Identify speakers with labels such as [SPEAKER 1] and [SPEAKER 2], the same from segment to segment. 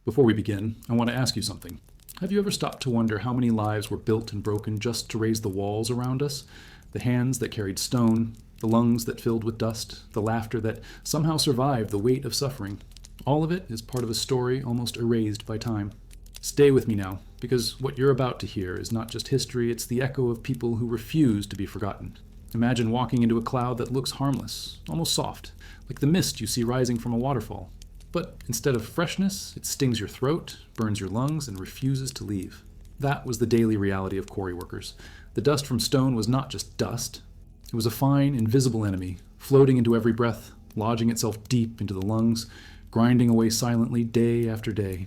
[SPEAKER 1] Before we begin, I want to ask you something. Have you ever stopped to wonder how many lives were built and broken just to raise the walls around us? The hands that carried stone, the lungs that filled with dust, the laughter that somehow survived the weight of suffering. All of it is part of a story almost erased by time. Stay with me now, because what you're about to hear is not just history, it's the echo of people who refuse to be forgotten. Imagine walking into a cloud that looks harmless, almost soft, like the mist you see rising from a waterfall. But instead of freshness, it stings your throat, burns your lungs, and refuses to leave. That was the daily reality of quarry workers. The dust from stone was not just dust. It was a fine, invisible enemy, floating into every breath, lodging itself deep into the lungs, grinding away silently day after day.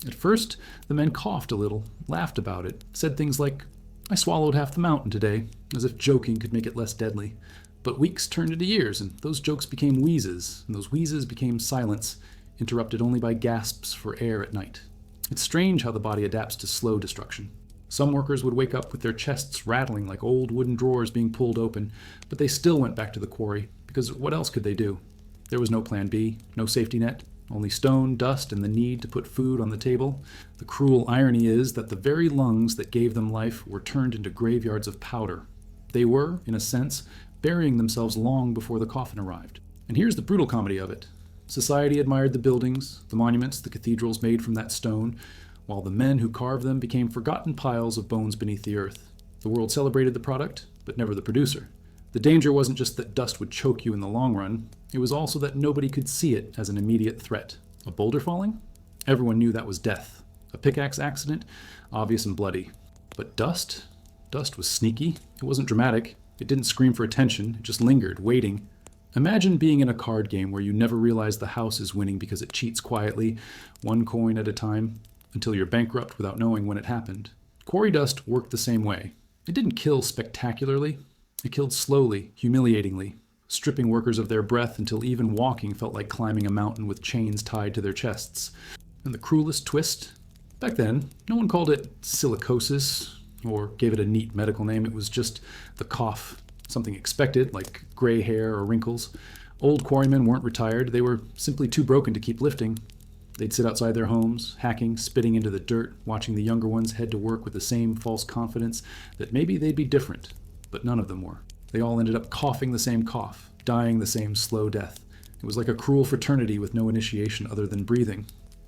[SPEAKER 1] At first, the men coughed a little, laughed about it, said things like, "I swallowed half the mountain today," as if joking could make it less deadly. But weeks turned into years, and those jokes became wheezes, and those wheezes became silence, interrupted only by gasps for air at night. It's strange how the body adapts to slow destruction. Some workers would wake up with their chests rattling like old wooden drawers being pulled open, but they still went back to the quarry, because what else could they do? There was no plan B, no safety net, only stone, dust, and the need to put food on the table. The cruel irony is that the very lungs that gave them life were turned into graveyards of powder. They were, in a sense, burying themselves long before the coffin arrived. And here's the brutal comedy of it. Society admired the buildings, the monuments, the cathedrals made from that stone, while the men who carved them became forgotten piles of bones beneath the earth. The world celebrated the product, but never the producer. The danger wasn't just that dust would choke you in the long run, it was also that nobody could see it as an immediate threat. A boulder falling? Everyone knew that was death. A pickaxe accident? Obvious and bloody. But dust? Dust was sneaky. It wasn't dramatic. It didn't scream for attention. It just lingered, waiting. Imagine being in a card game where you never realize the house is winning because it cheats quietly, one coin at a time, until you're bankrupt without knowing when it happened. Quarry dust worked the same way. It didn't kill spectacularly. It killed slowly, humiliatingly, stripping workers of their breath until even walking felt like climbing a mountain with chains tied to their chests. And the cruelest twist? Back then, no one called it silicosis or gave it a neat medical name. It was just the cough. Something expected, like gray hair or wrinkles. Old quarrymen weren't retired. They were simply too broken to keep lifting. They'd sit outside their homes, hacking, spitting into the dirt, watching the younger ones head to work with the same false confidence that maybe they'd be different. But none of them were. They all ended up coughing the same cough, dying the same slow death. It was like a cruel fraternity with no initiation other than breathing.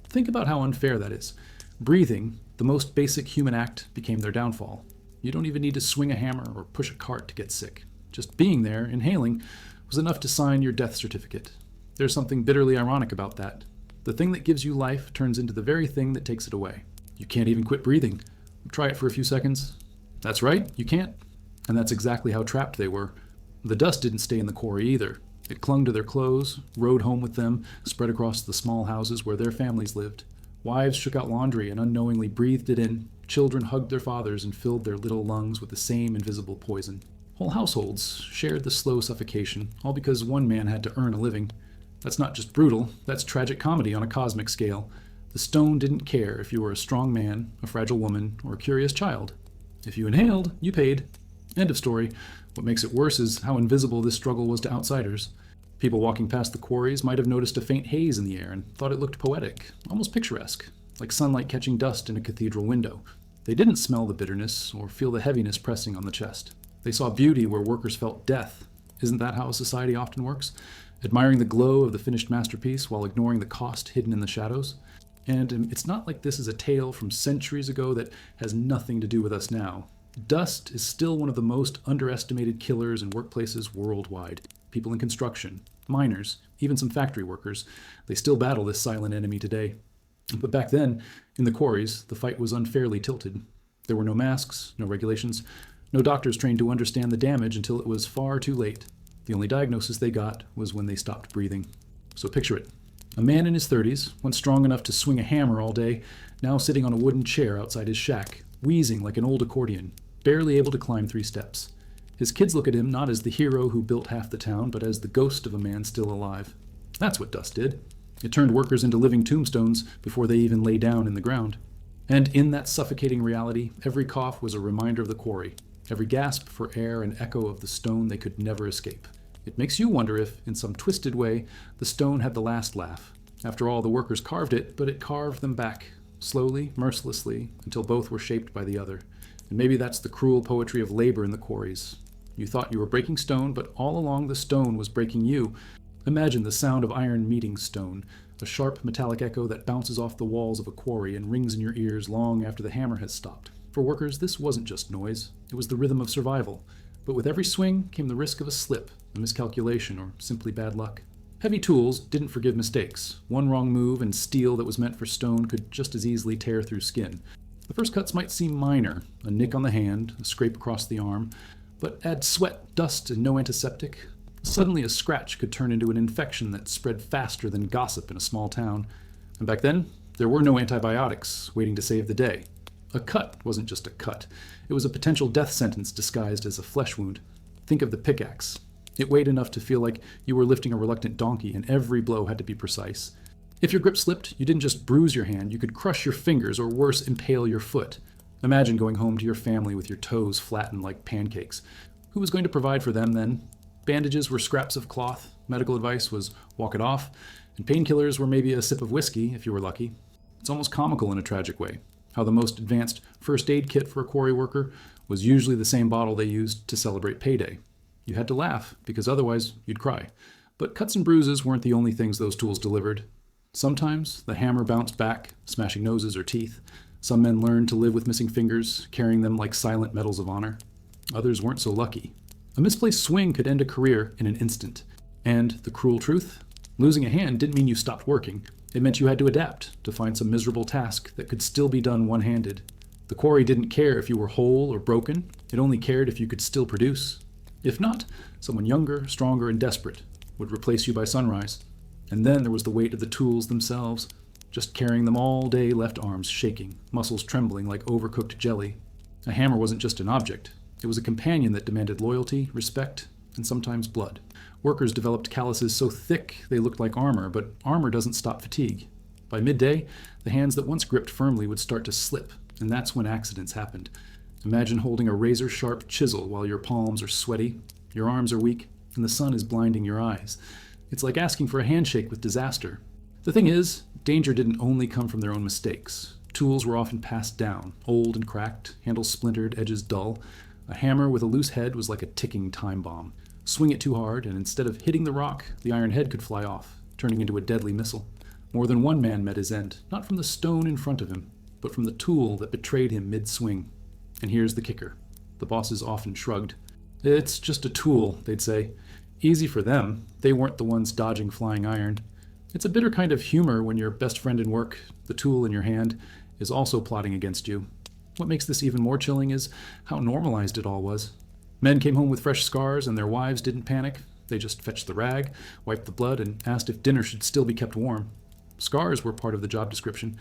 [SPEAKER 1] Think about how unfair that is. Breathing, the most basic human act, became their downfall. You don't even need to swing a hammer or push a cart to get sick. Just being there, inhaling, was enough to sign your death certificate. There's something bitterly ironic about that. The thing that gives you life turns into the very thing that takes it away. You can't even quit breathing. Try it for a few seconds. That's right, you can't. And that's exactly how trapped they were. The dust didn't stay in the quarry either. It clung to their clothes, rode home with them, spread across the small houses where their families lived. Wives shook out laundry and unknowingly breathed it in. Children hugged their fathers and filled their little lungs with the same invisible poison. Whole households shared the slow suffocation, all because one man had to earn a living. That's not just brutal, that's tragic comedy on a cosmic scale. The stone didn't care if you were a strong man, a fragile woman, or a curious child. If you inhaled, you paid. End of story. What makes it worse is how invisible this struggle was to outsiders. People walking past the quarries might have noticed a faint haze in the air and thought it looked poetic, almost picturesque, like sunlight catching dust in a cathedral window. They didn't smell the bitterness or feel the heaviness pressing on the chest. They saw beauty where workers felt death. Isn't that how a society often works? Admiring the glow of the finished masterpiece while ignoring the cost hidden in the shadows? And it's not like this is a tale from centuries ago that has nothing to do with us now. Dust is still one of the most underestimated killers in workplaces worldwide. People in construction, miners, even some factory workers, they still battle this silent enemy today. But back then, in the quarries, the fight was unfairly tilted. There were no masks, no regulations, no doctors trained to understand the damage until it was far too late. The only diagnosis they got was when they stopped breathing. So picture it. A man in his 30s, once strong enough to swing a hammer all day, now sitting on a wooden chair outside his shack, wheezing like an old accordion, barely able to climb 3 steps. His kids look at him not as the hero who built half the town, but as the ghost of a man still alive. That's what dust did. It turned workers into living tombstones before they even lay down in the ground. And in that suffocating reality, every cough was a reminder of the quarry, every gasp for air an echo of the stone they could never escape. It makes you wonder if, in some twisted way, the stone had the last laugh, After all, the workers carved it, but it carved them back, slowly, mercilessly, until both were shaped by the other. And maybe that's the cruel poetry of labor in the quarries. You thought you were breaking stone, but all along the stone was breaking you. Imagine the sound of iron meeting stone, a sharp metallic echo that bounces off the walls of a quarry and rings in your ears long after the hammer has stopped. For workers, this wasn't just noise, it was the rhythm of survival. But with every swing came the risk of a slip, a miscalculation, or simply bad luck. Heavy tools didn't forgive mistakes. One wrong move and steel that was meant for stone could just as easily tear through skin. The first cuts might seem minor, a nick on the hand, a scrape across the arm, but add sweat, dust, and no antiseptic. Suddenly a scratch could turn into an infection that spread faster than gossip in a small town. And back then, there were no antibiotics waiting to save the day. A cut wasn't just a cut. It was a potential death sentence disguised as a flesh wound. Think of the pickaxe. It weighed enough to feel like you were lifting a reluctant donkey, and every blow had to be precise. If your grip slipped, you didn't just bruise your hand, you could crush your fingers, or worse, impale your foot. Imagine going home to your family with your toes flattened like pancakes. Who was going to provide for them then? Bandages were scraps of cloth, medical advice was walk it off, and painkillers were maybe a sip of whiskey, if you were lucky. It's almost comical in a tragic way, how the most advanced first aid kit for a quarry worker was usually the same bottle they used to celebrate payday. You had to laugh, because otherwise you'd cry. But cuts and bruises weren't the only things those tools delivered. Sometimes the hammer bounced back, smashing noses or teeth. Some men learned to live with missing fingers, carrying them like silent medals of honor. Others weren't so lucky. A misplaced swing could end a career in an instant. And the cruel truth? Losing a hand didn't mean you stopped working. It meant you had to adapt to find some miserable task that could still be done one-handed. The quarry didn't care if you were whole or broken. It only cared if you could still produce. If not, someone younger, stronger, and desperate would replace you by sunrise. And then there was the weight of the tools themselves. Just carrying them all day left arms shaking, muscles trembling like overcooked jelly. A hammer wasn't just an object. It was a companion that demanded loyalty, respect, and sometimes blood. Workers developed calluses so thick they looked like armor, but armor doesn't stop fatigue. By midday, the hands that once gripped firmly would start to slip, and that's when accidents happened. Imagine holding a razor-sharp chisel while your palms are sweaty, your arms are weak, and the sun is blinding your eyes. It's like asking for a handshake with disaster. The thing is, danger didn't only come from their own mistakes. Tools were often passed down, old and cracked, handles splintered, edges dull. A hammer with a loose head was like a ticking time bomb. Swing it too hard, and instead of hitting the rock, the iron head could fly off, turning into a deadly missile. More than one man met his end, not from the stone in front of him, but from the tool that betrayed him mid-swing. And here's the kicker. The bosses often shrugged. It's just a tool, they'd say. Easy for them. They weren't the ones dodging flying iron. It's a bitter kind of humor when your best friend in work, the tool in your hand, is also plotting against you. What makes this even more chilling is how normalized it all was. Men came home with fresh scars and their wives didn't panic. They just fetched the rag, wiped the blood, and asked if dinner should still be kept warm. Scars were part of the job description,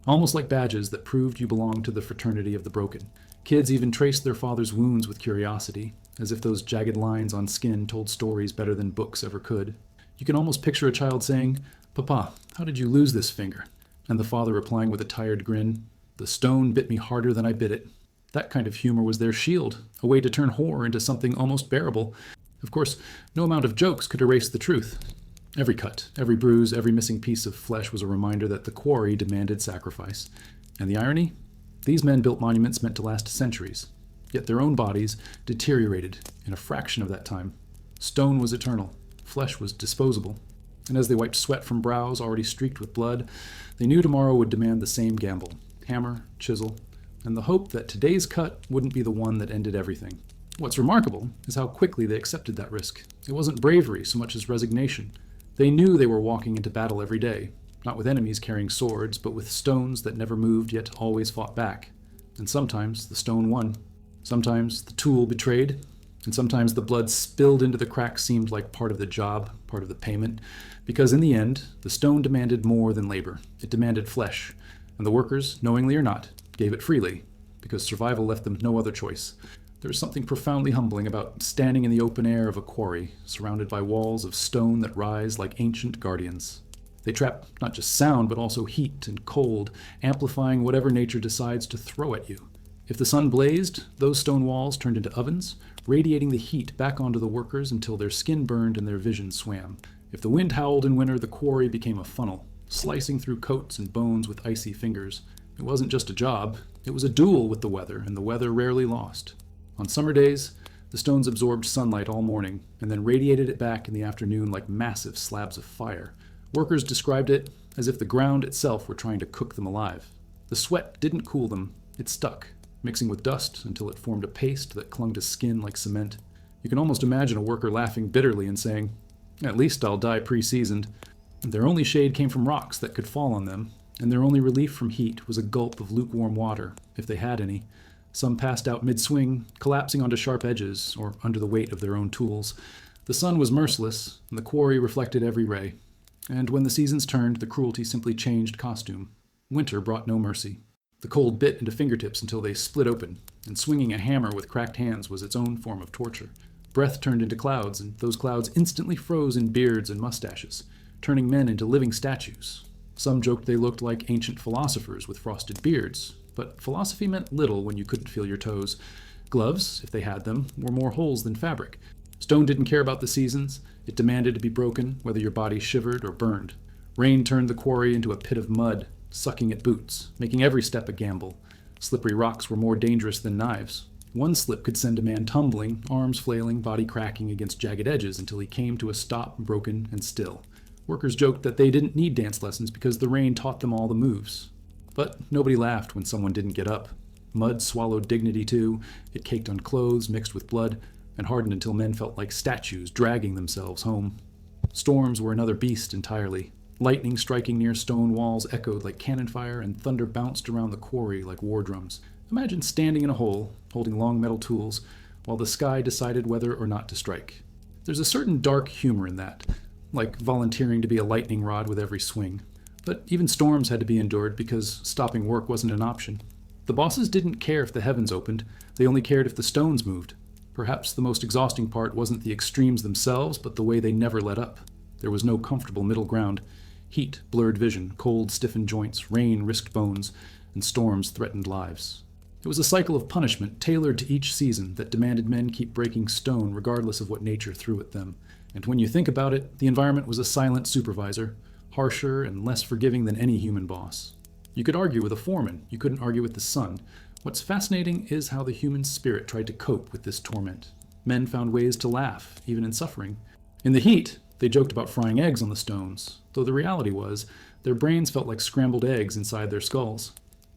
[SPEAKER 1] almost like badges that proved you belonged to the fraternity of the broken. Kids even traced their father's wounds with curiosity, as if those jagged lines on skin told stories better than books ever could. You can almost picture a child saying, "Papa, how did you lose this finger?" And the father replying with a tired grin, "The stone bit me harder than I bit it." That kind of humor was their shield, a way to turn horror into something almost bearable. Of course, no amount of jokes could erase the truth. Every cut, every bruise, every missing piece of flesh was a reminder that the quarry demanded sacrifice. And the irony? These men built monuments meant to last centuries, yet their own bodies deteriorated in a fraction of that time. Stone was eternal, flesh was disposable. And as they wiped sweat from brows already streaked with blood, they knew tomorrow would demand the same gamble. Hammer, chisel, and the hope that today's cut wouldn't be the one that ended everything. What's remarkable is how quickly they accepted that risk. It wasn't bravery so much as resignation. They knew they were walking into battle every day, not with enemies carrying swords, but with stones that never moved yet always fought back. And sometimes the stone won. Sometimes the tool betrayed, and sometimes the blood spilled into the cracks seemed like part of the job, part of the payment, because in the end, the stone demanded more than labor. It demanded flesh. And the workers, knowingly or not, gave it freely, because survival left them no other choice. There is something profoundly humbling about standing in the open air of a quarry, surrounded by walls of stone that rise like ancient guardians. They trap not just sound, but also heat and cold, amplifying whatever nature decides to throw at you. If the sun blazed, those stone walls turned into ovens, radiating the heat back onto the workers until their skin burned and their vision swam. If the wind howled in winter, the quarry became a funnel, slicing through coats and bones with icy fingers. It wasn't just a job, it was a duel with the weather, and the weather rarely lost. On summer days, the stones absorbed sunlight all morning and then radiated it back in the afternoon like massive slabs of fire. Workers described it as if the ground itself were trying to cook them alive. The sweat didn't cool them, it stuck, mixing with dust until it formed a paste that clung to skin like cement. You can almost imagine a worker laughing bitterly and saying, "At least I'll die pre-seasoned." Their only shade came from rocks that could fall on them, and their only relief from heat was a gulp of lukewarm water, if they had any. Some passed out mid-swing, collapsing onto sharp edges or under the weight of their own tools. The sun was merciless, and the quarry reflected every ray. And when the seasons turned, the cruelty simply changed costume. Winter brought no mercy. The cold bit into fingertips until they split open, and swinging a hammer with cracked hands was its own form of torture. Breath turned into clouds, and those clouds instantly froze in beards and mustaches, turning men into living statues. Some joked they looked like ancient philosophers with frosted beards, but philosophy meant little when you couldn't feel your toes. Gloves, if they had them, were more holes than fabric. Stone didn't care about the seasons. It demanded to be broken, whether your body shivered or burned. Rain turned the quarry into a pit of mud, sucking at boots, making every step a gamble. Slippery rocks were more dangerous than knives. One slip could send a man tumbling, arms flailing, body cracking against jagged edges until he came to a stop, broken and still. Workers joked that they didn't need dance lessons because the rain taught them all the moves. But nobody laughed when someone didn't get up. Mud swallowed dignity too. It caked on clothes, mixed with blood, and hardened until men felt like statues dragging themselves home. Storms were another beast entirely. Lightning striking near stone walls echoed like cannon fire, and thunder bounced around the quarry like war drums. Imagine standing in a hole, holding long metal tools, while the sky decided whether or not to strike. There's a certain dark humor in that, like volunteering to be a lightning rod with every swing. But even storms had to be endured because stopping work wasn't an option. The bosses didn't care if the heavens opened, they only cared if the stones moved. Perhaps the most exhausting part wasn't the extremes themselves, but the way they never let up. There was no comfortable middle ground. Heat blurred vision, cold stiffened joints, rain risked bones, and storms threatened lives. It was a cycle of punishment tailored to each season that demanded men keep breaking stone regardless of what nature threw at them. And when you think about it, the environment was a silent supervisor, harsher and less forgiving than any human boss. You could argue with a foreman, you couldn't argue with the sun. What's fascinating is how the human spirit tried to cope with this torment. Men found ways to laugh, even in suffering. In the heat, they joked about frying eggs on the stones, though the reality was, their brains felt like scrambled eggs inside their skulls.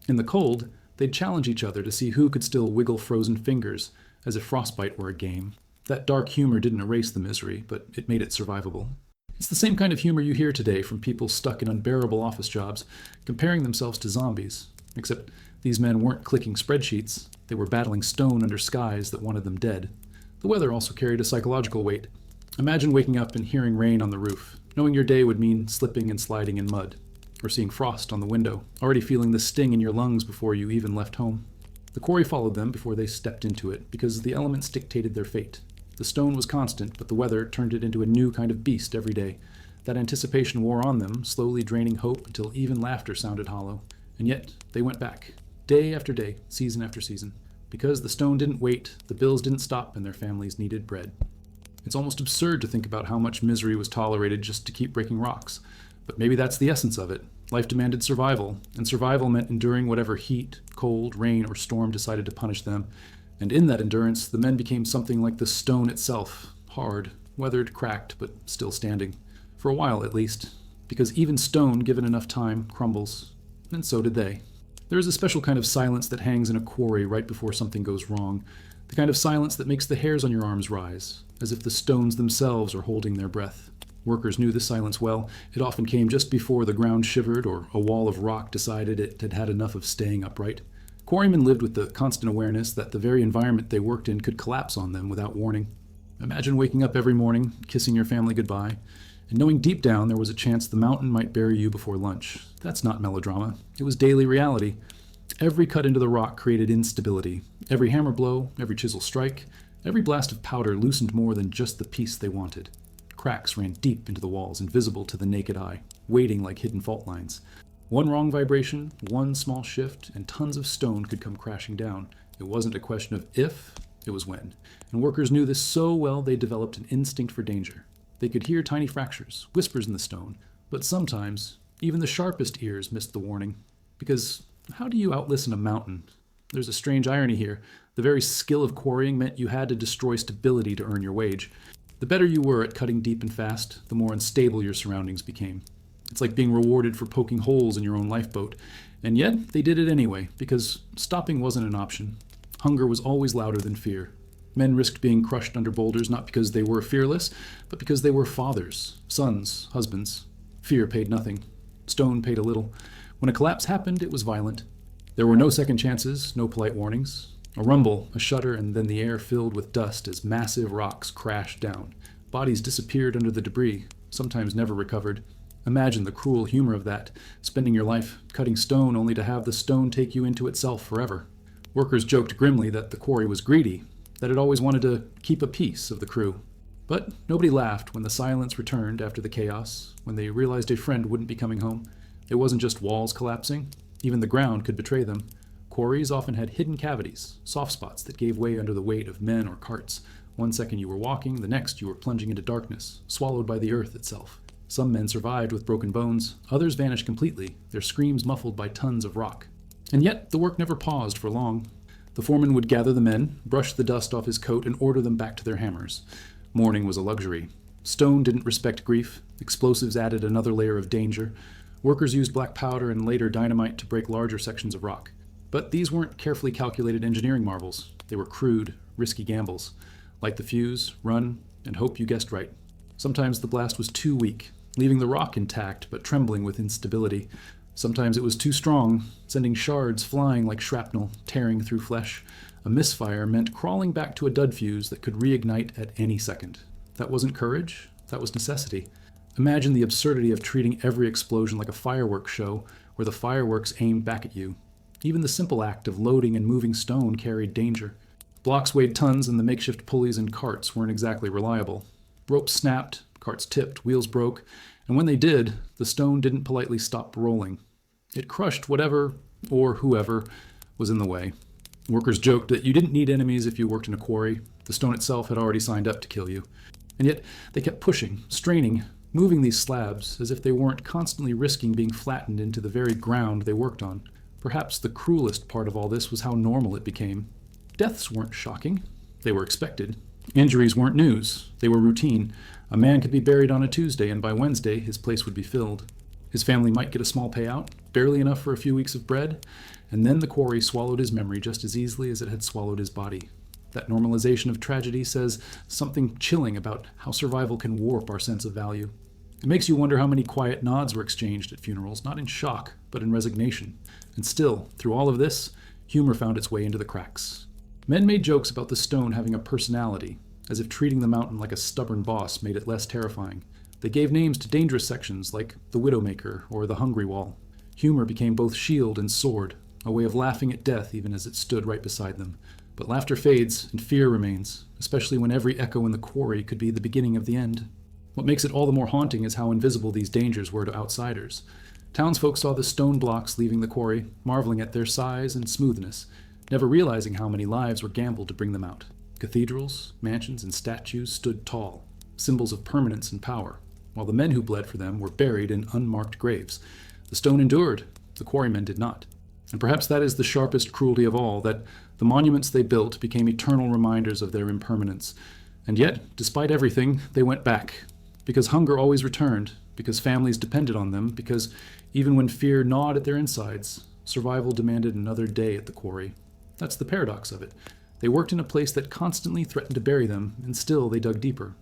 [SPEAKER 1] In the cold, they'd challenge each other to see who could still wiggle frozen fingers, as if frostbite were a game. That dark humor didn't erase the misery, but it made it survivable. It's the same kind of humor you hear today from people stuck in unbearable office jobs, comparing themselves to zombies, except these men weren't clicking spreadsheets, they were battling stone under skies that wanted them dead. The weather also carried a psychological weight. Imagine waking up and hearing rain on the roof, knowing your day would mean slipping and sliding in mud, or seeing frost on the window, already feeling the sting in your lungs before you even left home. The quarry followed them before they stepped into it, because the elements dictated their fate. The stone was constant, but the weather turned it into a new kind of beast every day. That anticipation wore on them, slowly draining hope until even laughter sounded hollow. And yet, they went back, day after day, season after season. Because the stone didn't wait, the bills didn't stop, and their families needed bread. It's almost absurd to think about how much misery was tolerated just to keep breaking rocks. But maybe that's the essence of it. Life demanded survival, and survival meant enduring whatever heat, cold, rain, or storm decided to punish them. And in that endurance, the men became something like the stone itself, hard, weathered, cracked, but still standing. For a while, at least. Because even stone, given enough time, crumbles. And so did they. There is a special kind of silence that hangs in a quarry right before something goes wrong. The kind of silence that makes the hairs on your arms rise, as if the stones themselves are holding their breath. Workers knew this silence well. It often came just before the ground shivered or a wall of rock decided it had had enough of staying upright. Quarrymen lived with the constant awareness that the very environment they worked in could collapse on them without warning. Imagine waking up every morning, kissing your family goodbye, and knowing deep down there was a chance the mountain might bury you before lunch. That's not melodrama. It was daily reality. Every cut into the rock created instability. Every hammer blow, every chisel strike, every blast of powder loosened more than just the piece they wanted. Cracks ran deep into the walls, invisible to the naked eye, waiting like hidden fault lines. One wrong vibration, one small shift, and tons of stone could come crashing down. It wasn't a question of if, it was when. And workers knew this so well they developed an instinct for danger. They could hear tiny fractures, whispers in the stone, but sometimes Even the sharpest ears missed the warning. Because how do you outlisten a mountain? There's a strange irony here. The very skill of quarrying meant you had to destroy stability to earn your wage. The better you were at cutting deep and fast, the more unstable your surroundings became. It's like being rewarded for poking holes in your own lifeboat. And yet, they did it anyway, because stopping wasn't an option. Hunger was always louder than fear. Men risked being crushed under boulders not because they were fearless, but because they were fathers, sons, husbands. Fear paid nothing. Stone paid a little. When a collapse happened, it was violent. There were no second chances, no polite warnings. A rumble, a shudder, and then the air filled with dust as massive rocks crashed down. Bodies disappeared under the debris, sometimes never recovered. Imagine the cruel humor of that, spending your life cutting stone only to have the stone take you into itself forever. Workers joked grimly that the quarry was greedy, that it always wanted to keep a piece of the crew. But nobody laughed when the silence returned after the chaos, when they realized a friend wouldn't be coming home. It wasn't just walls collapsing. Even the ground could betray them. Quarries often had hidden cavities, soft spots that gave way under the weight of men or carts. One second you were walking, the next you were plunging into darkness, swallowed by the earth itself. Some men survived with broken bones, others vanished completely, their screams muffled by tons of rock. And yet the work never paused for long. The foreman would gather the men, brush the dust off his coat, and order them back to their hammers. Mourning was a luxury. Stone didn't respect grief. Explosives added another layer of danger. Workers used black powder and later dynamite to break larger sections of rock. But these weren't carefully calculated engineering marvels. They were crude, risky gambles. Light the fuse, run, and hope you guessed right. Sometimes the blast was too weak, leaving the rock intact but trembling with instability. Sometimes it was too strong, sending shards flying like shrapnel, tearing through flesh. A misfire meant crawling back to a dud fuse that could reignite at any second. That wasn't courage, that was necessity. Imagine the absurdity of treating every explosion like a fireworks show, where the fireworks aimed back at you. Even the simple act of loading and moving stone carried danger. Blocks weighed tons, and the makeshift pulleys and carts weren't exactly reliable. Ropes snapped, carts tipped, wheels broke, and when they did, the stone didn't politely stop rolling. It crushed whatever, or whoever, was in the way. Workers joked that you didn't need enemies if you worked in a quarry. The stone itself had already signed up to kill you. And yet, they kept pushing, straining, moving these slabs as if they weren't constantly risking being flattened into the very ground they worked on. Perhaps the cruelest part of all this was how normal it became. Deaths weren't shocking. They were expected. Injuries weren't news. They were routine. A man could be buried on a Tuesday, and by Wednesday, his place would be filled. His family might get a small payout, barely enough for a few weeks of bread, and then the quarry swallowed his memory just as easily as it had swallowed his body. That normalization of tragedy says something chilling about how survival can warp our sense of value. It makes you wonder how many quiet nods were exchanged at funerals, not in shock, but in resignation. And still, through all of this, humor found its way into the cracks. Men made jokes about the stone having a personality, as if treating the mountain like a stubborn boss made it less terrifying. They gave names to dangerous sections like the Widowmaker or the Hungry Wall. Humor became both shield and sword, a way of laughing at death even as it stood right beside them. But laughter fades and fear remains, especially when every echo in the quarry could be the beginning of the end. What makes it all the more haunting is how invisible these dangers were to outsiders. Townsfolk saw the stone blocks leaving the quarry, marveling at their size and smoothness, never realizing how many lives were gambled to bring them out. Cathedrals, mansions, and statues stood tall, symbols of permanence and power, while the men who bled for them were buried in unmarked graves. The stone endured, the quarrymen did not. And perhaps that is the sharpest cruelty of all, that the monuments they built became eternal reminders of their impermanence. And yet, despite everything, they went back. Because hunger always returned, because families depended on them, because even when fear gnawed at their insides, survival demanded another day at the quarry. That's the paradox of it. They worked in a place that constantly threatened to bury them, and still they dug deeper.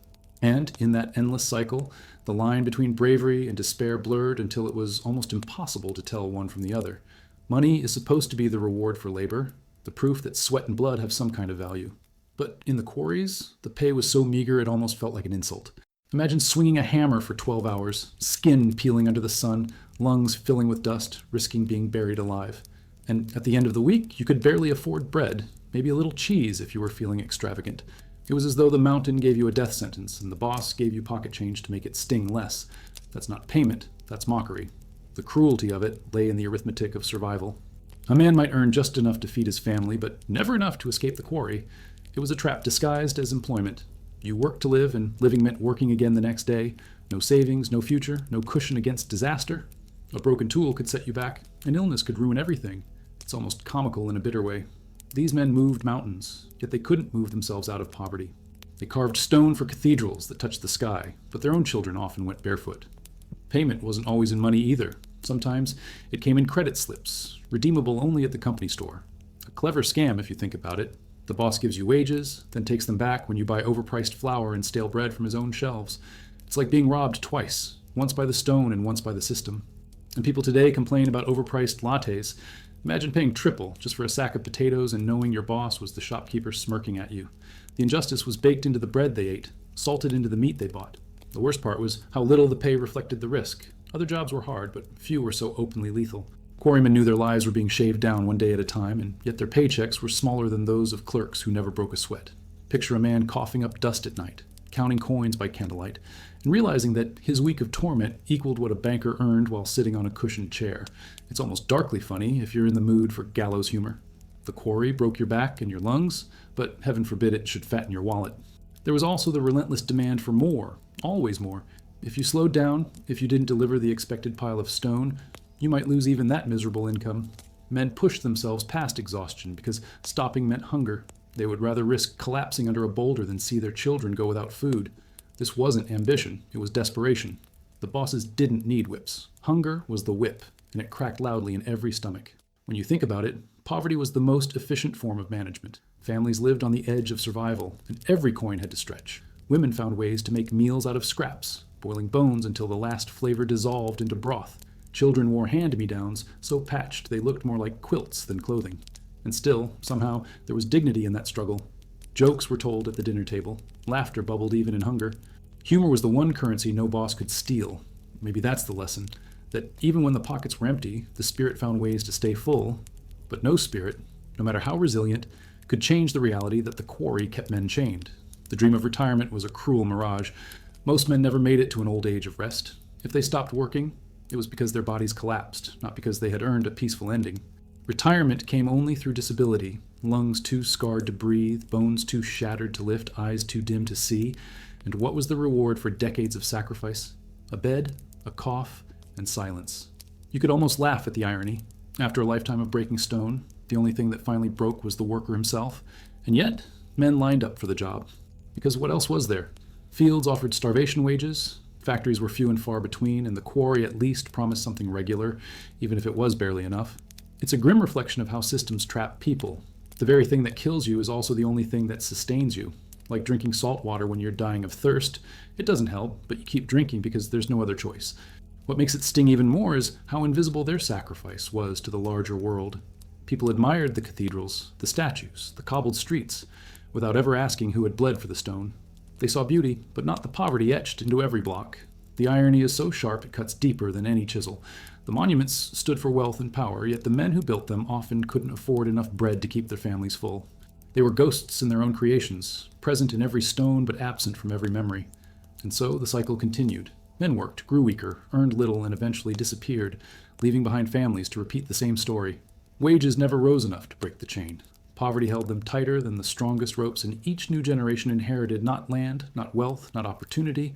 [SPEAKER 1] And in that endless cycle, the line between bravery and despair blurred until it was almost impossible to tell one from the other. Money is supposed to be the reward for labor, the proof that sweat and blood have some kind of value. But in the quarries, the pay was so meager it almost felt like an insult. Imagine swinging a hammer for 12 hours, skin peeling under the sun, lungs filling with dust, risking being buried alive. And at the end of the week, you could barely afford bread, maybe a little cheese if you were feeling extravagant. It was as though the mountain gave you a death sentence, and the boss gave you pocket change to make it sting less. That's not payment, that's mockery. The cruelty of it lay in the arithmetic of survival. A man might earn just enough to feed his family, but never enough to escape the quarry. It was a trap disguised as employment. You worked to live, and living meant working again the next day. No savings, no future, no cushion against disaster. A broken tool could set you back. An illness could ruin everything. It's almost comical in a bitter way. These men moved mountains, yet they couldn't move themselves out of poverty. They carved stone for cathedrals that touched the sky, but their own children often went barefoot. Payment wasn't always in money either. Sometimes it came in credit slips, redeemable only at the company store. A clever scam if you think about it. The boss gives you wages, then takes them back when you buy overpriced flour and stale bread from his own shelves. It's like being robbed twice, once by the stone and once by the system. And people today complain about overpriced lattes. Imagine paying triple just for a sack of potatoes and knowing your boss was the shopkeeper smirking at you. The injustice was baked into the bread they ate, salted into the meat they bought. The worst part was how little the pay reflected the risk. Other jobs were hard, but few were so openly lethal. Quarrymen knew their lives were being shaved down one day at a time, and yet their paychecks were smaller than those of clerks who never broke a sweat. Picture a man coughing up dust at night, counting coins by candlelight, and realizing that his week of torment equaled what a banker earned while sitting on a cushioned chair. It's almost darkly funny if you're in the mood for gallows humor. The quarry broke your back and your lungs, but heaven forbid it should fatten your wallet. There was also the relentless demand for more, always more. If you slowed down, if you didn't deliver the expected pile of stone, you might lose even that miserable income. Men pushed themselves past exhaustion because stopping meant hunger. They would rather risk collapsing under a boulder than see their children go without food. This wasn't ambition, it was desperation. The bosses didn't need whips. Hunger was the whip, and it cracked loudly in every stomach. When you think about it, poverty was the most efficient form of management. Families lived on the edge of survival, and every coin had to stretch. Women found ways to make meals out of scraps, boiling bones until the last flavor dissolved into broth. Children wore hand-me-downs, so patched they looked more like quilts than clothing. And still, somehow, there was dignity in that struggle. Jokes were told at the dinner table. Laughter bubbled even in hunger. Humor was the one currency no boss could steal. Maybe that's the lesson, that even when the pockets were empty, the spirit found ways to stay full. But no spirit, no matter how resilient, could change the reality that the quarry kept men chained. The dream of retirement was a cruel mirage. Most men never made it to an old age of rest. If they stopped working, it was because their bodies collapsed, not because they had earned a peaceful ending. Retirement came only through disability, lungs too scarred to breathe, bones too shattered to lift, eyes too dim to see. And what was the reward for decades of sacrifice? A bed, a cough, and silence. You could almost laugh at the irony. After a lifetime of breaking stone, the only thing that finally broke was the worker himself. And yet, men lined up for the job. Because what else was there? Fields offered starvation wages, factories were few and far between, and the quarry at least promised something regular, even if it was barely enough. It's a grim reflection of how systems trap people. The very thing that kills you is also the only thing that sustains you. Like drinking salt water when you're dying of thirst, it doesn't help, but you keep drinking because there's no other choice. What makes it sting even more is how invisible their sacrifice was to the larger world. People admired the cathedrals, the statues, the cobbled streets, without ever asking who had bled for the stone. They saw beauty, but not the poverty etched into every block. The irony is so sharp it cuts deeper than any chisel. The monuments stood for wealth and power, yet the men who built them often couldn't afford enough bread to keep their families full. They were ghosts in their own creations, present in every stone but absent from every memory. And so the cycle continued. Men worked, grew weaker, earned little, and eventually disappeared, leaving behind families to repeat the same story. Wages never rose enough to break the chain. Poverty held them tighter than the strongest ropes, and each new generation inherited not land, not wealth, not opportunity,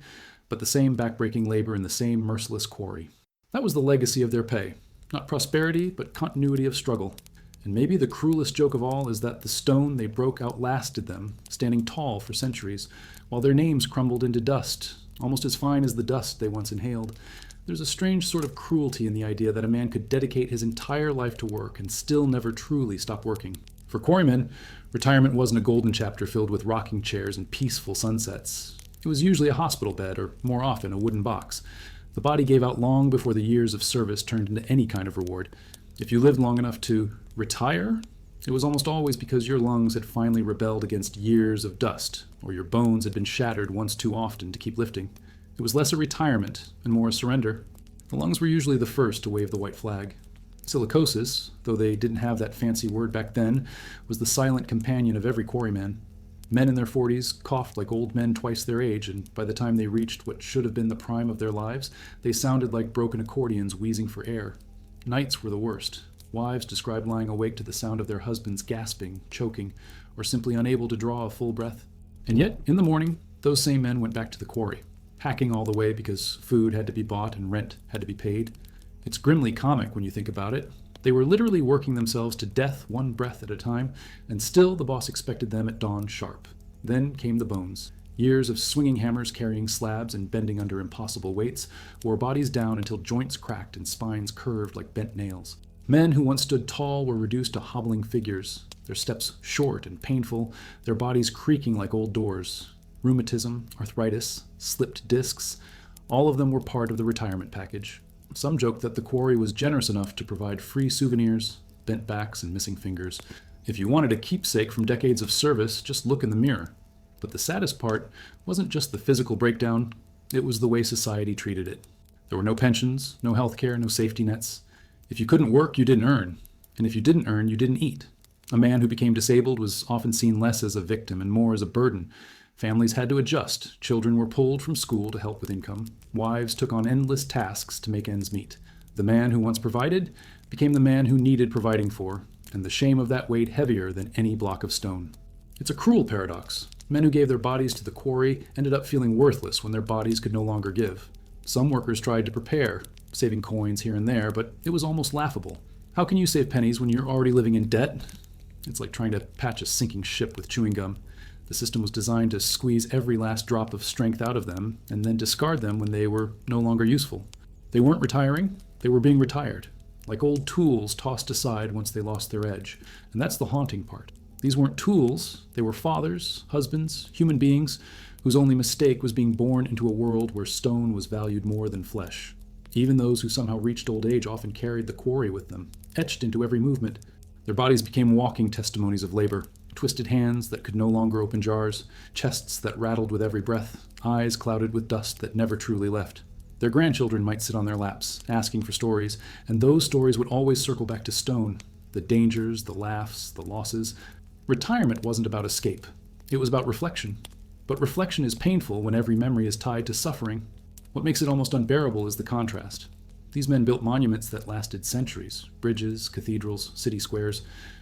[SPEAKER 1] but the same backbreaking labor in the same merciless quarry. That was the legacy of their pay. Not prosperity, but continuity of struggle. And maybe the cruelest joke of all is that the stone they broke outlasted them, standing tall for centuries, while their names crumbled into dust, almost as fine as the dust they once inhaled. There's a strange sort of cruelty in the idea that a man could dedicate his entire life to work and still never truly stop working. For quarrymen, retirement wasn't a golden chapter filled with rocking chairs and peaceful sunsets. It was usually a hospital bed, or more often, a wooden box. The body gave out long before the years of service turned into any kind of reward. If you lived long enough to retire, it was almost always because your lungs had finally rebelled against years of dust, or your bones had been shattered once too often to keep lifting. It was less a retirement and more a surrender. The lungs were usually the first to wave the white flag. Silicosis, though they didn't have that fancy word back then, was the silent companion of every quarryman. Men in their 40s coughed like old men twice their age, and by the time they reached what should have been the prime of their lives, they sounded like broken accordions wheezing for air. Nights were the worst. Wives described lying awake to the sound of their husbands gasping, choking, or simply unable to draw a full breath. And yet, in the morning, those same men went back to the quarry, hacking all the way because food had to be bought and rent had to be paid. It's grimly comic when you think about it. They were literally working themselves to death one breath at a time, and still the boss expected them at dawn sharp. Then came the bones. Years of swinging hammers carrying slabs and bending under impossible weights wore bodies down until joints cracked and spines curved like bent nails. Men who once stood tall were reduced to hobbling figures, their steps short and painful, their bodies creaking like old doors. Rheumatism, arthritis, slipped discs, all of them were part of the retirement package. Some joked that the quarry was generous enough to provide free souvenirs, bent backs, and missing fingers. If you wanted a keepsake from decades of service, just look in the mirror. But the saddest part wasn't just the physical breakdown, it was the way society treated it. There were no pensions, no health care, no safety nets. If you couldn't work, you didn't earn. And if you didn't earn, you didn't eat. A man who became disabled was often seen less as a victim and more as a burden. Families had to adjust. Children were pulled from school to help with income. Wives took on endless tasks to make ends meet. The man who once provided became the man who needed providing for, and the shame of that weighed heavier than any block of stone. It's a cruel paradox. Men who gave their bodies to the quarry ended up feeling worthless when their bodies could no longer give. Some workers tried to prepare, saving coins here and there, but it was almost laughable. How can you save pennies when you're already living in debt? It's like trying to patch a sinking ship with chewing gum. The system was designed to squeeze every last drop of strength out of them and then discard them when they were no longer useful. They weren't retiring, they were being retired, like old tools tossed aside once they lost their edge. And that's the haunting part. These weren't tools, they were fathers, husbands, human beings whose only mistake was being born into a world where stone was valued more than flesh. Even those who somehow reached old age often carried the quarry with them, etched into every movement. Their bodies became walking testimonies of labor. Twisted hands that could no longer open jars, chests that rattled with every breath, eyes clouded with dust that never truly left. Their grandchildren might sit on their laps, asking for stories, and those stories would always circle back to stone. The dangers, the laughs, the losses. Retirement wasn't about escape. It was about reflection. But reflection is painful when every memory is tied to suffering. What makes it almost unbearable is the contrast. These men built monuments that lasted centuries, bridges, cathedrals, city squares,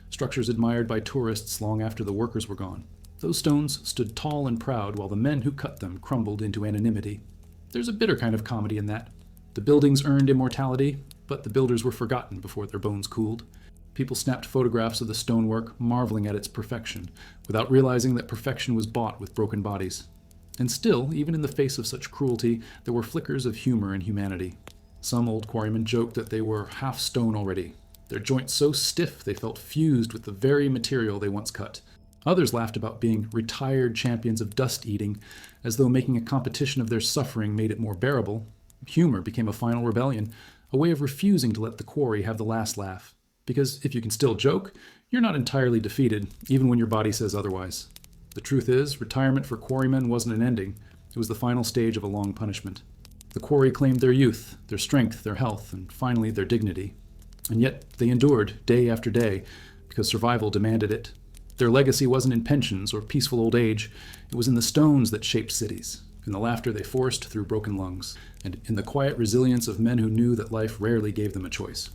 [SPEAKER 1] structures admired by tourists long after the workers were gone. Those stones stood tall and proud while the men who cut them crumbled into anonymity. There's a bitter kind of comedy in that. The buildings earned immortality, but the builders were forgotten before their bones cooled. People snapped photographs of the stonework, marveling at its perfection, without realizing that perfection was bought with broken bodies. And still, even in the face of such cruelty, there were flickers of humor and humanity. Some old quarrymen joked that they were half stone already, their joints so stiff they felt fused with the very material they once cut. Others laughed about being retired champions of dust eating, as though making a competition of their suffering made it more bearable. Humor became a final rebellion, a way of refusing to let the quarry have the last laugh. Because if you can still joke, you're not entirely defeated, even when your body says otherwise. The truth is, retirement for quarrymen wasn't an ending. It was the final stage of a long punishment. The quarry claimed their youth, their strength, their health, and finally their dignity. And yet they endured day after day because survival demanded it. Their legacy wasn't in pensions or peaceful old age. It was in the stones that shaped cities, in the laughter they forced through broken lungs, and in the quiet resilience of men who knew that life rarely gave them a choice.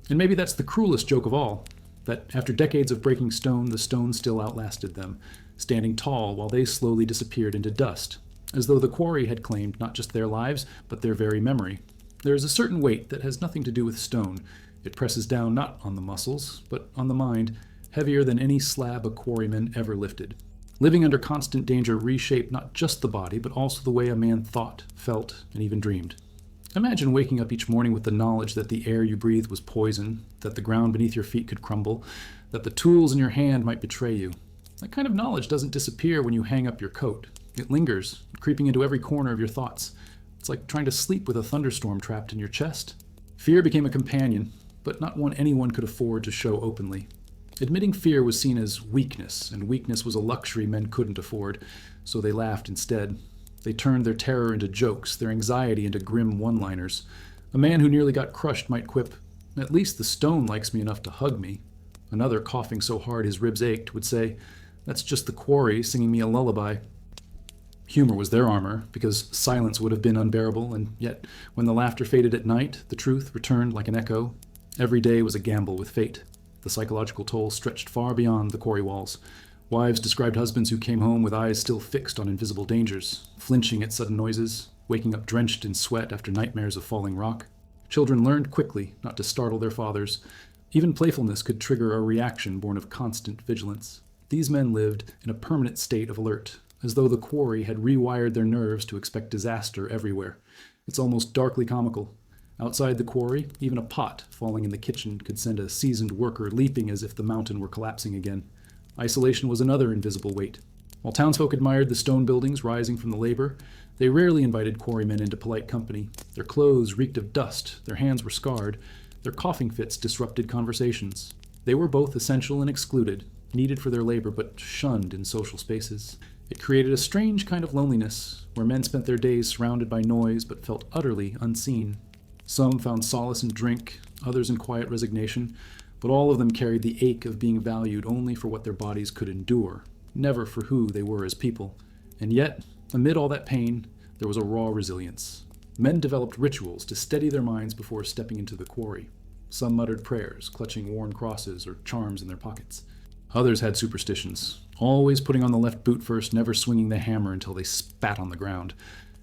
[SPEAKER 1] And maybe that's the cruelest joke of all, that after decades of breaking stone, the stone still outlasted them, standing tall while they slowly disappeared into dust, as though the quarry had claimed not just their lives, but their very memory. There is a certain weight that has nothing to do with stone. It presses down not on the muscles, but on the mind, heavier than any slab a quarryman ever lifted. Living under constant danger reshaped not just the body, but also the way a man thought, felt, and even dreamed. Imagine waking up each morning with the knowledge that the air you breathed was poison, that the ground beneath your feet could crumble, that the tools in your hand might betray you. That kind of knowledge doesn't disappear when you hang up your coat. It lingers, creeping into every corner of your thoughts. It's like trying to sleep with a thunderstorm trapped in your chest. Fear became a companion, but not one anyone could afford to show openly. Admitting fear was seen as weakness, and weakness was a luxury men couldn't afford, so they laughed instead. They turned their terror into jokes, their anxiety into grim one-liners. A man who nearly got crushed might quip, "At least the stone likes me enough to hug me." Another, coughing so hard his ribs ached, would say, "That's just the quarry singing me a lullaby." Humor was their armor, because silence would have been unbearable, and yet, when the laughter faded at night, the truth returned like an echo. Every day was a gamble with fate. The psychological toll stretched far beyond the quarry walls. Wives described husbands who came home with eyes still fixed on invisible dangers, flinching at sudden noises, waking up drenched in sweat after nightmares of falling rock. Children learned quickly not to startle their fathers. Even playfulness could trigger a reaction born of constant vigilance. These men lived in a permanent state of alert, as though the quarry had rewired their nerves to expect disaster everywhere. It's almost darkly comical. Outside the quarry, even a pot falling in the kitchen could send a seasoned worker leaping as if the mountain were collapsing again. Isolation was another invisible weight. While townsfolk admired the stone buildings rising from the labor, they rarely invited quarrymen into polite company. Their clothes reeked of dust, their hands were scarred, their coughing fits disrupted conversations. They were both essential and excluded, needed for their labor but shunned in social spaces. It created a strange kind of loneliness, where men spent their days surrounded by noise but felt utterly unseen. Some found solace in drink, others in quiet resignation, but all of them carried the ache of being valued only for what their bodies could endure, never for who they were as people. And yet, amid all that pain, there was a raw resilience. Men developed rituals to steady their minds before stepping into the quarry. Some muttered prayers, clutching worn crosses or charms in their pockets. Others had superstitions, always putting on the left boot first, never swinging the hammer until they spat on the ground.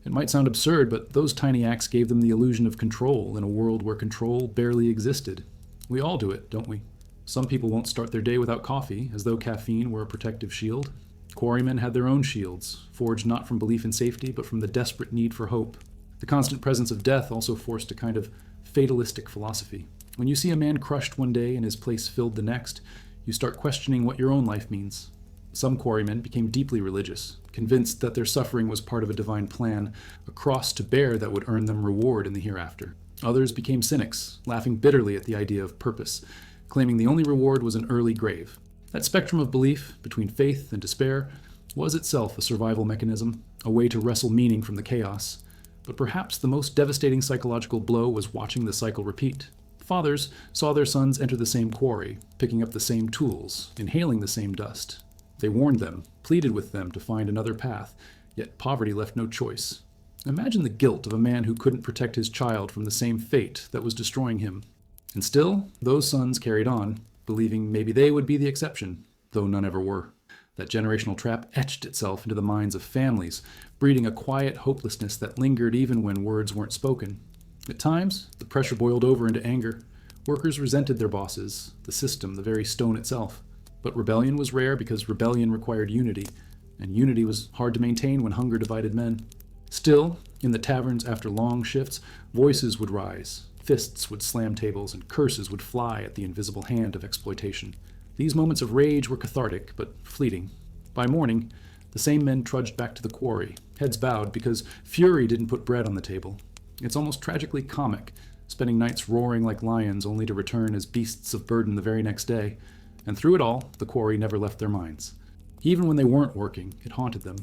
[SPEAKER 1] It might sound absurd, but those tiny acts gave them the illusion of control in a world where control barely existed. We all do it, don't we? Some people won't start their day without coffee, as though caffeine were a protective shield. Quarrymen had their own shields, forged not from belief in safety, but from the desperate need for hope. The constant presence of death also forced a kind of fatalistic philosophy. When you see a man crushed one day and his place filled the next, you start questioning what your own life means. Some quarrymen became deeply religious, convinced that their suffering was part of a divine plan, a cross to bear that would earn them reward in the hereafter. Others became cynics, laughing bitterly at the idea of purpose, claiming the only reward was an early grave. That spectrum of belief, between faith and despair, was itself a survival mechanism, a way to wrestle meaning from the chaos. But perhaps the most devastating psychological blow was watching the cycle repeat. Fathers saw their sons enter the same quarry, picking up the same tools, inhaling the same dust. They warned them, pleaded with them to find another path, yet poverty left no choice. Imagine the guilt of a man who couldn't protect his child from the same fate that was destroying him. And still, those sons carried on, believing maybe they would be the exception, though none ever were. That generational trap etched itself into the minds of families, breeding a quiet hopelessness that lingered even when words weren't spoken. At times, the pressure boiled over into anger. Workers resented their bosses, the system, the very stone itself. But rebellion was rare because rebellion required unity, and unity was hard to maintain when hunger divided men. Still, in the taverns after long shifts, voices would rise, fists would slam tables, and curses would fly at the invisible hand of exploitation. These moments of rage were cathartic, but fleeting. By morning, the same men trudged back to the quarry, heads bowed because fury didn't put bread on the table. It's almost tragically comic, spending nights roaring like lions only to return as beasts of burden the very next day. And through it all, the quarry never left their minds. Even when they weren't working, it haunted them.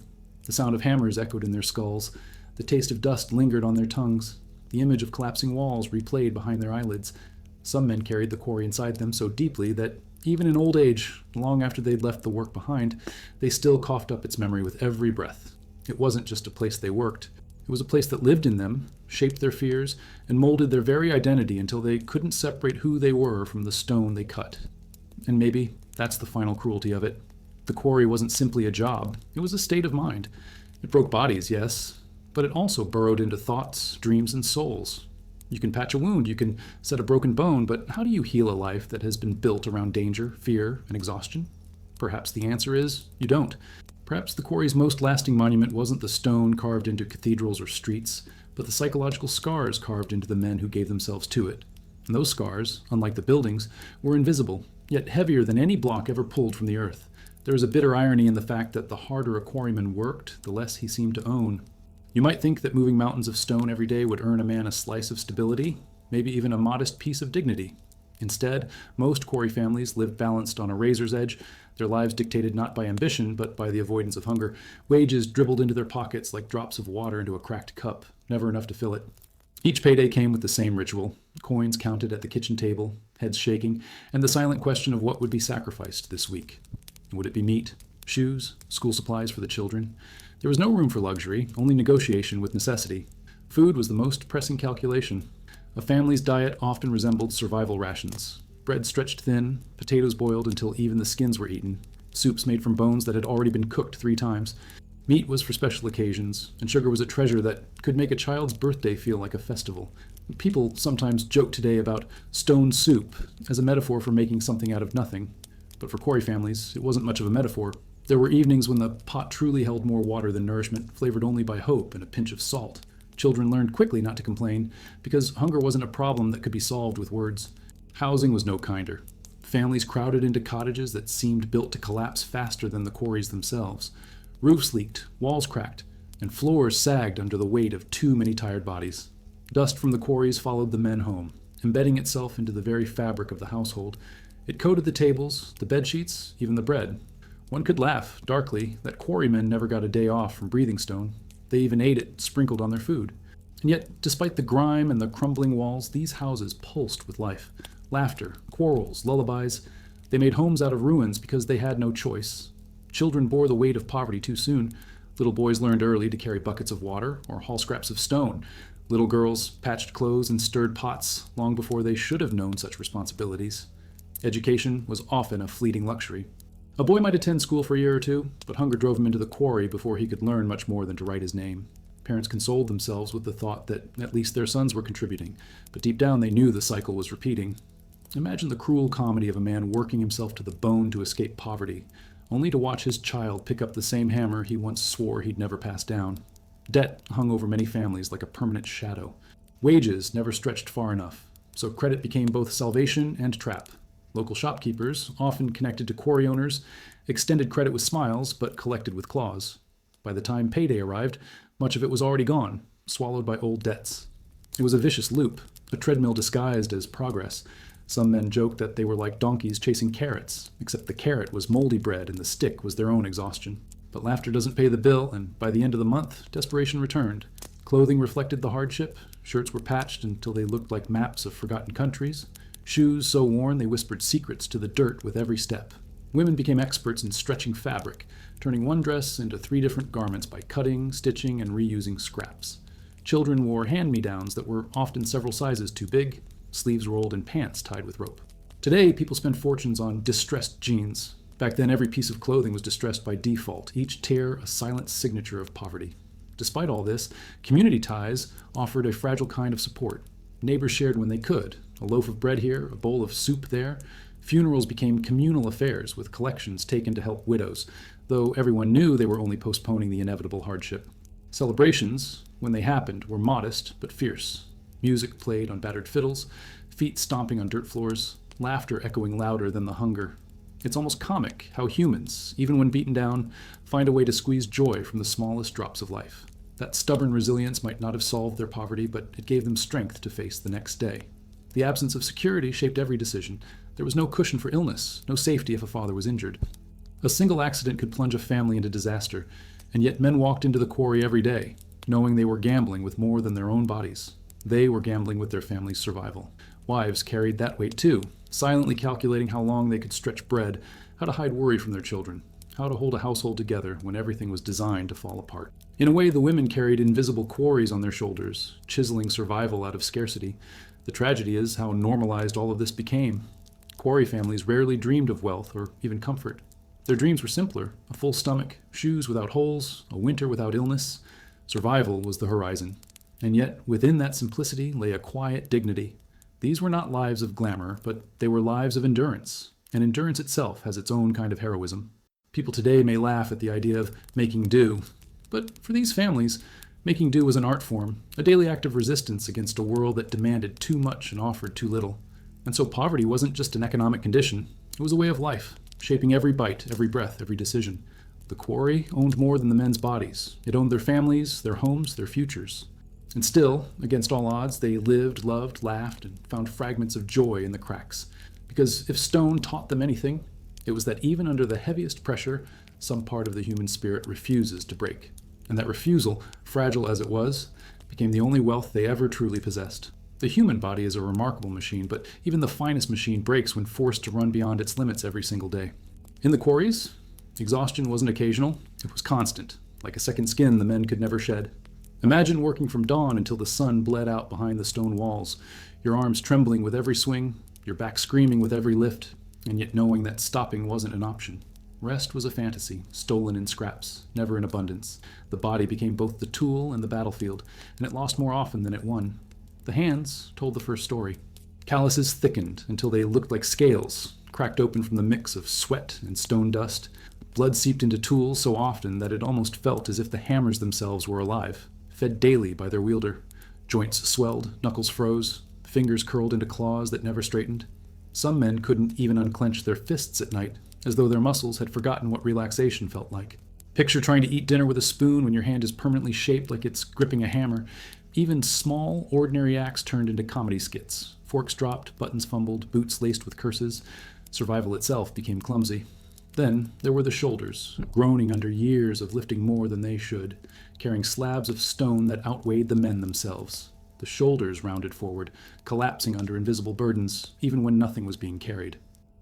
[SPEAKER 1] The sound of hammers echoed in their skulls. The taste of dust lingered on their tongues. The image of collapsing walls replayed behind their eyelids. Some men carried the quarry inside them so deeply that even in old age, long after they'd left the work behind, they still coughed up its memory with every breath. It wasn't just a place they worked. It was a place that lived in them, shaped their fears, and molded their very identity until they couldn't separate who they were from the stone they cut. And maybe that's the final cruelty of it. The quarry wasn't simply a job, it was a state of mind. It broke bodies, yes, but it also burrowed into thoughts, dreams, and souls. You can patch a wound, you can set a broken bone, but how do you heal a life that has been built around danger, fear, and exhaustion? Perhaps the answer is you don't. Perhaps the quarry's most lasting monument wasn't the stone carved into cathedrals or streets, but the psychological scars carved into the men who gave themselves to it. And those scars, unlike the buildings, were invisible, yet heavier than any block ever pulled from the earth. There is a bitter irony in the fact that the harder a quarryman worked, the less he seemed to own. You might think that moving mountains of stone every day would earn a man a slice of stability, maybe even a modest piece of dignity. Instead, most quarry families lived balanced on a razor's edge, their lives dictated not by ambition, but by the avoidance of hunger. Wages dribbled into their pockets like drops of water into a cracked cup, never enough to fill it. Each payday came with the same ritual, coins counted at the kitchen table, heads shaking, and the silent question of what would be sacrificed this week. Would it be meat, shoes, school supplies for the children? There was no room for luxury, only negotiation with necessity. Food was the most pressing calculation. A family's diet often resembled survival rations. Bread stretched thin, potatoes boiled until even the skins were eaten, soups made from bones that had already been cooked 3 times. Meat was for special occasions, and sugar was a treasure that could make a child's birthday feel like a festival. People sometimes joke today about stone soup as a metaphor for making something out of nothing, but for quarry families, it wasn't much of a metaphor. There were evenings when the pot truly held more water than nourishment, flavored only by hope and a pinch of salt. Children learned quickly not to complain, because hunger wasn't a problem that could be solved with words. Housing was no kinder. Families crowded into cottages that seemed built to collapse faster than the quarries themselves. Roofs leaked, walls cracked, and floors sagged under the weight of too many tired bodies. Dust from the quarries followed the men home, embedding itself into the very fabric of the household. It coated the tables, the bedsheets, even the bread. One could laugh, darkly, that quarrymen never got a day off from breathing stone. They even ate it sprinkled on their food. And yet, despite the grime and the crumbling walls, these houses pulsed with life. Laughter, quarrels, lullabies. They made homes out of ruins because they had no choice. Children bore the weight of poverty too soon. Little boys learned early to carry buckets of water or haul scraps of stone. Little girls patched clothes and stirred pots long before they should have known such responsibilities. Education was often a fleeting luxury. A boy might attend school for a year or two, but hunger drove him into the quarry before he could learn much more than to write his name. Parents consoled themselves with the thought that at least their sons were contributing, but deep down they knew the cycle was repeating. Imagine the cruel comedy of a man working himself to the bone to escape poverty, only to watch his child pick up the same hammer he once swore he'd never pass down. Debt hung over many families like a permanent shadow. Wages never stretched far enough, so credit became both salvation and trap. Local shopkeepers, often connected to quarry owners, extended credit with smiles but collected with claws. By the time payday arrived, much of it was already gone, swallowed by old debts. It was a vicious loop, a treadmill disguised as progress. Some men joked that they were like donkeys chasing carrots, except the carrot was moldy bread and the stick was their own exhaustion. But laughter doesn't pay the bill, and by the end of the month, desperation returned. Clothing reflected the hardship. Shirts were patched until they looked like maps of forgotten countries. Shoes so worn they whispered secrets to the dirt with every step. Women became experts in stretching fabric, turning one dress into 3 different garments by cutting, stitching, and reusing scraps. Children wore hand-me-downs that were often several sizes too big, sleeves rolled, and pants tied with rope. Today, people spend fortunes on distressed jeans. Back then, every piece of clothing was distressed by default, each tear a silent signature of poverty. Despite all this, community ties offered a fragile kind of support. Neighbors shared when they could, a loaf of bread here, a bowl of soup there. Funerals became communal affairs, with collections taken to help widows, though everyone knew they were only postponing the inevitable hardship. Celebrations, when they happened, were modest but fierce. Music played on battered fiddles, feet stomping on dirt floors, laughter echoing louder than the hunger. It's almost comic how humans, even when beaten down, find a way to squeeze joy from the smallest drops of life. That stubborn resilience might not have solved their poverty, but it gave them strength to face the next day. The absence of security shaped every decision. There was no cushion for illness, no safety if a father was injured. A single accident could plunge a family into disaster, and yet men walked into the quarry every day, knowing they were gambling with more than their own bodies. They were gambling with their family's survival. Wives carried that weight too, silently calculating how long they could stretch bread, how to hide worry from their children, how to hold a household together when everything was designed to fall apart. In a way, the women carried invisible quarries on their shoulders, chiseling survival out of scarcity. The tragedy is how normalized all of this became. Quarry families rarely dreamed of wealth or even comfort. Their dreams were simpler: a full stomach, shoes without holes, a winter without illness. Survival was the horizon. And yet, within that simplicity lay a quiet dignity. These were not lives of glamour, but they were lives of endurance, and endurance itself has its own kind of heroism. People today may laugh at the idea of making do, but for these families, making do was an art form, a daily act of resistance against a world that demanded too much and offered too little. And so poverty wasn't just an economic condition, it was a way of life, shaping every bite, every breath, every decision. The quarry owned more than the men's bodies. It owned their families, their homes, their futures. And still, against all odds, they lived, loved, laughed, and found fragments of joy in the cracks. Because if stone taught them anything, it was that even under the heaviest pressure, some part of the human spirit refuses to break. And that refusal, fragile as it was, became the only wealth they ever truly possessed. The human body is a remarkable machine, but even the finest machine breaks when forced to run beyond its limits every single day. In the quarries, exhaustion wasn't occasional, it was constant, like a second skin the men could never shed. Imagine working from dawn until the sun bled out behind the stone walls, your arms trembling with every swing, your back screaming with every lift, and yet knowing that stopping wasn't an option. Rest was a fantasy, stolen in scraps, never in abundance. The body became both the tool and the battlefield, and it lost more often than it won. The hands told the first story. Calluses thickened until they looked like scales, cracked open from the mix of sweat and stone dust. Blood seeped into tools so often that it almost felt as if the hammers themselves were alive, fed daily by their wielder. Joints swelled, knuckles froze, fingers curled into claws that never straightened. Some men couldn't even unclench their fists at night, as though their muscles had forgotten what relaxation felt like. Picture trying to eat dinner with a spoon when your hand is permanently shaped like it's gripping a hammer. Even small, ordinary acts turned into comedy skits. Forks dropped, buttons fumbled, boots laced with curses. Survival itself became clumsy. Then there were the shoulders, groaning under years of lifting more than they should, carrying slabs of stone that outweighed the men themselves. The shoulders rounded forward, collapsing under invisible burdens, even when nothing was being carried.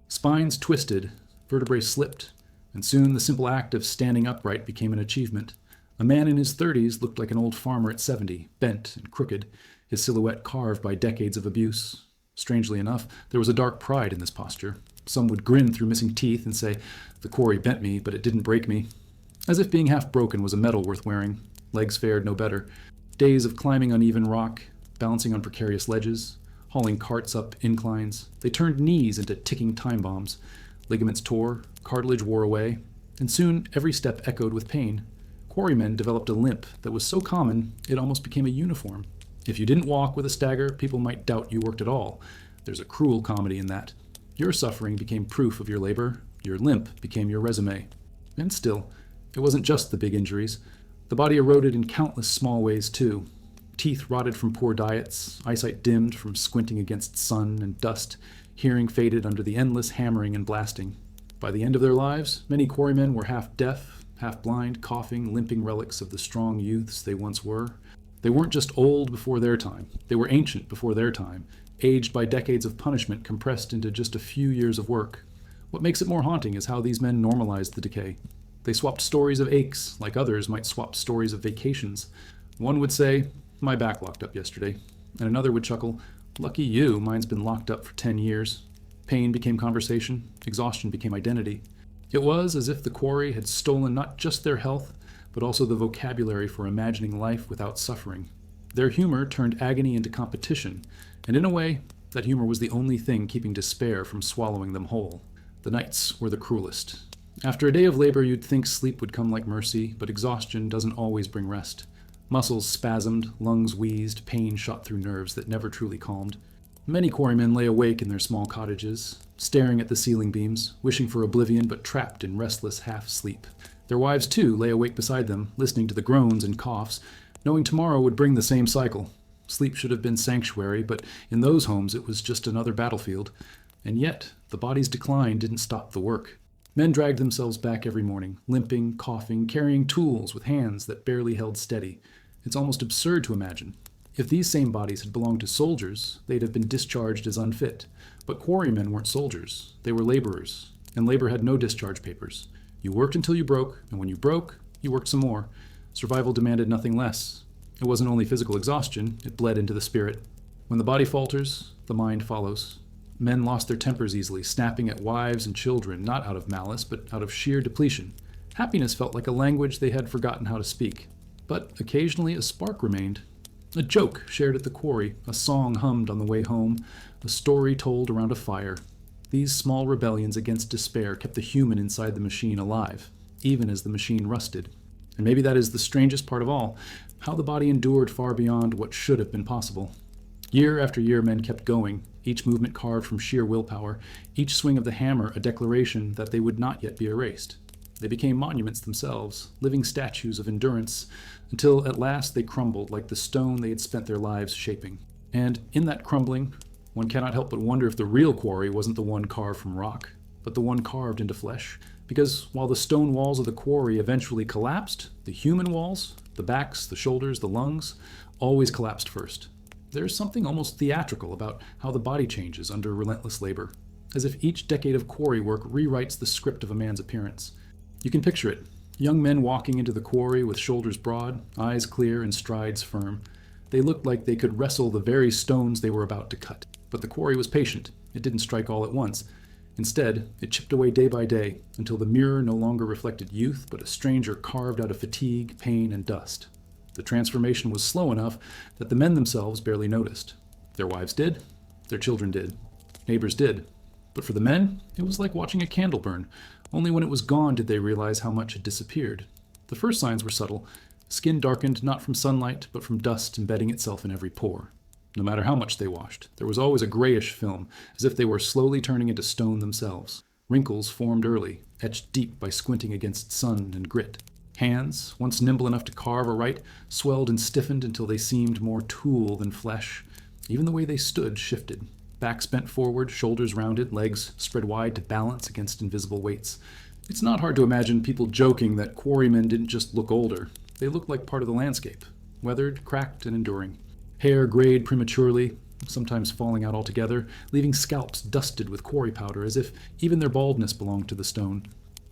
[SPEAKER 1] Spines twisted, vertebrae slipped, and soon the simple act of standing upright became an achievement. A man in his 30s looked like an old farmer at 70, bent and crooked, his silhouette carved by decades of abuse. Strangely enough, there was a dark pride in this posture. Some would grin through missing teeth and say, "The quarry bent me, but it didn't break me." As if being half broken was a medal worth wearing. Legs fared no better. Days of climbing uneven rock, balancing on precarious ledges, hauling carts up inclines. They turned knees into ticking time bombs. Ligaments tore, cartilage wore away, and soon every step echoed with pain. Quarrymen developed a limp that was so common it almost became a uniform. If you didn't walk with a stagger, people might doubt you worked at all. There's a cruel comedy in that. Your suffering became proof of your labor. Your limp became your resume. And still, it wasn't just the big injuries. The body eroded in countless small ways, too. Teeth rotted from poor diets, eyesight dimmed from squinting against sun and dust, hearing faded under the endless hammering and blasting. By the end of their lives, many quarrymen were half deaf, half blind, coughing, limping relics of the strong youths they once were. They weren't just old before their time. They were ancient before their time, aged by decades of punishment compressed into just a few years of work. What makes it more haunting is how these men normalized the decay. They swapped stories of aches, like others might swap stories of vacations. One would say, "My back locked up yesterday," and another would chuckle, "Lucky you, mine's been locked up for 10 years. Pain became conversation, exhaustion became identity. It was as if the quarry had stolen not just their health, but also the vocabulary for imagining life without suffering. Their humor turned agony into competition, and in a way, that humor was the only thing keeping despair from swallowing them whole. The nights were the cruelest. After a day of labor, you'd think sleep would come like mercy, but exhaustion doesn't always bring rest. Muscles spasmed, lungs wheezed, pain shot through nerves that never truly calmed. Many quarrymen lay awake in their small cottages, staring at the ceiling beams, wishing for oblivion but trapped in restless half-sleep. Their wives, too, lay awake beside them, listening to the groans and coughs, knowing tomorrow would bring the same cycle. Sleep should have been sanctuary, but in those homes it was just another battlefield. And yet, the body's decline didn't stop the work. Men dragged themselves back every morning, limping, coughing, carrying tools with hands that barely held steady. It's almost absurd to imagine. If these same bodies had belonged to soldiers, they'd have been discharged as unfit. But quarrymen weren't soldiers. They were laborers, and labor had no discharge papers. You worked until you broke, and when you broke, you worked some more. Survival demanded nothing less. It wasn't only physical exhaustion, it bled into the spirit. When the body falters, the mind follows. Men lost their tempers easily, snapping at wives and children, not out of malice, but out of sheer depletion. Happiness felt like a language they had forgotten how to speak. But occasionally a spark remained. A joke shared at the quarry, a song hummed on the way home, a story told around a fire. These small rebellions against despair kept the human inside the machine alive, even as the machine rusted. And maybe that is the strangest part of all, how the body endured far beyond what should have been possible. Year after year men kept going, each movement carved from sheer willpower, each swing of the hammer a declaration that they would not yet be erased. They became monuments themselves, living statues of endurance, until at last they crumbled like the stone they had spent their lives shaping. And in that crumbling, one cannot help but wonder if the real quarry wasn't the one carved from rock, but the one carved into flesh. Because while the stone walls of the quarry eventually collapsed, the human walls, the backs, the shoulders, the lungs, always collapsed first. There's something almost theatrical about how the body changes under relentless labor, as if each decade of quarry work rewrites the script of a man's appearance. You can picture it. Young men walking into the quarry with shoulders broad, eyes clear, and strides firm. They looked like they could wrestle the very stones they were about to cut. But the quarry was patient. It didn't strike all at once. Instead, it chipped away day by day, until the mirror no longer reflected youth, but a stranger carved out of fatigue, pain, and dust. The transformation was slow enough that the men themselves barely noticed. Their wives did, their children did, neighbors did. But for the men, it was like watching a candle burn. Only when it was gone did they realize how much had disappeared. The first signs were subtle. Skin darkened not from sunlight, but from dust embedding itself in every pore. No matter how much they washed, there was always a grayish film, as if they were slowly turning into stone themselves. Wrinkles formed early, etched deep by squinting against sun and grit. Hands, once nimble enough to carve aright, swelled and stiffened until they seemed more tool than flesh. Even the way they stood shifted. Backs bent forward, shoulders rounded, legs spread wide to balance against invisible weights. It's not hard to imagine people joking that quarrymen didn't just look older. They looked like part of the landscape, weathered, cracked, and enduring. Hair grayed prematurely, sometimes falling out altogether, leaving scalps dusted with quarry powder as if even their baldness belonged to the stone.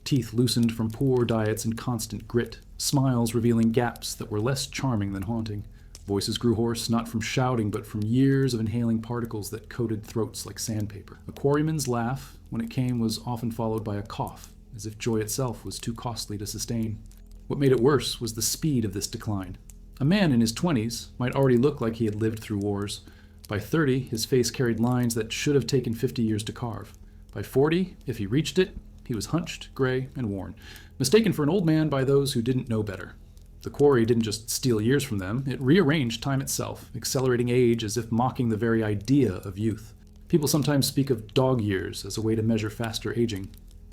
[SPEAKER 1] Teeth loosened from poor diets and constant grit, smiles revealing gaps that were less charming than haunting. Voices grew hoarse, not from shouting, but from years of inhaling particles that coated throats like sandpaper. A quarryman's laugh, when it came, was often followed by a cough, as if joy itself was too costly to sustain. What made it worse was the speed of this decline. A man in his 20s might already look like he had lived through wars. By 30, his face carried lines that should have taken 50 years to carve. By 40, if he reached it, he was hunched, gray, and worn, mistaken for an old man by those who didn't know better. The quarry didn't just steal years from them, it rearranged time itself, accelerating age as if mocking the very idea of youth. People sometimes speak of dog years as a way to measure faster aging.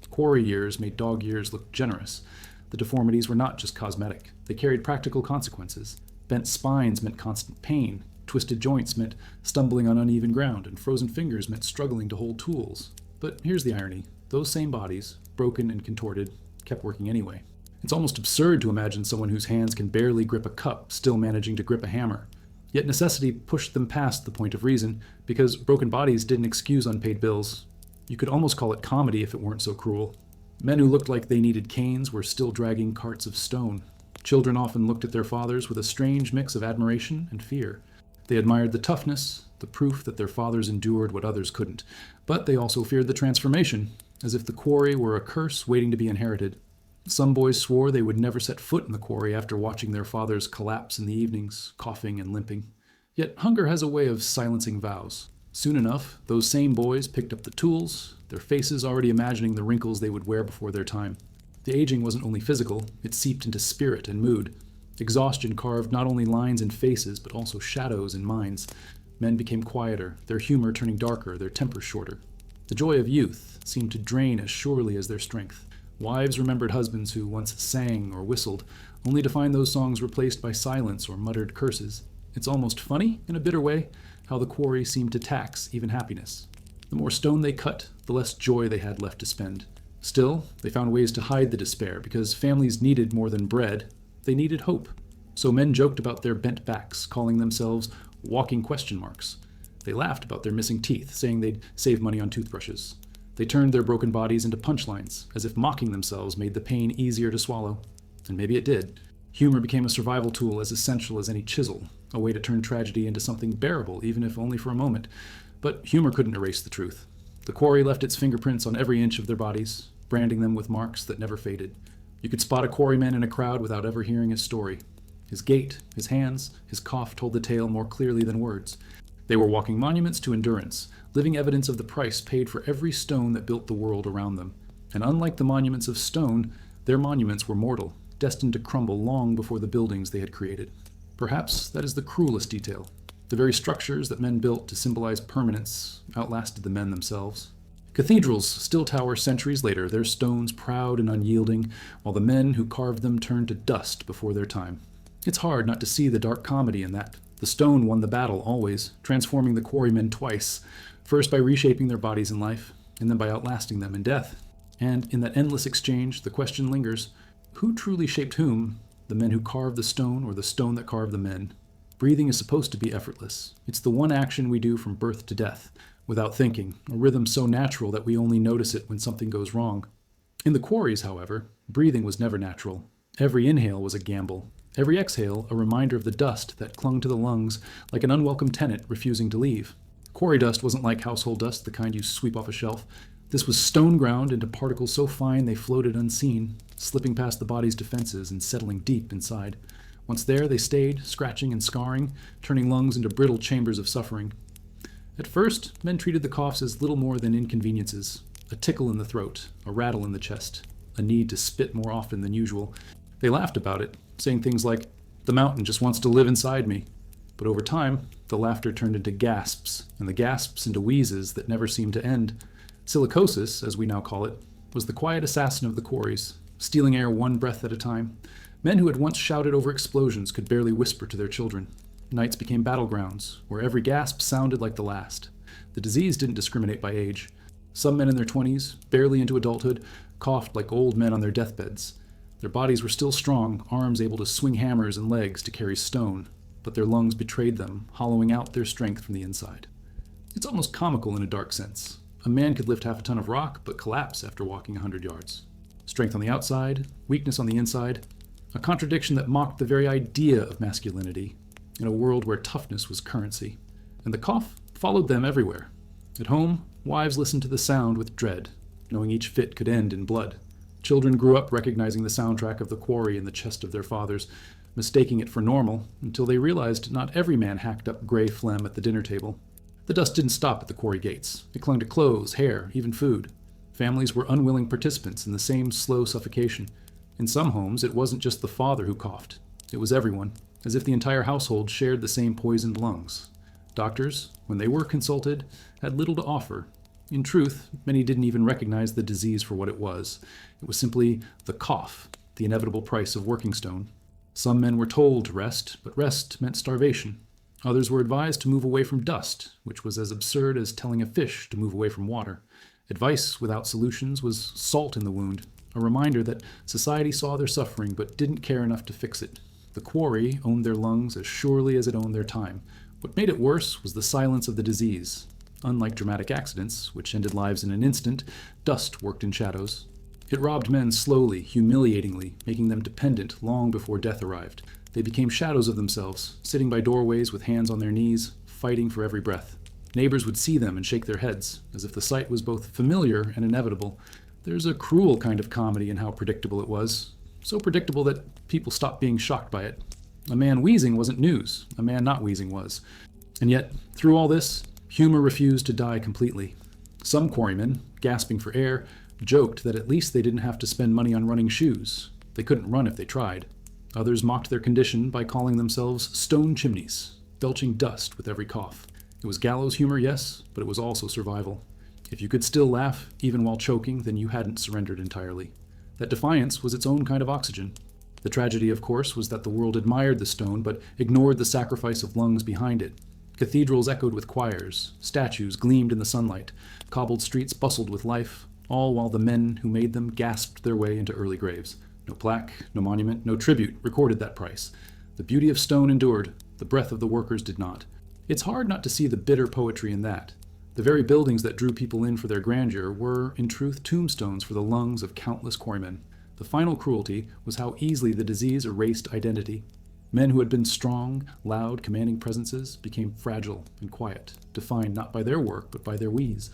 [SPEAKER 1] Quarry years made dog years look generous. The deformities were not just cosmetic. They carried practical consequences. Bent spines meant constant pain. Twisted joints meant stumbling on uneven ground, and frozen fingers meant struggling to hold tools. But here's the irony. Those same bodies, broken and contorted, kept working anyway. It's almost absurd to imagine someone whose hands can barely grip a cup still managing to grip a hammer. Yet necessity pushed them past the point of reason, because broken bodies didn't excuse unpaid bills. You could almost call it comedy if it weren't so cruel. Men who looked like they needed canes were still dragging carts of stone. Children often looked at their fathers with a strange mix of admiration and fear. They admired the toughness, the proof that their fathers endured what others couldn't. But they also feared the transformation, as if the quarry were a curse waiting to be inherited. Some boys swore they would never set foot in the quarry after watching their fathers collapse in the evenings, coughing and limping. Yet hunger has a way of silencing vows. Soon enough, those same boys picked up the tools, their faces already imagining the wrinkles they would wear before their time. The aging wasn't only physical, it seeped into spirit and mood. Exhaustion carved not only lines in faces, but also shadows in minds. Men became quieter, their humor turning darker, their tempers shorter. The joy of youth seemed to drain as surely as their strength. Wives remembered husbands who once sang or whistled, only to find those songs replaced by silence or muttered curses. It's almost funny, in a bitter way, how the quarry seemed to tax even happiness. The more stone they cut, the less joy they had left to spend. Still, they found ways to hide the despair, because families needed more than bread. They needed hope. So men joked about their bent backs, calling themselves walking question marks. They laughed about their missing teeth, saying they'd save money on toothbrushes. They turned their broken bodies into punchlines, as if mocking themselves made the pain easier to swallow. And maybe it did. Humor became a survival tool as essential as any chisel, a way to turn tragedy into something bearable, even if only for a moment. But humor couldn't erase the truth. The quarry left its fingerprints on every inch of their bodies, branding them with marks that never faded. You could spot a quarryman in a crowd without ever hearing his story. His gait, his hands, his cough told the tale more clearly than words. They were walking monuments to endurance, living evidence of the price paid for every stone that built the world around them. And unlike the monuments of stone, their monuments were mortal, destined to crumble long before the buildings they had created. Perhaps that is the cruelest detail. The very structures that men built to symbolize permanence outlasted the men themselves. Cathedrals still tower centuries later, their stones proud and unyielding, while the men who carved them turned to dust before their time. It's hard not to see the dark comedy in that. The stone won the battle always, transforming the quarrymen twice, first by reshaping their bodies in life, and then by outlasting them in death. And in that endless exchange, the question lingers, who truly shaped whom, the men who carved the stone or the stone that carved the men? Breathing is supposed to be effortless. It's the one action we do from birth to death, without thinking, a rhythm so natural that we only notice it when something goes wrong. In the quarries, however, breathing was never natural. Every inhale was a gamble. Every exhale a reminder of the dust that clung to the lungs like an unwelcome tenant refusing to leave. Quarry dust wasn't like household dust, the kind you sweep off a shelf. This was stone ground into particles so fine they floated unseen, slipping past the body's defenses and settling deep inside. Once there, they stayed, scratching and scarring, turning lungs into brittle chambers of suffering. At first, men treated the coughs as little more than inconveniences, a tickle in the throat, a rattle in the chest, a need to spit more often than usual. They laughed about it, saying things like, "The mountain just wants to live inside me." But over time, the laughter turned into gasps, and the gasps into wheezes that never seemed to end. Silicosis, as we now call it, was the quiet assassin of the quarries, stealing air one breath at a time. Men who had once shouted over explosions could barely whisper to their children. Nights became battlegrounds, where every gasp sounded like the last. The disease didn't discriminate by age. Some men in their 20s, barely into adulthood, coughed like old men on their deathbeds. Their bodies were still strong, arms able to swing hammers and legs to carry stone, but their lungs betrayed them, hollowing out their strength from the inside. It's almost comical in a dark sense. A man could lift half a ton of rock, but collapse after walking 100 yards. Strength on the outside, weakness on the inside, a contradiction that mocked the very idea of masculinity, in a world where toughness was currency. And the cough followed them everywhere. At home, wives listened to the sound with dread, knowing each fit could end in blood. Children grew up recognizing the soundtrack of the quarry in the chest of their fathers, mistaking it for normal, until they realized not every man hacked up gray phlegm at the dinner table. The dust didn't stop at the quarry gates. It clung to clothes, hair, even food. Families were unwilling participants in the same slow suffocation. In some homes, it wasn't just the father who coughed. It was everyone, as if the entire household shared the same poisoned lungs. Doctors, when they were consulted, had little to offer. In truth, many didn't even recognize the disease for what it was. It was simply the cough, the inevitable price of working stone. Some men were told to rest, but rest meant starvation. Others were advised to move away from dust, which was as absurd as telling a fish to move away from water. Advice without solutions was salt in the wound, a reminder that society saw their suffering but didn't care enough to fix it. The quarry owned their lungs as surely as it owned their time. What made it worse was the silence of the disease. Unlike dramatic accidents, which ended lives in an instant, dust worked in shadows. It robbed men slowly, humiliatingly, making them dependent long before death arrived. They became shadows of themselves, sitting by doorways with hands on their knees, fighting for every breath. Neighbors would see them and shake their heads, as if the sight was both familiar and inevitable. There's a cruel kind of comedy in how predictable it was. So predictable that people stopped being shocked by it. A man wheezing wasn't news. A man not wheezing was. And yet, through all this, humor refused to die completely. Some quarrymen, gasping for air, joked that at least they didn't have to spend money on running shoes. They couldn't run if they tried. Others mocked their condition by calling themselves stone chimneys, belching dust with every cough. It was gallows humor, yes, but it was also survival. If you could still laugh, even while choking, then you hadn't surrendered entirely. That defiance was its own kind of oxygen. The tragedy, of course, was that the world admired the stone, but ignored the sacrifice of lungs behind it. Cathedrals echoed with choirs, statues gleamed in the sunlight, cobbled streets bustled with life, all while the men who made them gasped their way into early graves. No plaque, no monument, no tribute recorded that price. The beauty of stone endured, the breath of the workers did not. It's hard not to see the bitter poetry in that. The very buildings that drew people in for their grandeur were, in truth, tombstones for the lungs of countless quarrymen. The final cruelty was how easily the disease erased identity. Men who had been strong, loud, commanding presences became fragile and quiet, defined not by their work, but by their wheeze.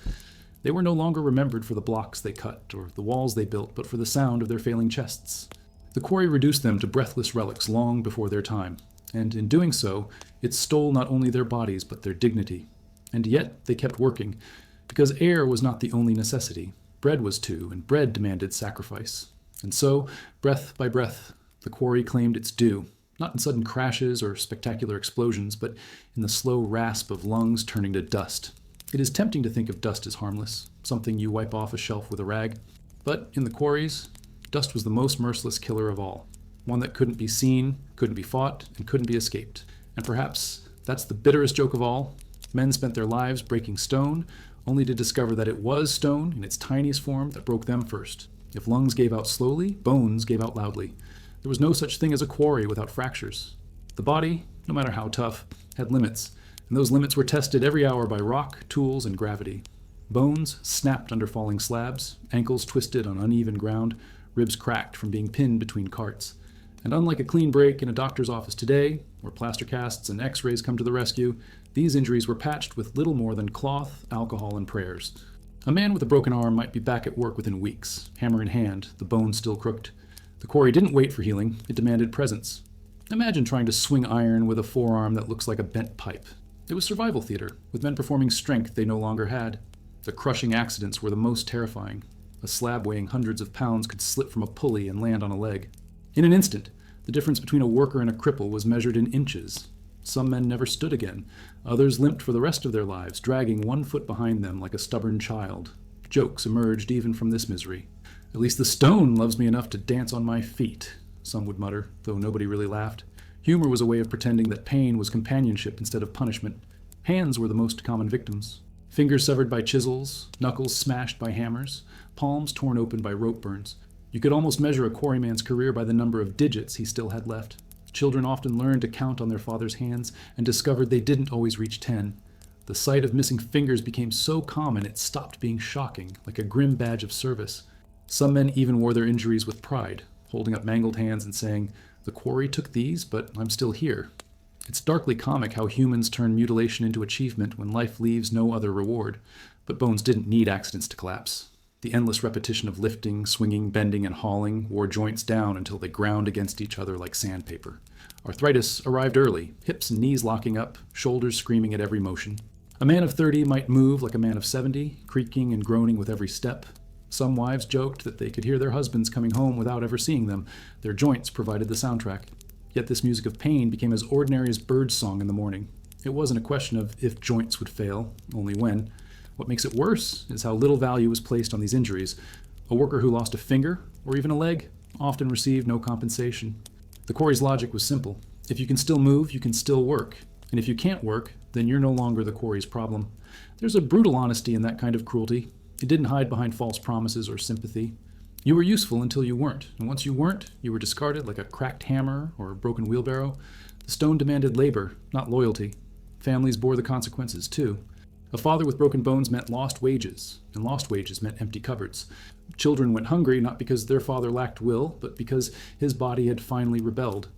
[SPEAKER 1] They were no longer remembered for the blocks they cut or the walls they built, but for the sound of their failing chests. The quarry reduced them to breathless relics long before their time, and in doing so, it stole not only their bodies, but their dignity. And yet they kept working, because air was not the only necessity. Bread was too, and bread demanded sacrifice. And so, breath by breath, the quarry claimed its due, not in sudden crashes or spectacular explosions, but in the slow rasp of lungs turning to dust. It is tempting to think of dust as harmless, something you wipe off a shelf with a rag. But in the quarries, dust was the most merciless killer of all, one that couldn't be seen, couldn't be fought, and couldn't be escaped. And perhaps that's the bitterest joke of all. Men spent their lives breaking stone, only to discover that it was stone in its tiniest form that broke them first. If lungs gave out slowly, bones gave out loudly. There was no such thing as a quarry without fractures. The body, no matter how tough, had limits, and those limits were tested every hour by rock, tools, and gravity. Bones snapped under falling slabs, ankles twisted on uneven ground, ribs cracked from being pinned between carts. And unlike a clean break in a doctor's office today, where plaster casts and x-rays come to the rescue, these injuries were patched with little more than cloth, alcohol, and prayers. A man with a broken arm might be back at work within weeks, hammer in hand, the bone still crooked. The quarry didn't wait for healing, it demanded presence. Imagine trying to swing iron with a forearm that looks like a bent pipe. It was survival theater, with men performing strength they no longer had. The crushing accidents were the most terrifying. A slab weighing hundreds of pounds could slip from a pulley and land on a leg. In an instant, the difference between a worker and a cripple was measured in inches. Some men never stood again. Others limped for the rest of their lives, dragging one foot behind them like a stubborn child. Jokes emerged even from this misery. "At least the stone loves me enough to dance on my feet," some would mutter, though nobody really laughed. Humor was a way of pretending that pain was companionship instead of punishment. Hands were the most common victims. Fingers severed by chisels, knuckles smashed by hammers, palms torn open by rope burns. You could almost measure a quarryman's career by the number of digits he still had left. Children often learned to count on their father's hands and discovered they didn't always reach 10. The sight of missing fingers became so common it stopped being shocking, like a grim badge of service. Some men even wore their injuries with pride, holding up mangled hands and saying, "The quarry took these, but I'm still here." It's darkly comic how humans turn mutilation into achievement when life leaves no other reward. But bones didn't need accidents to collapse. The endless repetition of lifting, swinging, bending, and hauling wore joints down until they ground against each other like sandpaper. Arthritis arrived early, hips and knees locking up, shoulders screaming at every motion. A man of 30 might move like a man of 70, creaking and groaning with every step. Some wives joked that they could hear their husbands coming home without ever seeing them. Their joints provided the soundtrack. Yet this music of pain became as ordinary as birdsong in the morning. It wasn't a question of if joints would fail, only when. What makes it worse is how little value was placed on these injuries. A worker who lost a finger, or even a leg, often received no compensation. The quarry's logic was simple. If you can still move, you can still work. And if you can't work, then you're no longer the quarry's problem. There's a brutal honesty in that kind of cruelty. It didn't hide behind false promises or sympathy. You were useful until you weren't, and once you weren't, you were discarded like a cracked hammer or a broken wheelbarrow. The stone demanded labor, not loyalty. Families bore the consequences, too. A father with broken bones meant lost wages, and lost wages meant empty cupboards. Children went hungry not because their father lacked will, but because his body had finally rebelled.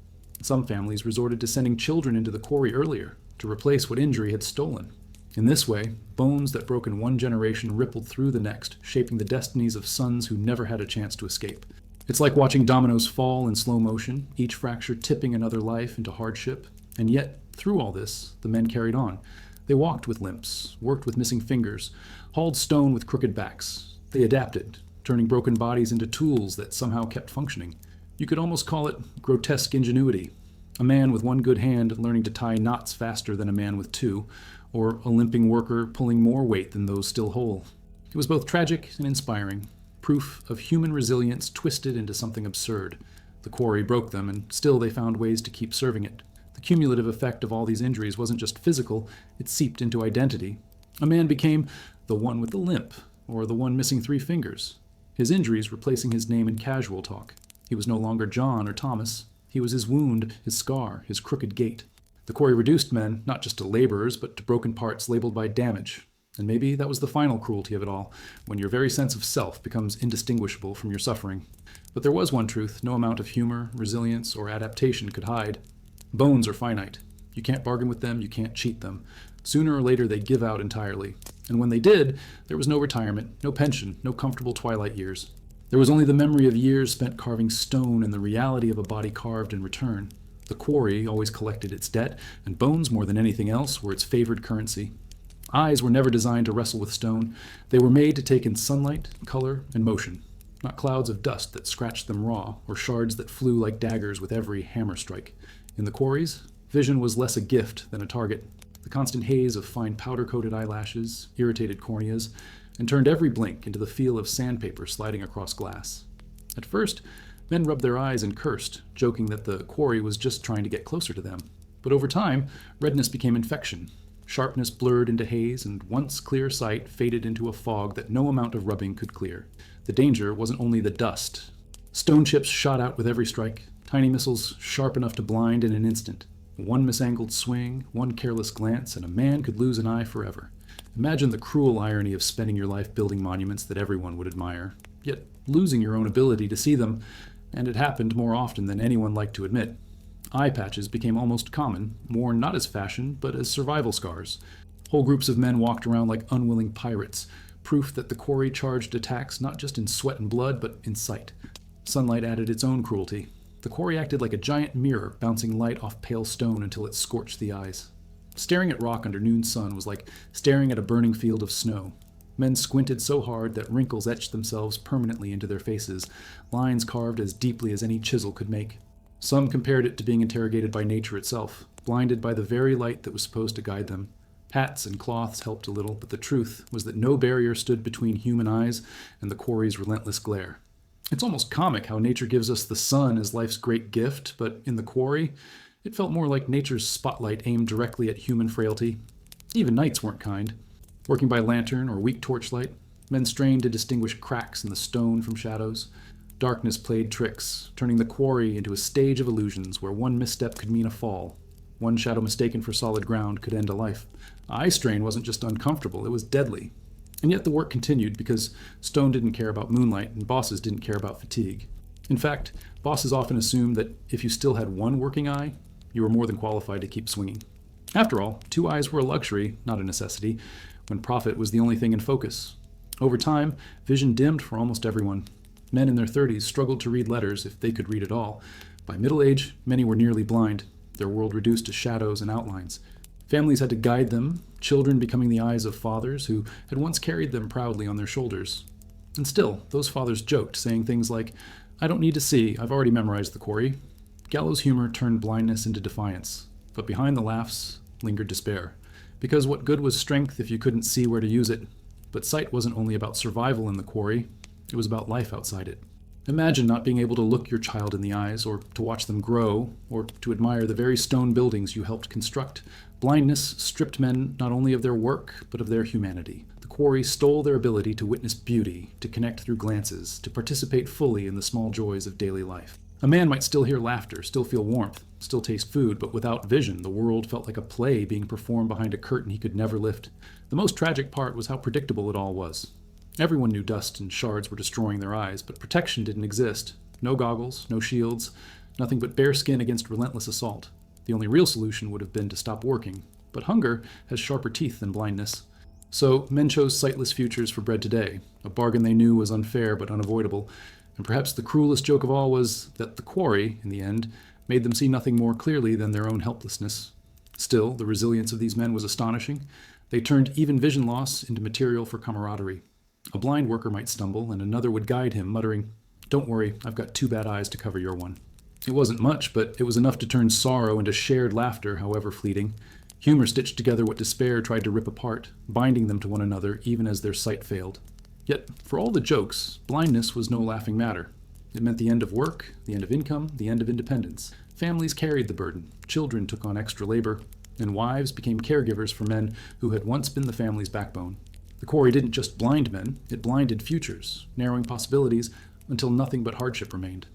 [SPEAKER 1] Some families resorted to sending children into the quarry earlier, to replace what injury had stolen. In this way, bones that broke in one generation rippled through the next, shaping the destinies of sons who never had a chance to escape. It's like watching dominoes fall in slow motion, each fracture tipping another life into hardship. And yet, through all this, the men carried on. They walked with limps, worked with missing fingers, hauled stone with crooked backs. They adapted, turning broken bodies into tools that somehow kept functioning. You could almost call it grotesque ingenuity. A man with one good hand learning to tie knots faster than a man with two, or a limping worker pulling more weight than those still whole. It was both tragic and inspiring, proof of human resilience twisted into something absurd. The quarry broke them, and still they found ways to keep serving it. The cumulative effect of all these injuries wasn't just physical, it seeped into identity. A man became the one with the limp, or the one missing 3 fingers, his injuries replacing his name in casual talk. He was no longer John or Thomas. He was his wound, his scar, his crooked gait. The quarry reduced men, not just to laborers, but to broken parts labeled by damage. And maybe that was the final cruelty of it all, when your very sense of self becomes indistinguishable from your suffering. But there was one truth no amount of humor, resilience, or adaptation could hide. Bones are finite. You can't bargain with them, you can't cheat them. Sooner or later they give out entirely. And when they did, there was no retirement, no pension, no comfortable twilight years. There was only the memory of years spent carving stone and the reality of a body carved in return. The quarry always collected its debt, and bones, more than anything else, were its favored currency. Eyes were never designed to wrestle with stone. They were made to take in sunlight, color, and motion, not clouds of dust that scratched them raw, or shards that flew like daggers with every hammer strike. In the quarries, vision was less a gift than a target. The constant haze of fine powder-coated eyelashes irritated corneas, and turned every blink into the feel of sandpaper sliding across glass. At first, men rubbed their eyes and cursed, joking that the quarry was just trying to get closer to them. But over time, redness became infection. Sharpness blurred into haze, and once clear sight faded into a fog that no amount of rubbing could clear. The danger wasn't only the dust. Stone chips shot out with every strike, tiny missiles sharp enough to blind in an instant. One misangled swing, one careless glance, and a man could lose an eye forever. Imagine the cruel irony of spending your life building monuments that everyone would admire, yet losing your own ability to see them, and it happened more often than anyone liked to admit. Eye patches became almost common, worn not as fashion, but as survival scars. Whole groups of men walked around like unwilling pirates, proof that the quarry charged attacks not just in sweat and blood, but in sight. Sunlight added its own cruelty. The The quarry acted like a giant mirror, bouncing light off pale stone until it scorched the eyes. Staring at rock under noon sun was like staring at a burning field of snow. Men squinted so hard that wrinkles etched themselves permanently into their faces, lines carved as deeply as any chisel could make. Some compared it to being interrogated by nature itself, blinded by the very light that was supposed to guide them. Hats and cloths helped a little, but the truth was that no barrier stood between human eyes and the quarry's relentless glare. It's almost comic how nature gives us the sun as life's great gift, but in the quarry, it felt more like nature's spotlight aimed directly at human frailty. Even nights weren't kind. Working by lantern or weak torchlight, men strained to distinguish cracks in the stone from shadows. Darkness played tricks, turning the quarry into a stage of illusions where one misstep could mean a fall. One shadow mistaken for solid ground could end a life. Eye strain wasn't just uncomfortable, it was deadly. And yet the work continued because stone didn't care about moonlight and bosses didn't care about fatigue. In fact, bosses often assumed that if you still had one working eye, you were more than qualified to keep swinging. After all, 2 eyes were a luxury, not a necessity, when profit was the only thing in focus. Over time, vision dimmed for almost everyone. Men in their 30s struggled to read letters if they could read at all. By middle age, many were nearly blind, their world reduced to shadows and outlines. Families had to guide them, children becoming the eyes of fathers who had once carried them proudly on their shoulders. And still, those fathers joked, saying things like, "I don't need to see, I've already memorized the quarry." Gallows humor turned blindness into defiance, but behind the laughs lingered despair. Because what good was strength if you couldn't see where to use it? But sight wasn't only about survival in the quarry, it was about life outside it. Imagine not being able to look your child in the eyes, or to watch them grow, or to admire the very stone buildings you helped construct. Blindness stripped men not only of their work, but of their humanity. The quarry stole their ability to witness beauty, to connect through glances, to participate fully in the small joys of daily life. A man might still hear laughter, still feel warmth, still taste food, but without vision, the world felt like a play being performed behind a curtain he could never lift. The most tragic part was how predictable it all was. Everyone knew dust and shards were destroying their eyes, but protection didn't exist. No goggles, no shields, nothing but bare skin against relentless assault. The only real solution would have been to stop working, but hunger has sharper teeth than blindness. So men chose sightless futures for bread today, a bargain they knew was unfair but unavoidable. And perhaps the cruelest joke of all was that the quarry, in the end, made them see nothing more clearly than their own helplessness. Still, the resilience of these men was astonishing. They turned even vision loss into material for camaraderie. A blind worker might stumble, and another would guide him, muttering, "Don't worry, I've got 2 bad eyes to cover your one." It wasn't much, but it was enough to turn sorrow into shared laughter, however fleeting. Humor stitched together what despair tried to rip apart, binding them to one another even as their sight failed. Yet, for all the jokes, blindness was no laughing matter. It meant the end of work, the end of income, the end of independence. Families carried the burden, children took on extra labor, and wives became caregivers for men who had once been the family's backbone. The quarry didn't just blind men, it blinded futures, narrowing possibilities until nothing but hardship remained.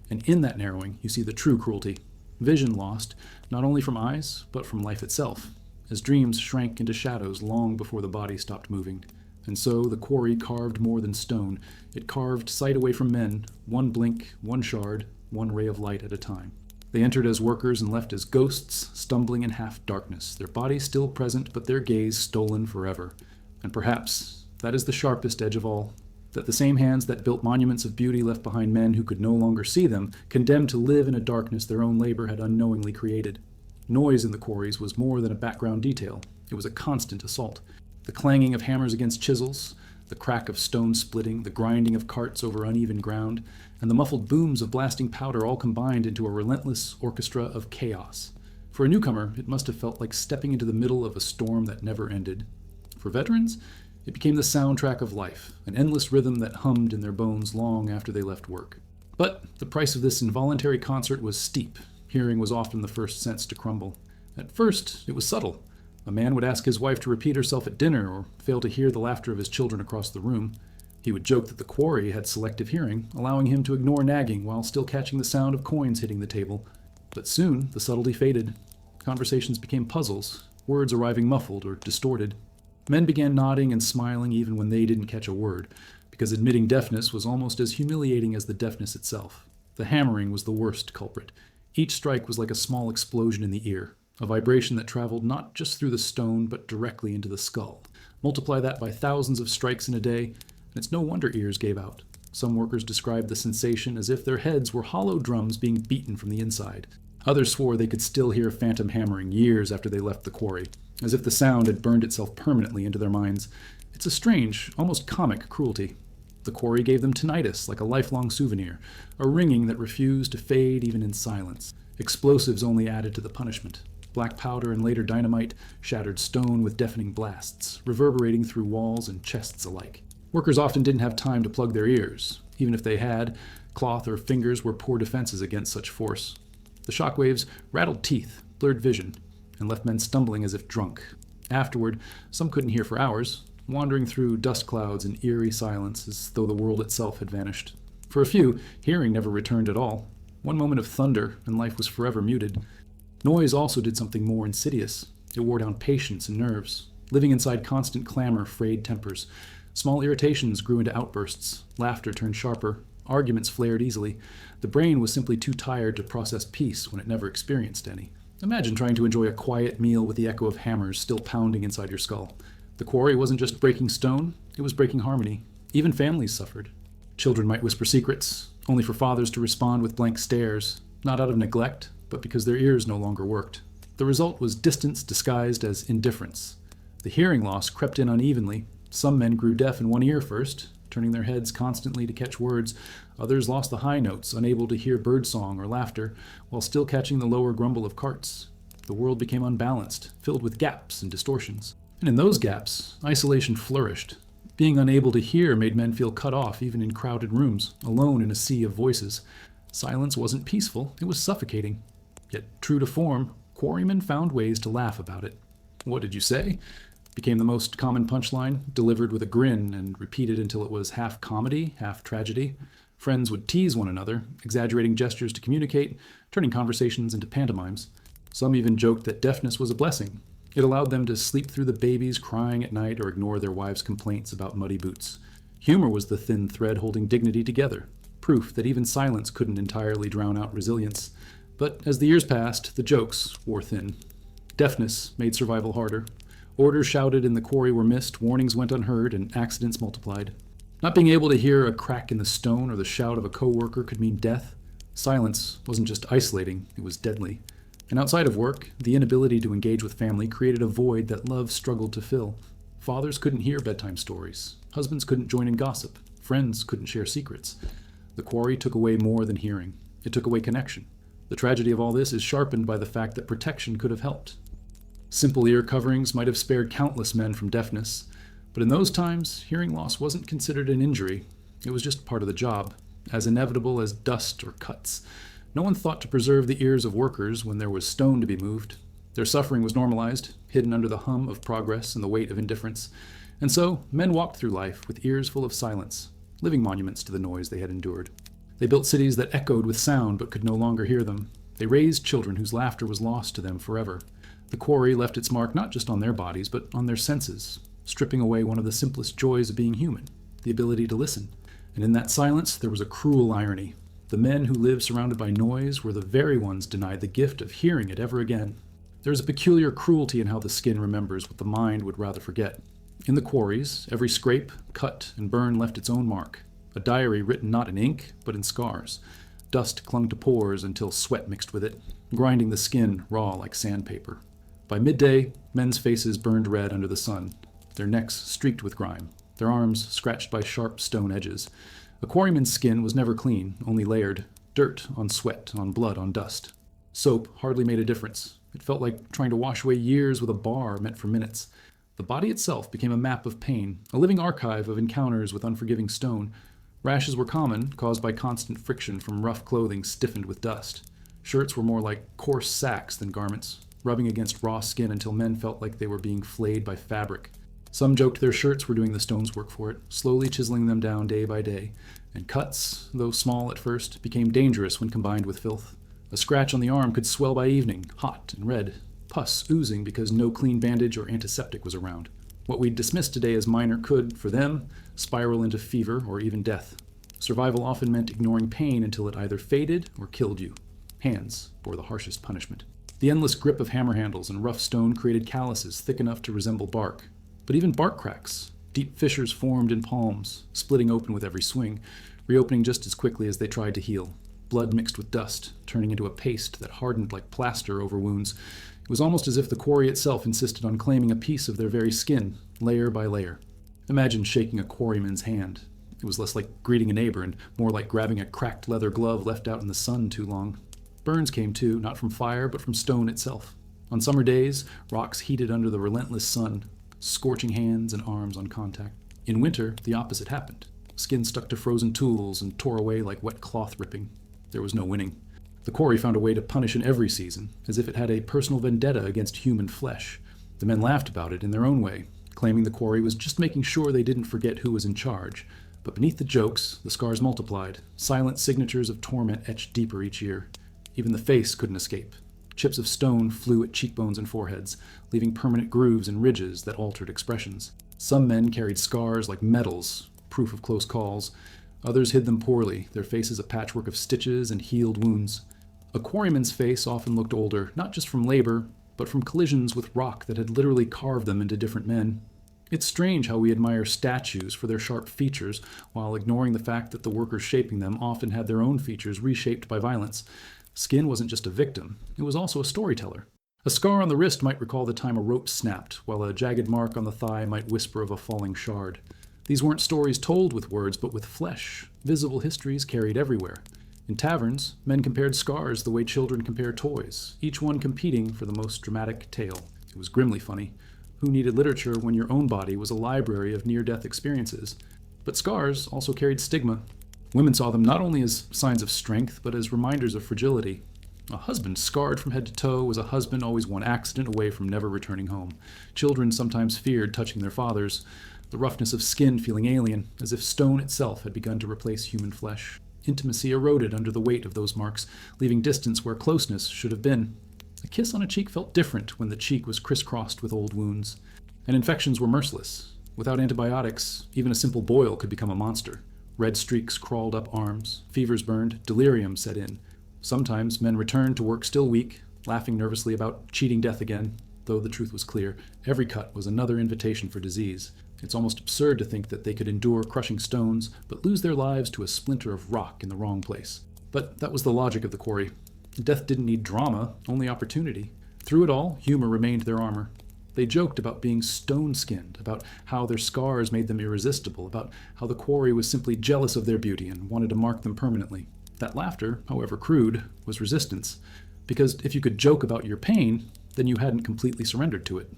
[SPEAKER 1] And in that narrowing, you see the true cruelty. Vision lost, not only from eyes, but from life itself, as dreams shrank into shadows long before the body stopped moving. And so the quarry carved more than stone. It carved sight away from men, one blink, one shard, one ray of light at a time. They entered as workers and left as ghosts, stumbling in half darkness, their bodies still present, but their gaze stolen forever. And perhaps that is the sharpest edge of all, that the same hands that built monuments of beauty left behind men who could no longer see them, condemned to live in a darkness their own labor had unknowingly created. Noise in the quarries was more than a background detail. It was a constant assault. The clanging of hammers against chisels, the crack of stone splitting, the grinding of carts over uneven ground, and the muffled booms of blasting powder all combined into a relentless orchestra of chaos. For a newcomer, it must have felt like stepping into the middle of a storm that never ended. For veterans, it became the soundtrack of life, an endless rhythm that hummed in their bones long after they left work. But the price of this involuntary concert was steep. Hearing was often the first sense to crumble. At first, it was subtle. A man would ask his wife to repeat herself at dinner or fail to hear the laughter of his children across the room. He would joke that the quarry had selective hearing, allowing him to ignore nagging while still catching the sound of coins hitting the table. But soon, the subtlety faded. Conversations became puzzles, words arriving muffled or distorted. Men began nodding and smiling even when they didn't catch a word, because admitting deafness was almost as humiliating as the deafness itself. The hammering was the worst culprit. Each strike was like a small explosion in the ear, a vibration that traveled not just through the stone, but directly into the skull. Multiply that by thousands of strikes in a day, and it's no wonder ears gave out. Some workers described the sensation as if their heads were hollow drums being beaten from the inside. Others swore they could still hear phantom hammering years after they left the quarry, as if the sound had burned itself permanently into their minds. It's a strange, almost comic cruelty. The quarry gave them tinnitus, like a lifelong souvenir, a ringing that refused to fade even in silence. Explosives only added to the punishment. Black powder and later dynamite shattered stone with deafening blasts, reverberating through walls and chests alike. Workers often didn't have time to plug their ears. Even if they had, cloth or fingers were poor defenses against such force. The shockwaves rattled teeth, blurred vision, and left men stumbling as if drunk. Afterward, some couldn't hear for hours, wandering through dust clouds in eerie silence as though the world itself had vanished. For a few, hearing never returned at all. One moment of thunder, and life was forever muted. Noise also did something more insidious. It wore down patience and nerves. Living inside constant clamor frayed tempers. Small irritations grew into outbursts. Laughter turned sharper. Arguments flared easily. The brain was simply too tired to process peace when it never experienced any. Imagine trying to enjoy a quiet meal with the echo of hammers still pounding inside your skull. The quarry wasn't just breaking stone, it was breaking harmony. Even families suffered. Children might whisper secrets, only for fathers to respond with blank stares, not out of neglect, but because their ears no longer worked. The result was distance disguised as indifference. The hearing loss crept in unevenly. Some men grew deaf in one ear first, turning their heads constantly to catch words. Others lost the high notes, unable to hear birdsong or laughter, while still catching the lower grumble of carts. The world became unbalanced, filled with gaps and distortions. And in those gaps, isolation flourished. Being unable to hear made men feel cut off even in crowded rooms, alone in a sea of voices. Silence wasn't peaceful, it was suffocating. Yet, true to form, quarrymen found ways to laugh about it. "What did you say?" became the most common punchline, delivered with a grin and repeated until it was half comedy, half tragedy. Friends would tease one another, exaggerating gestures to communicate, turning conversations into pantomimes. Some even joked that deafness was a blessing. It allowed them to sleep through the babies crying at night or ignore their wives' complaints about muddy boots. Humor was the thin thread holding dignity together, proof that even silence couldn't entirely drown out resilience. But as the years passed, the jokes wore thin. Deafness made survival harder. Orders shouted in the quarry were missed, warnings went unheard, and accidents multiplied. Not being able to hear a crack in the stone or the shout of a coworker could mean death. Silence wasn't just isolating, it was deadly. And outside of work, the inability to engage with family created a void that love struggled to fill. Fathers couldn't hear bedtime stories. Husbands couldn't join in gossip. Friends couldn't share secrets. The quarry took away more than hearing. It took away connection. The tragedy of all this is sharpened by the fact that protection could have helped. Simple ear coverings might have spared countless men from deafness, but in those times, hearing loss wasn't considered an injury. It was just part of the job, as inevitable as dust or cuts. No one thought to preserve the ears of workers when there was stone to be moved. Their suffering was normalized, hidden under the hum of progress and the weight of indifference. And so, men walked through life with ears full of silence, living monuments to the noise they had endured. They built cities that echoed with sound but could no longer hear them. They raised children whose laughter was lost to them forever. The quarry left its mark not just on their bodies, but on their senses, stripping away one of the simplest joys of being human, the ability to listen. And in that silence, there was a cruel irony. The men who lived surrounded by noise were the very ones denied the gift of hearing it ever again. There is a peculiar cruelty in how the skin remembers what the mind would rather forget. In the quarries, every scrape, cut, and burn left its own mark, a diary written not in ink, but in scars. Dust clung to pores until sweat mixed with it, grinding the skin raw like sandpaper. By midday, men's faces burned red under the sun, their necks streaked with grime, their arms scratched by sharp stone edges. A quarryman's skin was never clean, only layered, dirt on sweat, on blood, on dust. Soap hardly made a difference. It felt like trying to wash away years with a bar meant for minutes. The body itself became a map of pain, a living archive of encounters with unforgiving stone. Rashes were common, caused by constant friction from rough clothing stiffened with dust. Shirts were more like coarse sacks than garments, rubbing against raw skin until men felt like they were being flayed by fabric. Some joked their shirts were doing the stone's work for it, slowly chiseling them down day by day. And cuts, though small at first, became dangerous when combined with filth. A scratch on the arm could swell by evening, hot and red, pus oozing because no clean bandage or antiseptic was around. What we'd dismiss today as minor could, for them, spiral into fever or even death. Survival often meant ignoring pain until it either faded or killed you. Hands bore the harshest punishment. The endless grip of hammer handles and rough stone created calluses thick enough to resemble bark. But even bark cracks, deep fissures formed in palms, splitting open with every swing, reopening just as quickly as they tried to heal. Blood mixed with dust, turning into a paste that hardened like plaster over wounds. It was almost as if the quarry itself insisted on claiming a piece of their very skin, layer by layer. Imagine shaking a quarryman's hand. It was less like greeting a neighbor and more like grabbing a cracked leather glove left out in the sun too long. Burns came too, not from fire, but from stone itself. On summer days, rocks heated under the relentless sun, scorching hands and arms on contact. In winter, the opposite happened. Skin stuck to frozen tools and tore away like wet cloth ripping. There was no winning. The quarry found a way to punish in every season, as if it had a personal vendetta against human flesh. The men laughed about it in their own way, claiming the quarry was just making sure they didn't forget who was in charge. But beneath the jokes, the scars multiplied, silent signatures of torment etched deeper each year. Even the face couldn't escape. Chips of stone flew at cheekbones and foreheads, leaving permanent grooves and ridges that altered expressions. Some men carried scars like medals, proof of close calls. Others hid them poorly, their faces a patchwork of stitches and healed wounds. A quarryman's face often looked older, not just from labor, but from collisions with rock that had literally carved them into different men. It's strange how we admire statues for their sharp features, while ignoring the fact that the workers shaping them often had their own features reshaped by violence. Skin wasn't just a victim, it was also a storyteller. A scar on the wrist might recall the time a rope snapped, while a jagged mark on the thigh might whisper of a falling shard. These weren't stories told with words, but with flesh, visible histories carried everywhere. In taverns, men compared scars the way children compare toys, each one competing for the most dramatic tale. It was grimly funny. Who needed literature when your own body was a library of near-death experiences? But scars also carried stigma. Women saw them not only as signs of strength, but as reminders of fragility. A husband scarred from head to toe was a husband always one accident away from never returning home. Children sometimes feared touching their fathers, the roughness of skin feeling alien, as if stone itself had begun to replace human flesh. Intimacy eroded under the weight of those marks, leaving distance where closeness should have been. A kiss on a cheek felt different when the cheek was crisscrossed with old wounds. And infections were merciless. Without antibiotics, even a simple boil could become a monster. Red streaks crawled up arms, fevers burned, delirium set in. Sometimes men returned to work still weak, laughing nervously about cheating death again, though the truth was clear. Every cut was another invitation for disease. It's almost absurd to think that they could endure crushing stones, but lose their lives to a splinter of rock in the wrong place. But that was the logic of the quarry. Death didn't need drama, only opportunity. Through it all, humor remained their armor. They joked about being stone-skinned, about how their scars made them irresistible, about how the quarry was simply jealous of their beauty and wanted to mark them permanently. That laughter, however crude, was resistance, because if you could joke about your pain, then you hadn't completely surrendered to it.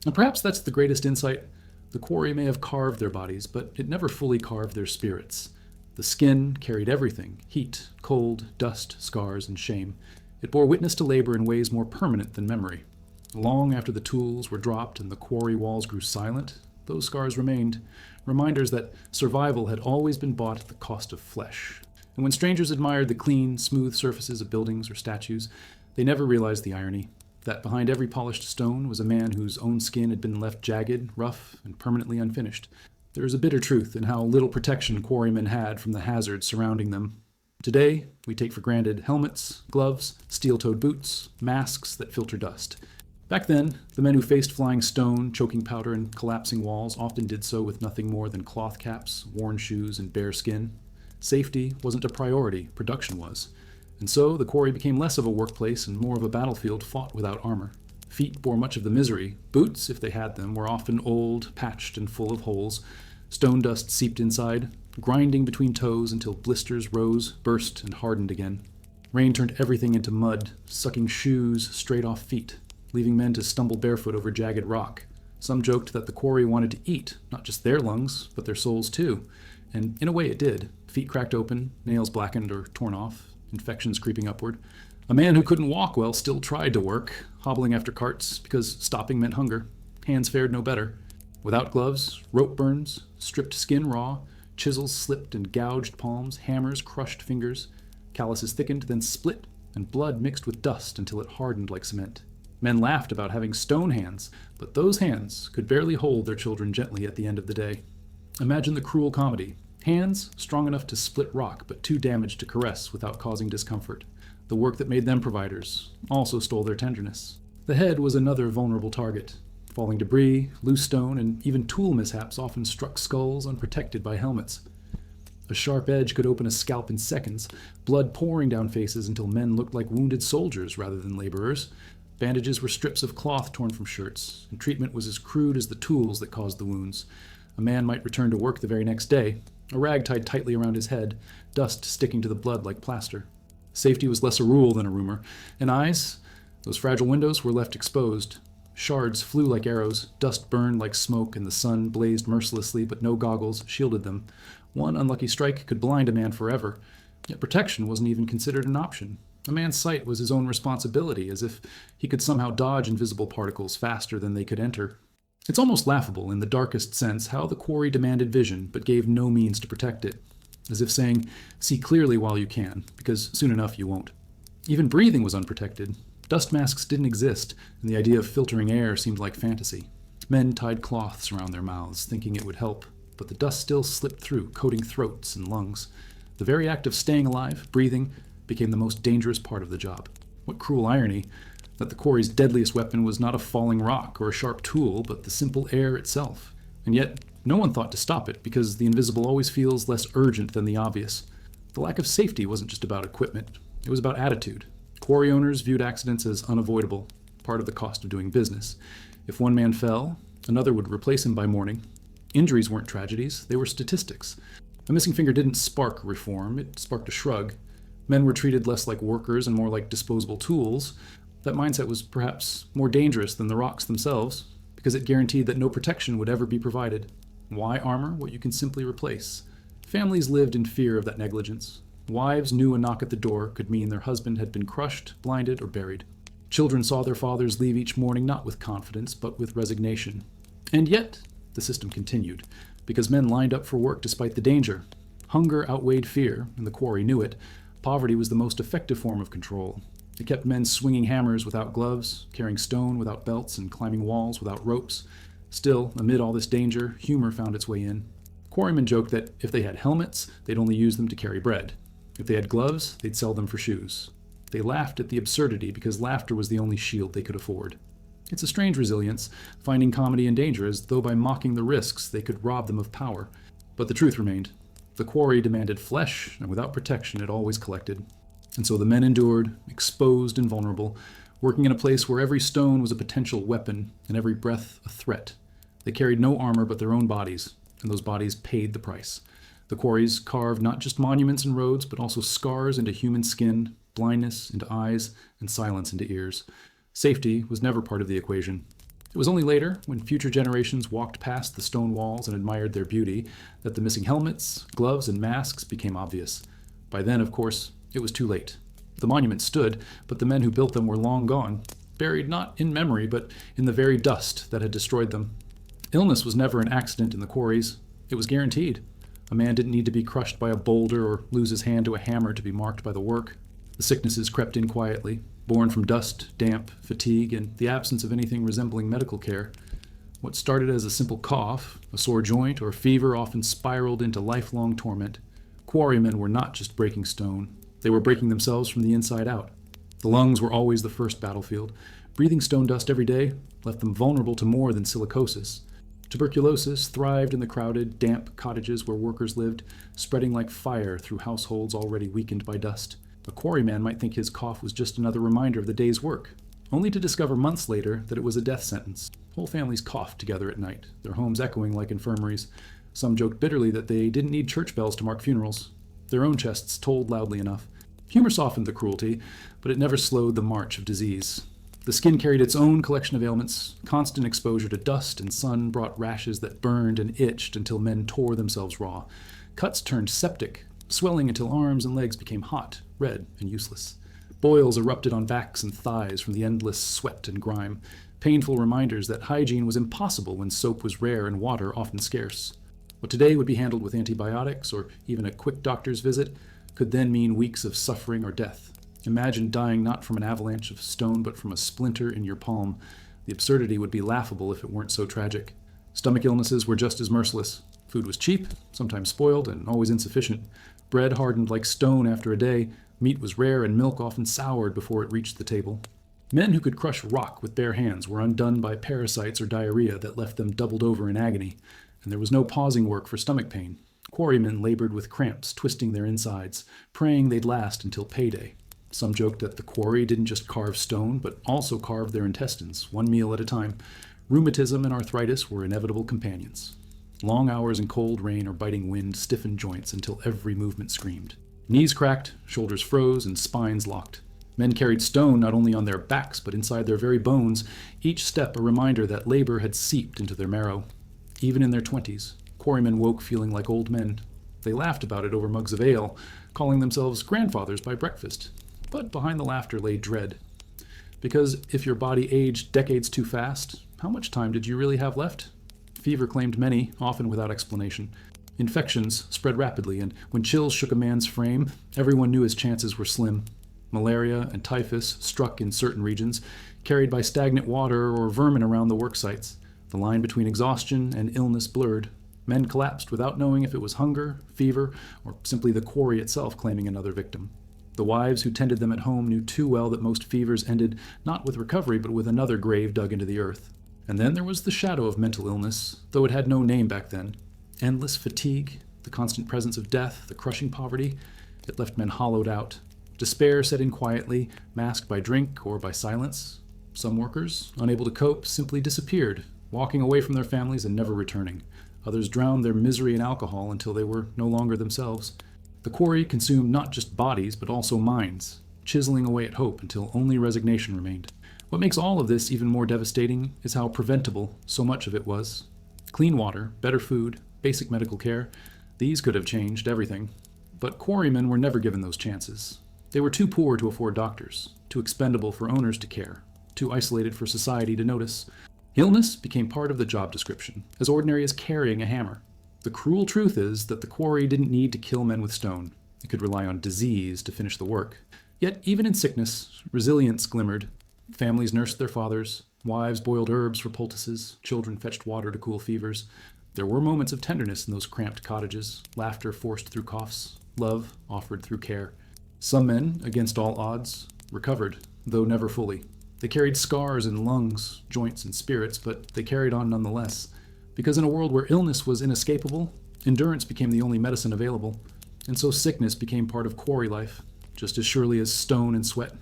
[SPEAKER 1] And perhaps that's the greatest insight. The quarry may have carved their bodies, but it never fully carved their spirits. The skin carried everything: heat, cold, dust, scars, and shame. It bore witness to labor in ways more permanent than memory. Long after the tools were dropped and the quarry walls grew silent, those scars remained, reminders that survival had always been bought at the cost of flesh. And when strangers admired the clean, smooth surfaces of buildings or statues, they never realized the irony, that behind every polished stone was a man whose own skin had been left jagged, rough, and permanently unfinished. There is a bitter truth in how little protection quarrymen had from the hazards surrounding them. Today, we take for granted helmets, gloves, steel-toed boots, masks that filter dust. Back then, the men who faced flying stone, choking powder, and collapsing walls often did so with nothing more than cloth caps, worn shoes, and bare skin. Safety wasn't a priority, production was. And so, the quarry became less of a workplace and more of a battlefield fought without armor. Feet bore much of the misery. Boots, if they had them, were often old, patched, and full of holes. Stone dust seeped inside, grinding between toes until blisters rose, burst, and hardened again. Rain turned everything into mud, sucking shoes straight off feet, leaving men to stumble barefoot over jagged rock. Some joked that the quarry wanted to eat, not just their lungs, but their souls too. And in a way it did. Feet cracked open, nails blackened or torn off, infections creeping upward. A man who couldn't walk well still tried to work, hobbling after carts because stopping meant hunger. Hands fared no better. Without gloves, rope burns, stripped skin raw, chisels slipped and gouged palms, hammers crushed fingers. Calluses thickened, then split, and blood mixed with dust until it hardened like cement. Men laughed about having stone hands, but those hands could barely hold their children gently at the end of the day. Imagine the cruel comedy. Hands strong enough to split rock, but too damaged to caress without causing discomfort. The work that made them providers also stole their tenderness. The head was another vulnerable target. Falling debris, loose stone, and even tool mishaps often struck skulls unprotected by helmets. A sharp edge could open a scalp in seconds, blood pouring down faces until men looked like wounded soldiers rather than laborers. Bandages were strips of cloth torn from shirts, and treatment was as crude as the tools that caused the wounds. A man might return to work the very next day, a rag tied tightly around his head, dust sticking to the blood like plaster. Safety was less a rule than a rumor, and eyes, those fragile windows, were left exposed. Shards flew like arrows, dust burned like smoke, and the sun blazed mercilessly, but no goggles shielded them. One unlucky strike could blind a man forever, yet protection wasn't even considered an option. A man's sight was his own responsibility, as if he could somehow dodge invisible particles faster than they could enter. It's almost laughable, in the darkest sense, how the quarry demanded vision, but gave no means to protect it. As if saying, see clearly while you can, because soon enough you won't. Even breathing was unprotected. Dust masks didn't exist, and the idea of filtering air seemed like fantasy. Men tied cloths around their mouths, thinking it would help, but the dust still slipped through, coating throats and lungs. The very act of staying alive, breathing, became the most dangerous part of the job. What cruel irony that the quarry's deadliest weapon was not a falling rock or a sharp tool, but the simple air itself. And yet, no one thought to stop it, because the invisible always feels less urgent than the obvious. The lack of safety wasn't just about equipment, it was about attitude. Quarry owners viewed accidents as unavoidable, part of the cost of doing business. If one man fell, another would replace him by morning. Injuries weren't tragedies, they were statistics. A missing finger didn't spark reform, it sparked a shrug. Men were treated less like workers and more like disposable tools. That mindset was perhaps more dangerous than the rocks themselves, because it guaranteed that no protection would ever be provided. Why armor what you can simply replace? Families lived in fear of that negligence. Wives knew a knock at the door could mean their husband had been crushed, blinded, or buried. Children saw their fathers leave each morning not with confidence, but with resignation. And yet, the system continued, because men lined up for work despite the danger. Hunger outweighed fear, and the quarry knew it. Poverty was the most effective form of control. It kept men swinging hammers without gloves, carrying stone without belts, and climbing walls without ropes. Still, amid all this danger, humor found its way in. Quarrymen joked that if they had helmets, they'd only use them to carry bread. If they had gloves, they'd sell them for shoes. They laughed at the absurdity because laughter was the only shield they could afford. It's a strange resilience, finding comedy in danger as though by mocking the risks they could rob them of power. But the truth remained. The quarry demanded flesh, and without protection it always collected. And so the men endured, exposed and vulnerable, working in a place where every stone was a potential weapon and every breath a threat. They carried no armor but their own bodies, and those bodies paid the price. The quarries carved not just monuments and roads, but also scars into human skin, blindness into eyes, and silence into ears. Safety was never part of the equation. It was only later, when future generations walked past the stone walls and admired their beauty, that the missing helmets, gloves, and masks became obvious. By then, of course, it was too late. The monuments stood, but the men who built them were long gone, buried not in memory, but in the very dust that had destroyed them. Illness was never an accident in the quarries. It was guaranteed. A man didn't need to be crushed by a boulder or lose his hand to a hammer to be marked by the work. The sicknesses crept in quietly, born from dust, damp, fatigue, and the absence of anything resembling medical care. What started as a simple cough, a sore joint, or fever often spiraled into lifelong torment. Quarrymen were not just breaking stone. They were breaking themselves from the inside out. The lungs were always the first battlefield. Breathing stone dust every day left them vulnerable to more than silicosis. Tuberculosis thrived in the crowded, damp cottages where workers lived, spreading like fire through households already weakened by dust. A quarryman might think his cough was just another reminder of the day's work, only to discover months later that it was a death sentence. Whole families coughed together at night, their homes echoing like infirmaries. Some joked bitterly that they didn't need church bells to mark funerals. Their own chests told loudly enough. Humor softened the cruelty, but it never slowed the march of disease. The skin carried its own collection of ailments. Constant exposure to dust and sun brought rashes that burned and itched until men tore themselves raw. Cuts turned septic, swelling until arms and legs became hot, red, and useless. Boils erupted on backs and thighs from the endless sweat and grime, painful reminders that hygiene was impossible when soap was rare and water often scarce. What today would be handled with antibiotics or even a quick doctor's visit could then mean weeks of suffering or death. Imagine dying not from an avalanche of stone but from a splinter in your palm. The absurdity would be laughable if it weren't so tragic. Stomach illnesses were just as merciless. Food was cheap, sometimes spoiled, and always insufficient. Bread hardened like stone after a day. Meat was rare and milk often soured before it reached the table. Men who could crush rock with bare hands were undone by parasites or diarrhea that left them doubled over in agony. And there was no pausing work for stomach pain. Quarrymen labored with cramps, twisting their insides, praying they'd last until payday. Some joked that the quarry didn't just carve stone, but also carved their intestines, one meal at a time. Rheumatism and arthritis were inevitable companions. Long hours in cold rain or biting wind stiffened joints until every movement screamed. Knees cracked, shoulders froze, and spines locked. Men carried stone not only on their backs, but inside their very bones, each step a reminder that labor had seeped into their marrow. Even in their 20s, quarrymen woke feeling like old men. They laughed about it over mugs of ale, calling themselves grandfathers by breakfast. But behind the laughter lay dread. Because if your body aged decades too fast, how much time did you really have left? Fever claimed many, often without explanation. Infections spread rapidly, and when chills shook a man's frame, everyone knew his chances were slim. Malaria and typhus struck in certain regions, carried by stagnant water or vermin around the work sites. The line between exhaustion and illness blurred. Men collapsed without knowing if it was hunger, fever, or simply the quarry itself claiming another victim. The wives who tended them at home knew too well that most fevers ended not with recovery, but with another grave dug into the earth. And then there was the shadow of mental illness, though it had no name back then. Endless fatigue, the constant presence of death, the crushing poverty, it left men hollowed out. Despair set in quietly, masked by drink or by silence. Some workers, unable to cope, simply disappeared, walking away from their families and never returning. Others drowned their misery in alcohol until they were no longer themselves. The quarry consumed not just bodies, but also minds, chiseling away at hope until only resignation remained. What makes all of this even more devastating is how preventable so much of it was. Clean water, better food, basic medical care, these could have changed everything. But quarrymen were never given those chances. They were too poor to afford doctors, too expendable for owners to care, too isolated for society to notice. Illness became part of the job description, as ordinary as carrying a hammer. The cruel truth is that the quarry didn't need to kill men with stone. It could rely on disease to finish the work. Yet even in sickness, resilience glimmered. Families nursed their fathers, wives boiled herbs for poultices, children fetched water to cool fevers. There were moments of tenderness in those cramped cottages, laughter forced through coughs, love offered through care. Some men, against all odds, recovered, though never fully. They carried scars in lungs, joints, and spirits, but they carried on nonetheless. Because in a world where illness was inescapable, endurance became the only medicine available, and so sickness became part of quarry life, just as surely as stone and sweat.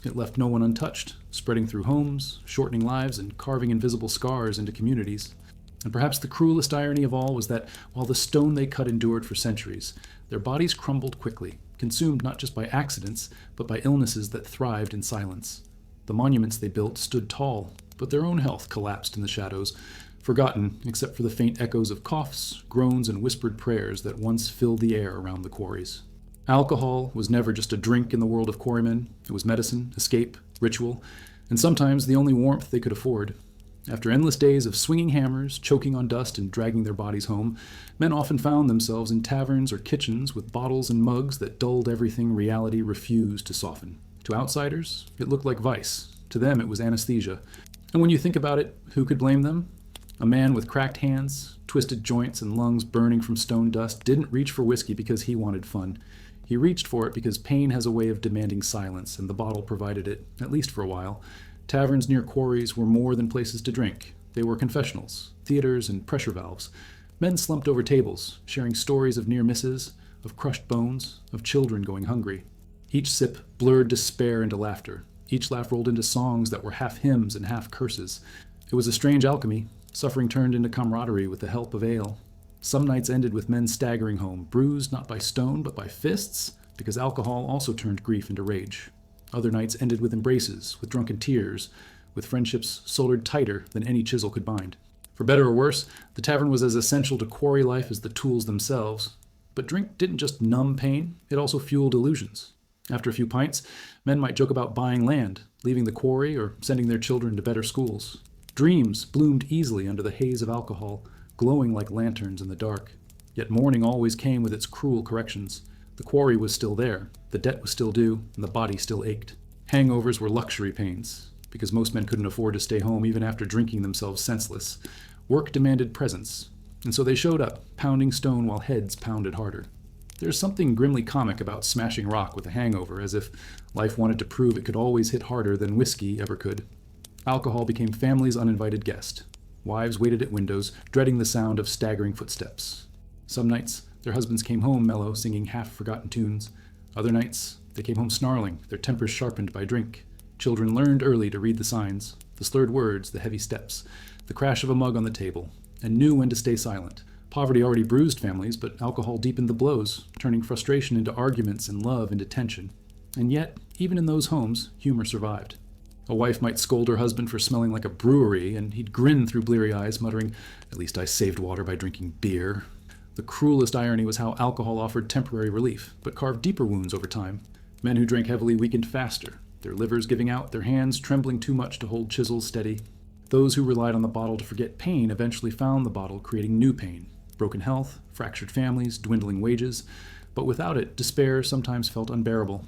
[SPEAKER 1] It left no one untouched, spreading through homes, shortening lives, and carving invisible scars into communities. And perhaps the cruelest irony of all was that while the stone they cut endured for centuries, their bodies crumbled quickly, consumed not just by accidents, but by illnesses that thrived in silence. The monuments they built stood tall, but their own health collapsed in the shadows, forgotten except for the faint echoes of coughs, groans, and whispered prayers that once filled the air around the quarries. Alcohol was never just a drink in the world of quarrymen. It was medicine, escape, ritual, and sometimes the only warmth they could afford. After endless days of swinging hammers, choking on dust, and dragging their bodies home, men often found themselves in taverns or kitchens with bottles and mugs that dulled everything reality refused to soften. To outsiders, it looked like vice. To them, it was anesthesia. And when you think about it, who could blame them? A man with cracked hands, twisted joints, and lungs burning from stone dust didn't reach for whiskey because he wanted fun. He reached for it because pain has a way of demanding silence, and the bottle provided it, at least for a while. Taverns near quarries were more than places to drink. They were confessionals, theaters, and pressure valves. Men slumped over tables, sharing stories of near misses, of crushed bones, of children going hungry. Each sip blurred despair into laughter. Each laugh rolled into songs that were half hymns and half curses. It was a strange alchemy. Suffering turned into camaraderie with the help of ale. Some nights ended with men staggering home, bruised not by stone but by fists, because alcohol also turned grief into rage. Other nights ended with embraces, with drunken tears, with friendships soldered tighter than any chisel could bind. For better or worse, the tavern was as essential to quarry life as the tools themselves. But drink didn't just numb pain, it also fueled illusions. After a few pints, men might joke about buying land, leaving the quarry, or sending their children to better schools. Dreams bloomed easily under the haze of alcohol, glowing like lanterns in the dark. Yet morning always came with its cruel corrections. The quarry was still there, the debt was still due, and the body still ached. Hangovers were luxury pains, because most men couldn't afford to stay home even after drinking themselves senseless. Work demanded presence, and so they showed up, pounding stone while heads pounded harder. There's something grimly comic about smashing rock with a hangover, as if life wanted to prove it could always hit harder than whiskey ever could. Alcohol became family's uninvited guest. Wives waited at windows, dreading the sound of staggering footsteps. Some nights, Their husbands came home mellow, singing half-forgotten tunes. Other nights, they came home snarling, their tempers sharpened by drink. Children learned early to read the signs, the slurred words, the heavy steps, the crash of a mug on the table, and knew when to stay silent. Poverty already bruised families, but alcohol deepened the blows, turning frustration into arguments and love into tension. And yet, even in those homes, humor survived. A wife might scold her husband for smelling like a brewery, and he'd grin through bleary eyes, muttering, "At least I saved water by drinking beer." The cruelest irony was how alcohol offered temporary relief, but carved deeper wounds over time. Men who drank heavily weakened faster, their livers giving out, their hands trembling too much to hold chisels steady. Those who relied on the bottle to forget pain eventually found the bottle creating new pain. Broken health, fractured families, dwindling wages. But without it, despair sometimes felt unbearable.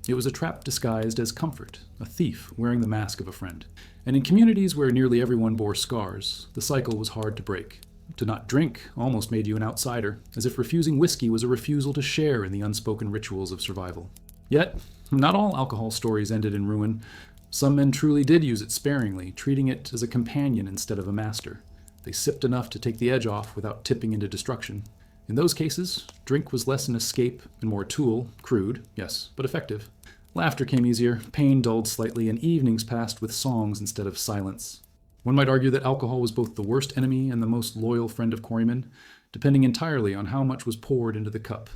[SPEAKER 1] It was a trap disguised as comfort, a thief wearing the mask of a friend. And in communities where nearly everyone bore scars, the cycle was hard to break. To not drink almost made you an outsider, as if refusing whiskey was a refusal to share in the unspoken rituals of survival. Yet, not all alcohol stories ended in ruin. Some men truly did use it sparingly, treating it as a companion instead of a master. They sipped enough to take the edge off without tipping into destruction. In those cases, drink was less an escape and more a tool, crude, yes, but effective. Laughter came easier, pain dulled slightly, and evenings passed with songs instead of silence. One might argue that alcohol was both the worst enemy and the most loyal friend of quarrymen, depending entirely on how much was poured into the cup.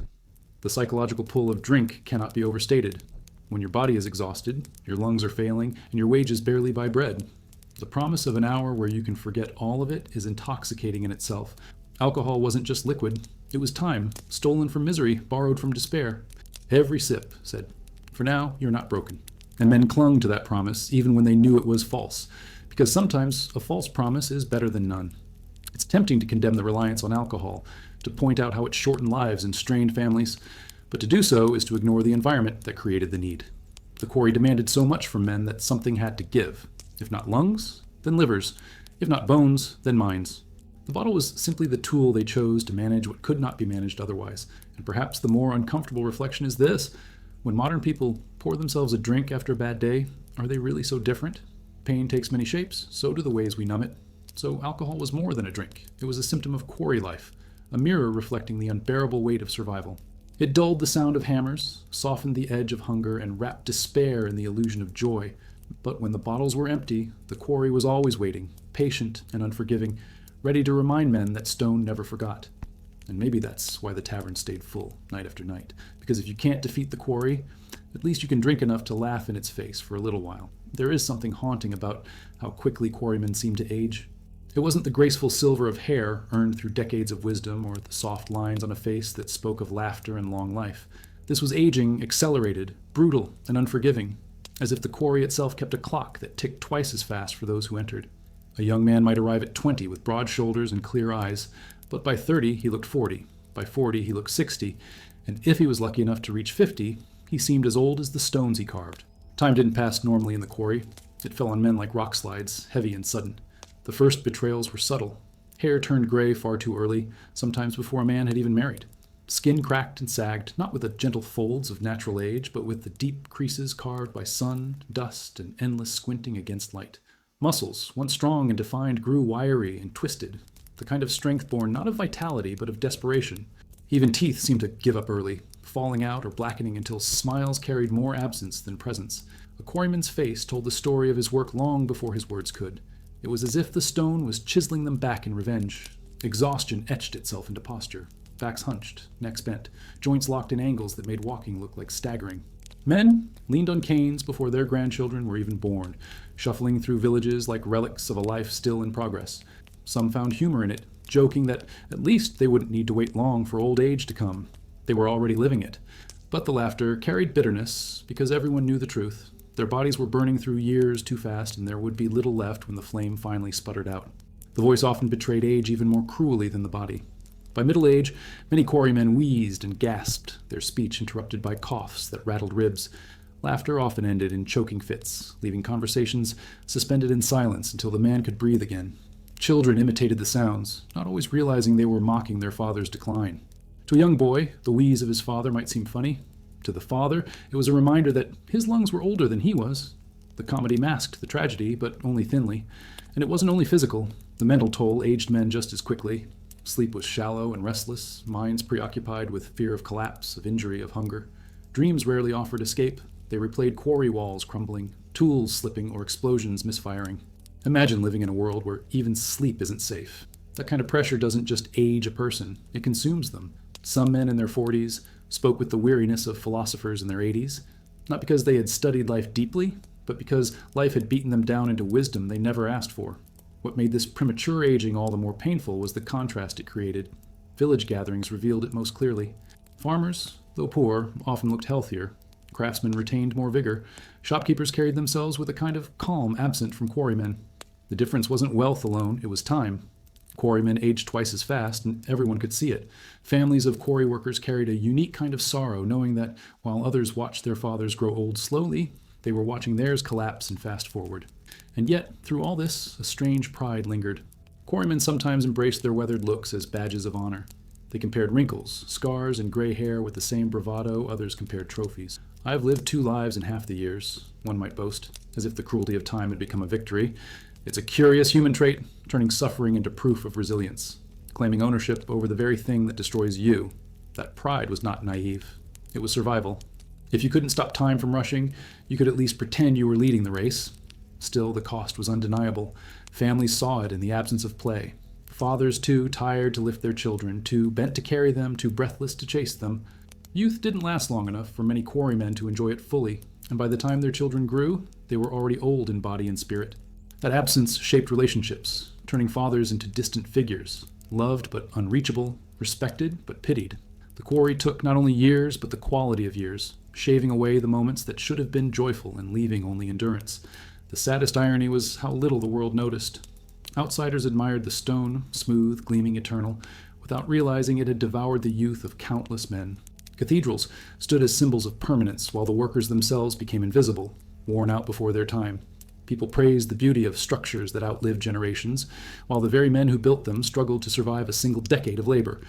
[SPEAKER 1] The psychological pull of drink cannot be overstated. When your body is exhausted, your lungs are failing, and your wages barely buy bread, the promise of an hour where you can forget all of it is intoxicating in itself. Alcohol wasn't just liquid, it was time, stolen from misery, borrowed from despair. Every sip said, "For now, you're not broken." And men clung to that promise even when they knew it was false, because sometimes a false promise is better than none. It's tempting to condemn the reliance on alcohol, to point out how it shortened lives and strained families, but to do so is to ignore the environment that created the need. The quarry demanded so much from men that something had to give. If not lungs, then livers. If not bones, then minds. The bottle was simply the tool they chose to manage what could not be managed otherwise. And perhaps the more uncomfortable reflection is this: when modern people pour themselves a drink after a bad day, are they really so different? Pain takes many shapes, so do the ways we numb it. So alcohol was more than a drink. It was a symptom of quarry life, a mirror reflecting the unbearable weight of survival. It dulled the sound of hammers, softened the edge of hunger, and wrapped despair in the illusion of joy. But when the bottles were empty, the quarry was always waiting, patient and unforgiving, ready to remind men that stone never forgot. And maybe that's why the tavern stayed full, night after night. Because if you can't defeat the quarry, at least you can drink enough to laugh in its face for a little while. There is something haunting about how quickly quarrymen seem to age. It wasn't the graceful silver of hair earned through decades of wisdom or the soft lines on a face that spoke of laughter and long life. This was aging accelerated, brutal, and unforgiving, as if the quarry itself kept a clock that ticked twice as fast for those who entered. A young man might arrive at 20 with broad shoulders and clear eyes, but by 30 he looked 40, by 40 he looked 60, and if he was lucky enough to reach 50, he seemed as old as the stones he carved. Time didn't pass normally in the quarry. It fell on men like rock slides, heavy and sudden. The first betrayals were subtle. Hair turned gray far too early, sometimes before a man had even married. Skin cracked and sagged, not with the gentle folds of natural age, but with the deep creases carved by sun, dust, and endless squinting against light. Muscles, once strong and defined, grew wiry and twisted, the kind of strength born not of vitality, but of desperation. Even teeth seemed to give up early, falling out or blackening until smiles carried more absence than presence. A quarryman's face told the story of his work long before his words could. It was as if the stone was chiseling them back in revenge. Exhaustion etched itself into posture. Backs hunched, necks bent, joints locked in angles that made walking look like staggering. Men leaned on canes before their grandchildren were even born, shuffling through villages like relics of a life still in progress. Some found humor in it, joking that at least they wouldn't need to wait long for old age to come. They were already living it. But the laughter carried bitterness, because everyone knew the truth. Their bodies were burning through years too fast, and there would be little left when the flame finally sputtered out. The voice often betrayed age even more cruelly than the body. By middle age, many quarrymen wheezed and gasped, their speech interrupted by coughs that rattled ribs. Laughter often ended in choking fits, leaving conversations suspended in silence until the man could breathe again. Children imitated the sounds, not always realizing they were mocking their father's decline. To a young boy, the wheeze of his father might seem funny. To the father, it was a reminder that his lungs were older than he was. The comedy masked the tragedy, but only thinly. And it wasn't only physical. The mental toll aged men just as quickly. Sleep was shallow and restless, minds preoccupied with fear of collapse, of injury, of hunger. Dreams rarely offered escape. They replayed quarry walls crumbling, tools slipping, or explosions misfiring. Imagine living in a world where even sleep isn't safe. That kind of pressure doesn't just age a person, it consumes them. Some men in their 40s spoke with the weariness of philosophers in their 80s, not because they had studied life deeply, but because life had beaten them down into wisdom they never asked for. What made this premature aging all the more painful was the contrast it created. Village gatherings revealed it most clearly. Farmers, though poor, often looked healthier. Craftsmen retained more vigor. Shopkeepers carried themselves with a kind of calm absent from quarrymen. The difference wasn't wealth alone, it was time. Quarrymen aged twice as fast, and everyone could see it. Families of quarry workers carried a unique kind of sorrow, knowing that while others watched their fathers grow old slowly, they were watching theirs collapse and fast forward. And yet, through all this, a strange pride lingered. Quarrymen sometimes embraced their weathered looks as badges of honor. They compared wrinkles, scars, and gray hair with the same bravado others compared trophies. "I've lived 2 lives in half the years," one might boast, as if the cruelty of time had become a victory. It's a curious human trait, turning suffering into proof of resilience, claiming ownership over the very thing that destroys you. That pride was not naive. It was survival. If you couldn't stop time from rushing, you could at least pretend you were leading the race. Still, the cost was undeniable. Families saw it in the absence of play. Fathers, too tired to lift their children, too bent to carry them, too breathless to chase them. Youth didn't last long enough for many quarrymen to enjoy it fully, and by the time their children grew, they were already old in body and spirit. That absence shaped relationships, turning fathers into distant figures, loved but unreachable, respected but pitied. The quarry took not only years, but the quality of years, shaving away the moments that should have been joyful and leaving only endurance. The saddest irony was how little the world noticed. Outsiders admired the stone, smooth, gleaming eternal, without realizing it had devoured the youth of countless men. Cathedrals stood as symbols of permanence, while the workers themselves became invisible, worn out before their time. People praised the beauty of structures that outlived generations, while the very men who built them struggled to survive a single decade of labor.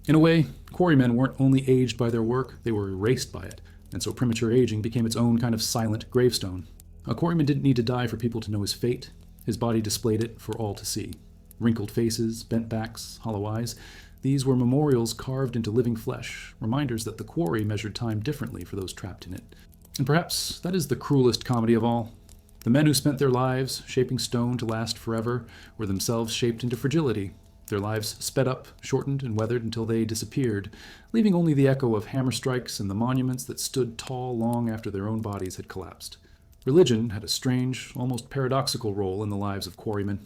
[SPEAKER 1] In a way, quarrymen weren't only aged by their work, they were erased by it, and so premature aging became its own kind of silent gravestone. A quarryman didn't need to die for people to know his fate. His body displayed it for all to see. Wrinkled faces, bent backs, hollow eyes, these were memorials carved into living flesh, reminders that the quarry measured time differently for those trapped in it. And perhaps that is the cruelest comedy of all. The men who spent their lives shaping stone to last forever were themselves shaped into fragility. Their lives sped up, shortened, and weathered until they disappeared, leaving only the echo of hammer strikes and the monuments that stood tall long after their own bodies had collapsed. Religion had a strange, almost paradoxical role in the lives of quarrymen.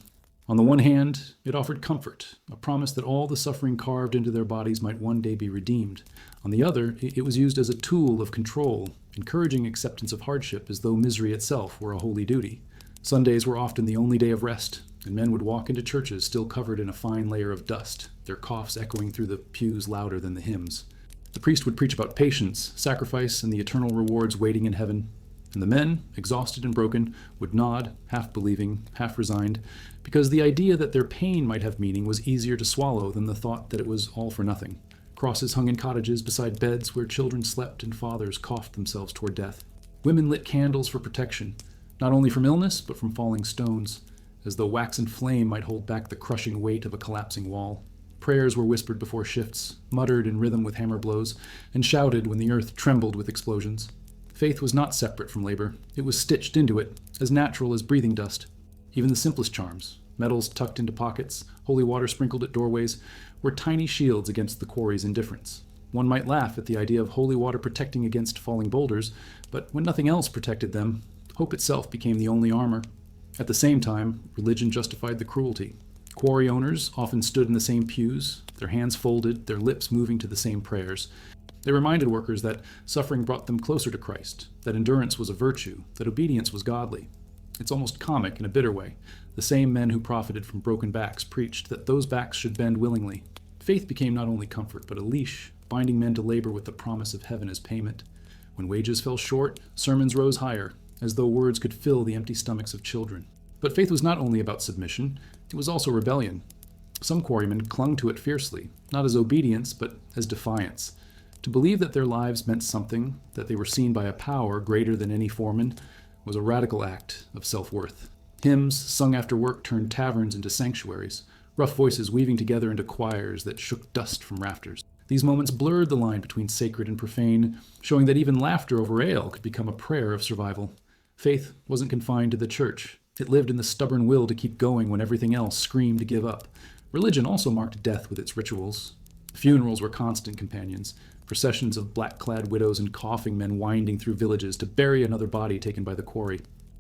[SPEAKER 1] On the one hand, it offered comfort, a promise that all the suffering carved into their bodies might one day be redeemed. On the other, it was used as a tool of control, encouraging acceptance of hardship as though misery itself were a holy duty. Sundays were often the only day of rest, and men would walk into churches still covered in a fine layer of dust, their coughs echoing through the pews louder than the hymns. The priest would preach about patience, sacrifice, and the eternal rewards waiting in heaven. And the men, exhausted and broken, would nod, half believing, half resigned, because the idea that their pain might have meaning was easier to swallow than the thought that it was all for nothing. Crosses hung in cottages beside beds where children slept and fathers coughed themselves toward death. Women lit candles for protection, not only from illness, but from falling stones, as though wax and flame might hold back the crushing weight of a collapsing wall. Prayers were whispered before shifts, muttered in rhythm with hammer blows, and shouted when the earth trembled with explosions. Faith was not separate from labor. It was stitched into it, as natural as breathing dust. Even the simplest charms, medals tucked into pockets, holy water sprinkled at doorways, were tiny shields against the quarry's indifference. One might laugh at the idea of holy water protecting against falling boulders, but when nothing else protected them, hope itself became the only armor. At the same time, religion justified the cruelty. Quarry owners often stood in the same pews, their hands folded, their lips moving to the same prayers. They reminded workers that suffering brought them closer to Christ, that endurance was a virtue, that obedience was godly. It's almost comic in a bitter way. The same men who profited from broken backs preached that those backs should bend willingly. Faith became not only comfort, but a leash, binding men to labor with the promise of heaven as payment. When wages fell short, sermons rose higher, as though words could fill the empty stomachs of children. But faith was not only about submission, it was also rebellion. Some quarrymen clung to it fiercely, not as obedience, but as defiance. To believe that their lives meant something, that they were seen by a power greater than any foreman, was a radical act of self-worth. Hymns sung after work turned taverns into sanctuaries. rough voices weaving together into choirs that shook dust from rafters. These moments blurred the line between sacred and profane, showing that even laughter over ale could become a prayer of survival. Faith wasn't confined to the church. It lived in the stubborn will to keep going when everything else screamed to give up. Religion also marked death with its rituals. Funerals were constant companions, processions of black-clad widows and coughing men winding through villages to bury another body taken by the quarry.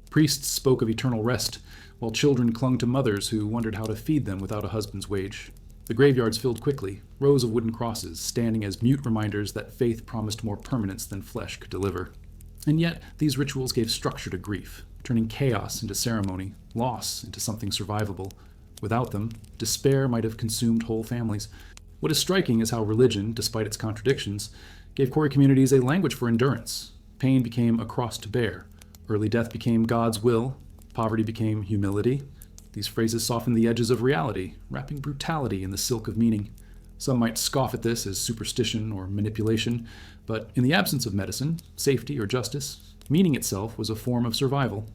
[SPEAKER 1] Priests spoke of eternal rest, while children clung to mothers who wondered how to feed them without a husband's wage. The graveyards filled quickly, rows of wooden crosses, standing as mute reminders that faith promised more permanence than flesh could deliver. And yet, these rituals gave structure to grief, turning chaos into ceremony, loss into something survivable. Without them, despair might have consumed whole families. What is striking is how religion, despite its contradictions, gave quarry communities a language for endurance. Pain became a cross to bear. Early death became God's will. Poverty became humility. These phrases softened the edges of reality, wrapping brutality in the silk of meaning. Some might scoff at this as superstition or manipulation, but in the absence of medicine, safety, or justice, meaning itself was a form of survival.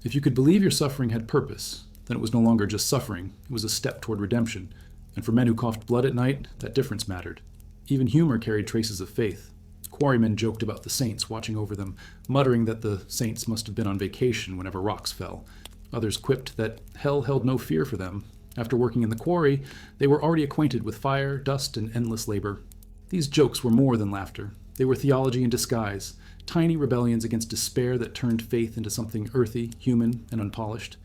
[SPEAKER 1] If you could believe your suffering had purpose, then it was no longer just suffering, it was a step toward redemption. And for men who coughed blood at night, that difference mattered. Even humor carried traces of faith. Quarrymen joked about the saints watching over them, muttering that the saints must have been on vacation whenever rocks fell. Others quipped that hell held no fear for them. After working in the quarry, they were already acquainted with fire, dust, and endless labor. These jokes were more than laughter. They were theology in disguise, tiny rebellions against despair that turned faith into something earthy, human, and unpolished.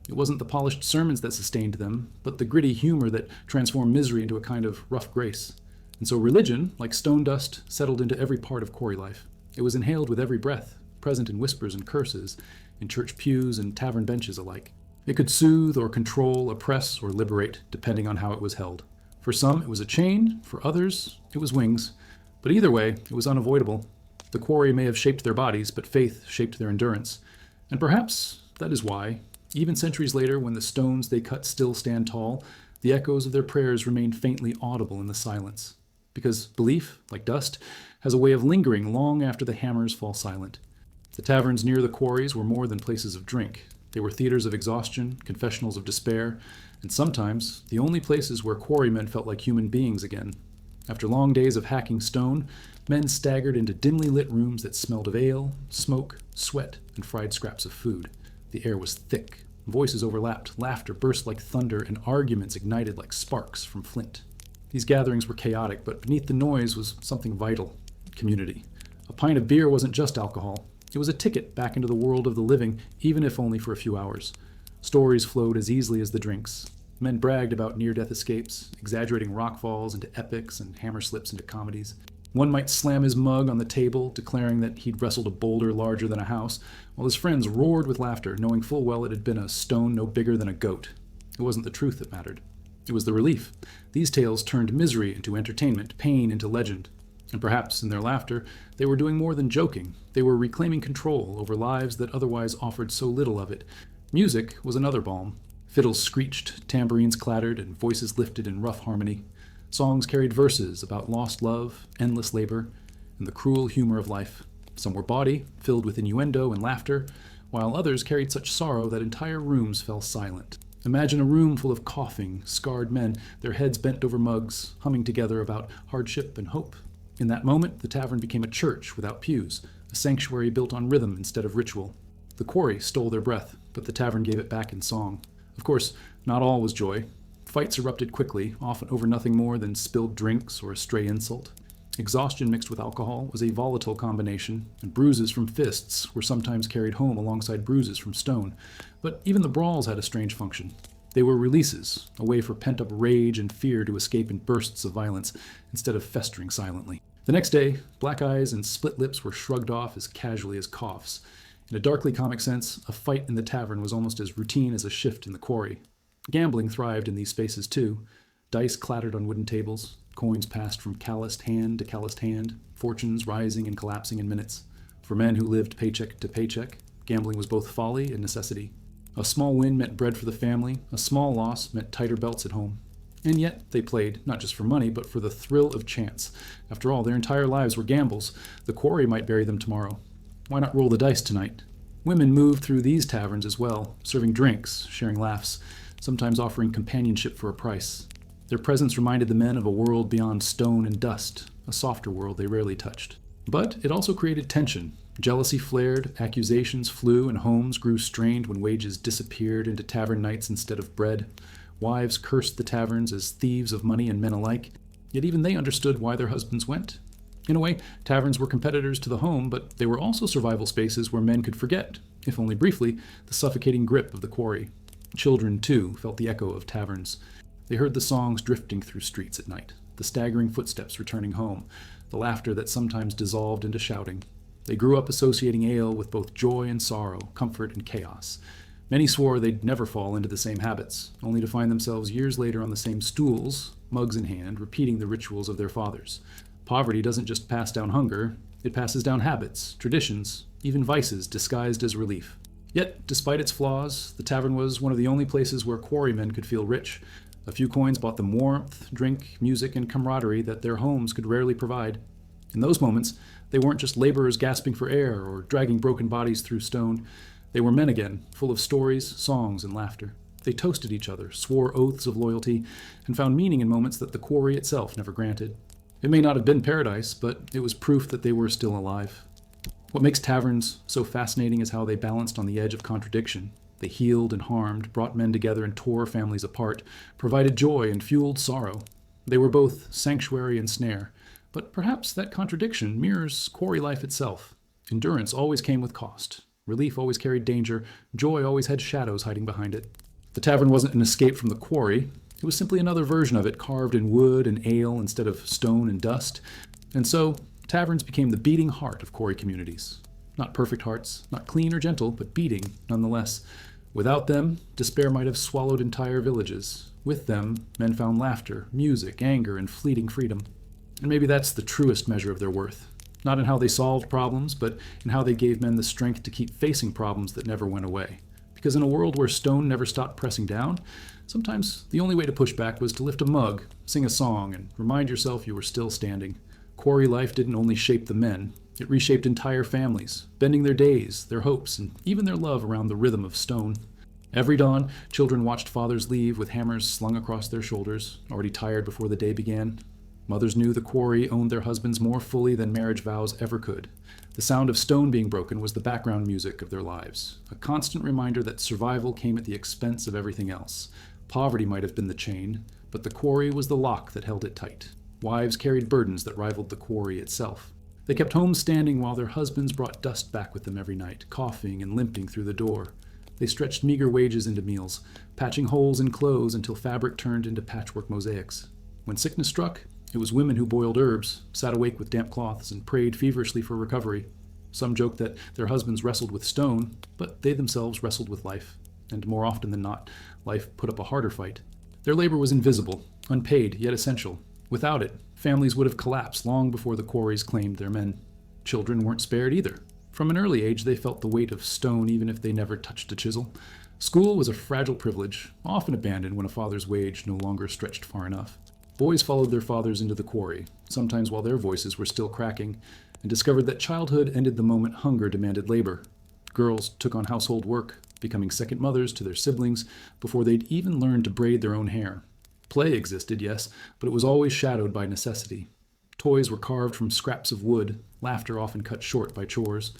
[SPEAKER 1] It wasn't the polished sermons that sustained them, but the gritty humor that transformed misery into a kind of rough grace. And so religion, like stone dust, settled into every part of quarry life. It was inhaled with every breath, present in whispers and curses, in church pews and tavern benches alike. It could soothe or control, oppress or liberate, depending on how it was held. For some, it was a chain. For others, it was wings. But either way, it was unavoidable. The quarry may have shaped their bodies, but faith shaped their endurance. And perhaps that is why, even centuries later, when the stones they cut still stand tall, the echoes of their prayers remain faintly audible in the silence. Because belief, like dust, has a way of lingering long after the hammers fall silent. The taverns near the quarries were more than places of drink. They were theaters of exhaustion, confessionals of despair, and sometimes the only places where quarrymen felt like human beings again. After long days of hacking stone, men staggered into dimly lit rooms that smelled of ale, smoke, sweat, and fried scraps of food. The air was thick. Voices overlapped, laughter burst like thunder, and arguments ignited like sparks from flint. These gatherings were chaotic, but beneath the noise was something vital: community. A pint of beer wasn't just alcohol. It was a ticket back into the world of the living, even if only for a few hours. Stories flowed as easily as the drinks. Men bragged about near-death escapes, exaggerating rock falls into epics and hammer slips into comedies. One might slam his mug on the table, declaring that he'd wrestled a boulder larger than a house, while his friends roared with laughter, knowing full well it had been a stone no bigger than a goat. It wasn't the truth that mattered. It was the relief. These tales turned misery into entertainment, pain into legend. And perhaps, in their laughter, they were doing more than joking. They were reclaiming control over lives that otherwise offered so little of it. Music was another balm. Fiddles screeched, tambourines clattered, and voices lifted in rough harmony. Songs carried verses about lost love, endless labor, and the cruel humor of life. Some were bawdy, filled with innuendo and laughter, while others carried such sorrow that entire rooms fell silent. Imagine a room full of coughing, scarred men, their heads bent over mugs, humming together about hardship and hope. In that moment, the tavern became a church without pews, a sanctuary built on rhythm instead of ritual. The quarry stole their breath, but the tavern gave it back in song. Of course, not all was joy. Fights erupted quickly, often over nothing more than spilled drinks or a stray insult. Exhaustion mixed with alcohol was a volatile combination, and bruises from fists were sometimes carried home alongside bruises from stone. But even the brawls had a strange function. They were releases, a way for pent-up rage and fear to escape in bursts of violence, instead of festering silently. The next day, black eyes and split lips were shrugged off as casually as coughs. In a darkly comic sense, a fight in the tavern was almost as routine as a shift in the quarry. Gambling thrived in these spaces too. Dice clattered on wooden tables, coins passed from calloused hand to calloused hand, fortunes rising and collapsing in minutes. For men who lived paycheck to paycheck, gambling was both folly and necessity. A small win meant bread for the family, a small loss meant tighter belts at home. And yet they played, not just for money, but for the thrill of chance. After all, their entire lives were gambles. The quarry might bury them tomorrow. Why not roll the dice tonight? Women moved through these taverns as well, serving drinks, sharing laughs. sometimes offering companionship for a price. Their presence reminded the men of a world beyond stone and dust, a softer world they rarely touched. But it also created tension. Jealousy flared, accusations flew, and homes grew strained when wages disappeared into tavern nights instead of bread. Wives cursed the taverns as thieves of money and men alike, yet even they understood why their husbands went. In a way, taverns were competitors to the home, but they were also survival spaces where men could forget, if only briefly, the suffocating grip of the quarry. Children, too, felt the echo of taverns. They heard the songs drifting through streets at night, the staggering footsteps returning home, the laughter that sometimes dissolved into shouting. They grew up associating ale with both joy and sorrow, comfort and chaos. Many swore they'd never fall into the same habits, only to find themselves years later on the same stools, mugs in hand, repeating the rituals of their fathers. Poverty doesn't just pass down hunger, it passes down habits, traditions, even vices disguised as relief. Yet, despite its flaws, the tavern was one of the only places where quarrymen could feel rich. A few coins bought them warmth, drink, music, and camaraderie that their homes could rarely provide. In those moments, they weren't just laborers gasping for air or dragging broken bodies through stone. They were men again, full of stories, songs, and laughter. They toasted each other, swore oaths of loyalty, and found meaning in moments that the quarry itself never granted. It may not have been paradise, but it was proof that they were still alive. What makes taverns so fascinating is how they balanced on the edge of contradiction. They healed and harmed, brought men together and tore families apart, provided joy and fueled sorrow. They were both sanctuary and snare. But perhaps that contradiction mirrors quarry life itself. Endurance always came with cost. Relief always carried danger. Joy always had shadows hiding behind it. The tavern wasn't an escape from the quarry. It was simply another version of it, carved in wood and ale instead of stone and dust. And so, taverns became the beating heart of quarry communities. Not perfect hearts, not clean or gentle, but beating nonetheless. Without them, despair might have swallowed entire villages. With them, men found laughter, music, anger, and fleeting freedom. And maybe that's the truest measure of their worth. Not in how they solved problems, but in how they gave men the strength to keep facing problems that never went away. Because in a world where stone never stopped pressing down, sometimes the only way to push back was to lift a mug, sing a song, and remind yourself you were still standing. Quarry life didn't only shape the men, it reshaped entire families, bending their days, their hopes, and even their love around the rhythm of stone. Every dawn, children watched fathers leave with hammers slung across their shoulders, already tired before the day began. Mothers knew the quarry owned their husbands more fully than marriage vows ever could. The sound of stone being broken was the background music of their lives, a constant reminder that survival came at the expense of everything else. Poverty might have been the chain, but the quarry was the lock that held it tight. Wives carried burdens that rivaled the quarry itself. They kept homes standing while their husbands brought dust back with them every night, coughing and limping through the door. They stretched meager wages into meals, patching holes in clothes until fabric turned into patchwork mosaics. When sickness struck, it was women who boiled herbs, sat awake with damp cloths, and prayed feverishly for recovery. Some joked that their husbands wrestled with stone, but they themselves wrestled with life. And more often than not, life put up a harder fight. Their labor was invisible, unpaid, yet essential. Without it, families would have collapsed long before the quarries claimed their men. Children weren't spared either. From an early age, they felt the weight of stone even if they never touched a chisel. School was a fragile privilege, often abandoned when a father's wage no longer stretched far enough. Boys followed their fathers into the quarry, sometimes while their voices were still cracking, and discovered that childhood ended the moment hunger demanded labor. Girls took on household work, becoming second mothers to their siblings before they'd even learned to braid their own hair. Play existed, yes, but it was always shadowed by necessity. Toys were carved from scraps of wood, laughter often cut short by chores.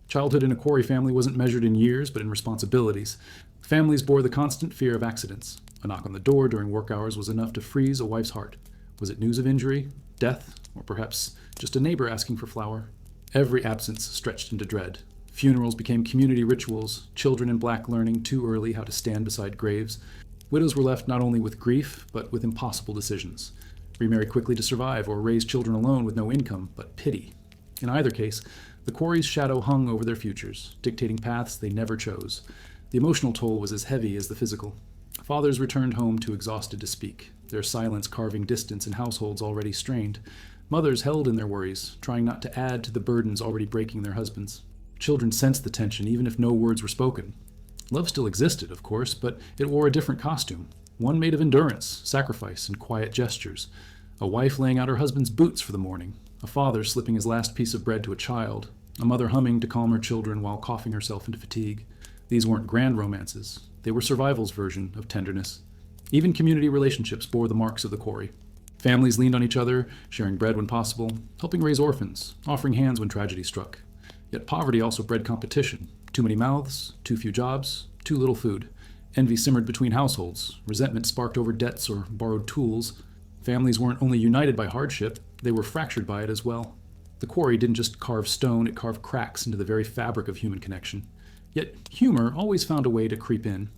[SPEAKER 1] Childhood in a quarry family wasn't measured in years, but in responsibilities. Families bore the constant fear of accidents. A knock on the door during work hours was enough to freeze a wife's heart. Was it news of injury, death, or perhaps just a neighbor asking for flour? Every absence stretched into dread. Funerals became community rituals, children in black learning too early how to stand beside graves. Widows were left not only with grief, but with impossible decisions. Remarry quickly to survive, or raise children alone with no income, but pity. In either case, the quarry's shadow hung over their futures, dictating paths they never chose. The emotional toll was as heavy as the physical. Fathers returned home too exhausted to speak, their silence carving distance in households already strained. Mothers held in their worries, trying not to add to the burdens already breaking their husbands. Children sensed the tension even if no words were spoken. Love still existed, of course, but it wore a different costume, one made of endurance, sacrifice, and quiet gestures. A wife laying out her husband's boots for the morning, a father slipping his last piece of bread to a child, a mother humming to calm her children while coughing herself into fatigue. These weren't grand romances. They were survival's version of tenderness. Even community relationships bore the marks of the quarry. Families leaned on each other, sharing bread when possible, helping raise orphans, offering hands when tragedy struck. Yet poverty also bred competition. Too many mouths, too few jobs, too little food. Envy simmered between households. Resentment sparked over debts or borrowed tools. Families weren't only united by hardship, they were fractured by it as well. The quarry didn't just carve stone, it carved cracks into the very fabric of human connection. Yet humor always found a way to creep in.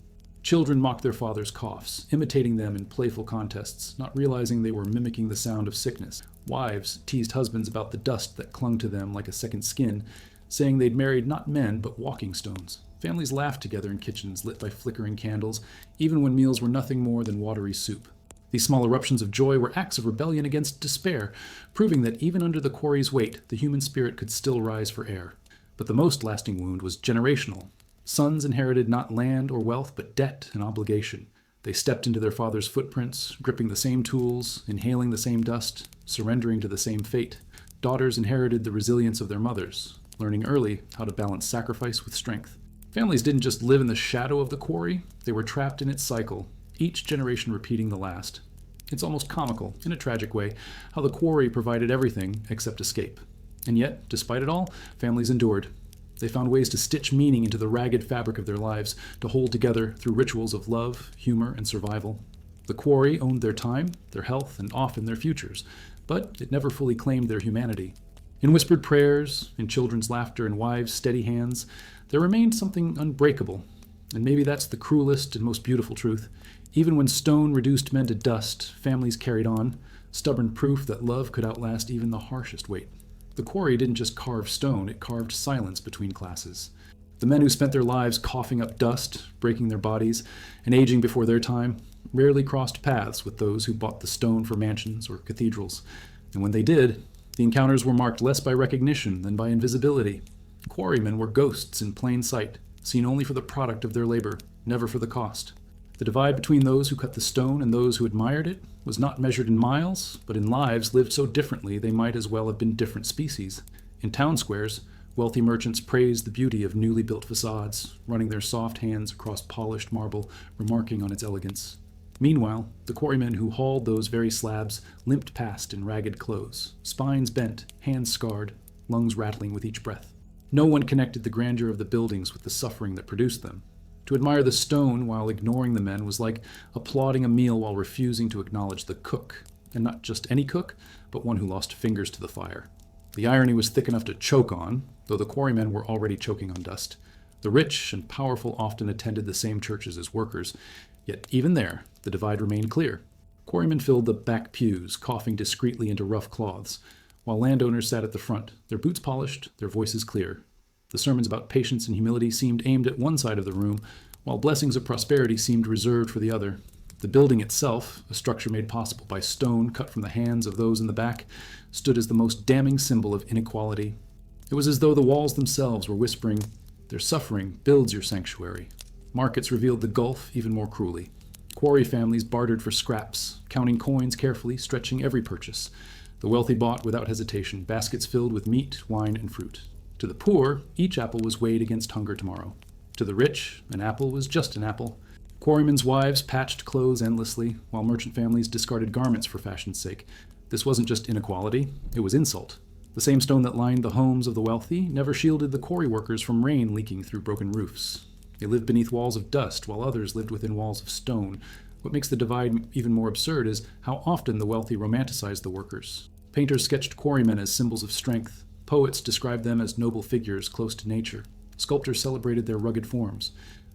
[SPEAKER 1] Children mocked their father's coughs, imitating them in playful contests, not realizing they were mimicking the sound of sickness. Wives teased husbands about the dust that clung to them like a second skin, saying they'd married not men but walking stones. Families laughed together in kitchens lit by flickering candles, even when meals were nothing more than watery soup. These small eruptions of joy were acts of rebellion against despair, proving that even under the quarry's weight, the human spirit could still rise for air. But the most lasting wound was generational. Sons inherited not land or wealth, but debt and obligation. They stepped into their father's footprints, gripping the same tools, inhaling the same dust, surrendering to the same fate. Daughters inherited the resilience of their mothers, learning early how to balance sacrifice with strength. Families didn't just live in the shadow of the quarry, they were trapped in its cycle, each generation repeating the last. It's almost comical, in a tragic way, how the quarry provided everything except escape. And yet, despite it all, families endured. They found ways to stitch meaning into the ragged fabric of their lives, to hold together through rituals of love, humor, and survival. The quarry owned their time, their health, and often their futures, but it never fully claimed their humanity. In whispered prayers, in children's laughter, and wives' steady hands, there remained something unbreakable. And maybe that's the cruelest and most beautiful truth. Even when stone reduced men to dust, families carried on, stubborn proof that love could outlast even the harshest weight. The quarry didn't just carve stone, it carved silence between classes. The men who spent their lives coughing up dust, breaking their bodies, and aging before their time rarely crossed paths with those who bought the stone for mansions or cathedrals. And when they did, the encounters were marked less by recognition than by invisibility. Quarrymen were ghosts in plain sight, seen only for the product of their labor, never for the cost. The divide between those who cut the stone and those who admired it was not measured in miles, but in lives lived so differently they might as well have been different species. In town squares, wealthy merchants praised the beauty of newly built facades, running their soft hands across polished marble, remarking on its elegance. Meanwhile, the quarrymen who hauled those very slabs limped past in ragged clothes, spines bent, hands scarred, lungs rattling with each breath. No one connected the grandeur of the buildings with the suffering that produced them. To admire the stone while ignoring the men was like applauding a meal while refusing to acknowledge the cook, and not just any cook, but one who lost fingers to the fire. The irony was thick enough to choke on, though the quarrymen were already choking on dust. The rich and powerful often attended the same churches as workers, yet even there, the divide remained clear. Quarrymen filled the back pews, coughing discreetly into rough cloths, while landowners sat at the front, their boots polished, their voices clear. The sermons about patience and humility seemed aimed at one side of the room, while blessings of prosperity seemed reserved for the other. The building itself, a structure made possible by stone cut from the hands of those in the back, stood as the most damning symbol of inequality. It was as though the walls themselves were whispering, "Their suffering builds your sanctuary." Markets revealed the gulf even more cruelly. Quarry families bartered for scraps, counting coins carefully, stretching every purchase. The wealthy bought without hesitation, baskets filled with meat, wine, and fruit. To the poor, each apple was weighed against hunger tomorrow. To the rich, an apple was just an apple. Quarrymen's wives patched clothes endlessly, while merchant families discarded garments for fashion's sake. This wasn't just inequality, it was insult. The same stone that lined the homes of the wealthy never shielded the quarry workers from rain leaking through broken roofs. They lived beneath walls of dust, while others lived within walls of stone. What makes the divide even more absurd is how often the wealthy romanticized the workers. Painters sketched quarrymen as symbols of strength. Poets described them as noble figures close to nature. Sculptors celebrated their rugged forms.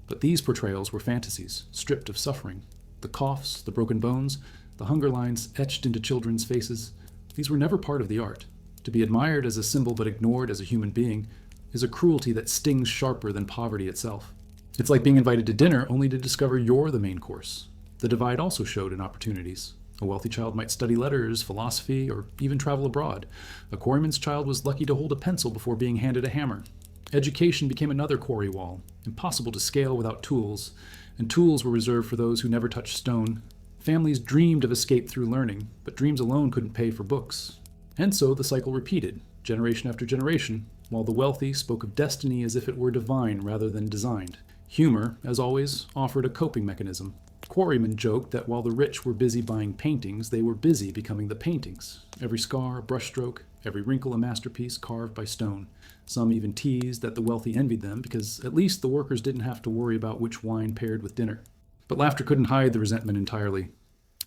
[SPEAKER 1] But these portrayals were fantasies, stripped of suffering. The coughs, the broken bones, the hunger lines etched into children's faces, these were never part of the art. To be admired as a symbol but ignored as a human being is a cruelty that stings sharper than poverty itself. It's like being invited to dinner only to discover you're the main course. The divide also showed in opportunities. A wealthy child might study letters, philosophy, or even travel abroad. A quarryman's child was lucky to hold a pencil before being handed a hammer. Education became another quarry wall, impossible to scale without tools, and tools were reserved for those who never touched stone. Families dreamed of escape through learning, but dreams alone couldn't pay for books. And so the cycle repeated, generation after generation, while the wealthy spoke of destiny as if it were divine rather than designed. Humor, as always, offered a coping mechanism. Quarrymen joked that while the rich were busy buying paintings, they were busy becoming the paintings. Every scar a brushstroke, every wrinkle a masterpiece carved by stone. Some even teased that the wealthy envied them because at least the workers didn't have to worry about which wine paired with dinner. But laughter couldn't hide the resentment entirely.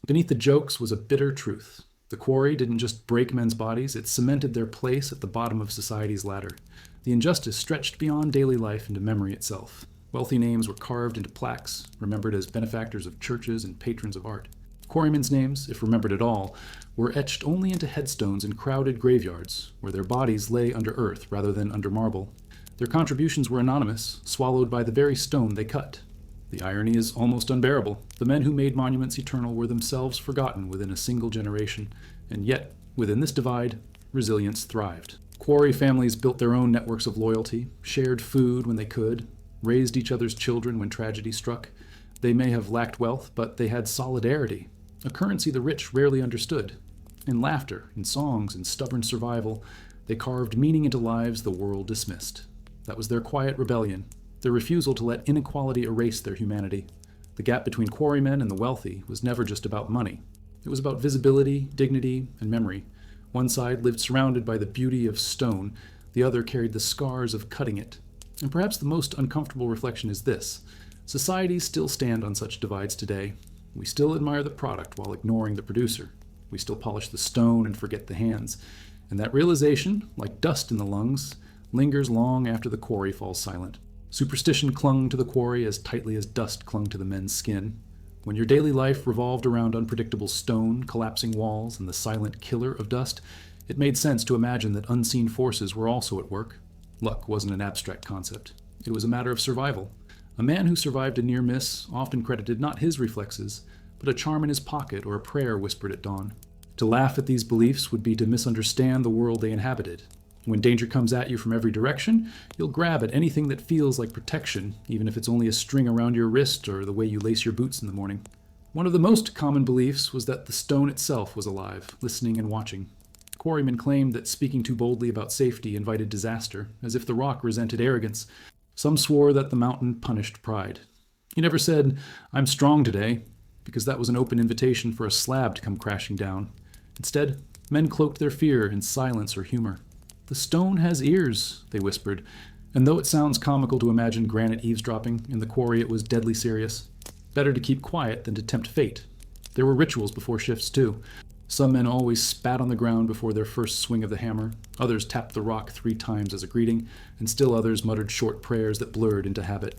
[SPEAKER 1] Beneath the jokes was a bitter truth. The quarry didn't just break men's bodies, it cemented their place at the bottom of society's ladder. The injustice stretched beyond daily life into memory itself. Wealthy names were carved into plaques, remembered as benefactors of churches and patrons of art. Quarrymen's names, if remembered at all, were etched only into headstones in crowded graveyards, where their bodies lay under earth rather than under marble. Their contributions were anonymous, swallowed by the very stone they cut. The irony is almost unbearable. The men who made monuments eternal were themselves forgotten within a single generation, and yet, within this divide, resilience thrived. Quarry families built their own networks of loyalty, shared food when they could, raised each other's children when tragedy struck. They may have lacked wealth, but they had solidarity, a currency the rich rarely understood. In laughter, in songs, in stubborn survival, they carved meaning into lives the world dismissed. That was their quiet rebellion, their refusal to let inequality erase their humanity. The gap between quarrymen and the wealthy was never just about money. It was about visibility, dignity, and memory. One side lived surrounded by the beauty of stone, the other carried the scars of cutting it. And perhaps the most uncomfortable reflection is this. Societies still stand on such divides today. We still admire the product while ignoring the producer. We still polish the stone and forget the hands. And that realization, like dust in the lungs, lingers long after the quarry falls silent. Superstition clung to the quarry as tightly as dust clung to the men's skin. When your daily life revolved around unpredictable stone, collapsing walls, and the silent killer of dust, it made sense to imagine that unseen forces were also at work. Luck wasn't an abstract concept. It was a matter of survival. A man who survived a near miss often credited not his reflexes, but a charm in his pocket or a prayer whispered at dawn. To laugh at these beliefs would be to misunderstand the world they inhabited. When danger comes at you from every direction, you'll grab at anything that feels like protection, even if it's only a string around your wrist or the way you lace your boots in the morning. One of the most common beliefs was that the stone itself was alive, listening and watching. Quarrymen claimed that speaking too boldly about safety invited disaster, as if the rock resented arrogance. Some swore that the mountain punished pride. He never said, "I'm strong today," because that was an open invitation for a slab to come crashing down. Instead, men cloaked their fear in silence or humor. "The stone has ears," they whispered, and though it sounds comical to imagine granite eavesdropping, in the quarry it was deadly serious. Better to keep quiet than to tempt fate. There were rituals before shifts, too. Some men always spat on the ground before their first swing of the hammer, others tapped the rock 3 times as a greeting, and still others muttered short prayers that blurred into habit.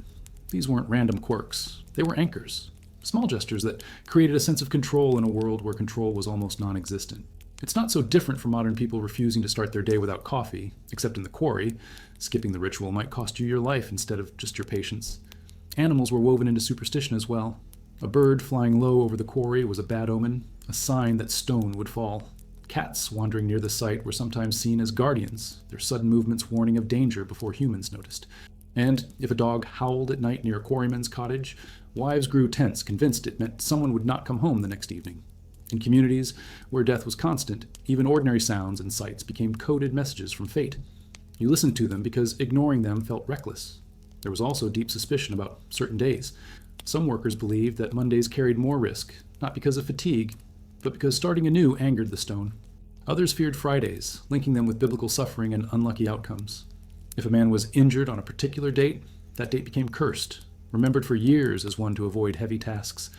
[SPEAKER 1] These weren't random quirks. They were anchors, small gestures that created a sense of control in a world where control was almost non-existent. It's not so different from modern people refusing to start their day without coffee, except in the quarry. Skipping the ritual might cost you your life instead of just your patience. Animals were woven into superstition as well. A bird flying low over the quarry was a bad omen, a sign that stone would fall. Cats wandering near the site were sometimes seen as guardians, their sudden movements warning of danger before humans noticed. And if a dog howled at night near a quarryman's cottage, wives grew tense, convinced it meant someone would not come home the next evening. In communities where death was constant, even ordinary sounds and sights became coded messages from fate. You listened to them because ignoring them felt reckless. There was also deep suspicion about certain days. Some workers believed that Mondays carried more risk, not because of fatigue, but because starting anew angered the stone. Others feared Fridays, linking them with biblical suffering and unlucky outcomes. If a man was injured on a particular date, that date became cursed, remembered for years as one to avoid heavy tasks.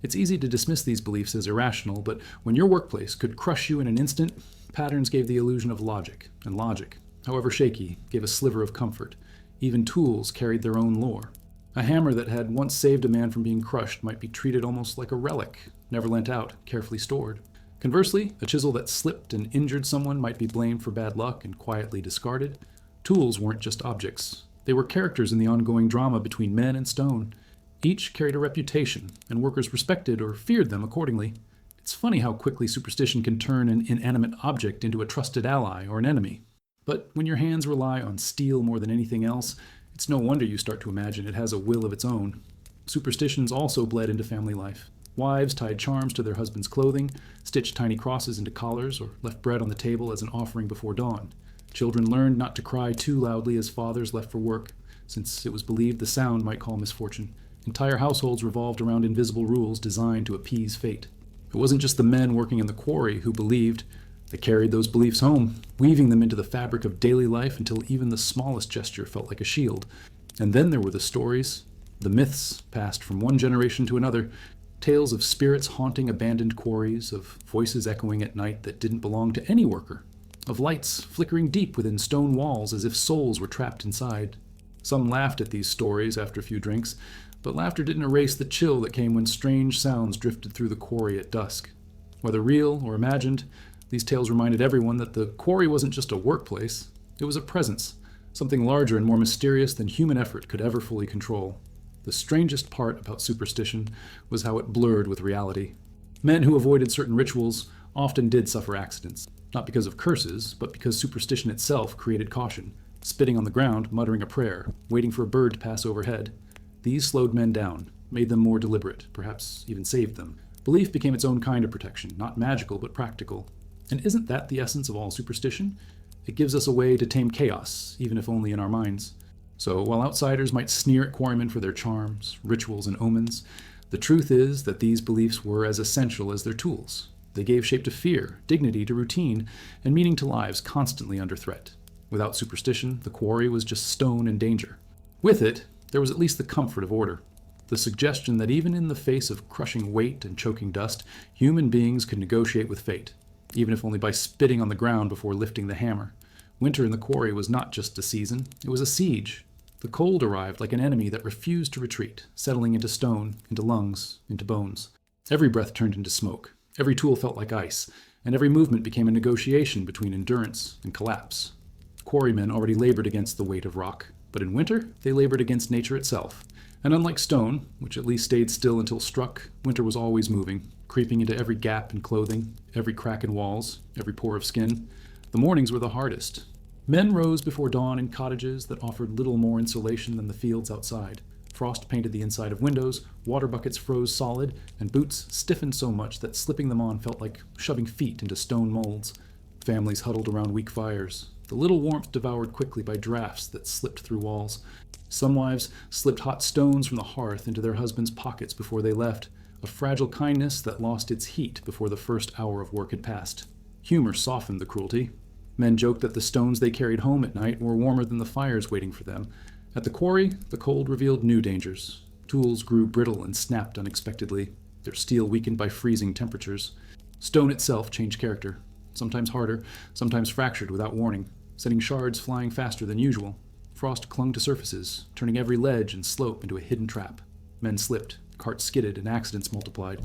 [SPEAKER 1] It's easy to dismiss these beliefs as irrational, but when your workplace could crush you in an instant, patterns gave the illusion of logic, and logic, however shaky, gave a sliver of comfort. Even tools carried their own lore. A hammer that had once saved a man from being crushed might be treated almost like a relic, never lent out, carefully stored. Conversely, a chisel that slipped and injured someone might be blamed for bad luck and quietly discarded. Tools weren't just objects. They were characters in the ongoing drama between men and stone. Each carried a reputation, and workers respected or feared them accordingly. It's funny how quickly superstition can turn an inanimate object into a trusted ally or an enemy. But when your hands rely on steel more than anything else, it's no wonder you start to imagine it has a will of its own. Superstitions also bled into family life. Wives tied charms to their husbands' clothing, stitched tiny crosses into collars, or left bread on the table as an offering before dawn. Children learned not to cry too loudly as fathers left for work, since it was believed the sound might call misfortune. Entire households revolved around invisible rules designed to appease fate. It wasn't just the men working in the quarry who believed. They carried those beliefs home, weaving them into the fabric of daily life until even the smallest gesture felt like a shield. And then there were the stories, the myths passed from one generation to another, tales of spirits haunting abandoned quarries, of voices echoing at night that didn't belong to any worker, of lights flickering deep within stone walls as if souls were trapped inside. Some laughed at these stories after a few drinks, but laughter didn't erase the chill that came when strange sounds drifted through the quarry at dusk. Whether real or imagined, these tales reminded everyone that the quarry wasn't just a workplace, it was a presence, something larger and more mysterious than human effort could ever fully control. The strangest part about superstition was how it blurred with reality. Men who avoided certain rituals often did suffer accidents, not because of curses, but because superstition itself created caution, spitting on the ground, muttering a prayer, waiting for a bird to pass overhead. These slowed men down, made them more deliberate, perhaps even saved them. Belief became its own kind of protection, not magical but practical. And isn't that the essence of all superstition? It gives us a way to tame chaos, even if only in our minds. So while outsiders might sneer at quarrymen for their charms, rituals, and omens, the truth is that these beliefs were as essential as their tools. They gave shape to fear, dignity to routine, and meaning to lives constantly under threat. Without superstition, the quarry was just stone and danger. With it, there was at least the comfort of order. The suggestion that even in the face of crushing weight and choking dust, human beings could negotiate with fate, even if only by spitting on the ground before lifting the hammer. Winter in the quarry was not just a season, it was a siege. The cold arrived like an enemy that refused to retreat, settling into stone, into lungs, into bones. Every breath turned into smoke, every tool felt like ice, and every movement became a negotiation between endurance and collapse. Quarrymen already labored against the weight of rock, but in winter they labored against nature itself. And unlike stone, which at least stayed still until struck, winter was always moving, creeping into every gap in clothing, every crack in walls, every pore of skin. The mornings were the hardest. Men rose before dawn in cottages that offered little more insulation than the fields outside. Frost painted the inside of windows, water buckets froze solid, and boots stiffened so much that slipping them on felt like shoving feet into stone molds. Families huddled around weak fires, the little warmth devoured quickly by drafts that slipped through walls. Some wives slipped hot stones from the hearth into their husbands' pockets before they left, a fragile kindness that lost its heat before the first hour of work had passed. Humor softened the cruelty. Men joked that the stones they carried home at night were warmer than the fires waiting for them. At the quarry, the cold revealed new dangers. Tools grew brittle and snapped unexpectedly, their steel weakened by freezing temperatures. Stone itself changed character, sometimes harder, sometimes fractured without warning, sending shards flying faster than usual. Frost clung to surfaces, turning every ledge and slope into a hidden trap. Men slipped, carts skidded, and accidents multiplied.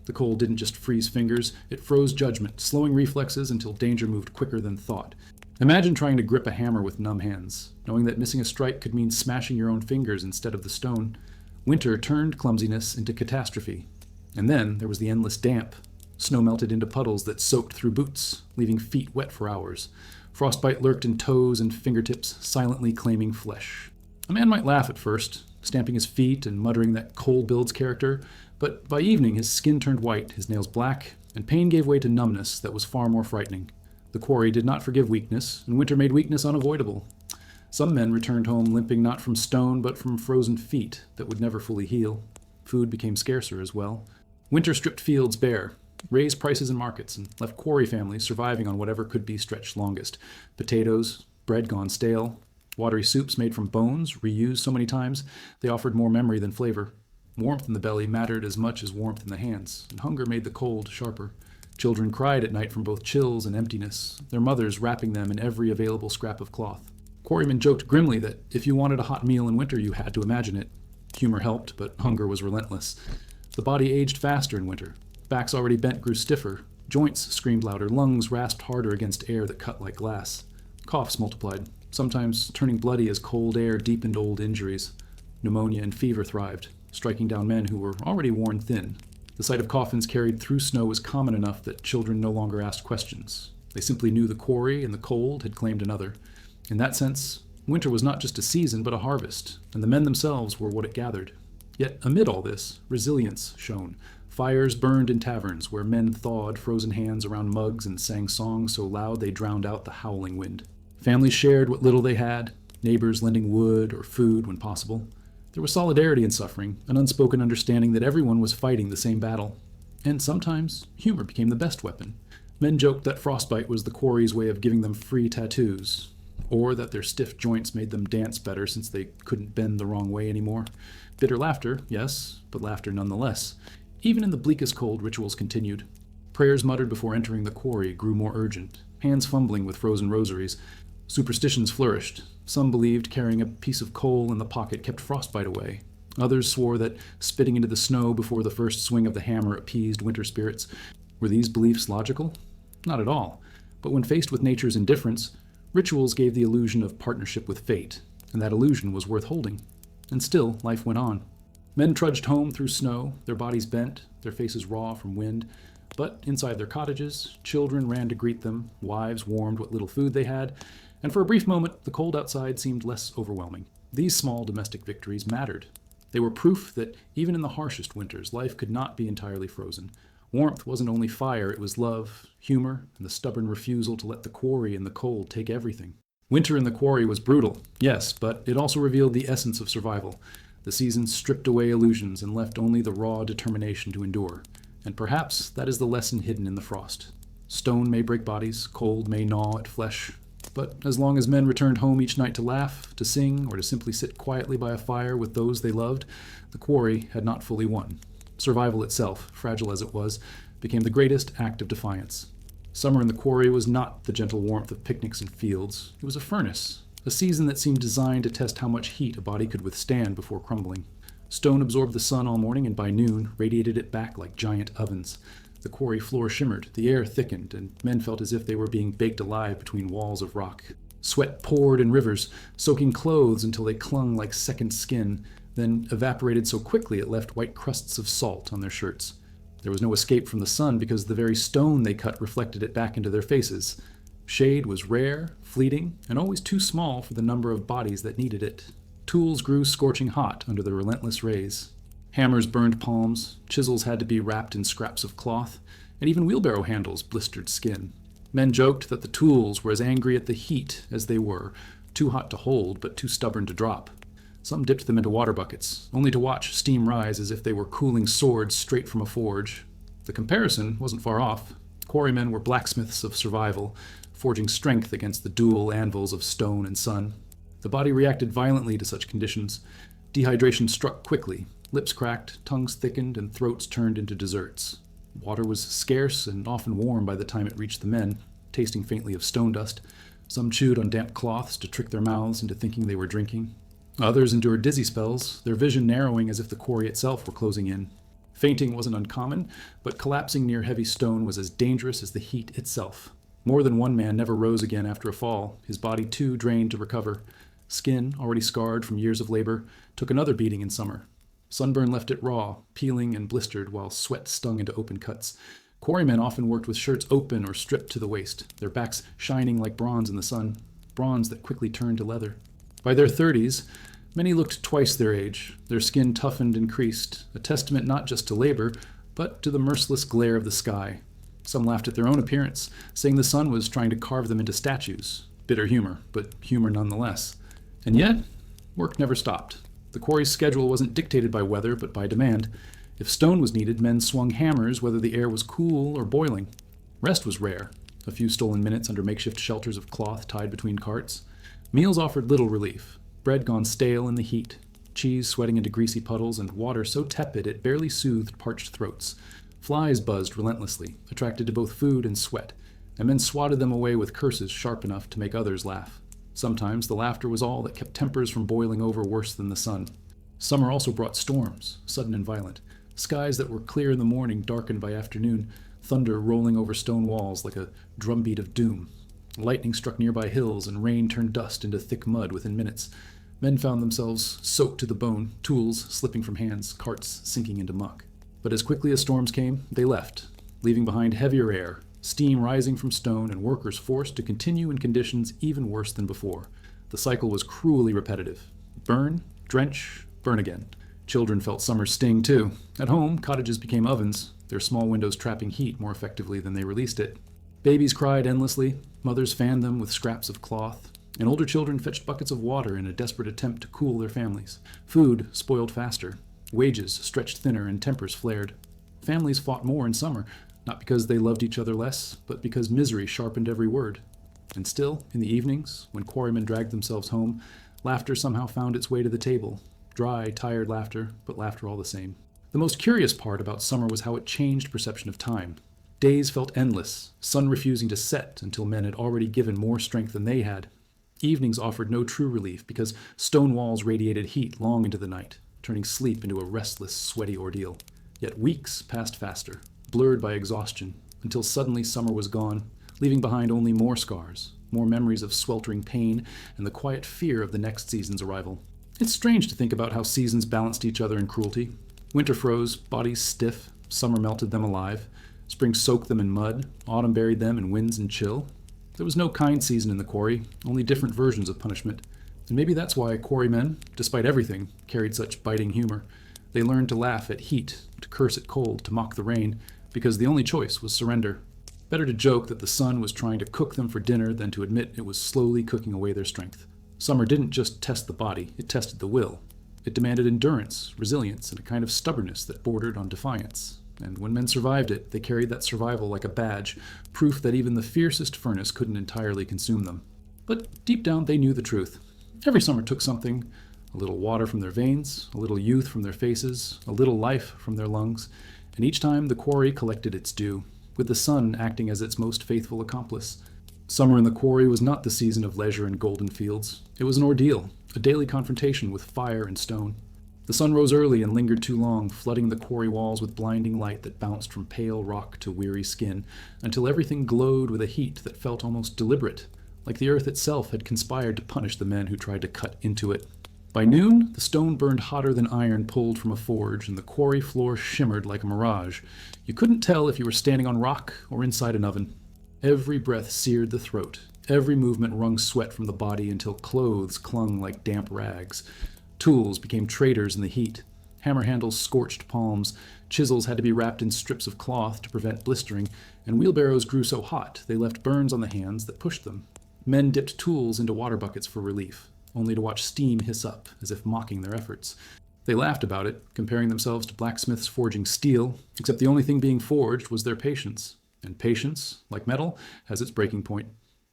[SPEAKER 1] The cold didn't just freeze fingers, it froze judgment, slowing reflexes until danger moved quicker than thought. Imagine trying to grip a hammer with numb hands, knowing that missing a strike could mean smashing your own fingers instead of the stone. Winter turned clumsiness into catastrophe. And then there was the endless damp. Snow melted into puddles that soaked through boots, leaving feet wet for hours. Frostbite lurked in toes and fingertips, silently claiming flesh. A man might laugh at first, stamping his feet and muttering that cold builds character, but by evening his skin turned white, his nails black, and pain gave way to numbness that was far more frightening. The quarry did not forgive weakness, and winter made weakness unavoidable. Some men returned home limping not from stone but from frozen feet that would never fully heal. Food became scarcer as well. Winter stripped fields bare, raised prices in markets, and left quarry families surviving on whatever could be stretched longest. Potatoes, bread gone stale, watery soups made from bones, reused so many times, they offered more memory than flavor. Warmth in the belly mattered as much as warmth in the hands, and hunger made the cold sharper. Children cried at night from both chills and emptiness, their mothers wrapping them in every available scrap of cloth. Quarrymen joked grimly that if you wanted a hot meal in winter, you had to imagine it. Humor helped, but hunger was relentless. The body aged faster in winter. Backs already bent grew stiffer. Joints screamed louder. Lungs rasped harder against air that cut like glass. Coughs multiplied, sometimes turning bloody as cold air deepened old injuries. Pneumonia and fever thrived, striking down men who were already worn thin. The sight of coffins carried through snow was common enough that children no longer asked questions. They simply knew the quarry and the cold had claimed another. In that sense, winter was not just a season but a harvest, and the men themselves were what it gathered. Yet amid all this, resilience shone. Fires burned in taverns where men thawed frozen hands around mugs and sang songs so loud they drowned out the howling wind. Families shared what little they had, neighbors lending wood or food when possible. There was solidarity in suffering, an unspoken understanding that everyone was fighting the same battle. And sometimes, humor became the best weapon. Men joked that frostbite was the quarry's way of giving them free tattoos, or that their stiff joints made them dance better since they couldn't bend the wrong way anymore. Bitter laughter, yes, but laughter nonetheless. Even in the bleakest cold, rituals continued. Prayers muttered before entering the quarry grew more urgent, hands fumbling with frozen rosaries. Superstitions flourished. Some believed carrying a piece of coal in the pocket kept frostbite away. Others swore that spitting into the snow before the first swing of the hammer appeased winter spirits. Were these beliefs logical? Not at all. But when faced with nature's indifference, rituals gave the illusion of partnership with fate, and that illusion was worth holding. And still, life went on. Men trudged home through snow, their bodies bent, their faces raw from wind. But inside their cottages, children ran to greet them, wives warmed what little food they had, and for a brief moment, the cold outside seemed less overwhelming. These small domestic victories mattered. They were proof that even in the harshest winters, life could not be entirely frozen. Warmth wasn't only fire, it was love, humor, and the stubborn refusal to let the quarry and the cold take everything. Winter in the quarry was brutal, yes, but it also revealed the essence of survival. The seasons stripped away illusions and left only the raw determination to endure. And perhaps that is the lesson hidden in the frost. Stone may break bodies, cold may gnaw at flesh, but as long as men returned home each night to laugh, to sing, or to simply sit quietly by a fire with those they loved, the quarry had not fully won. Survival itself, fragile as it was, became the greatest act of defiance. Summer in the quarry was not the gentle warmth of picnics and fields. It was a furnace, a season that seemed designed to test how much heat a body could withstand before crumbling. Stone absorbed the sun all morning and by noon radiated it back like giant ovens. The quarry floor shimmered, the air thickened, and men felt as if they were being baked alive between walls of rock. Sweat poured in rivers, soaking clothes until they clung like second skin, then evaporated so quickly it left white crusts of salt on their shirts. There was no escape from the sun because the very stone they cut reflected it back into their faces. Shade was rare, fleeting, and always too small for the number of bodies that needed it. Tools grew scorching hot under the relentless rays. Hammers burned palms, chisels had to be wrapped in scraps of cloth, and even wheelbarrow handles blistered skin. Men joked that the tools were as angry at the heat as they were, too hot to hold but too stubborn to drop. Some dipped them into water buckets, only to watch steam rise as if they were cooling swords straight from a forge. The comparison wasn't far off. Quarrymen were blacksmiths of survival, forging strength against the dual anvils of stone and sun. The body reacted violently to such conditions. Dehydration struck quickly. Lips cracked, tongues thickened, and throats turned into desserts. Water was scarce and often warm by the time it reached the men, tasting faintly of stone dust. Some chewed on damp cloths to trick their mouths into thinking they were drinking. Others endured dizzy spells, their vision narrowing as if the quarry itself were closing in. Fainting wasn't uncommon, but collapsing near heavy stone was as dangerous as the heat itself. More than one man never rose again after a fall, his body too drained to recover. Skin, already scarred from years of labor, took another beating in summer. Sunburn left it raw, peeling and blistered while sweat stung into open cuts. Quarrymen often worked with shirts open or stripped to the waist, their backs shining like bronze in the sun, bronze that quickly turned to leather. By their 30s, many looked twice their age, their skin toughened and creased, a testament not just to labor, but to the merciless glare of the sky. Some laughed at their own appearance, saying the sun was trying to carve them into statues. Bitter humor, but humor nonetheless. And yet, work never stopped. The quarry's schedule wasn't dictated by weather, but by demand. If stone was needed, men swung hammers whether the air was cool or boiling. Rest was rare, a few stolen minutes under makeshift shelters of cloth tied between carts. Meals offered little relief. Bread gone stale in the heat, cheese sweating into greasy puddles, and water so tepid it barely soothed parched throats. Flies buzzed relentlessly, attracted to both food and sweat, and men swatted them away with curses sharp enough to make others laugh. Sometimes the laughter was all that kept tempers from boiling over worse than the sun. Summer also brought storms, sudden and violent. Skies that were clear in the morning darkened by afternoon, thunder rolling over stone walls like a drumbeat of doom. Lightning struck nearby hills, and rain turned dust into thick mud within minutes. Men found themselves soaked to the bone, tools slipping from hands, carts sinking into muck. But as quickly as storms came, they left, leaving behind heavier air, steam rising from stone, and workers forced to continue in conditions even worse than before. The cycle was cruelly repetitive. Burn, drench, burn again. Children felt summer's sting too. At home, cottages became ovens, their small windows trapping heat more effectively than they released it. Babies cried endlessly. Mothers fanned them with scraps of cloth. and older children fetched buckets of water in a desperate attempt to cool their families. Food spoiled faster, wages stretched thinner, and tempers flared. Families fought more in summer, not because they loved each other less, but because misery sharpened every word. And still, in the evenings, when quarrymen dragged themselves home, laughter somehow found its way to the table. Dry, tired laughter, but laughter all the same. The most curious part about summer was how it changed perception of time. Days felt endless, sun refusing to set until men had already given more strength than they had. Evenings offered no true relief because stone walls radiated heat long into the night, turning sleep into a restless, sweaty ordeal. Yet weeks passed faster, blurred by exhaustion, until suddenly summer was gone, leaving behind only more scars, more memories of sweltering pain, and the quiet fear of the next season's arrival. It's strange to think about how seasons balanced each other in cruelty. Winter froze, bodies stiff, summer melted them alive, spring soaked them in mud, autumn buried them in winds and chill. There was no kind season in the quarry, only different versions of punishment. And maybe that's why quarrymen, despite everything, carried such biting humor. They learned to laugh at heat, to curse at cold, to mock the rain, because the only choice was surrender. Better to joke that the sun was trying to cook them for dinner than to admit it was slowly cooking away their strength. Summer didn't just test the body, it tested the will. It demanded endurance, resilience, and a kind of stubbornness that bordered on defiance. And when men survived it, they carried that survival like a badge, proof that even the fiercest furnace couldn't entirely consume them. But deep down, they knew the truth. Every summer took something: a little water from their veins, a little youth from their faces, a little life from their lungs, and each time the quarry collected its due, with the sun acting as its most faithful accomplice. Summer in the quarry was not the season of leisure and golden fields. It was an ordeal, a daily confrontation with fire and stone. The sun rose early and lingered too long, flooding the quarry walls with blinding light that bounced from pale rock to weary skin, until everything glowed with a heat that felt almost deliberate, like the earth itself had conspired to punish the men who tried to cut into it. By noon, the stone burned hotter than iron pulled from a forge, and the quarry floor shimmered like a mirage. You couldn't tell if you were standing on rock or inside an oven. Every breath seared the throat. Every movement wrung sweat from the body until clothes clung like damp rags. Tools became traitors in the heat. Hammer handles scorched palms, chisels had to be wrapped in strips of cloth to prevent blistering, and wheelbarrows grew so hot they left burns on the hands that pushed them. Men dipped tools into water buckets for relief, only to watch steam hiss up, as if mocking their efforts. They laughed about it, comparing themselves to blacksmiths forging steel, except the only thing being forged was their patience. And patience, like metal, has its breaking point.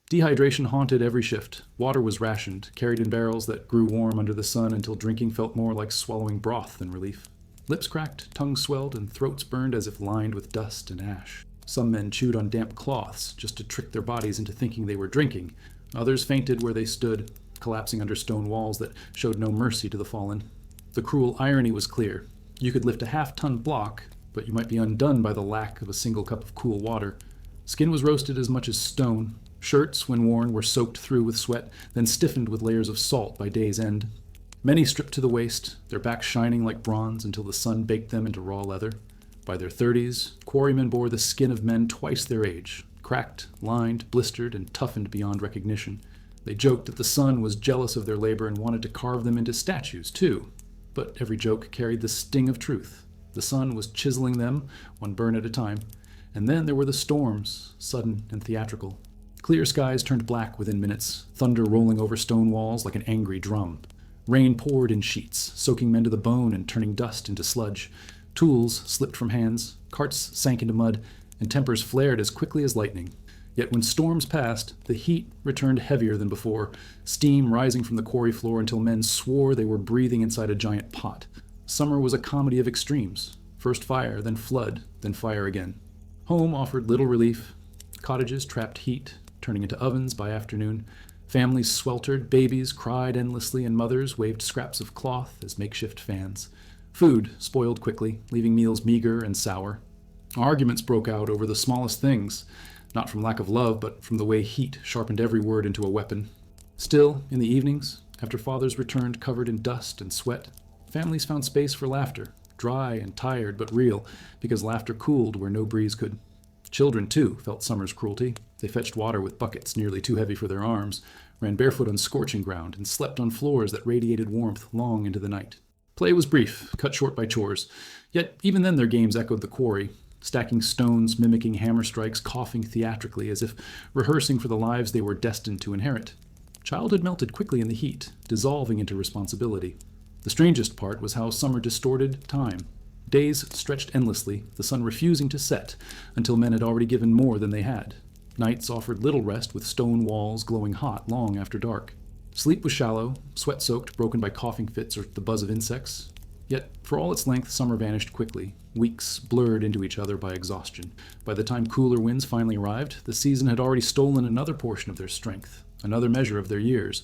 [SPEAKER 1] Dehydration haunted every shift. Water was rationed, carried in barrels that grew warm under the sun until drinking felt more like swallowing broth than relief. Lips cracked, tongues swelled, and throats burned as if lined with dust and ash. Some men chewed on damp cloths just to trick their bodies into thinking they were drinking. Others fainted where they stood, collapsing under stone walls that showed no mercy to the fallen. The cruel irony was clear. You could lift a half-ton block, but you might be undone by the lack of a single cup of cool water. Skin was roasted as much as stone. Shirts, when worn, were soaked through with sweat, then stiffened with layers of salt by day's end. Many stripped to the waist, their backs shining like bronze until the sun baked them into raw leather. By their 30s, quarrymen bore the skin of men twice their age, cracked, lined, blistered, and toughened beyond recognition. They joked that the sun was jealous of their labor and wanted to carve them into statues, too. But every joke carried the sting of truth. The sun was chiseling them, one burn at a time. And then there were the storms, sudden and theatrical. Clear skies turned black within minutes, thunder rolling over stone walls like an angry drum. Rain poured in sheets, soaking men to the bone and turning dust into sludge. Tools slipped from hands, carts sank into mud, and tempers flared as quickly as lightning. Yet when storms passed, the heat returned heavier than before, steam rising from the quarry floor until men swore they were breathing inside a giant pot. Summer was a comedy of extremes. First fire, then flood, then fire again. Home offered little relief. Cottages trapped heat, turning into ovens by afternoon. Families sweltered, babies cried endlessly, and mothers waved scraps of cloth as makeshift fans. Food spoiled quickly, leaving meals meager and sour. Arguments broke out over the smallest things, not from lack of love, but from the way heat sharpened every word into a weapon. Still, in the evenings, after fathers returned covered in dust and sweat, families found space for laughter, dry and tired but real, because laughter cooled where no breeze could. Children, too, felt summer's cruelty. They fetched water with buckets nearly too heavy for their arms, ran barefoot on scorching ground, and slept on floors that radiated warmth long into the night. Play was brief, cut short by chores. Yet even then their games echoed the quarry, stacking stones, mimicking hammer strikes, coughing theatrically as if rehearsing for the lives they were destined to inherit. Childhood melted quickly in the heat, dissolving into responsibility. The strangest part was how summer distorted time. Days stretched endlessly, the sun refusing to set until men had already given more than they had. Nights offered little rest with stone walls glowing hot long after dark. Sleep was shallow, sweat-soaked, broken by coughing fits or the buzz of insects. Yet, for all its length, summer vanished quickly. Weeks blurred into each other by exhaustion. By the time cooler winds finally arrived, the season had already stolen another portion of their strength, another measure of their years.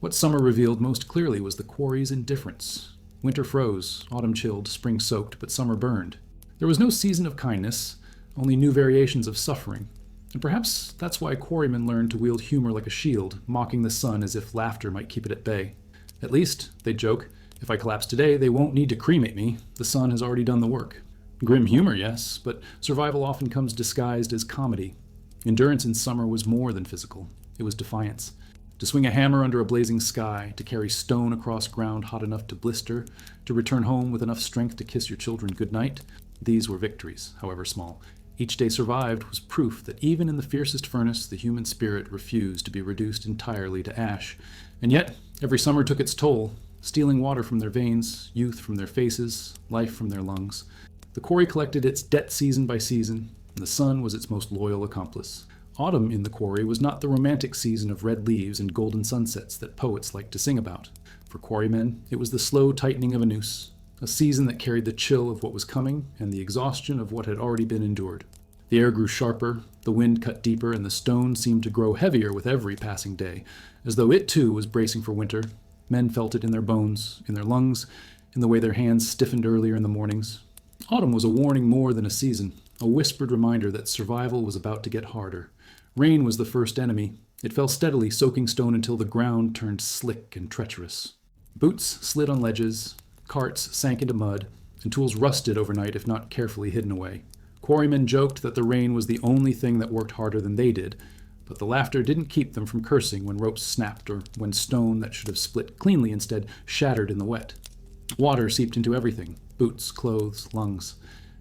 [SPEAKER 1] What summer revealed most clearly was the quarry's indifference. Winter froze, autumn chilled, spring soaked, but summer burned. There was no season of kindness, only new variations of suffering. And perhaps that's why quarrymen learned to wield humor like a shield, mocking the sun as if laughter might keep it at bay. At least, they'd joke, if I collapse today, they won't need to cremate me. The sun has already done the work. Grim humor, yes, but survival often comes disguised as comedy. Endurance in summer was more than physical. It was defiance. To swing a hammer under a blazing sky, to carry stone across ground hot enough to blister, to return home with enough strength to kiss your children goodnight, these were victories, however small. Each day survived was proof that even in the fiercest furnace, the human spirit refused to be reduced entirely to ash. And yet, every summer took its toll, stealing water from their veins, youth from their faces, life from their lungs. The quarry collected its debt season by season, and the sun was its most loyal accomplice. Autumn in the quarry was not the romantic season of red leaves and golden sunsets that poets like to sing about. For quarrymen, it was the slow tightening of a noose, a season that carried the chill of what was coming and the exhaustion of what had already been endured. The air grew sharper, the wind cut deeper, and the stone seemed to grow heavier with every passing day, as though it too was bracing for winter. Men felt it in their bones, in their lungs, in the way their hands stiffened earlier in the mornings. Autumn was a warning more than a season, a whispered reminder that survival was about to get harder. Rain was the first enemy. It fell steadily, soaking stone until the ground turned slick and treacherous. Boots slid on ledges, carts sank into mud, and tools rusted overnight if not carefully hidden away. Quarrymen joked that the rain was the only thing that worked harder than they did, but the laughter didn't keep them from cursing when ropes snapped or when stone that should have split cleanly instead shattered in the wet. Water seeped into everything, boots, clothes, lungs,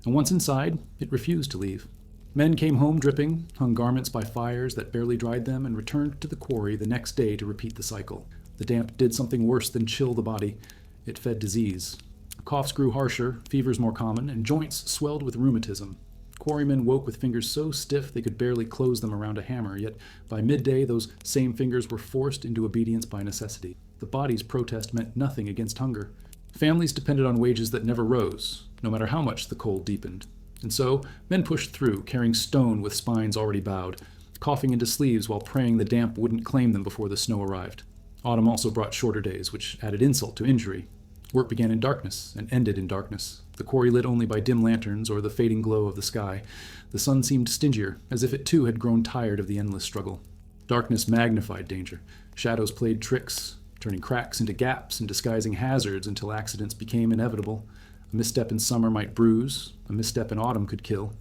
[SPEAKER 1] and once inside, it refused to leave. Men came home dripping, hung garments by fires that barely dried them, and returned to the quarry the next day to repeat the cycle. The damp did something worse than chill the body. It fed disease. Coughs grew harsher, fevers more common, and joints swelled with rheumatism. Quarrymen woke with fingers so stiff they could barely close them around a hammer, yet by midday those same fingers were forced into obedience by necessity. The body's protest meant nothing against hunger. Families depended on wages that never rose, no matter how much the cold deepened. And so, men pushed through, carrying stone with spines already bowed, coughing into sleeves while praying the damp wouldn't claim them before the snow arrived. Autumn also brought shorter days, which added insult to injury. Work began in darkness and ended in darkness. The quarry lit only by dim lanterns or the fading glow of the sky. The sun seemed stingier, as if it too had grown tired of the endless struggle. Darkness magnified danger. Shadows played tricks, turning cracks into gaps and disguising hazards until accidents became inevitable. A misstep in summer might bruise, a misstep in autumn could kill.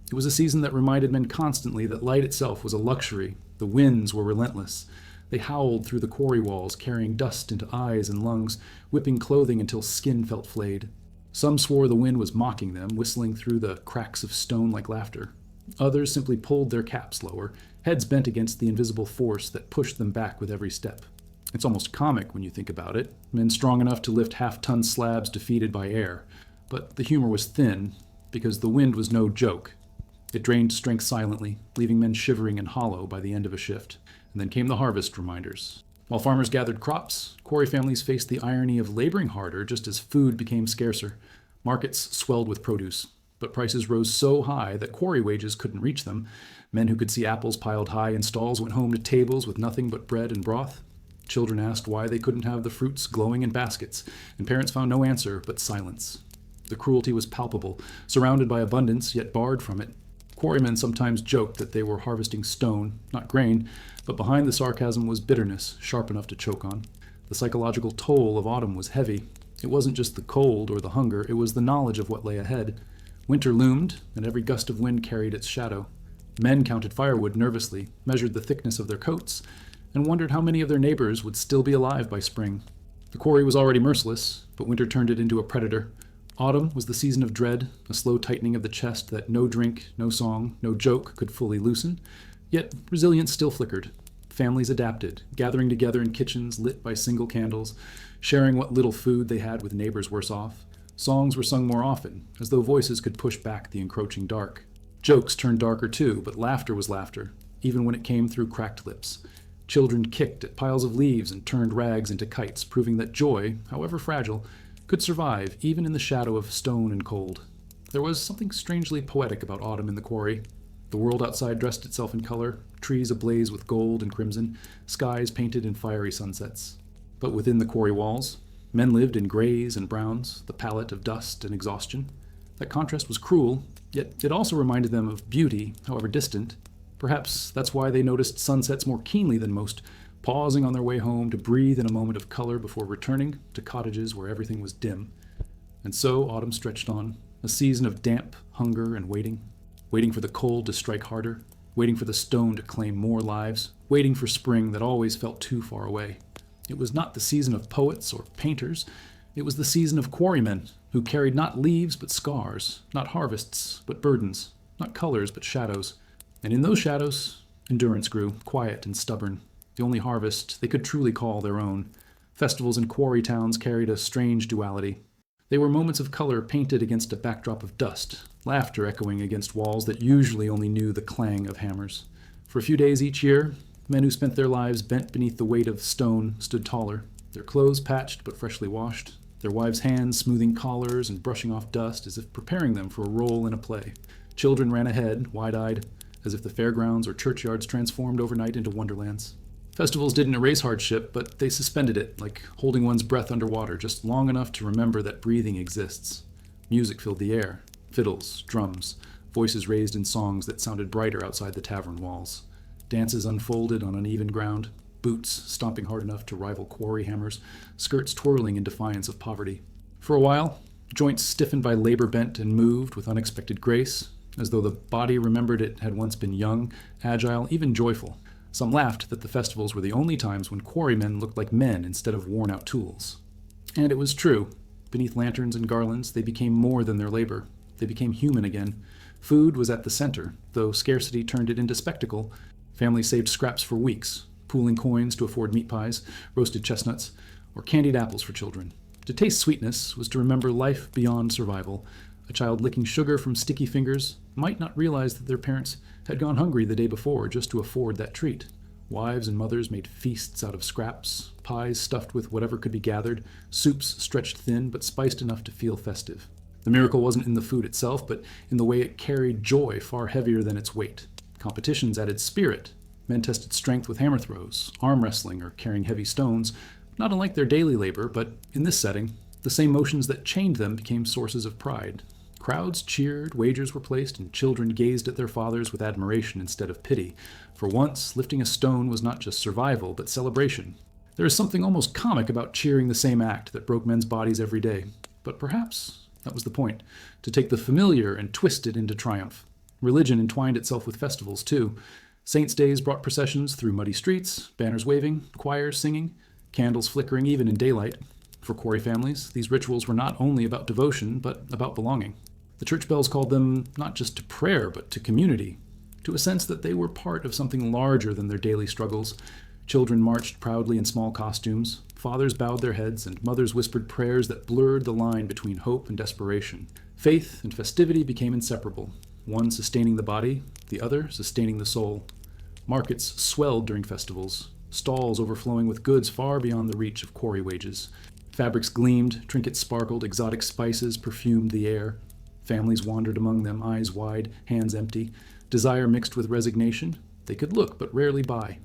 [SPEAKER 1] It was a season that reminded men constantly that light itself was a luxury. The winds were relentless. They howled through the quarry walls, carrying dust into eyes and lungs, whipping clothing until skin felt flayed. Some swore the wind was mocking them, whistling through the cracks of stone like laughter. Others simply pulled their caps lower, heads bent against the invisible force that pushed them back with every step. It's almost comic when you think about it. Men strong enough to lift half-ton slabs defeated by air. But the humor was thin, because the wind was no joke. It drained strength silently, leaving men shivering and hollow by the end of a shift. And then came the harvest reminders. While farmers gathered crops, quarry families faced the irony of laboring harder just as food became scarcer. Markets swelled with produce, but prices rose so high that quarry wages couldn't reach them. Men who could see apples piled high in stalls went home to tables with nothing but bread and broth. Children asked why they couldn't have the fruits glowing in baskets, and parents found no answer but silence. The cruelty was palpable, surrounded by abundance, yet barred from it. Quarrymen sometimes joked that they were harvesting stone, not grain, but behind the sarcasm was bitterness, sharp enough to choke on. The psychological toll of autumn was heavy. It wasn't just the cold or the hunger, it was the knowledge of what lay ahead. Winter loomed, and every gust of wind carried its shadow. Men counted firewood nervously, measured the thickness of their coats, and wondered how many of their neighbors would still be alive by spring. The quarry was already merciless, but winter turned it into a predator. Autumn was the season of dread, a slow tightening of the chest that no drink, no song, no joke could fully loosen. Yet resilience still flickered. families adapted, gathering together in kitchens lit by single candles, sharing what little food they had with neighbors worse off. Songs were sung more often, as though voices could push back the encroaching dark. Jokes turned darker too, but laughter was laughter, even when it came through cracked lips. Children kicked at piles of leaves and turned rags into kites, proving that joy, however fragile, could survive even in the shadow of stone and cold. There was something strangely poetic about autumn in the quarry. The world outside dressed itself in color, trees ablaze with gold and crimson, skies painted in fiery sunsets. But within the quarry walls, men lived in grays and browns, the palette of dust and exhaustion. That contrast was cruel, yet it also reminded them of beauty, however distant. Perhaps that's why they noticed sunsets more keenly than most, pausing on their way home to breathe in a moment of color before returning to cottages where everything was dim. And so autumn stretched on, a season of damp, hunger, and waiting. Waiting for the cold to strike harder, waiting for the stone to claim more lives, waiting for spring that always felt too far away. It was not the season of poets or painters. It was the season of quarrymen, who carried not leaves but scars, not harvests but burdens, not colors but shadows. And in those shadows, endurance grew, quiet and stubborn, the only harvest they could truly call their own. Festivals in quarry towns carried a strange duality. They were moments of color painted against a backdrop of dust, laughter echoing against walls that usually only knew the clang of hammers. For a few days each year, men who spent their lives bent beneath the weight of stone stood taller, their clothes patched but freshly washed, their wives' hands smoothing collars and brushing off dust as if preparing them for a role in a play. Children ran ahead, wide-eyed, as if the fairgrounds or churchyards transformed overnight into wonderlands. Festivals didn't erase hardship, but they suspended it, like holding one's breath underwater, just long enough to remember that breathing exists. Music filled the air, fiddles, drums, voices raised in songs that sounded brighter outside the tavern walls. Dances unfolded on uneven ground, boots stomping hard enough to rival quarry hammers, skirts twirling in defiance of poverty. For a while, joints stiffened by labor bent and moved with unexpected grace, as though the body remembered it had once been young, agile, even joyful. Some laughed that the festivals were the only times when quarrymen looked like men instead of worn-out tools. And it was true. Beneath lanterns and garlands, they became more than their labor. They became human again. Food was at the center, though scarcity turned it into spectacle. Families saved scraps for weeks, pooling coins to afford meat pies, roasted chestnuts, or candied apples for children. To taste sweetness was to remember life beyond survival. A child licking sugar from sticky fingers might not realize that their parents had gone hungry the day before just to afford that treat. Wives and mothers made feasts out of scraps, pies stuffed with whatever could be gathered, soups stretched thin but spiced enough to feel festive. The miracle wasn't in the food itself, but in the way it carried joy far heavier than its weight. Competitions added spirit. Men tested strength with hammer throws, arm wrestling, or carrying heavy stones, not unlike their daily labor, but in this setting, the same motions that chained them became sources of pride. Crowds cheered, wagers were placed, and children gazed at their fathers with admiration instead of pity. For once, lifting a stone was not just survival, but celebration. There is something almost comic about cheering the same act that broke men's bodies every day. But perhaps that was the point, to take the familiar and twist it into triumph. Religion entwined itself with festivals, too. Saints' days brought processions through muddy streets, banners waving, choirs singing, candles flickering even in daylight. For quarry families, these rituals were not only about devotion, but about belonging. The church bells called them not just to prayer, but to community, to a sense that they were part of something larger than their daily struggles. Children marched proudly in small costumes, fathers bowed their heads, and mothers whispered prayers that blurred the line between hope and desperation. Faith and festivity became inseparable, one sustaining the body, the other sustaining the soul. Markets swelled during festivals, stalls overflowing with goods far beyond the reach of quarry wages. Fabrics gleamed, trinkets sparkled, exotic spices perfumed the air. Families wandered among them, eyes wide, hands empty. Desire mixed with resignation. They could look, but rarely buy.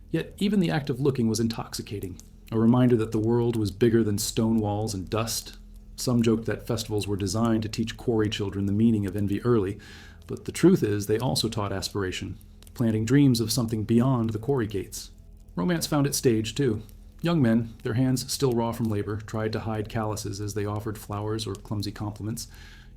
[SPEAKER 1] Yet even the act of looking was intoxicating, a reminder that the world was bigger than stone walls and dust. Some joked that festivals were designed to teach quarry children the meaning of envy early, but the truth is they also taught aspiration, planting dreams of something beyond the quarry gates. Romance found its stage, too. Young men, their hands still raw from labor, tried to hide calluses as they offered flowers or clumsy compliments.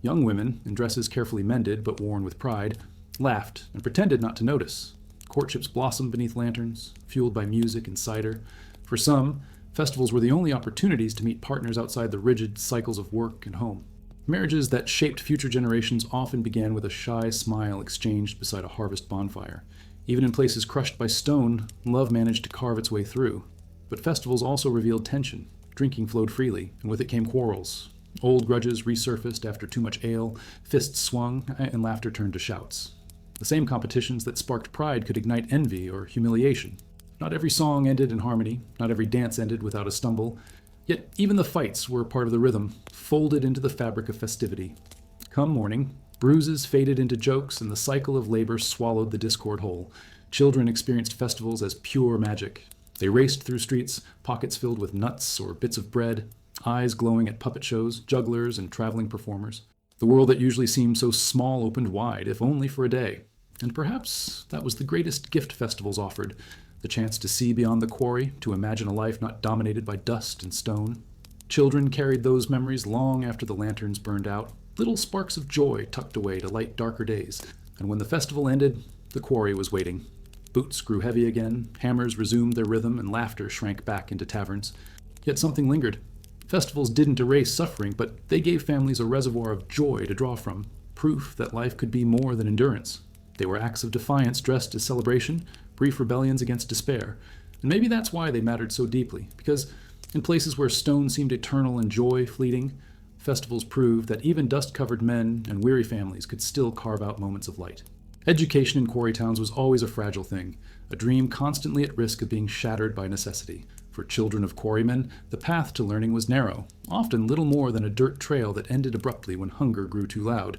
[SPEAKER 1] Young women, in dresses carefully mended but worn with pride, laughed and pretended not to notice. Courtships blossomed beneath lanterns, fueled by music and cider. For some, festivals were the only opportunities to meet partners outside the rigid cycles of work and home. Marriages that shaped future generations often began with a shy smile exchanged beside a harvest bonfire. Even in places crushed by stone, love managed to carve its way through. But festivals also revealed tension. Drinking flowed freely, and with it came quarrels. Old grudges resurfaced after too much ale, fists swung, and laughter turned to shouts. The same competitions that sparked pride could ignite envy or humiliation. Not every song ended in harmony, not every dance ended without a stumble, yet even the fights were part of the rhythm, folded into the fabric of festivity. Come morning, bruises faded into jokes, and the cycle of labor swallowed the discord whole. Children experienced festivals as pure magic. They raced through streets, pockets filled with nuts or bits of bread, eyes glowing at puppet shows, jugglers, and traveling performers. The world that usually seemed so small opened wide, if only for a day. And perhaps that was the greatest gift festivals offered, the chance to see beyond the quarry, to imagine a life not dominated by dust and stone. Children carried those memories long after the lanterns burned out, little sparks of joy tucked away to light darker days. And when the festival ended, the quarry was waiting. Boots grew heavy again, hammers resumed their rhythm, and laughter shrank back into taverns. Yet something lingered. Festivals didn't erase suffering, but they gave families a reservoir of joy to draw from, proof that life could be more than endurance. They were acts of defiance dressed as celebration, brief rebellions against despair. And maybe that's why they mattered so deeply, because in places where stone seemed eternal and joy fleeting, festivals proved that even dust-covered men and weary families could still carve out moments of light. Education in quarry towns was always a fragile thing, a dream constantly at risk of being shattered by necessity. For children of quarrymen, the path to learning was narrow, often little more than a dirt trail that ended abruptly when hunger grew too loud.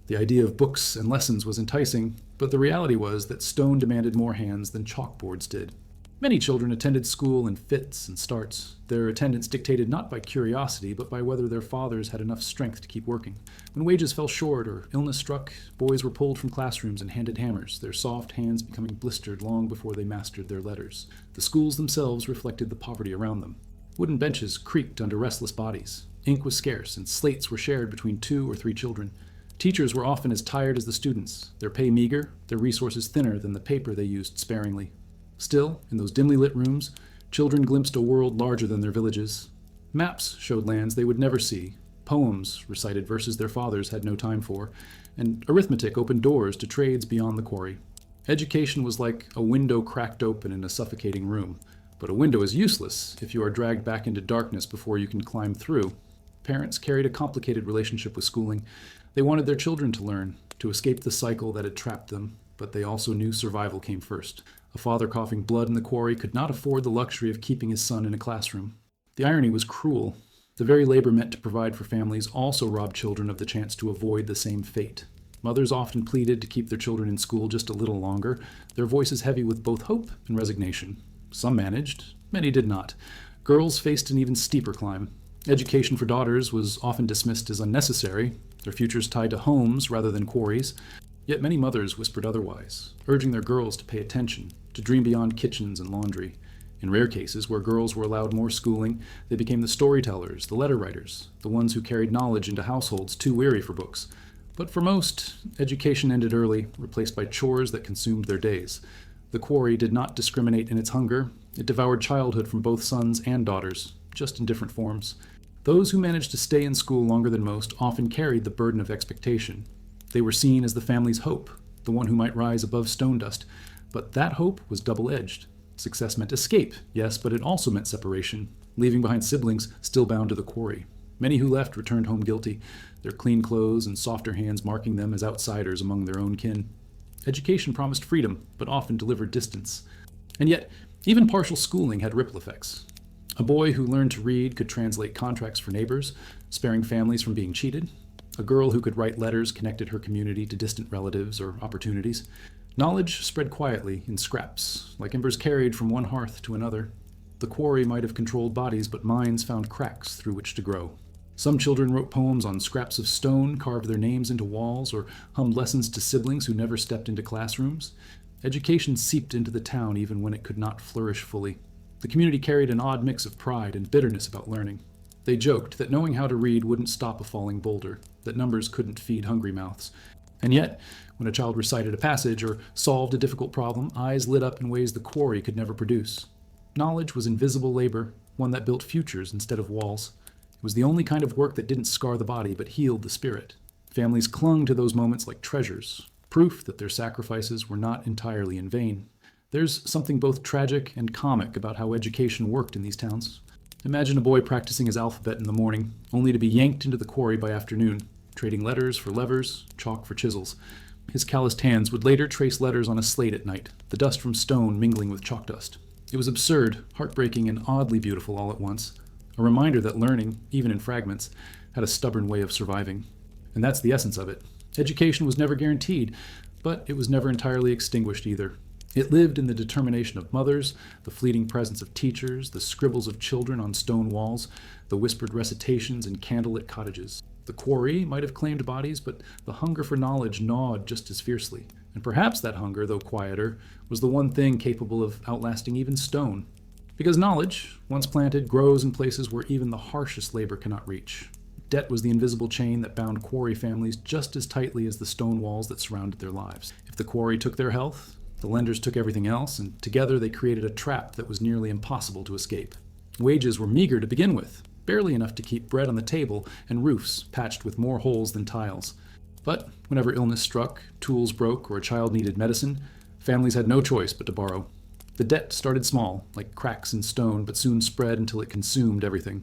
[SPEAKER 1] The idea of books and lessons was enticing, but the reality was that stone demanded more hands than chalkboards did. Many children attended school in fits and starts, their attendance dictated not by curiosity, but by whether their fathers had enough strength to keep working. When wages fell short or illness struck, boys were pulled from classrooms and handed hammers, their soft hands becoming blistered long before they mastered their letters. The schools themselves reflected the poverty around them. Wooden benches creaked under restless bodies. Ink was scarce, and slates were shared between 2 or 3 children. Teachers were often as tired as the students, their pay meager, their resources thinner than the paper they used sparingly. Still, in those dimly lit rooms, children glimpsed a world larger than their villages. Maps showed lands they would never see. Poems recited verses their fathers had no time for, and arithmetic opened doors to trades beyond the quarry. Education was like a window cracked open in a suffocating room, but a window is useless if you are dragged back into darkness before you can climb through. Parents carried a complicated relationship with schooling. They wanted their children to learn, to escape the cycle that had trapped them, but they also knew survival came first. A father coughing blood in the quarry could not afford the luxury of keeping his son in a classroom. The irony was cruel. The very labor meant to provide for families also robbed children of the chance to avoid the same fate. Mothers often pleaded to keep their children in school just a little longer, their voices heavy with both hope and resignation. Some managed, many did not. Girls faced an even steeper climb. Education for daughters was often dismissed as unnecessary, their futures tied to homes rather than quarries. Yet many mothers whispered otherwise, urging their girls to pay attention, to dream beyond kitchens and laundry. In rare cases where girls were allowed more schooling, they became the storytellers, the letter writers, the ones who carried knowledge into households too weary for books. But for most, education ended early, replaced by chores that consumed their days. The quarry did not discriminate in its hunger. It devoured childhood from both sons and daughters, just in different forms. Those who managed to stay in school longer than most often carried the burden of expectation. They were seen as the family's hope, the one who might rise above stone dust. But that hope was double-edged. Success meant escape, yes, but it also meant separation, leaving behind siblings still bound to the quarry. Many who left returned home guilty, their clean clothes and softer hands marking them as outsiders among their own kin. Education promised freedom, but often delivered distance. And yet, even partial schooling had ripple effects. A boy who learned to read could translate contracts for neighbors, sparing families from being cheated. A girl who could write letters connected her community to distant relatives or opportunities. Knowledge spread quietly in scraps, like embers carried from one hearth to another. The quarry might have controlled bodies, but minds found cracks through which to grow. Some children wrote poems on scraps of stone, carved their names into walls, or hummed lessons to siblings who never stepped into classrooms. Education seeped into the town even when it could not flourish fully. The community carried an odd mix of pride and bitterness about learning. They joked that knowing how to read wouldn't stop a falling boulder, that numbers couldn't feed hungry mouths. And yet, when a child recited a passage or solved a difficult problem, eyes lit up in ways the quarry could never produce. Knowledge was invisible labor, one that built futures instead of walls. It was the only kind of work that didn't scar the body but healed the spirit. Families clung to those moments like treasures, proof that their sacrifices were not entirely in vain. There's something both tragic and comic about how education worked in these towns. Imagine a boy practicing his alphabet in the morning, only to be yanked into the quarry by afternoon, trading letters for levers, chalk for chisels. His calloused hands would later trace letters on a slate at night, the dust from stone mingling with chalk dust. It was absurd, heartbreaking, and oddly beautiful all at once. A reminder that learning, even in fragments, had a stubborn way of surviving. And that's the essence of it. Education was never guaranteed, but it was never entirely extinguished either. It lived in the determination of mothers, the fleeting presence of teachers, the scribbles of children on stone walls, the whispered recitations in candlelit cottages. The quarry might have claimed bodies, but the hunger for knowledge gnawed just as fiercely. And perhaps that hunger, though quieter, was the one thing capable of outlasting even stone. Because knowledge, once planted, grows in places where even the harshest labor cannot reach. Debt was the invisible chain that bound quarry families just as tightly as the stone walls that surrounded their lives. If the quarry took their health, the lenders took everything else, and together they created a trap that was nearly impossible to escape. Wages were meager to begin with, barely enough to keep bread on the table and roofs patched with more holes than tiles. But whenever illness struck, tools broke, or a child needed medicine, families had no choice but to borrow. The debt started small, like cracks in stone, but soon spread until it consumed everything.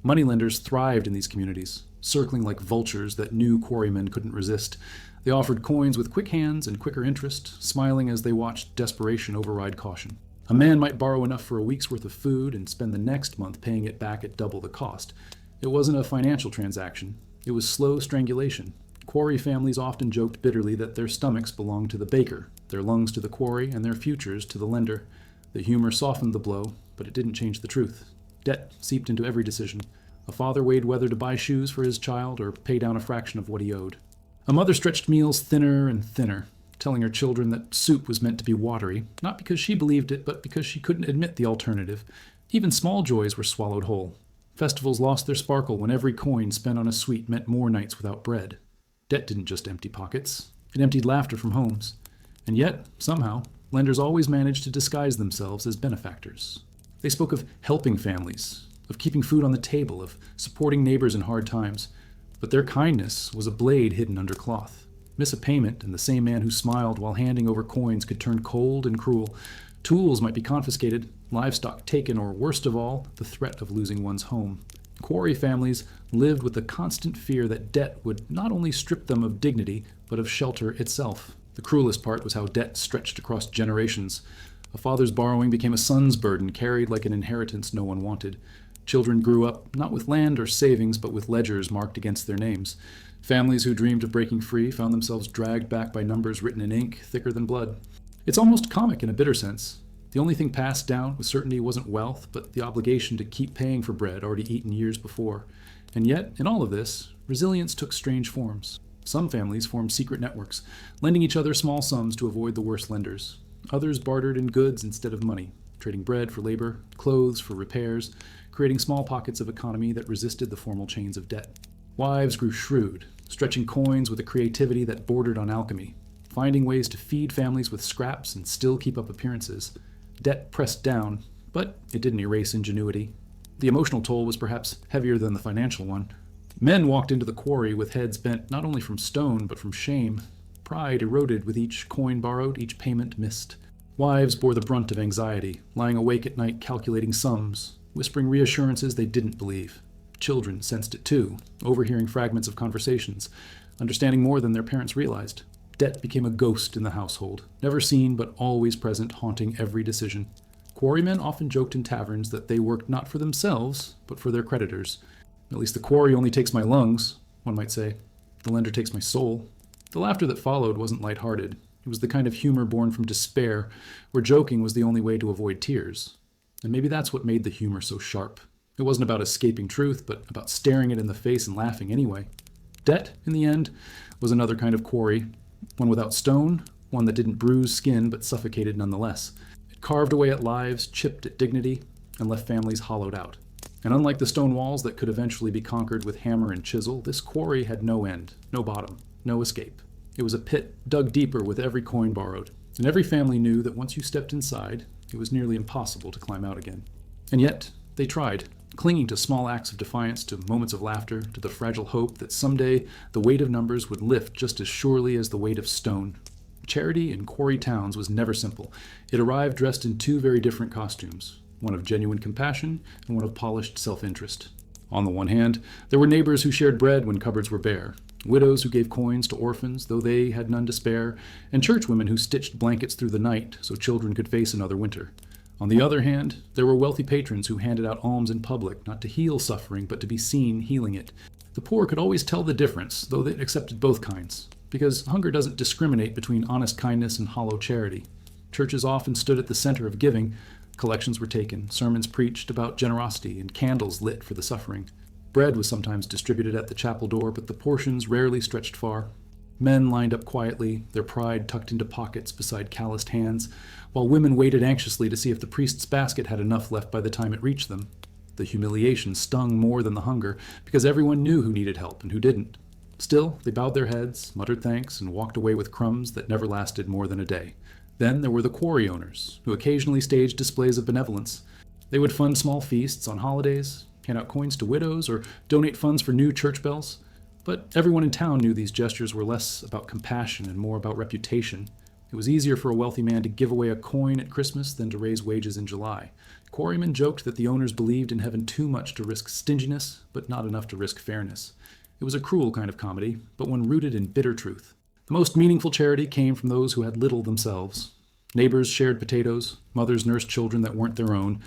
[SPEAKER 1] Moneylenders thrived in these communities, circling like vultures that new quarrymen couldn't resist. They offered coins with quick hands and quicker interest, smiling as they watched desperation override caution. A man might borrow enough for a week's worth of food and spend the next month paying it back at double the cost. It wasn't a financial transaction. It was slow strangulation. Quarry families often joked bitterly that their stomachs belonged to the baker, their lungs to the quarry, and their futures to the lender. The humor softened the blow, but it didn't change the truth. Debt seeped into every decision. A father weighed whether to buy shoes for his child or pay down a fraction of what he owed. A mother stretched meals thinner and thinner, telling her children that soup was meant to be watery, not because she believed it, but because she couldn't admit the alternative. Even small joys were swallowed whole. Festivals lost their sparkle when every coin spent on a sweet meant more nights without bread. Debt didn't just empty pockets. It emptied laughter from homes. And yet, somehow, lenders always managed to disguise themselves as benefactors. They spoke of helping families, of keeping food on the table, of supporting neighbors in hard times. But their kindness was a blade hidden under cloth. Miss a payment, and the same man who smiled while handing over coins could turn cold and cruel. Tools might be confiscated, livestock taken, or worst of all, the threat of losing one's home. Quarry families lived with the constant fear that debt would not only strip them of dignity, but of shelter itself. The cruelest part was how debt stretched across generations. A father's borrowing became a son's burden, carried like an inheritance no one wanted. Children grew up not with land or savings, but with ledgers marked against their names. Families who dreamed of breaking free found themselves dragged back by numbers written in ink thicker than blood. It's almost comic in a bitter sense. The only thing passed down with certainty wasn't wealth, but the obligation to keep paying for bread already eaten years before. And yet, in all of this, resilience took strange forms. Some families formed secret networks, lending each other small sums to avoid the worst lenders. Others bartered in goods instead of money, trading bread for labor, clothes for repairs, creating small pockets of economy that resisted the formal chains of debt. Wives grew shrewd, stretching coins with a creativity that bordered on alchemy, finding ways to feed families with scraps and still keep up appearances. Debt pressed down, but it didn't erase ingenuity. The emotional toll was perhaps heavier than the financial one. Men walked into the quarry with heads bent not only from stone, but from shame. Pride eroded with each coin borrowed, each payment missed. Wives bore the brunt of anxiety, lying awake at night calculating sums, whispering reassurances they didn't believe. Children sensed it too, overhearing fragments of conversations, understanding more than their parents realized. Debt became a ghost in the household, never seen but always present, haunting every decision. Quarrymen often joked in taverns that they worked not for themselves, but for their creditors. At least the quarry only takes my lungs, one might say. The lender takes my soul. The laughter that followed wasn't lighthearted. It was the kind of humor born from despair, where joking was the only way to avoid tears. And maybe that's what made the humor so sharp. It wasn't about escaping truth, but about staring it in the face and laughing anyway. Debt, in the end, was another kind of quarry, one without stone, one that didn't bruise skin but suffocated nonetheless. It carved away at lives, chipped at dignity, and left families hollowed out. And unlike the stone walls that could eventually be conquered with hammer and chisel, this quarry had no end, no bottom, no escape. It was a pit dug deeper with every coin borrowed, and every family knew that once you stepped inside, it was nearly impossible to climb out again. And yet, they tried, clinging to small acts of defiance, to moments of laughter, to the fragile hope that someday the weight of numbers would lift just as surely as the weight of stone. Charity in quarry towns was never simple. It arrived dressed in two very different costumes, one of genuine compassion and one of polished self-interest. On the one hand, there were neighbors who shared bread when cupboards were bare, widows who gave coins to orphans though they had none to spare, and churchwomen who stitched blankets through the night so children could face another winter. On the other hand, there were wealthy patrons who handed out alms in public, not to heal suffering, but to be seen healing it. The poor could always tell the difference, though they accepted both kinds, because hunger doesn't discriminate between honest kindness and hollow charity. Churches often stood at the center of giving. Collections were taken, sermons preached about generosity, and candles lit for the suffering. Bread was sometimes distributed at the chapel door, but the portions rarely stretched far. Men lined up quietly, their pride tucked into pockets beside calloused hands, while women waited anxiously to see if the priest's basket had enough left by the time it reached them. The humiliation stung more than the hunger, because everyone knew who needed help and who didn't. Still, they bowed their heads, muttered thanks, and walked away with crumbs that never lasted more than a day. Then there were the quarry owners, who occasionally staged displays of benevolence. They would fund small feasts on holidays, hand out coins to widows, or donate funds for new church bells. But everyone in town knew these gestures were less about compassion and more about reputation. It was easier for a wealthy man to give away a coin at Christmas than to raise wages in July. Quarrymen joked that the owners believed in heaven too much to risk stinginess, but not enough to risk fairness. It was a cruel kind of comedy, but one rooted in bitter truth. The most meaningful charity came from those who had little themselves. Neighbors shared potatoes, mothers nursed children that weren't their own,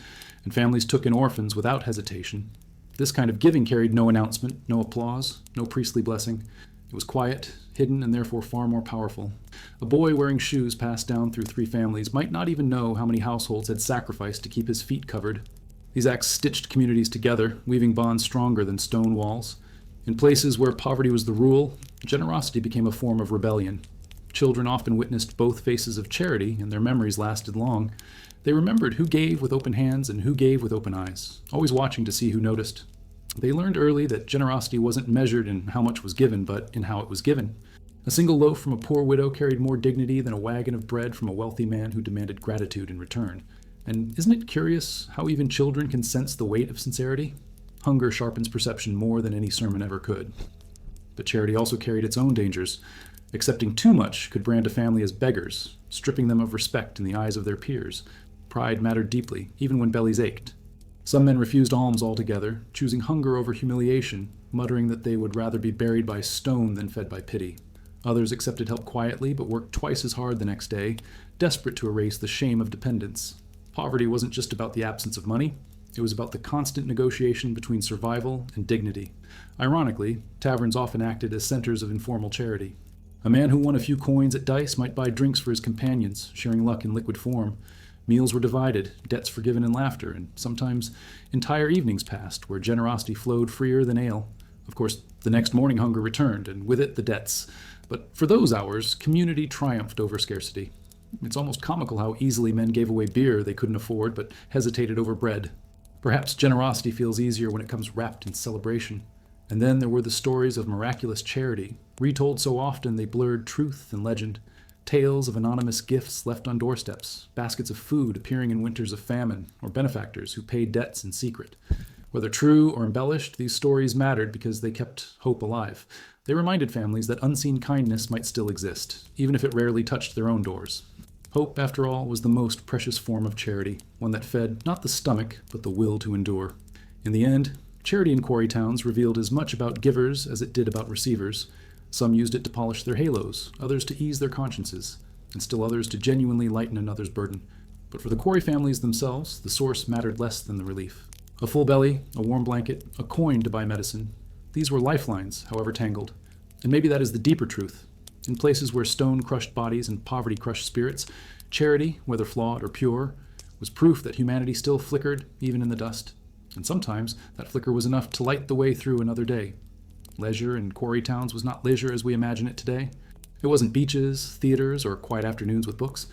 [SPEAKER 1] and families took in orphans without hesitation. This kind of giving carried no announcement, no applause, no priestly blessing. It was quiet, hidden, and therefore far more powerful. A boy wearing shoes passed down through 3 families might not even know how many households had sacrificed to keep his feet covered. These acts stitched communities together, weaving bonds stronger than stone walls. In places where poverty was the rule, generosity became a form of rebellion. Children often witnessed both faces of charity, and their memories lasted long. They remembered who gave with open hands and who gave with open eyes, always watching to see who noticed. They learned early that generosity wasn't measured in how much was given, but in how it was given. A single loaf from a poor widow carried more dignity than a wagon of bread from a wealthy man who demanded gratitude in return. And isn't it curious how even children can sense the weight of sincerity? Hunger sharpens perception more than any sermon ever could. But charity also carried its own dangers. Accepting too much could brand a family as beggars, stripping them of respect in the eyes of their peers. Pride mattered deeply, even when bellies ached. Some men refused alms altogether, choosing hunger over humiliation, muttering that they would rather be buried by stone than fed by pity. Others accepted help quietly, but worked twice as hard the next day, desperate to erase the shame of dependence. Poverty wasn't just about the absence of money. It was about the constant negotiation between survival and dignity. Ironically, taverns often acted as centers of informal charity. A man who won a few coins at dice might buy drinks for his companions, sharing luck in liquid form. Meals were divided, debts forgiven in laughter, and sometimes entire evenings passed where generosity flowed freer than ale. Of course, the next morning hunger returned, and with it the debts. But for those hours, community triumphed over scarcity. It's almost comical how easily men gave away beer they couldn't afford, but hesitated over bread. Perhaps generosity feels easier when it comes wrapped in celebration. And then there were the stories of miraculous charity, retold so often they blurred truth and legend. Tales of anonymous gifts left on doorsteps, baskets of food appearing in winters of famine, or benefactors who paid debts in secret. Whether true or embellished, these stories mattered because they kept hope alive. They reminded families that unseen kindness might still exist, even if it rarely touched their own doors. Hope, after all, was the most precious form of charity, one that fed not the stomach, but the will to endure. In the end, charity in quarry towns revealed as much about givers as it did about receivers. Some used it to polish their halos, others to ease their consciences, and still others to genuinely lighten another's burden. But for the quarry families themselves, the source mattered less than the relief. A full belly, a warm blanket, a coin to buy medicine. These were lifelines, however tangled. And maybe that is the deeper truth. In places where stone crushed bodies and poverty crushed spirits, charity, whether flawed or pure, was proof that humanity still flickered, even in the dust. And sometimes that flicker was enough to light the way through another day. Leisure in quarry towns was not leisure as we imagine it today. It wasn't beaches, theaters, or quiet afternoons with books.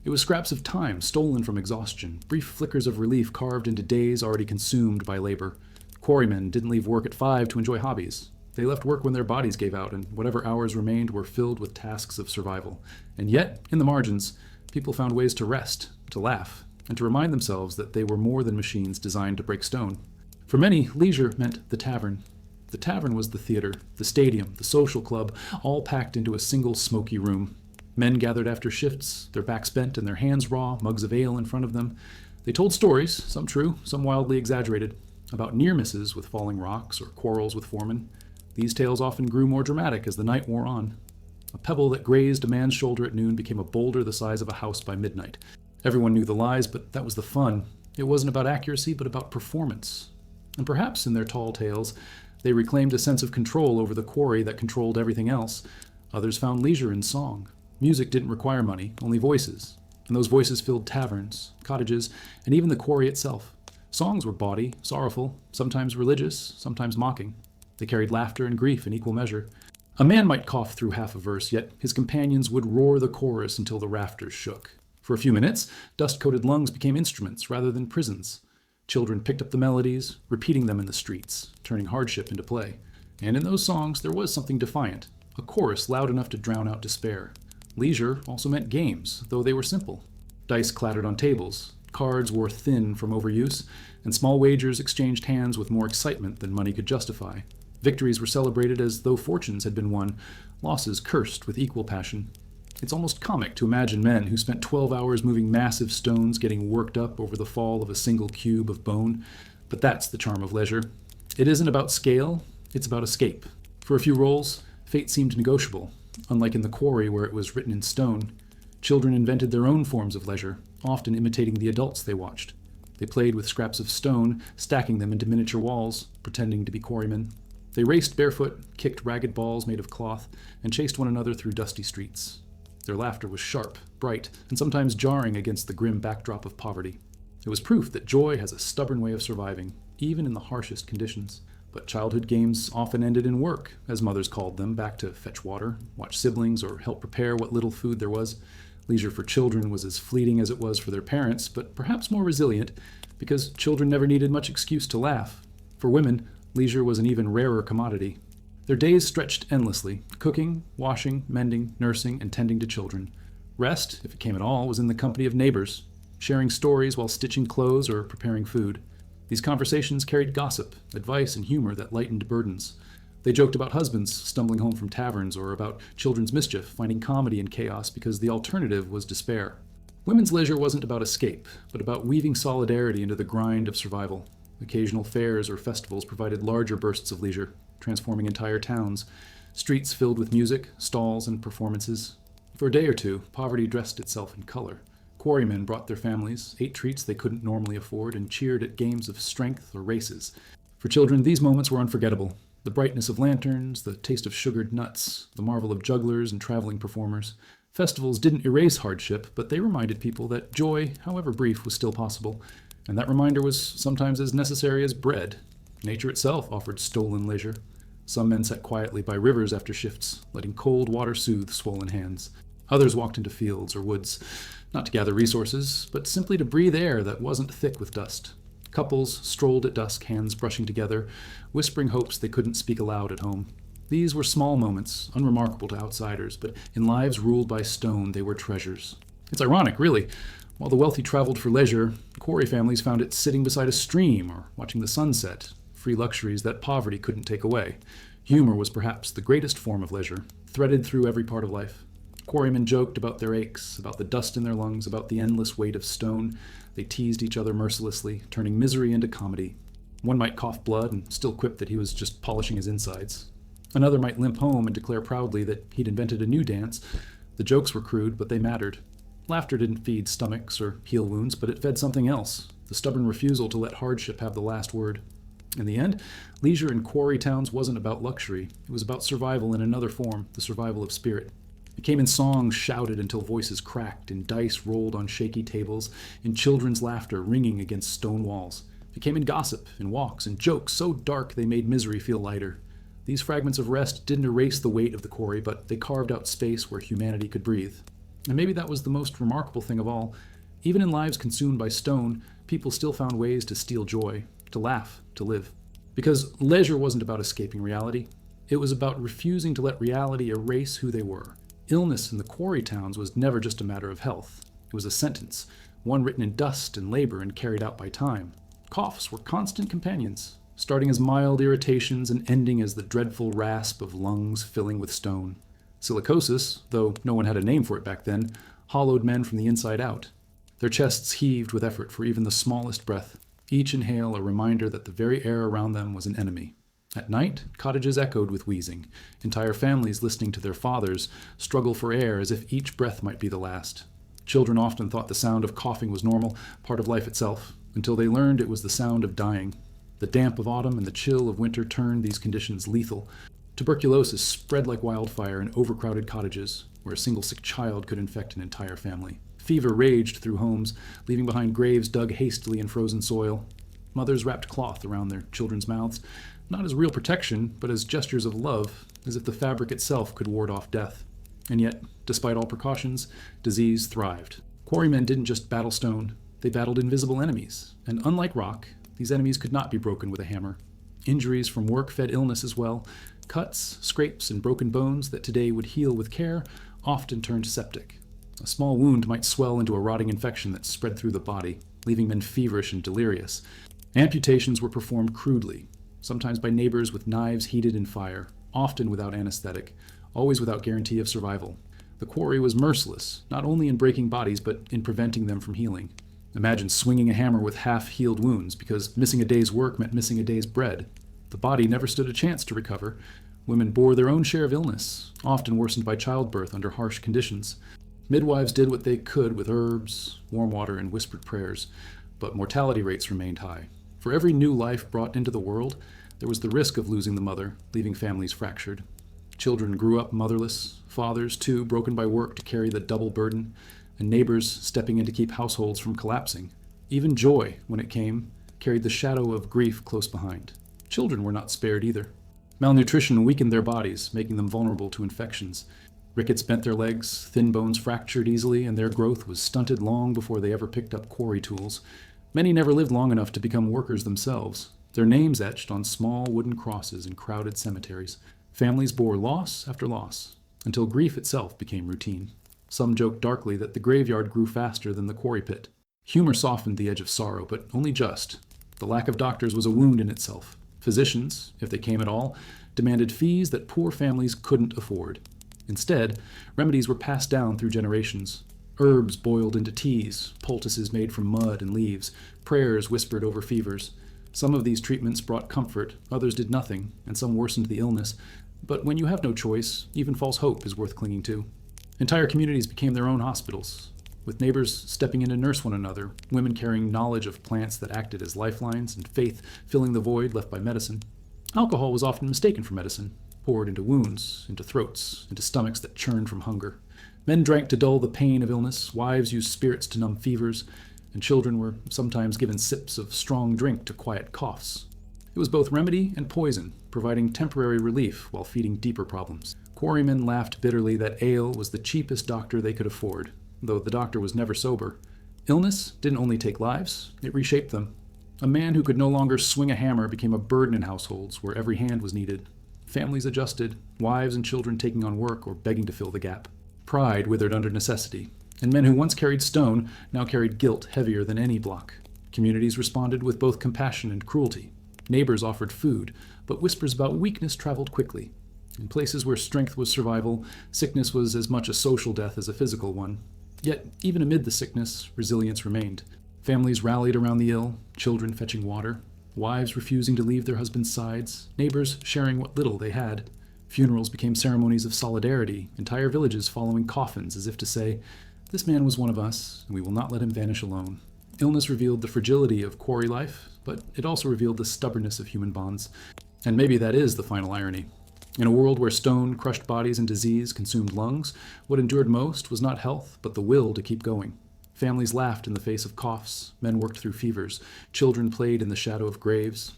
[SPEAKER 1] It was scraps of time stolen from exhaustion, brief flickers of relief carved into days already consumed by labor. Quarrymen didn't leave work at 5 to enjoy hobbies. They left work when their bodies gave out, and whatever hours remained were filled with tasks of survival. And yet, in the margins, people found ways to rest, to laugh, and to remind themselves that they were more than machines designed to break stone. For many, leisure meant the tavern. The tavern was the theater, the stadium, the social club, all packed into a single smoky room. Men gathered after shifts, their backs bent and their hands raw, mugs of ale in front of them. They told stories, some true, some wildly exaggerated, about near misses with falling rocks or quarrels with foremen. These tales often grew more dramatic as the night wore on. A pebble that grazed a man's shoulder at noon became a boulder the size of a house by midnight. Everyone knew the lies, but that was the fun. It wasn't about accuracy, but about performance. And perhaps in their tall tales, they reclaimed a sense of control over the quarry that controlled everything else. Others found leisure in song. Music didn't require money, only voices. And those voices filled taverns, cottages, and even the quarry itself. Songs were bawdy, sorrowful, sometimes religious, sometimes mocking. They carried laughter and grief in equal measure. A man might cough through half a verse, yet his companions would roar the chorus until the rafters shook. For a few minutes, dust-coated lungs became instruments rather than prisons. Children picked up the melodies, repeating them in the streets, turning hardship into play. And in those songs there was something defiant, a chorus loud enough to drown out despair. Leisure also meant games, though they were simple. Dice clattered on tables, cards wore thin from overuse, and small wagers exchanged hands with more excitement than money could justify. Victories were celebrated as though fortunes had been won, losses cursed with equal passion. It's almost comic to imagine men who spent 12 hours moving massive stones getting worked up over the fall of a single cube of bone. But that's the charm of leisure. It isn't about scale, it's about escape. For a few rolls, fate seemed negotiable, unlike in the quarry where it was written in stone. Children invented their own forms of leisure, often imitating the adults they watched. They played with scraps of stone, stacking them into miniature walls, pretending to be quarrymen. They raced barefoot, kicked ragged balls made of cloth, and chased one another through dusty streets. Their laughter was sharp, bright, and sometimes jarring against the grim backdrop of poverty. It was proof that joy has a stubborn way of surviving, even in the harshest conditions. But childhood games often ended in work, as mothers called them, back to fetch water, watch siblings, or help prepare what little food there was. Leisure for children was as fleeting as it was for their parents, but perhaps more resilient, because children never needed much excuse to laugh. For women, leisure was an even rarer commodity. Their days stretched endlessly, cooking, washing, mending, nursing, and tending to children. Rest, if it came at all, was in the company of neighbors, sharing stories while stitching clothes or preparing food. These conversations carried gossip, advice, and humor that lightened burdens. They joked about husbands stumbling home from taverns or about children's mischief, finding comedy in chaos because the alternative was despair. Women's leisure wasn't about escape, but about weaving solidarity into the grind of survival. Occasional fairs or festivals provided larger bursts of leisure, transforming entire towns, streets filled with music, stalls, and performances. For a day or two, poverty dressed itself in color. Quarrymen brought their families, ate treats they couldn't normally afford, and cheered at games of strength or races. For children, these moments were unforgettable. The brightness of lanterns, the taste of sugared nuts, the marvel of jugglers and traveling performers. Festivals didn't erase hardship, but they reminded people that joy, however brief, was still possible. And that reminder was sometimes as necessary as bread. Nature itself offered stolen leisure. Some men sat quietly by rivers after shifts, letting cold water soothe swollen hands. Others walked into fields or woods, not to gather resources, but simply to breathe air that wasn't thick with dust. Couples strolled at dusk, hands brushing together, whispering hopes they couldn't speak aloud at home. These were small moments, unremarkable to outsiders, but in lives ruled by stone, they were treasures. It's ironic, really. While the wealthy traveled for leisure, quarry families found it sitting beside a stream or watching the sunset, free luxuries that poverty couldn't take away. Humor was perhaps the greatest form of leisure, threaded through every part of life. Quarrymen joked about their aches, about the dust in their lungs, about the endless weight of stone. They teased each other mercilessly, turning misery into comedy. One might cough blood and still quip that he was just polishing his insides. Another might limp home and declare proudly that he'd invented a new dance. The jokes were crude, but they mattered. Laughter didn't feed stomachs or heal wounds, but it fed something else, the stubborn refusal to let hardship have the last word. In the end, leisure in quarry towns wasn't about luxury. It was about survival in another form, the survival of spirit. It came in songs shouted until voices cracked, in dice rolled on shaky tables, in children's laughter ringing against stone walls. It came in gossip, in walks, and jokes so dark they made misery feel lighter. These fragments of rest didn't erase the weight of the quarry, but they carved out space where humanity could breathe. And maybe that was the most remarkable thing of all. Even in lives consumed by stone, people still found ways to steal joy, to laugh, to live. Because leisure wasn't about escaping reality. It was about refusing to let reality erase who they were. Illness in the quarry towns was never just a matter of health. It was a sentence, one written in dust and labor and carried out by time. Coughs were constant companions, starting as mild irritations and ending as the dreadful rasp of lungs filling with stone. Silicosis, though no one had a name for it back then, hollowed men from the inside out. Their chests heaved with effort for even the smallest breath, each inhale a reminder that the very air around them was an enemy. At night, cottages echoed with wheezing, entire families listening to their fathers struggle for air as if each breath might be the last. Children often thought the sound of coughing was normal, part of life itself, until they learned it was the sound of dying. The damp of autumn and the chill of winter turned these conditions lethal. Tuberculosis spread like wildfire in overcrowded cottages, where a single sick child could infect an entire family. Fever raged through homes, leaving behind graves dug hastily in frozen soil. Mothers wrapped cloth around their children's mouths, not as real protection, but as gestures of love, as if the fabric itself could ward off death. And yet, despite all precautions, disease thrived. Quarrymen didn't just battle stone, they battled invisible enemies, and unlike rock, these enemies could not be broken with a hammer. Injuries from work fed illness as well. Cuts, scrapes, and broken bones that today would heal with care often turned septic. A small wound might swell into a rotting infection that spread through the body, leaving men feverish and delirious. Amputations were performed crudely, sometimes by neighbors with knives heated in fire, often without anesthetic, always without guarantee of survival. The quarry was merciless, not only in breaking bodies, but in preventing them from healing. Imagine swinging a hammer with half-healed wounds, because missing a day's work meant missing a day's bread. The body never stood a chance to recover. Women bore their own share of illness, often worsened by childbirth under harsh conditions. Midwives did what they could with herbs, warm water, and whispered prayers, but mortality rates remained high. For every new life brought into the world, there was the risk of losing the mother, leaving families fractured. Children grew up motherless, fathers, too, broken by work to carry the double burden, and neighbors stepping in to keep households from collapsing. Even joy, when it came, carried the shadow of grief close behind. Children were not spared either. Malnutrition weakened their bodies, making them vulnerable to infections. Rickets bent their legs, thin bones fractured easily, and their growth was stunted long before they ever picked up quarry tools. Many never lived long enough to become workers themselves, their names etched on small wooden crosses in crowded cemeteries. Families bore loss after loss, until grief itself became routine. Some joked darkly that the graveyard grew faster than the quarry pit. Humor softened the edge of sorrow, but only just. The lack of doctors was a wound in itself. Physicians, if they came at all, demanded fees that poor families couldn't afford. Instead, remedies were passed down through generations. Herbs boiled into teas, poultices made from mud and leaves, prayers whispered over fevers. Some of these treatments brought comfort, others did nothing, and some worsened the illness. But when you have no choice, even false hope is worth clinging to. Entire communities became their own hospitals, with neighbors stepping in to nurse one another, women carrying knowledge of plants that acted as lifelines, and faith filling the void left by medicine. Alcohol was often mistaken for medicine, poured into wounds, into throats, into stomachs that churned from hunger. Men drank to dull the pain of illness, wives used spirits to numb fevers, and children were sometimes given sips of strong drink to quiet coughs. It was both remedy and poison, providing temporary relief while feeding deeper problems. Quarrymen laughed bitterly that ale was the cheapest doctor they could afford, though the doctor was never sober. Illness didn't only take lives, it reshaped them. A man who could no longer swing a hammer became a burden in households where every hand was needed. Families adjusted, wives and children taking on work or begging to fill the gap. Pride withered under necessity, and men who once carried stone now carried guilt heavier than any block. Communities responded with both compassion and cruelty. Neighbors offered food, but whispers about weakness traveled quickly. In places where strength was survival, sickness was as much a social death as a physical one. Yet, even amid the sickness, resilience remained. Families rallied around the ill, children fetching water, wives refusing to leave their husbands' sides, neighbors sharing what little they had. Funerals became ceremonies of solidarity, entire villages following coffins as if to say, "This man was one of us, and we will not let him vanish alone." Illness revealed the fragility of quarry life, but it also revealed the stubbornness of human bonds. And maybe that is the final irony. In a world where stone crushed bodies and disease consumed lungs, what endured most was not health, but the will to keep going. Families laughed in the face of coughs, men worked through fevers, children played in the shadow of graves.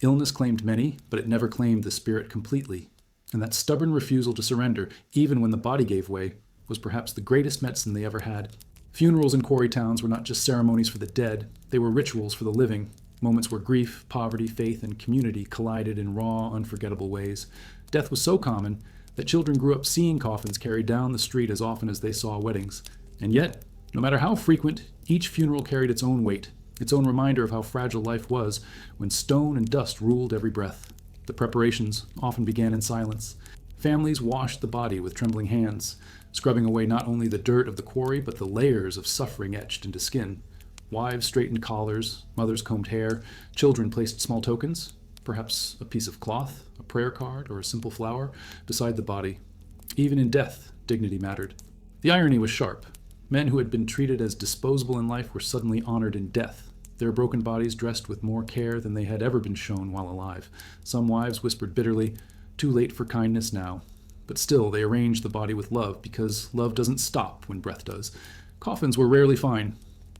[SPEAKER 1] Illness claimed many, but it never claimed the spirit completely. And that stubborn refusal to surrender, even when the body gave way, was perhaps the greatest medicine they ever had. Funerals in quarry towns were not just ceremonies for the dead, they were rituals for the living, moments where grief, poverty, faith, and community collided in raw, unforgettable ways. Death was so common that children grew up seeing coffins carried down the street as often as they saw weddings. And yet, no matter how frequent, each funeral carried its own weight, its own reminder of how fragile life was when stone and dust ruled every breath. The preparations often began in silence. Families washed the body with trembling hands, scrubbing away not only the dirt of the quarry, but the layers of suffering etched into skin. Wives straightened collars, mothers combed hair, children placed small tokens, perhaps a piece of cloth, a prayer card, or a simple flower, beside the body. Even in death, dignity mattered. The irony was sharp. Men who had been treated as disposable in life were suddenly honored in death, their broken bodies dressed with more care than they had ever been shown while alive. Some wives whispered bitterly, "Too late for kindness now." But still, they arranged the body with love, because love doesn't stop when breath does. Coffins were rarely fine.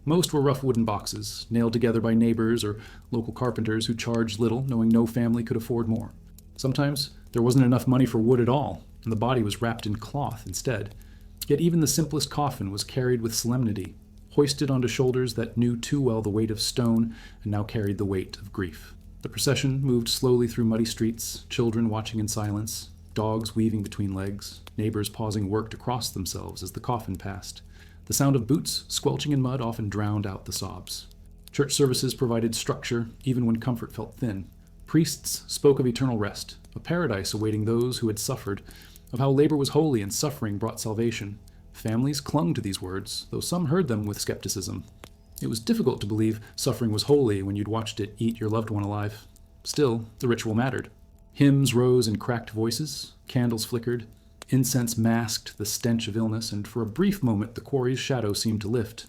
[SPEAKER 1] Most were rough wooden boxes, nailed together by neighbors or local carpenters who charged little, knowing no family could afford more. Sometimes there wasn't enough money for wood at all, and the body was wrapped in cloth instead. Yet even the simplest coffin was carried with solemnity, hoisted onto shoulders that knew too well the weight of stone and now carried the weight of grief. The procession moved slowly through muddy streets, children watching in silence, dogs weaving between legs, neighbors pausing work to cross themselves as the coffin passed. The sound of boots squelching in mud often drowned out the sobs. Church services provided structure, even when comfort felt thin. Priests spoke of eternal rest, a paradise awaiting those who had suffered, of how labor was holy and suffering brought salvation. Families clung to these words, though some heard them with skepticism. It was difficult to believe suffering was holy when you'd watched it eat your loved one alive. Still, the ritual mattered. Hymns rose in cracked voices, candles flickered, incense masked the stench of illness, and for a brief moment the quarry's shadow seemed to lift.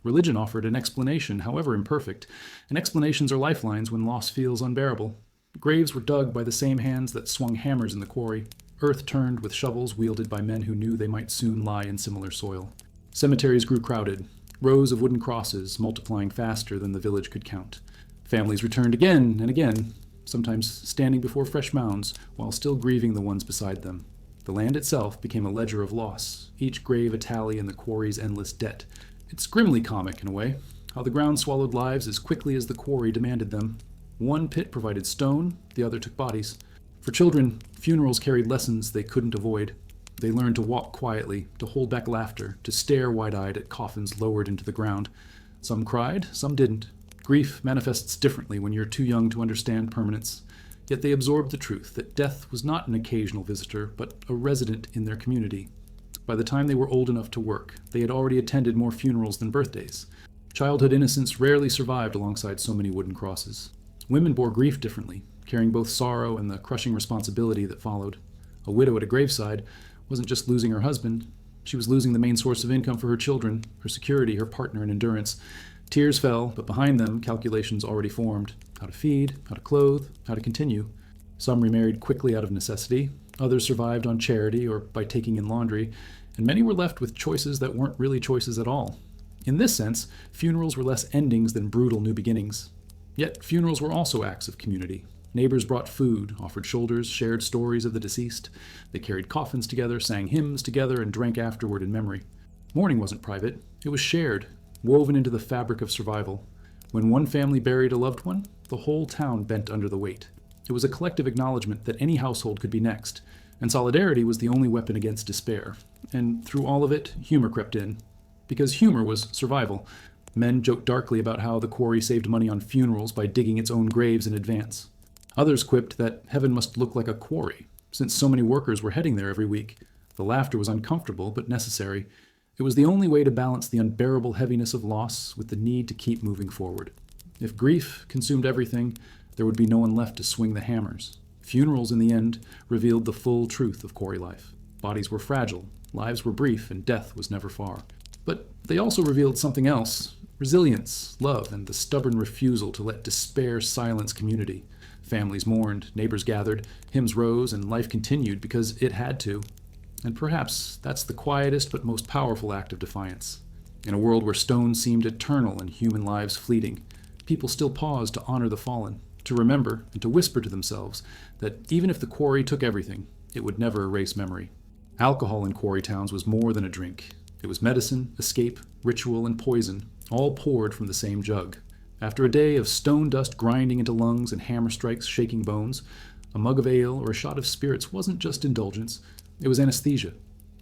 [SPEAKER 1] Religion offered an explanation, however imperfect, and explanations are lifelines when loss feels unbearable. Graves were dug by the same hands that swung hammers in the quarry, earth turned with shovels wielded by men who knew they might soon lie in similar soil. Cemeteries grew crowded, rows of wooden crosses multiplying faster than the village could count. Families returned again and again, sometimes standing before fresh mounds while still grieving the ones beside them. The land itself became a ledger of loss, each grave a tally in the quarry's endless debt. It's grimly comic in a way, how the ground swallowed lives as quickly as the quarry demanded them. One pit provided stone, the other took bodies. For children, funerals carried lessons they couldn't avoid. They learned to walk quietly, to hold back laughter, to stare wide-eyed at coffins lowered into the ground. Some cried, some didn't. Grief manifests differently when you're too young to understand permanence. Yet they absorbed the truth that death was not an occasional visitor, but a resident in their community. By the time they were old enough to work, they had already attended more funerals than birthdays. Childhood innocence rarely survived alongside so many wooden crosses. Women bore grief differently, carrying both sorrow and the crushing responsibility that followed. A widow at a graveside wasn't just losing her husband. She was losing the main source of income for her children, her security, her partner, and endurance. Tears fell, but behind them, calculations already formed. How to feed, how to clothe, how to continue. Some remarried quickly out of necessity, others survived on charity or by taking in laundry, and many were left with choices that weren't really choices at all. In this sense, funerals were less endings than brutal new beginnings. Yet funerals were also acts of community. Neighbors brought food, offered shoulders, shared stories of the deceased. They carried coffins together, sang hymns together, and drank afterward in memory. Mourning wasn't private, it was shared, woven into the fabric of survival. When one family buried a loved one, the whole town bent under the weight. It was a collective acknowledgement that any household could be next, and solidarity was the only weapon against despair. And through all of it, humor crept in. Because humor was survival. Men joked darkly about how the quarry saved money on funerals by digging its own graves in advance. Others quipped that heaven must look like a quarry, since so many workers were heading there every week. The laughter was uncomfortable but necessary. It was the only way to balance the unbearable heaviness of loss with the need to keep moving forward. If grief consumed everything, there would be no one left to swing the hammers. Funerals, in the end, revealed the full truth of quarry life. Bodies were fragile, lives were brief, and death was never far. But they also revealed something else: resilience, love, and the stubborn refusal to let despair silence community. Families mourned, neighbors gathered, hymns rose, and life continued because it had to. And perhaps that's the quietest but most powerful act of defiance. In a world where stone seemed eternal and human lives fleeting, people still paused to honor the fallen, to remember and to whisper to themselves that even if the quarry took everything, it would never erase memory. Alcohol in quarry towns was more than a drink. It was medicine, escape, ritual, and poison, all poured from the same jug. After a day of stone dust grinding into lungs and hammer strikes shaking bones, a mug of ale or a shot of spirits wasn't just indulgence, it was anesthesia.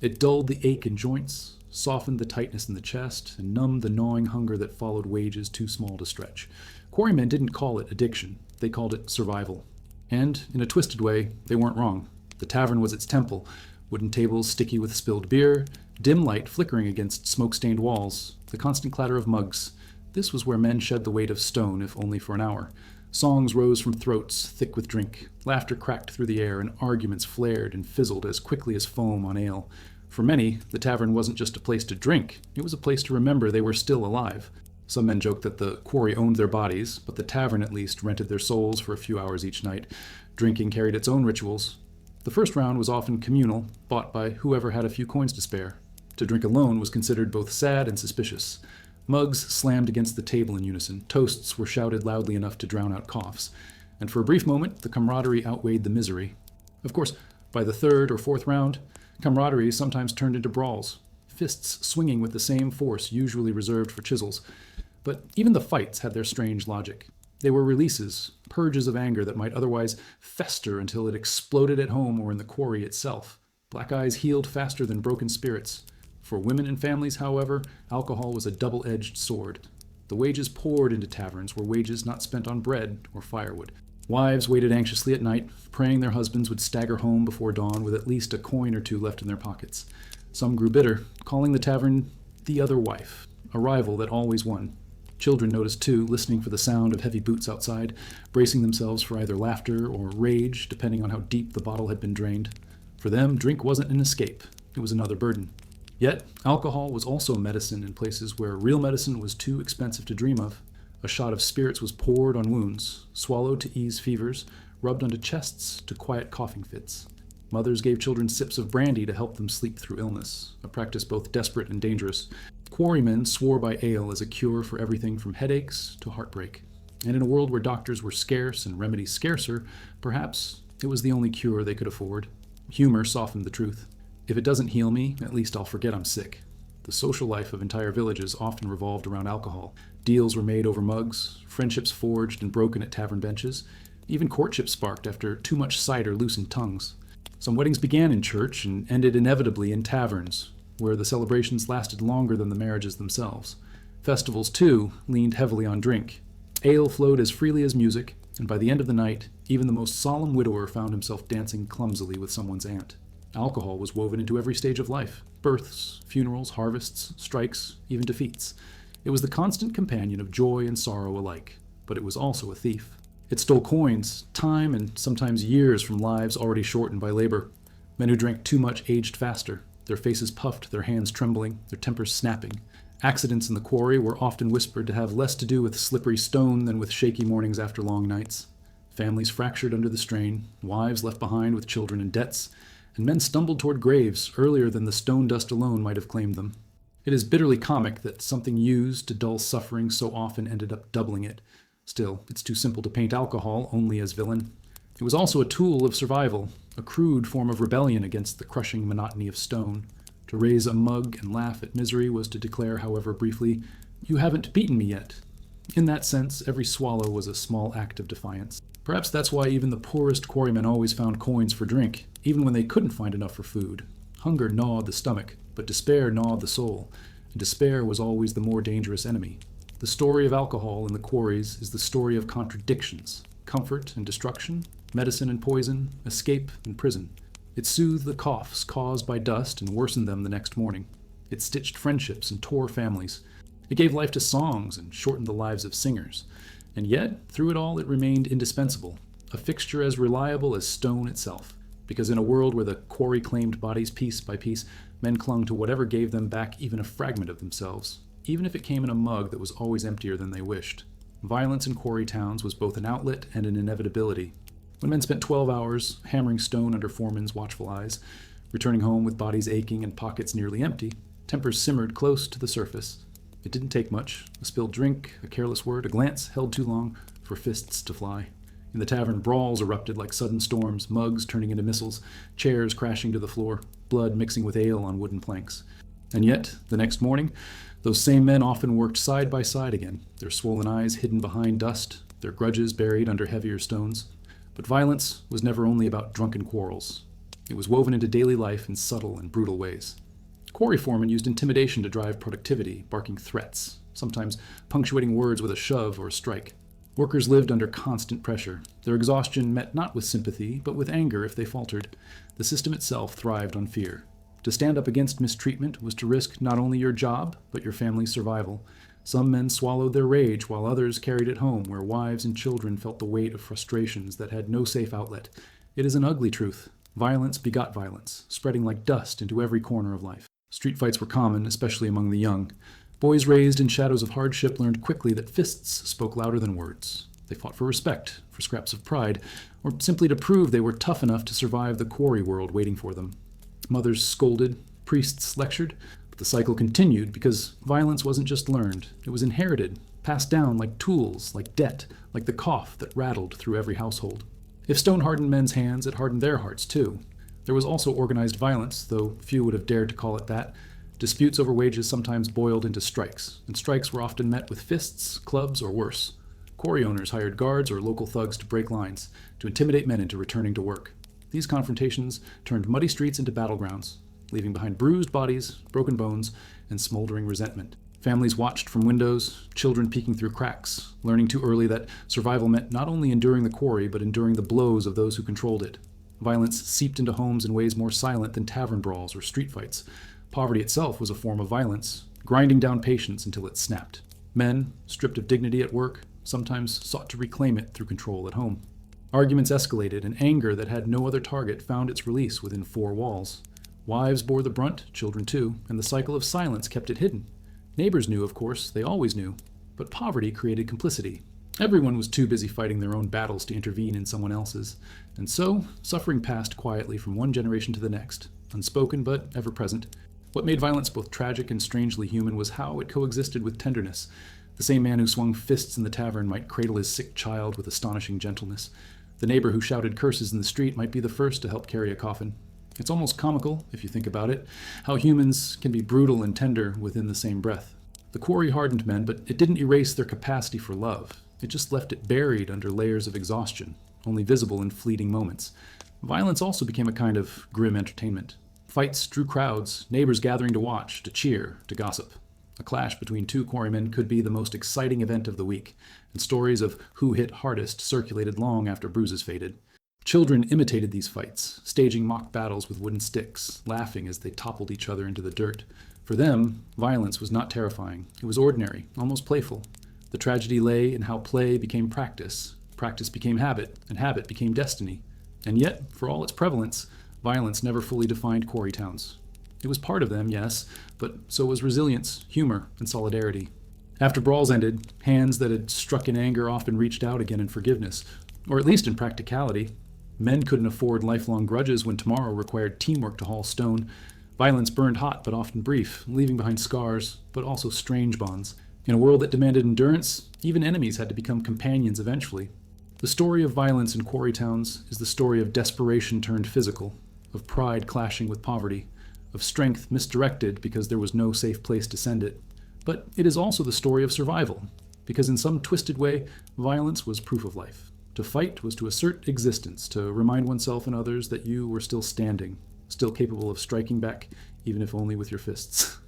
[SPEAKER 1] It dulled the ache in joints, softened the tightness in the chest, and numbed the gnawing hunger that followed wages too small to stretch. Quarrymen didn't call it addiction, they called it survival. And, in a twisted way, they weren't wrong. The tavern was its temple, wooden tables sticky with spilled beer, dim light flickering against smoke-stained walls, the constant clatter of mugs. This was where men shed the weight of stone, if only for an hour. Songs rose from throats thick with drink, laughter cracked through the air, and arguments flared and fizzled as quickly as foam on ale. For many, the tavern wasn't just a place to drink, it was a place to remember they were still alive. Some men joked that the quarry owned their bodies, but the tavern at least rented their souls for a few hours each night. Drinking carried its own rituals. The first round was often communal, bought by whoever had a few coins to spare. To drink alone was considered both sad and suspicious. Mugs slammed against the table in unison, toasts were shouted loudly enough to drown out coughs, and for a brief moment the camaraderie outweighed the misery. Of course, by the third or fourth round, camaraderie sometimes turned into brawls, fists swinging with the same force usually reserved for chisels. But even the fights had their strange logic. They were releases, purges of anger that might otherwise fester until it exploded at home or in the quarry itself. Black eyes healed faster than broken spirits. For women and families, however, alcohol was a double-edged sword. The wages poured into taverns were wages not spent on bread or firewood. Wives waited anxiously at night, praying their husbands would stagger home before dawn with at least a coin or two left in their pockets. Some grew bitter, calling the tavern the other wife, a rival that always won. Children noticed too, listening for the sound of heavy boots outside, bracing themselves for either laughter or rage, depending on how deep the bottle had been drained. For them, drink wasn't an escape, it was another burden. Yet, alcohol was also medicine in places where real medicine was too expensive to dream of. A shot of spirits was poured on wounds, swallowed to ease fevers, rubbed onto chests to quiet coughing fits. Mothers gave children sips of brandy to help them sleep through illness, a practice both desperate and dangerous. Quarrymen swore by ale as a cure for everything from headaches to heartbreak. And in a world where doctors were scarce and remedies scarcer, perhaps it was the only cure they could afford. Humor softened the truth. If it doesn't heal me, at least I'll forget I'm sick. The social life of entire villages often revolved around alcohol. Deals were made over mugs, friendships forged and broken at tavern benches. Even courtship sparked after too much cider loosened tongues. Some weddings began in church and ended inevitably in taverns, where the celebrations lasted longer than the marriages themselves. Festivals, too, leaned heavily on drink. Ale flowed as freely as music, and by the end of the night, even the most solemn widower found himself dancing clumsily with someone's aunt. Alcohol was woven into every stage of life: births, funerals, harvests, strikes, even defeats. It was the constant companion of joy and sorrow alike, but it was also a thief. It stole coins, time, and sometimes years from lives already shortened by labor. Men who drank too much aged faster, their faces puffed, their hands trembling, their tempers snapping. Accidents in the quarry were often whispered to have less to do with slippery stone than with shaky mornings after long nights. Families fractured under the strain, wives left behind with children and debts, and men stumbled toward graves earlier than the stone dust alone might have claimed them. It is bitterly comic that something used to dull suffering so often ended up doubling it. Still, it's too simple to paint alcohol only as villain. It was also a tool of survival, a crude form of rebellion against the crushing monotony of stone. To raise a mug and laugh at misery was to declare, however briefly, "You haven't beaten me yet." In that sense, every swallow was a small act of defiance. Perhaps that's why even the poorest quarrymen always found coins for drink, even when they couldn't find enough for food. Hunger gnawed the stomach, but despair gnawed the soul, and despair was always the more dangerous enemy. The story of alcohol in the quarries is the story of contradictions: comfort and destruction, medicine and poison, escape and prison. It soothed the coughs caused by dust and worsened them the next morning. It stitched friendships and tore families. It gave life to songs and shortened the lives of singers. And yet, through it all, it remained indispensable, a fixture as reliable as stone itself. Because in a world where the quarry claimed bodies piece by piece, men clung to whatever gave them back even a fragment of themselves, even if it came in a mug that was always emptier than they wished. Violence in quarry towns was both an outlet and an inevitability. When men spent 12 hours hammering stone under foremen's watchful eyes, returning home with bodies aching and pockets nearly empty, tempers simmered close to the surface. It didn't take much: a spilled drink, a careless word, a glance held too long for fists to fly. In the tavern, brawls erupted like sudden storms, mugs turning into missiles, chairs crashing to the floor, blood mixing with ale on wooden planks. And yet, the next morning, those same men often worked side by side again, their swollen eyes hidden behind dust, their grudges buried under heavier stones. But violence was never only about drunken quarrels. It was woven into daily life in subtle and brutal ways. Quarry foremen used intimidation to drive productivity, barking threats, sometimes punctuating words with a shove or a strike. Workers lived under constant pressure. Their exhaustion met not with sympathy, but with anger if they faltered. The system itself thrived on fear. To stand up against mistreatment was to risk not only your job, but your family's survival. Some men swallowed their rage, while others carried it home, where wives and children felt the weight of frustrations that had no safe outlet. It is an ugly truth. Violence begot violence, spreading like dust into every corner of life. Street fights were common, especially among the young. Boys raised in shadows of hardship learned quickly that fists spoke louder than words. They fought for respect, for scraps of pride, or simply to prove they were tough enough to survive the quarry world waiting for them. Mothers scolded, priests lectured, but the cycle continued because violence wasn't just learned. It was inherited, passed down like tools, like debt, like the cough that rattled through every household. If stone hardened men's hands, it hardened their hearts too. There was also organized violence, though few would have dared to call it that. Disputes over wages sometimes boiled into strikes, and strikes were often met with fists, clubs, or worse. Quarry owners hired guards or local thugs to break lines, to intimidate men into returning to work. These confrontations turned muddy streets into battlegrounds, leaving behind bruised bodies, broken bones, and smoldering resentment. Families watched from windows, children peeking through cracks, learning too early that survival meant not only enduring the quarry, but enduring the blows of those who controlled it. Violence seeped into homes in ways more silent than tavern brawls or street fights. Poverty itself was a form of violence, grinding down patience until it snapped. Men, stripped of dignity at work, sometimes sought to reclaim it through control at home. Arguments escalated, and anger that had no other target found its release within four walls. Wives bore the brunt, children too, and the cycle of silence kept it hidden. Neighbors knew, of course, they always knew, but poverty created complicity. Everyone was too busy fighting their own battles to intervene in someone else's, and so suffering passed quietly from one generation to the next, unspoken but ever present. What made violence both tragic and strangely human was how it coexisted with tenderness. The same man who swung fists in the tavern might cradle his sick child with astonishing gentleness. The neighbor who shouted curses in the street might be the first to help carry a coffin. It's almost comical, if you think about it, how humans can be brutal and tender within the same breath. The quarry hardened men, but it didn't erase their capacity for love. It just left it buried under layers of exhaustion, only visible in fleeting moments. Violence also became a kind of grim entertainment. Fights drew crowds, neighbors gathering to watch, to cheer, to gossip. A clash between two quarrymen could be the most exciting event of the week, and stories of who hit hardest circulated long after bruises faded. Children imitated these fights, staging mock battles with wooden sticks, laughing as they toppled each other into the dirt. For them, violence was not terrifying. It was ordinary, almost playful. The tragedy lay in how play became practice, practice became habit, and habit became destiny. And yet, for all its prevalence, violence never fully defined quarry towns. It was part of them, yes, but so was resilience, humor, and solidarity. After brawls ended, hands that had struck in anger often reached out again in forgiveness, or at least in practicality. Men couldn't afford lifelong grudges when tomorrow required teamwork to haul stone. Violence burned hot but often brief, leaving behind scars, but also strange bonds. In a world that demanded endurance, even enemies had to become companions eventually. The story of violence in quarry towns is the story of desperation turned physical, of pride clashing with poverty, of strength misdirected because there was no safe place to send it. But it is also the story of survival, because in some twisted way, violence was proof of life. To fight was to assert existence, to remind oneself and others that you were still standing, still capable of striking back, even if only with your fists.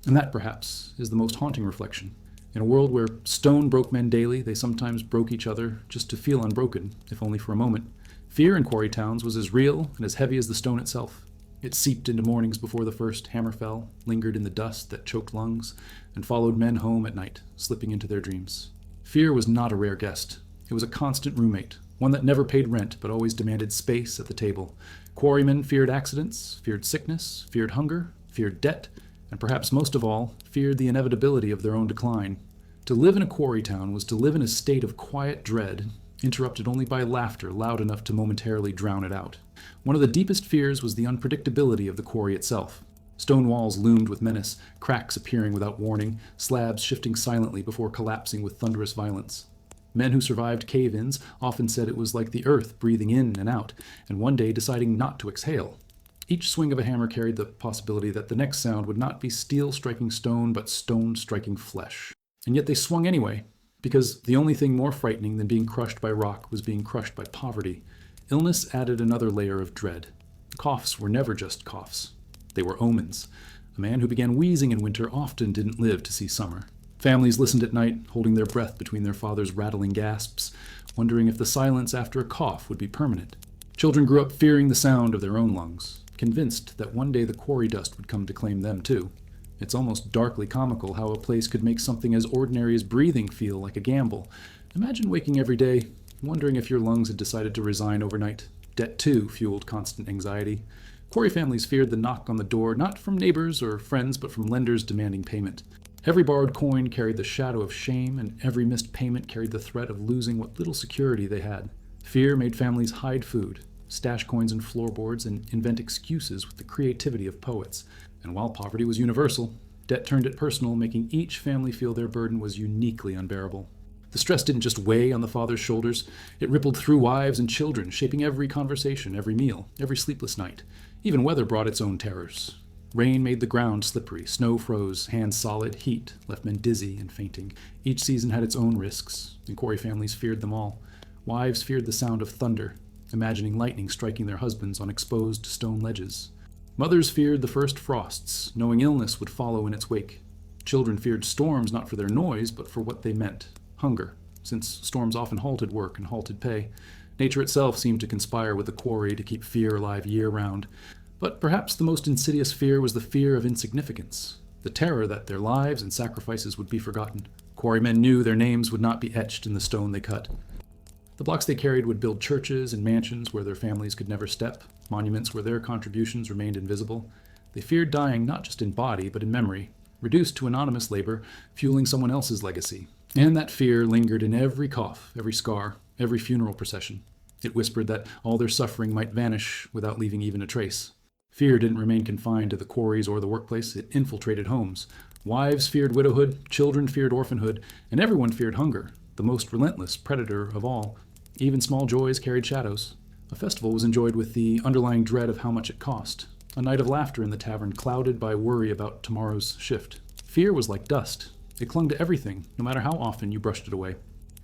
[SPEAKER 1] And that, perhaps, is the most haunting reflection. In a world where stone broke men daily, they sometimes broke each other just to feel unbroken, if only for a moment. Fear in quarry towns was as real and as heavy as the stone itself. It seeped into mornings before the first hammer fell, lingered in the dust that choked lungs, and followed men home at night, slipping into their dreams. Fear was not a rare guest. It was a constant roommate, one that never paid rent but always demanded space at the table. Quarrymen feared accidents, feared sickness, feared hunger, feared debt, and perhaps most of all, feared the inevitability of their own decline. To live in a quarry town was to live in a state of quiet dread, interrupted only by laughter loud enough to momentarily drown it out. One of the deepest fears was the unpredictability of the quarry itself. Stone walls loomed with menace, cracks appearing without warning, slabs shifting silently before collapsing with thunderous violence. Men who survived cave-ins often said it was like the earth breathing in and out, and one day deciding not to exhale. Each swing of a hammer carried the possibility that the next sound would not be steel striking stone, but stone striking flesh. And yet they swung anyway, because the only thing more frightening than being crushed by rock was being crushed by poverty. Illness added another layer of dread. Coughs were never just coughs. They were omens. A man who began wheezing in winter often didn't live to see summer. Families listened at night, holding their breath between their father's rattling gasps, wondering if the silence after a cough would be permanent. Children grew up fearing the sound of their own lungs, convinced that one day the quarry dust would come to claim them too. It's almost darkly comical how a place could make something as ordinary as breathing feel like a gamble. Imagine waking every day, wondering if your lungs had decided to resign overnight. Debt, too, fueled constant anxiety. Quarry families feared the knock on the door, not from neighbors or friends, but from lenders demanding payment. Every borrowed coin carried the shadow of shame, and every missed payment carried the threat of losing what little security they had. Fear made families hide food, stash coins in floorboards, and invent excuses with the creativity of poets. And while poverty was universal, debt turned it personal, making each family feel their burden was uniquely unbearable. The stress didn't just weigh on the father's shoulders, it rippled through wives and children, shaping every conversation, every meal, every sleepless night. Even weather brought its own terrors. Rain made the ground slippery, snow froze, hands solid, heat left men dizzy and fainting. Each season had its own risks, and quarry families feared them all. Wives feared the sound of thunder, imagining lightning striking their husbands on exposed stone ledges. Mothers feared the first frosts, knowing illness would follow in its wake. Children feared storms not for their noise, but for what they meant: hunger, since storms often halted work and halted pay. Nature itself seemed to conspire with the quarry to keep fear alive year-round. But perhaps the most insidious fear was the fear of insignificance, the terror that their lives and sacrifices would be forgotten. Quarrymen knew their names would not be etched in the stone they cut. The blocks they carried would build churches and mansions where their families could never step, monuments where their contributions remained invisible. They feared dying not just in body, but in memory, reduced to anonymous labor, fueling someone else's legacy. And that fear lingered in every cough, every scar, every funeral procession. It whispered that all their suffering might vanish without leaving even a trace. Fear didn't remain confined to the quarries or the workplace. It infiltrated homes. Wives feared widowhood, children feared orphanhood, and everyone feared hunger, the most relentless predator of all. Even small joys carried shadows. A festival was enjoyed with the underlying dread of how much it cost. A night of laughter in the tavern clouded by worry about tomorrow's shift. Fear was like dust. It clung to everything, no matter how often you brushed it away.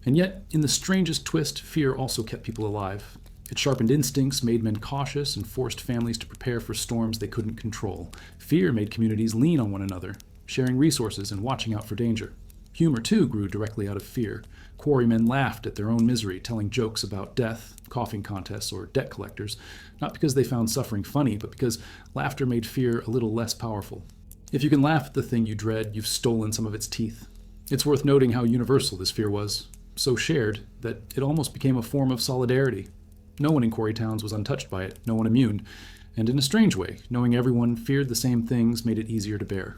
[SPEAKER 1] And yet, in the strangest twist, fear also kept people alive. It sharpened instincts, made men cautious, and forced families to prepare for storms they couldn't control. Fear made communities lean on one another, sharing resources and watching out for danger. Humor, too, grew directly out of fear. Quarrymen laughed at their own misery, telling jokes about death, coughing contests, or debt collectors, not because they found suffering funny, but because laughter made fear a little less powerful. If you can laugh at the thing you dread, you've stolen some of its teeth. It's worth noting how universal this fear was, so shared that it almost became a form of solidarity. No one in quarry towns was untouched by it, no one immune, and in a strange way, knowing everyone feared the same things made it easier to bear.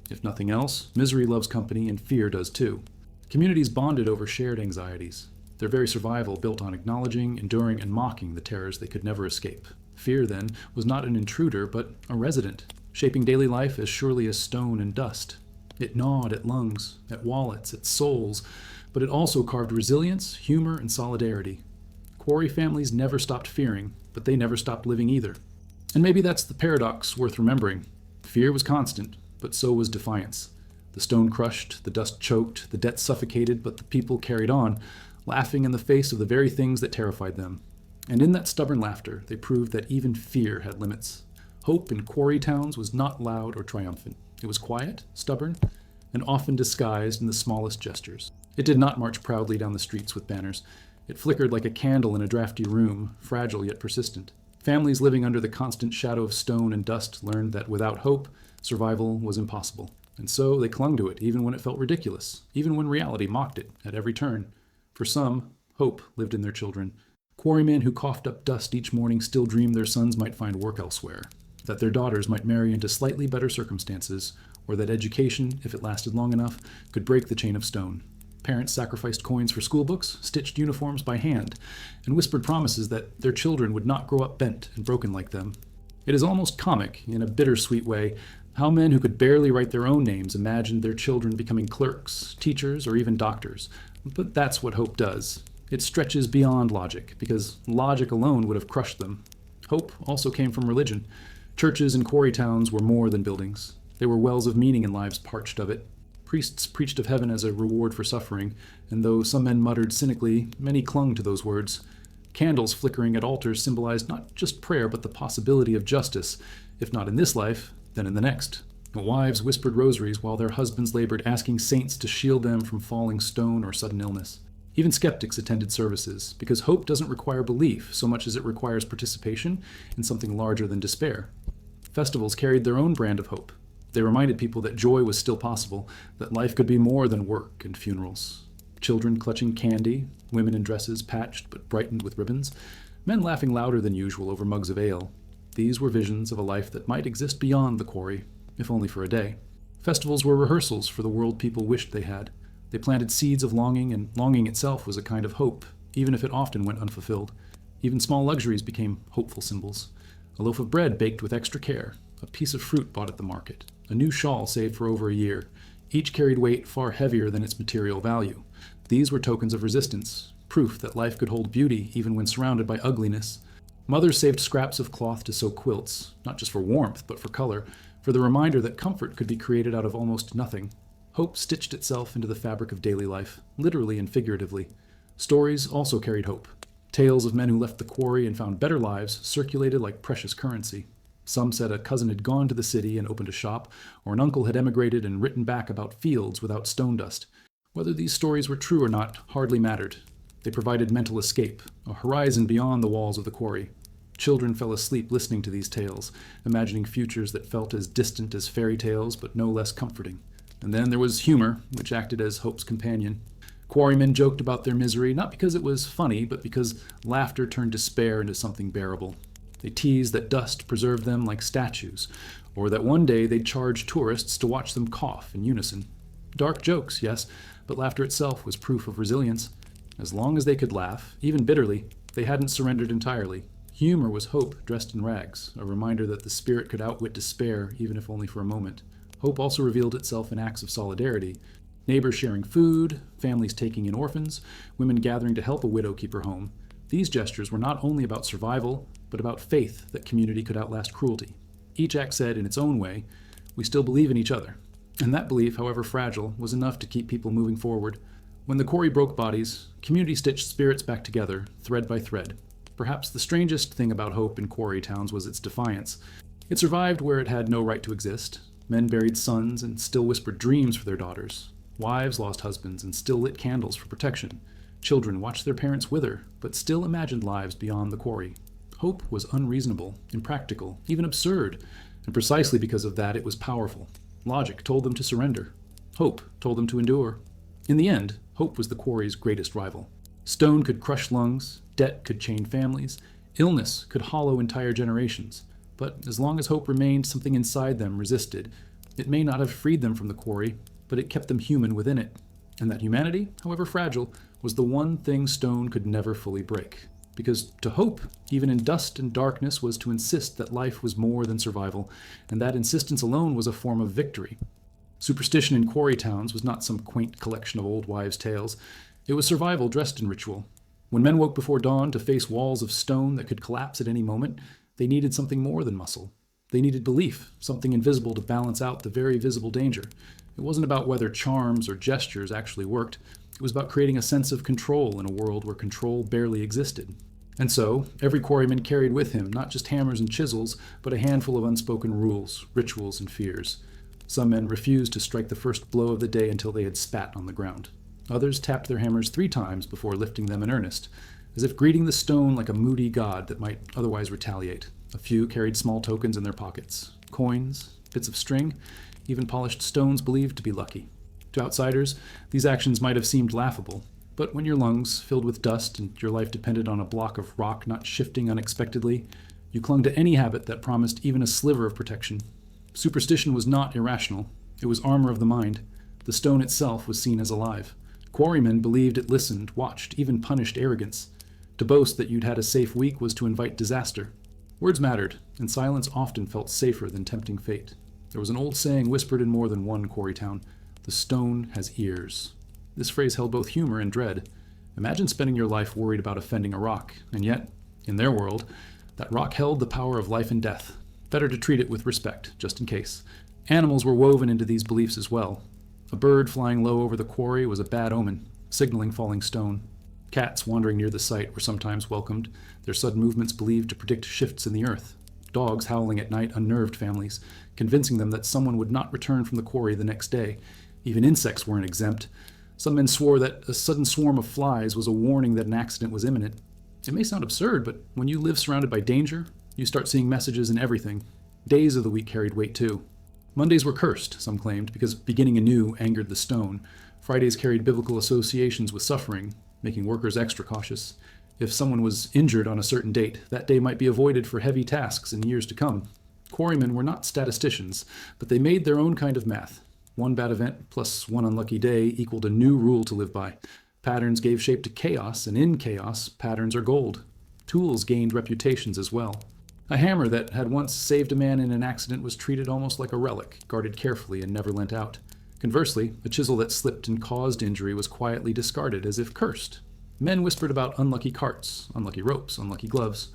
[SPEAKER 1] If nothing else, misery loves company, and fear does too. Communities bonded over shared anxieties. Their very survival built on acknowledging, enduring, and mocking the terrors they could never escape. Fear, then, was not an intruder, but a resident, shaping daily life as surely as stone and dust. It gnawed at lungs, at wallets, at souls, but it also carved resilience, humor, and solidarity. Quarry families never stopped fearing, but they never stopped living either. And maybe that's the paradox worth remembering. Fear was constant, but so was defiance. The stone crushed, the dust choked, the debt suffocated, but the people carried on, laughing in the face of the very things that terrified them. And in that stubborn laughter, they proved that even fear had limits. Hope in quarry towns was not loud or triumphant. It was quiet, stubborn, and often disguised in the smallest gestures. It did not march proudly down the streets with banners. It flickered like a candle in a drafty room, fragile yet persistent. Families living under the constant shadow of stone and dust learned that without hope, survival was impossible. And so they clung to it, even when it felt ridiculous, even when reality mocked it at every turn. For some, hope lived in their children. Quarrymen who coughed up dust each morning still dreamed their sons might find work elsewhere, that their daughters might marry into slightly better circumstances, or that education, if it lasted long enough, could break the chain of stone. Parents sacrificed coins for school books, stitched uniforms by hand, and whispered promises that their children would not grow up bent and broken like them. It is almost comic, in a bittersweet way, how men who could barely write their own names imagined their children becoming clerks, teachers, or even doctors. But that's what hope does. It stretches beyond logic, because logic alone would have crushed them. Hope also came from religion. Churches in quarry towns were more than buildings. They were wells of meaning in lives parched of it. Priests preached of heaven as a reward for suffering, and though some men muttered cynically, many clung to those words. Candles flickering at altars symbolized not just prayer, but the possibility of justice, if not in this life, then in the next. Wives whispered rosaries while their husbands labored asking saints to shield them from falling stone or sudden illness. Even skeptics attended services, because hope doesn't require belief so much as it requires participation in something larger than despair. Festivals carried their own brand of hope. They reminded people that joy was still possible, that life could be more than work and funerals. Children clutching candy, women in dresses patched but brightened with ribbons, men laughing louder than usual over mugs of ale. These were visions of a life that might exist beyond the quarry, if only for a day. Festivals were rehearsals for the world people wished they had. They planted seeds of longing, and longing itself was a kind of hope, even if it often went unfulfilled. Even small luxuries became hopeful symbols. A loaf of bread baked with extra care, a piece of fruit bought at the market, a new shawl saved for over a year. Each carried weight far heavier than its material value. These were tokens of resistance, proof that life could hold beauty even when surrounded by ugliness. Mothers saved scraps of cloth to sew quilts, not just for warmth, but for color, for the reminder that comfort could be created out of almost nothing. Hope stitched itself into the fabric of daily life, literally and figuratively. Stories also carried hope. Tales of men who left the quarry and found better lives circulated like precious currency. Some said a cousin had gone to the city and opened a shop, or an uncle had emigrated and written back about fields without stone dust. Whether these stories were true or not hardly mattered. They provided mental escape, a horizon beyond the walls of the quarry. Children fell asleep listening to these tales, imagining futures that felt as distant as fairy tales but no less comforting. And then there was humor, which acted as hope's companion. Quarrymen joked about their misery, not because it was funny, but because laughter turned despair into something bearable. They teased that dust preserved them like statues, or that one day they'd charge tourists to watch them cough in unison. Dark jokes, yes, but laughter itself was proof of resilience. As long as they could laugh, even bitterly, they hadn't surrendered entirely. Humor was hope dressed in rags, a reminder that the spirit could outwit despair, even if only for a moment. Hope also revealed itself in acts of solidarity. Neighbors sharing food, families taking in orphans, women gathering to help a widow keep her home. These gestures were not only about survival, but about faith that community could outlast cruelty. Each act said, in its own way, we still believe in each other. And that belief, however fragile, was enough to keep people moving forward. When the quarry broke bodies, community stitched spirits back together, thread by thread. Perhaps the strangest thing about hope in quarry towns was its defiance. It survived where it had no right to exist. Men buried sons and still whispered dreams for their daughters. Wives lost husbands and still lit candles for protection. Children watched their parents wither, but still imagined lives beyond the quarry. Hope was unreasonable, impractical, even absurd, and precisely because of that it was powerful. Logic told them to surrender. Hope told them to endure. In the end, hope was the quarry's greatest rival. Stone could crush lungs, debt could chain families, illness could hollow entire generations. But as long as hope remained, something inside them resisted. It may not have freed them from the quarry, but it kept them human within it. And that humanity, however fragile, was the one thing stone could never fully break. Because to hope, even in dust and darkness, was to insist that life was more than survival, and that insistence alone was a form of victory. Superstition in quarry towns was not some quaint collection of old wives' tales. It was survival dressed in ritual. When men woke before dawn to face walls of stone that could collapse at any moment, they needed something more than muscle. They needed belief, something invisible to balance out the very visible danger. It wasn't about whether charms or gestures actually worked. It was about creating a sense of control in a world where control barely existed. And so, every quarryman carried with him not just hammers and chisels, but a handful of unspoken rules, rituals, and fears. Some men refused to strike the first blow of the day until they had spat on the ground. Others tapped their hammers 3 times before lifting them in earnest, as if greeting the stone like a moody god that might otherwise retaliate. A few carried small tokens in their pockets, coins, bits of string, even polished stones believed to be lucky. To outsiders, these actions might have seemed laughable, but when your lungs filled with dust and your life depended on a block of rock not shifting unexpectedly, you clung to any habit that promised even a sliver of protection. Superstition was not irrational. It was armor of the mind. The stone itself was seen as alive. Quarrymen believed it listened, watched, even punished arrogance. To boast that you'd had a safe week was to invite disaster. Words mattered, and silence often felt safer than tempting fate. There was an old saying whispered in more than one quarry town: the stone has ears. This phrase held both humor and dread. Imagine spending your life worried about offending a rock, and yet, in their world, that rock held the power of life and death. Better to treat it with respect, just in case. Animals were woven into these beliefs as well. A bird flying low over the quarry was a bad omen, signaling falling stone. Cats wandering near the site were sometimes welcomed, their sudden movements believed to predict shifts in the earth. Dogs howling at night unnerved families. convincing them that someone would not return from the quarry the next day. Even insects weren't exempt. Some men swore that a sudden swarm of flies was a warning that an accident was imminent. It may sound absurd, but when you live surrounded by danger, you start seeing messages in everything. Days of the week carried weight too. Mondays were cursed, some claimed, because beginning anew angered the stone. Fridays carried biblical associations with suffering, making workers extra cautious. If someone was injured on a certain date, that day might be avoided for heavy tasks in years to come. Quarrymen were not statisticians, but they made their own kind of math. One bad event plus one unlucky day equaled a new rule to live by. Patterns gave shape to chaos, and in chaos, patterns are gold. Tools gained reputations as well. A hammer that had once saved a man in an accident was treated almost like a relic, guarded carefully and never lent out. Conversely, a chisel that slipped and caused injury was quietly discarded as if cursed. Men whispered about unlucky carts, unlucky ropes, unlucky gloves.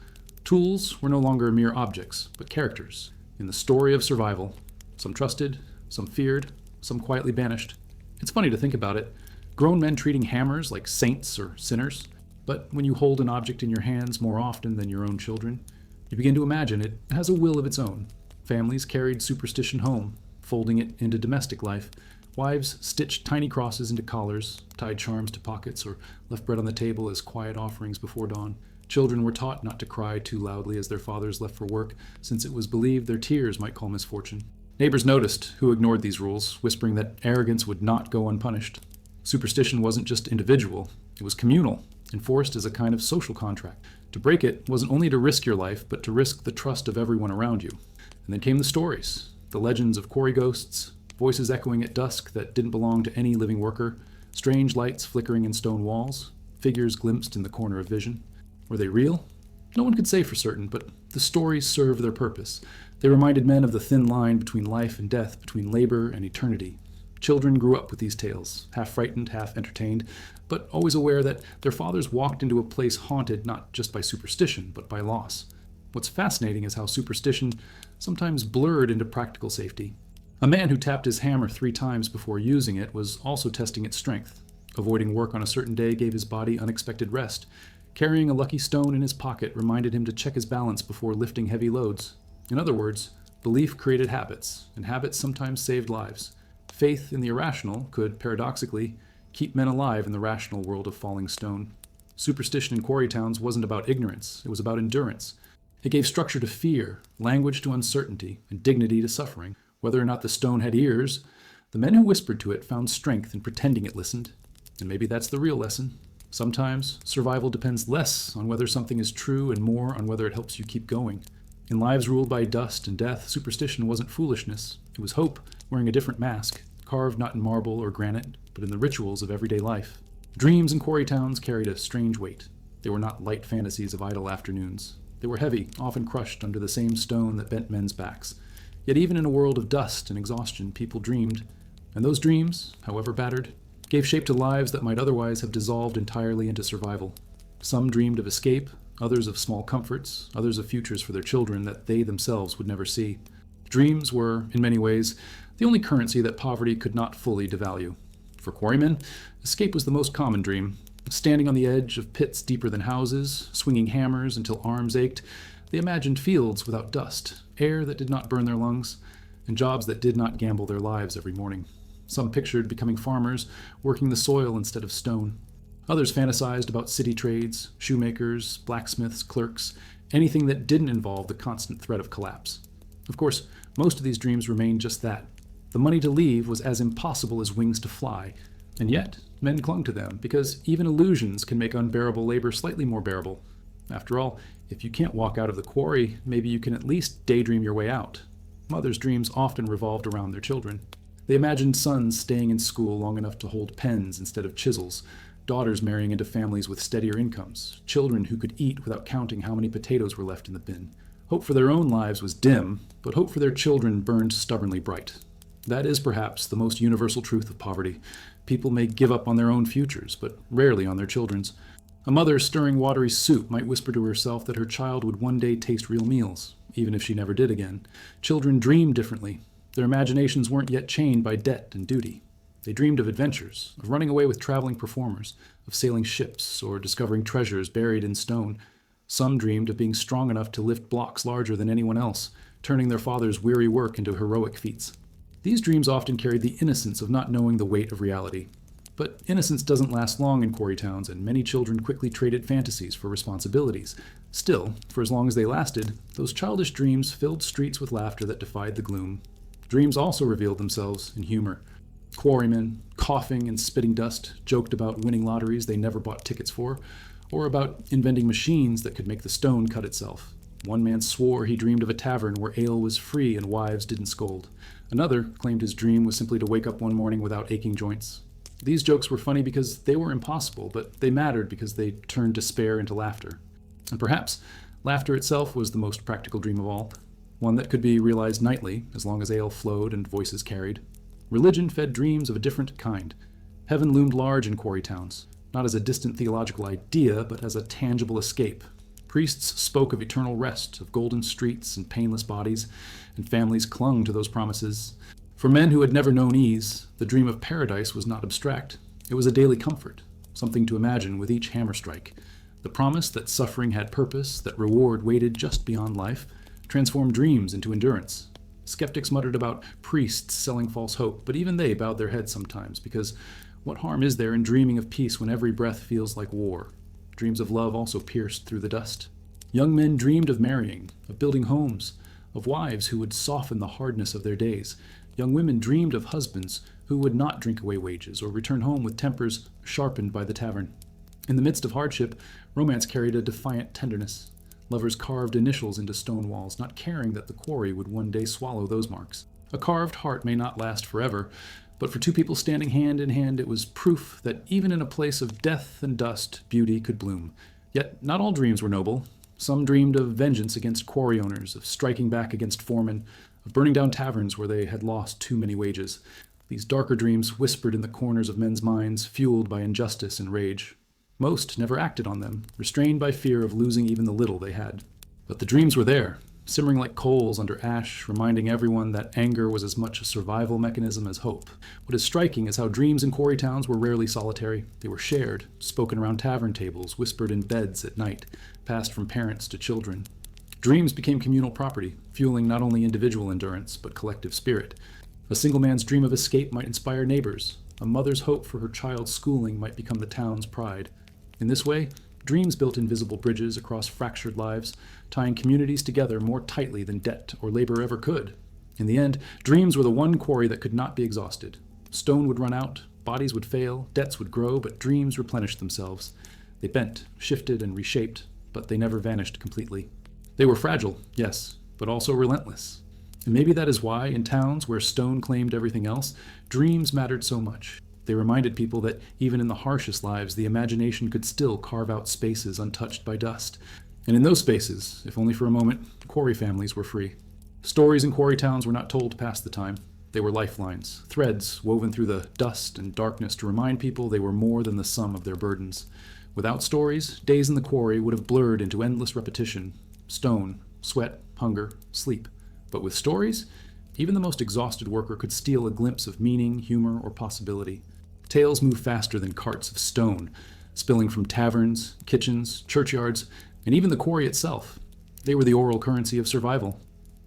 [SPEAKER 1] Tools were no longer mere objects, but characters in the story of survival. Some trusted, some feared, some quietly banished. It's funny to think about it. Grown men treating hammers like saints or sinners. But when you hold an object in your hands more often than your own children, you begin to imagine it has a will of its own. Families carried superstition home, folding it into domestic life. Wives stitched tiny crosses into collars, tied charms to pockets, or left bread on the table as quiet offerings before dawn. Children were taught not to cry too loudly as their fathers left for work, since it was believed their tears might call misfortune. Neighbors noticed who ignored these rules, whispering that arrogance would not go unpunished. Superstition wasn't just individual, it was communal, enforced as a kind of social contract. To break it wasn't only to risk your life, but to risk the trust of everyone around you. And then came the stories, the legends of quarry ghosts, voices echoing at dusk that didn't belong to any living worker, strange lights flickering in stone walls, figures glimpsed in the corner of vision. Were they real? No one could say for certain, but the stories served their purpose. They reminded men of the thin line between life and death, between labor and eternity. Children grew up with these tales, half frightened, half entertained, but always aware that their fathers walked into a place haunted not just by superstition, but by loss. What's fascinating is how superstition sometimes blurred into practical safety. A man who tapped his hammer 3 times before using it was also testing its strength. Avoiding work on a certain day gave his body unexpected rest. Carrying a lucky stone in his pocket reminded him to check his balance before lifting heavy loads. In other words, belief created habits, and habits sometimes saved lives. Faith in the irrational could, paradoxically, keep men alive in the rational world of falling stone. Superstition in quarry towns wasn't about ignorance, it was about endurance. It gave structure to fear, language to uncertainty, and dignity to suffering. Whether or not the stone had ears, the men who whispered to it found strength in pretending it listened. And maybe that's the real lesson. Sometimes survival depends less on whether something is true and more on whether it helps you keep going. In lives ruled by dust and death, superstition wasn't foolishness. It was hope, wearing a different mask, carved not in marble or granite, but in the rituals of everyday life. Dreams in quarry towns carried a strange weight. They were not light fantasies of idle afternoons. They were heavy, often crushed under the same stone that bent men's backs. Yet even in a world of dust and exhaustion, people dreamed. And those dreams, however battered, gave shape to lives that might otherwise have dissolved entirely into survival. Some dreamed of escape, others of small comforts, others of futures for their children that they themselves would never see. Dreams were, in many ways, the only currency that poverty could not fully devalue. For quarrymen, escape was the most common dream. Standing on the edge of pits deeper than houses, swinging hammers until arms ached, they imagined fields without dust, air that did not burn their lungs, and jobs that did not gamble their lives every morning. Some pictured becoming farmers, working the soil instead of stone. Others fantasized about city trades, shoemakers, blacksmiths, clerks, anything that didn't involve the constant threat of collapse. Of course, most of these dreams remained just that. The money to leave was as impossible as wings to fly, and yet men clung to them, because even illusions can make unbearable labor slightly more bearable. After all, if you can't walk out of the quarry, maybe you can at least daydream your way out. Mothers' dreams often revolved around their children. They imagined sons staying in school long enough to hold pens instead of chisels, daughters marrying into families with steadier incomes, children who could eat without counting how many potatoes were left in the bin. Hope for their own lives was dim, but hope for their children burned stubbornly bright. That is perhaps the most universal truth of poverty. People may give up on their own futures, but rarely on their children's. A mother stirring watery soup might whisper to herself that her child would one day taste real meals, even if she never did again. Children dreamed differently. Their imaginations weren't yet chained by debt and duty. They dreamed of adventures, of running away with traveling performers, of sailing ships, or discovering treasures buried in stone. Some dreamed of being strong enough to lift blocks larger than anyone else, turning their father's weary work into heroic feats. These dreams often carried the innocence of not knowing the weight of reality. But innocence doesn't last long in quarry towns, and many children quickly traded fantasies for responsibilities. Still, for as long as they lasted, those childish dreams filled streets with laughter that defied the gloom. Dreams also revealed themselves in humor. Quarrymen, coughing and spitting dust, joked about winning lotteries they never bought tickets for, or about inventing machines that could make the stone cut itself. One man swore he dreamed of a tavern where ale was free and wives didn't scold. Another claimed his dream was simply to wake up one morning without aching joints. These jokes were funny because they were impossible, but they mattered because they turned despair into laughter. And perhaps laughter itself was the most practical dream of all, one that could be realized nightly, as long as ale flowed and voices carried. Religion fed dreams of a different kind. Heaven loomed large in quarry towns, not as a distant theological idea, but as a tangible escape. Priests spoke of eternal rest, of golden streets and painless bodies, and families clung to those promises. For men who had never known ease, the dream of paradise was not abstract. It was a daily comfort, something to imagine with each hammer strike. The promise that suffering had purpose, that reward waited just beyond life, transformed dreams into endurance. Skeptics muttered about priests selling false hope, but even they bowed their heads sometimes, because what harm is there in dreaming of peace when every breath feels like war? Dreams of love also pierced through the dust. Young men dreamed of marrying, of building homes, of wives who would soften the hardness of their days. Young women dreamed of husbands who would not drink away wages or return home with tempers sharpened by the tavern. In the midst of hardship, romance carried a defiant tenderness. Lovers carved initials into stone walls, not caring that the quarry would one day swallow those marks. A carved heart may not last forever, but for two people standing hand in hand, it was proof that even in a place of death and dust, beauty could bloom. Yet not all dreams were noble. Some dreamed of vengeance against quarry owners, of striking back against foremen, of burning down taverns where they had lost too many wages. These darker dreams whispered in the corners of men's minds, fueled by injustice and rage. Most never acted on them, restrained by fear of losing even the little they had. But the dreams were there, simmering like coals under ash, reminding everyone that anger was as much a survival mechanism as hope. What is striking is how dreams in quarry towns were rarely solitary. They were shared, spoken around tavern tables, whispered in beds at night, passed from parents to children. Dreams became communal property, fueling not only individual endurance, but collective spirit. A single man's dream of escape might inspire neighbors. A mother's hope for her child's schooling might become the town's pride. In this way, dreams built invisible bridges across fractured lives, tying communities together more tightly than debt or labor ever could. In the end, dreams were the one quarry that could not be exhausted. Stone would run out, bodies would fail, debts would grow, but dreams replenished themselves. They bent, shifted, and reshaped, but they never vanished completely. They were fragile, yes, but also relentless. And maybe that is why, in towns where stone claimed everything else, dreams mattered so much. They reminded people that even in the harshest lives, the imagination could still carve out spaces untouched by dust. And in those spaces, if only for a moment, quarry families were free. Stories in quarry towns were not told to pass the time. They were lifelines, threads woven through the dust and darkness to remind people they were more than the sum of their burdens. Without stories, days in the quarry would have blurred into endless repetition. Stone, sweat, hunger, sleep. But with stories, even the most exhausted worker could steal a glimpse of meaning, humor, or possibility. Tales move faster than carts of stone, spilling from taverns, kitchens, churchyards, and even the quarry itself. They were the oral currency of survival.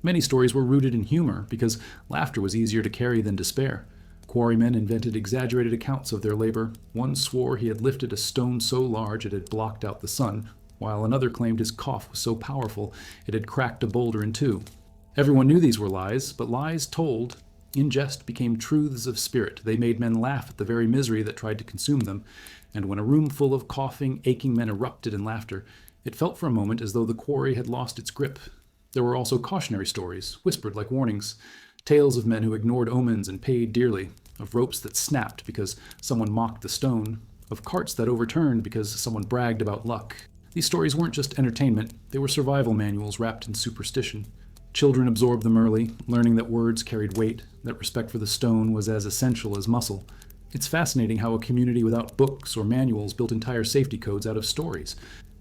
[SPEAKER 1] Many stories were rooted in humor because laughter was easier to carry than despair. Quarrymen invented exaggerated accounts of their labor. One swore he had lifted a stone so large it had blocked out the sun, while another claimed his cough was so powerful it had cracked a boulder in two. Everyone knew these were lies, but lies told in jest became truths of spirit. They made men laugh at the very misery that tried to consume them, and when a room full of coughing, aching men erupted in laughter, it felt for a moment as though the quarry had lost its grip. There were also cautionary stories, whispered like warnings, tales of men who ignored omens and paid dearly, of ropes that snapped because someone mocked the stone, of carts that overturned because someone bragged about luck. These stories weren't just entertainment, they were survival manuals wrapped in superstition. Children absorbed them early, learning that words carried weight, that respect for the stone was as essential as muscle. It's fascinating how a community without books or manuals built entire safety codes out of stories.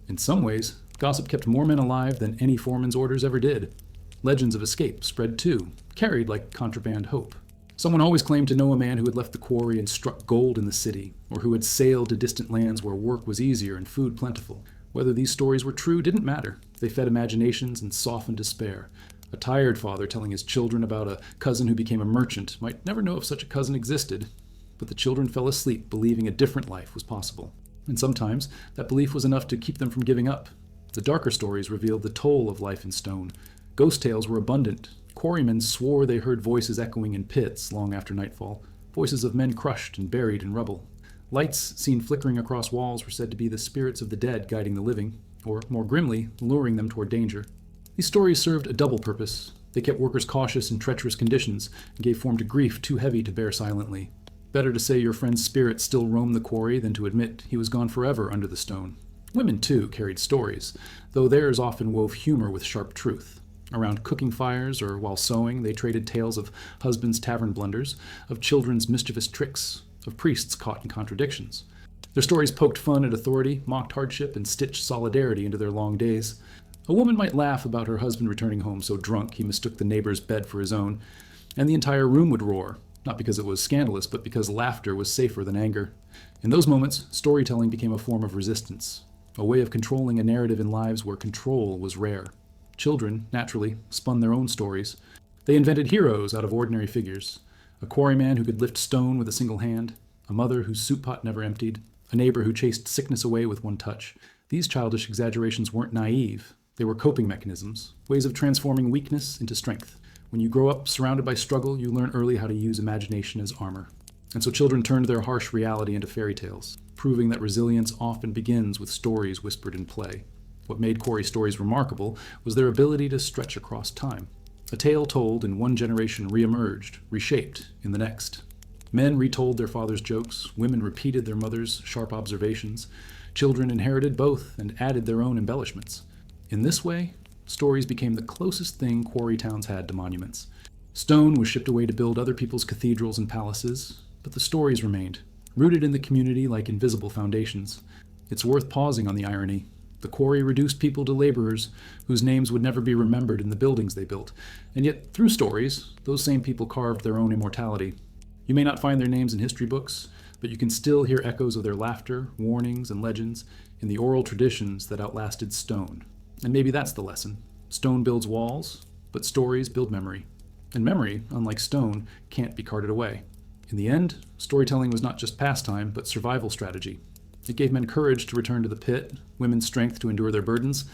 [SPEAKER 1] In some ways, gossip kept more men alive than any foreman's orders ever did. Legends of escape spread too, carried like contraband hope. Someone always claimed to know a man who had left the quarry and struck gold in the city, or who had sailed to distant lands where work was easier and food plentiful. Whether these stories were true didn't matter. They fed imaginations and softened despair. A tired father telling his children about a cousin who became a merchant might never know if such a cousin existed, but the children fell asleep believing a different life was possible. And sometimes that belief was enough to keep them from giving up. The darker stories revealed the toll of life in stone. Ghost tales were abundant. Quarrymen swore they heard voices echoing in pits long after nightfall, voices of men crushed and buried in rubble. Lights seen flickering across walls were said to be the spirits of the dead guiding the living, or more grimly, luring them toward danger. These stories served a double purpose. They kept workers cautious in treacherous conditions and gave form to grief too heavy to bear silently. Better to say your friend's spirit still roamed the quarry than to admit he was gone forever under the stone. Women, too, carried stories, though theirs often wove humor with sharp truth. Around cooking fires or while sewing, they traded tales of husbands' tavern blunders, of children's mischievous tricks, of priests caught in contradictions. Their stories poked fun at authority, mocked hardship, and stitched solidarity into their long days. A woman might laugh about her husband returning home so drunk he mistook the neighbor's bed for his own, and the entire room would roar, not because it was scandalous, but because laughter was safer than anger. In those moments, storytelling became a form of resistance, a way of controlling a narrative in lives where control was rare. Children, naturally, spun their own stories. They invented heroes out of ordinary figures. A quarryman who could lift stone with a single hand, a mother whose soup pot never emptied, a neighbor who chased sickness away with one touch. These childish exaggerations weren't naive. They were coping mechanisms, ways of transforming weakness into strength. When you grow up surrounded by struggle, you learn early how to use imagination as armor. And so children turned their harsh reality into fairy tales, proving that resilience often begins with stories whispered in play. What made quarry stories remarkable was their ability to stretch across time. A tale told in one generation reemerged, reshaped in the next. Men retold their father's jokes, women repeated their mother's sharp observations, children inherited both and added their own embellishments. In this way, stories became the closest thing quarry towns had to monuments. Stone was shipped away to build other people's cathedrals and palaces, but the stories remained, rooted in the community like invisible foundations. It's worth pausing on the irony. The quarry reduced people to laborers whose names would never be remembered in the buildings they built, and yet, through stories, those same people carved their own immortality. You may not find their names in history books, but you can still hear echoes of their laughter, warnings, and legends in the oral traditions that outlasted stone. And maybe that's the lesson. Stone builds walls, but stories build memory. And memory, unlike stone, can't be carted away. In the end, storytelling was not just pastime, but survival strategy. It gave men courage to return to the pit, women strength to endure their burdens,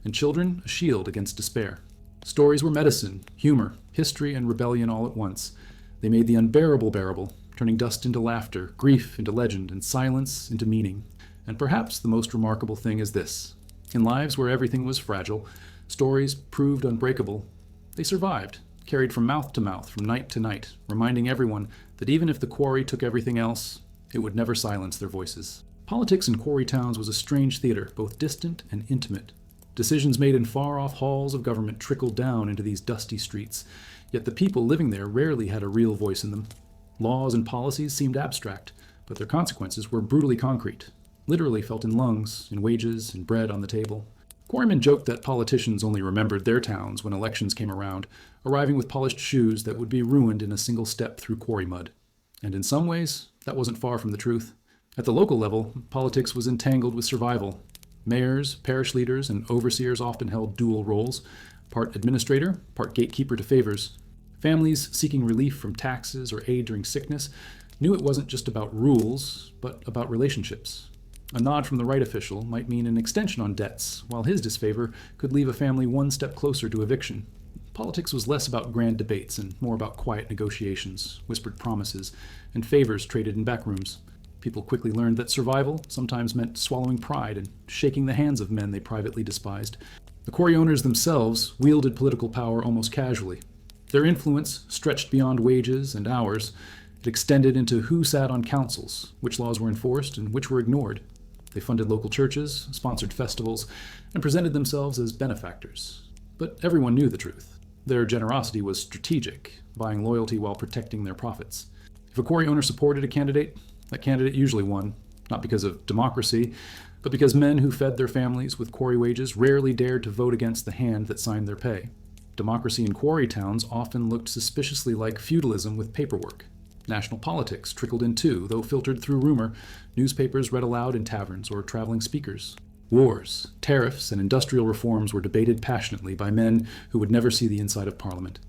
[SPEAKER 1] and children a shield against despair. Stories were medicine, humor, history, and rebellion all at once. They made the unbearable bearable, turning dust into laughter, grief into legend, and silence into meaning. And perhaps the most remarkable thing is this. In lives where everything was fragile, stories proved unbreakable. They survived, carried from mouth to mouth, from night to night, reminding everyone that even if the quarry took everything else, it would never silence their voices. Politics in quarry towns was a strange theater, both distant and intimate. Decisions made in far-off halls of government trickled down into these dusty streets, yet the people living there rarely had a real voice in them. Laws and policies seemed abstract, but their consequences were brutally concrete, literally felt in lungs, in wages, in bread on the table. Quarrymen joked that politicians only remembered their towns when elections came around, arriving with polished shoes that would be ruined in a single step through quarry mud. And in some ways, that wasn't far from the truth. At the local level, politics was entangled with survival. Mayors, parish leaders, and overseers often held dual roles, part administrator, part gatekeeper to favors. Families seeking relief from taxes or aid during sickness knew it wasn't just about rules, but about relationships. A nod from the right official might mean an extension on debts, while his disfavor could leave a family one step closer to eviction. Politics was less about grand debates and more about quiet negotiations, whispered promises, and favors traded in back rooms. People quickly learned that survival sometimes meant swallowing pride and shaking the hands of men they privately despised. The quarry owners themselves wielded political power almost casually. Their influence stretched beyond wages and hours. It extended into who sat on councils, which laws were enforced, and which were ignored. They funded local churches, sponsored festivals, and presented themselves as benefactors. But everyone knew the truth. Their generosity was strategic, buying loyalty while protecting their profits. If a quarry owner supported a candidate, that candidate usually won, not because of democracy, but because men who fed their families with quarry wages rarely dared to vote against the hand that signed their pay. Democracy in quarry towns often looked suspiciously like feudalism with paperwork. National politics trickled in too, though filtered through rumor, newspapers read aloud in taverns or traveling speakers. Wars, tariffs, and industrial reforms were debated passionately by men who would never see the inside of Parliament.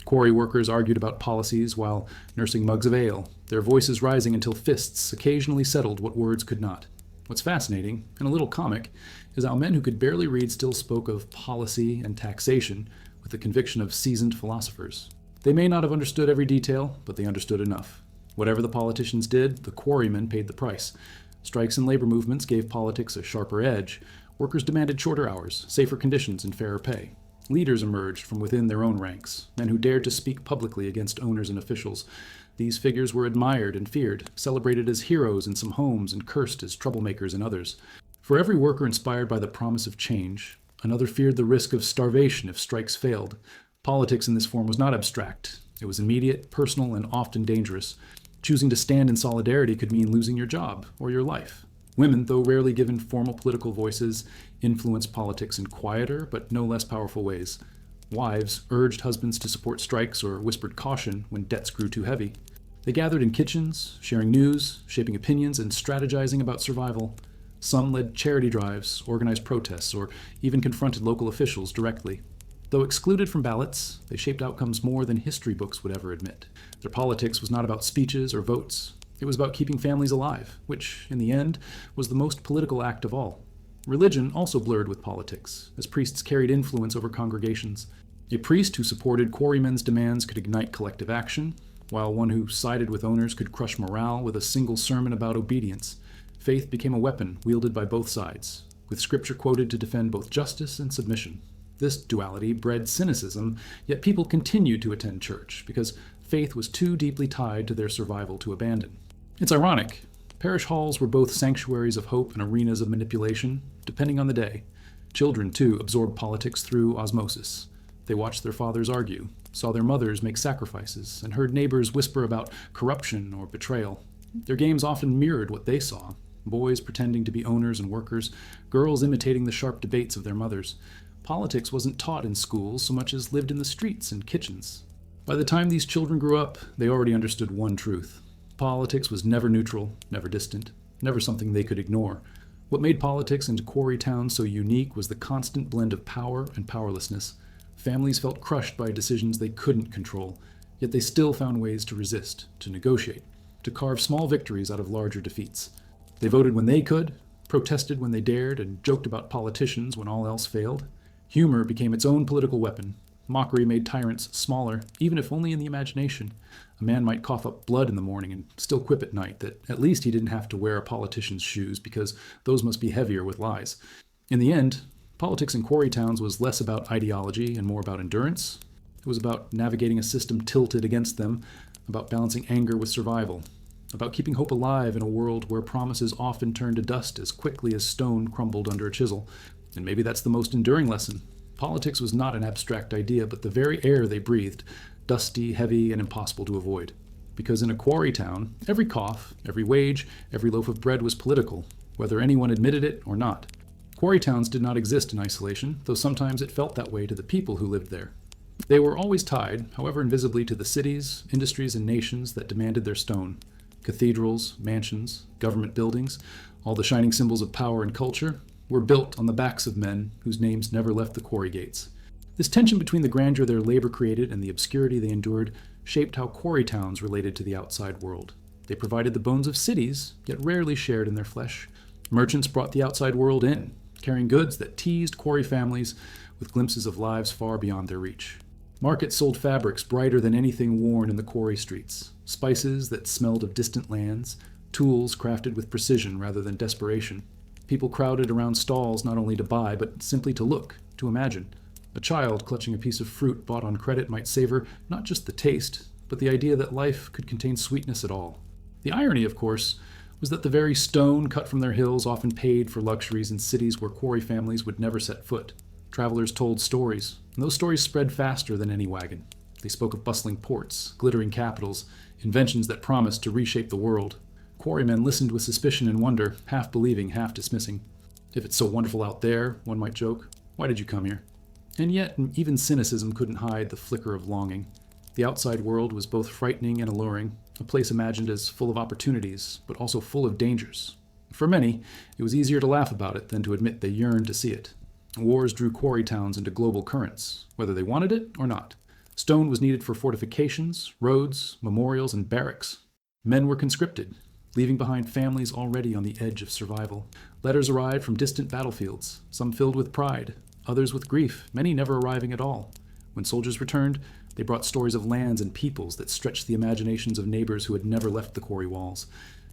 [SPEAKER 1] Quarry workers argued about policies while nursing mugs of ale, their voices rising until fists occasionally settled what words could not. What's fascinating, and a little comic, is how men who could barely read still spoke of policy and taxation with the conviction of seasoned philosophers. They may not have understood every detail, but they understood enough. Whatever the politicians did, the quarrymen paid the price. Strikes and labor movements gave politics a sharper edge. Workers demanded shorter hours, safer conditions, and fairer pay. Leaders emerged from within their own ranks, men who dared to speak publicly against owners and officials. These figures were admired and feared, celebrated as heroes in some homes and cursed as troublemakers in others. For every worker inspired by the promise of change, another feared the risk of starvation if strikes failed. Politics in this form was not abstract. It was immediate, personal, and often dangerous. Choosing to stand in solidarity could mean losing your job or your life. Women, though rarely given formal political voices, influenced politics in quieter but no less powerful ways. Wives urged husbands to support strikes or whispered caution when debts grew too heavy. They gathered in kitchens, sharing news, shaping opinions, and strategizing about survival. Some led charity drives, organized protests, or even confronted local officials directly. Though excluded from ballots, they shaped outcomes more than history books would ever admit. Their politics was not about speeches or votes. It was about keeping families alive, which, in the end, was the most political act of all. Religion also blurred with politics, as priests carried influence over congregations. A priest who supported quarrymen's demands could ignite collective action, while one who sided with owners could crush morale with a single sermon about obedience. Faith became a weapon wielded by both sides, with scripture quoted to defend both justice and submission. This duality bred cynicism, yet people continued to attend church because faith was too deeply tied to their survival to abandon. It's ironic. Parish halls were both sanctuaries of hope and arenas of manipulation, depending on the day. Children, too, absorbed politics through osmosis. They watched their fathers argue, saw their mothers make sacrifices, and heard neighbors whisper about corruption or betrayal. Their games often mirrored what they saw. Boys pretending to be owners and workers, girls imitating the sharp debates of their mothers. Politics wasn't taught in schools so much as lived in the streets and kitchens. By the time these children grew up, they already understood one truth. Politics was never neutral, never distant, never something they could ignore. What made politics in quarry towns so unique was the constant blend of power and powerlessness. Families felt crushed by decisions they couldn't control, yet they still found ways to resist, to negotiate, to carve small victories out of larger defeats. They voted when they could, protested when they dared, and joked about politicians when all else failed. Humor became its own political weapon. Mockery made tyrants smaller, even if only in the imagination. A man might cough up blood in the morning and still quip at night that at least he didn't have to wear a politician's shoes because those must be heavier with lies. In the end, politics in quarry towns was less about ideology and more about endurance. It was about navigating a system tilted against them, about balancing anger with survival, about keeping hope alive in a world where promises often turned to dust as quickly as stone crumbled under a chisel. And maybe that's the most enduring lesson. Politics was not an abstract idea, but the very air they breathed, dusty, heavy, and impossible to avoid. Because in a quarry town, every cough, every wage, every loaf of bread was political, whether anyone admitted it or not. Quarry towns did not exist in isolation, though sometimes it felt that way to the people who lived there. They were always tied, however invisibly, to the cities, industries, and nations that demanded their stone. Cathedrals, mansions, government buildings, all the shining symbols of power and culture, were built on the backs of men whose names never left the quarry gates. This tension between the grandeur their labor created and the obscurity they endured shaped how quarry towns related to the outside world. They provided the bones of cities, yet rarely shared in their flesh. Merchants brought the outside world in, carrying goods that teased quarry families with glimpses of lives far beyond their reach. Markets sold fabrics brighter than anything worn in the quarry streets, spices that smelled of distant lands, tools crafted with precision rather than desperation. People crowded around stalls not only to buy, but simply to look, to imagine. A child clutching a piece of fruit bought on credit might savor not just the taste, but the idea that life could contain sweetness at all. The irony, of course, was that the very stone cut from their hills often paid for luxuries in cities where quarry families would never set foot. Travelers told stories, and those stories spread faster than any wagon. They spoke of bustling ports, glittering capitals, inventions that promised to reshape the world. Quarrymen listened with suspicion and wonder, half believing, half dismissing. If it's so wonderful out there, one might joke, why did you come here? And yet, even cynicism couldn't hide the flicker of longing. The outside world was both frightening and alluring, a place imagined as full of opportunities, but also full of dangers. For many, it was easier to laugh about it than to admit they yearned to see it. Wars drew quarry towns into global currents, whether they wanted it or not. Stone was needed for fortifications, roads, memorials, and barracks. Men were conscripted, leaving behind families already on the edge of survival. Letters arrived from distant battlefields, some filled with pride, others with grief, many never arriving at all. When soldiers returned, they brought stories of lands and peoples that stretched the imaginations of neighbors who had never left the quarry walls.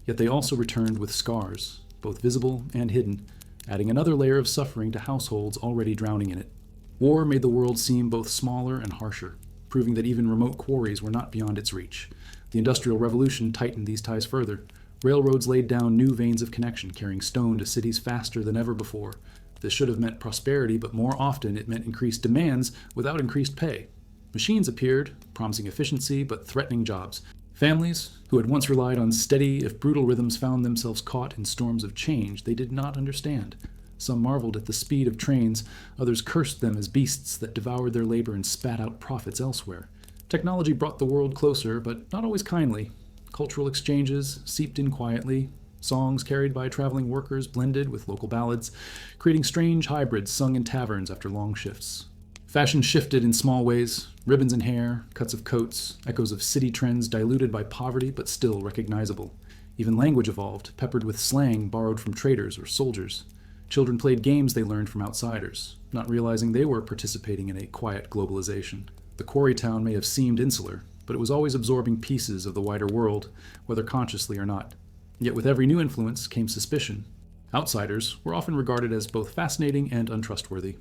[SPEAKER 1] Yet they also returned with scars, both visible and hidden, adding another layer of suffering to households already drowning in it. War made the world seem both smaller and harsher, proving that even remote quarries were not beyond its reach. The Industrial Revolution tightened these ties further. Railroads laid down new veins of connection, carrying stone to cities faster than ever before. This should have meant prosperity, but more often it meant increased demands without increased pay. Machines appeared, promising efficiency but threatening jobs. Families, who had once relied on steady, if brutal rhythms, found themselves caught in storms of change they did not understand. Some marveled at the speed of trains, others cursed them as beasts that devoured their labor and spat out profits elsewhere. Technology brought the world closer, but not always kindly. Cultural exchanges seeped in quietly. Songs carried by traveling workers blended with local ballads, creating strange hybrids sung in taverns after long shifts. Fashion shifted in small ways, ribbons in hair, cuts of coats, echoes of city trends diluted by poverty but still recognizable. Even language evolved, peppered with slang borrowed from traders or soldiers. Children played games they learned from outsiders, not realizing they were participating in a quiet globalization. The quarry town may have seemed insular, but it was always absorbing pieces of the wider world, whether consciously or not. Yet with every new influence came suspicion. Outsiders were often regarded as both fascinating and untrustworthy.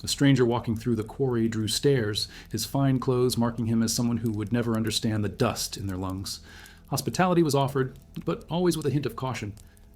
[SPEAKER 1] A stranger walking through the quarry drew stares, his fine clothes marking him as someone who would never understand the dust in their lungs. Hospitality was offered, but always with a hint of caution.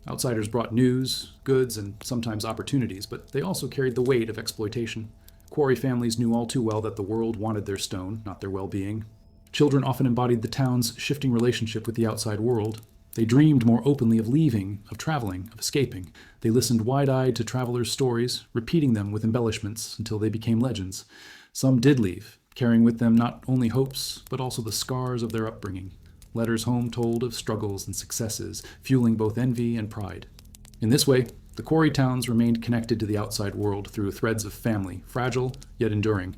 [SPEAKER 1] Outsiders brought news, goods, and sometimes opportunities, but they also carried the weight of exploitation. Quarry families knew all too well that the world wanted their stone, not their well-being. Children often embodied the town's shifting relationship with the outside world. They dreamed more openly of leaving, of traveling, of escaping. They listened wide-eyed to travelers' stories, repeating them with embellishments until they became legends. Some did leave, carrying with them not only hopes, but also the scars of their upbringing. Letters home told of struggles and successes, fueling both envy and pride. In this way, the quarry towns remained connected to the outside world through threads of family, fragile yet enduring.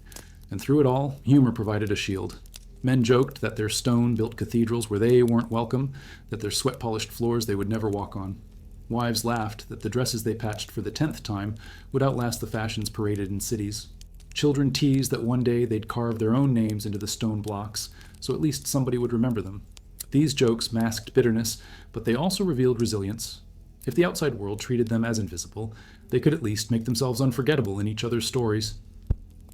[SPEAKER 1] And through it all, humor provided a shield. Men joked that their stone-built cathedrals where they weren't welcome, that their sweat-polished floors they would never walk on. Wives laughed that the dresses they patched for the 10th time would outlast the fashions paraded in cities. Children teased that one day they'd carve their own names into the stone blocks, so at least somebody would remember them. These jokes masked bitterness, but they also revealed resilience. If the outside world treated them as invisible, they could at least make themselves unforgettable in each other's stories.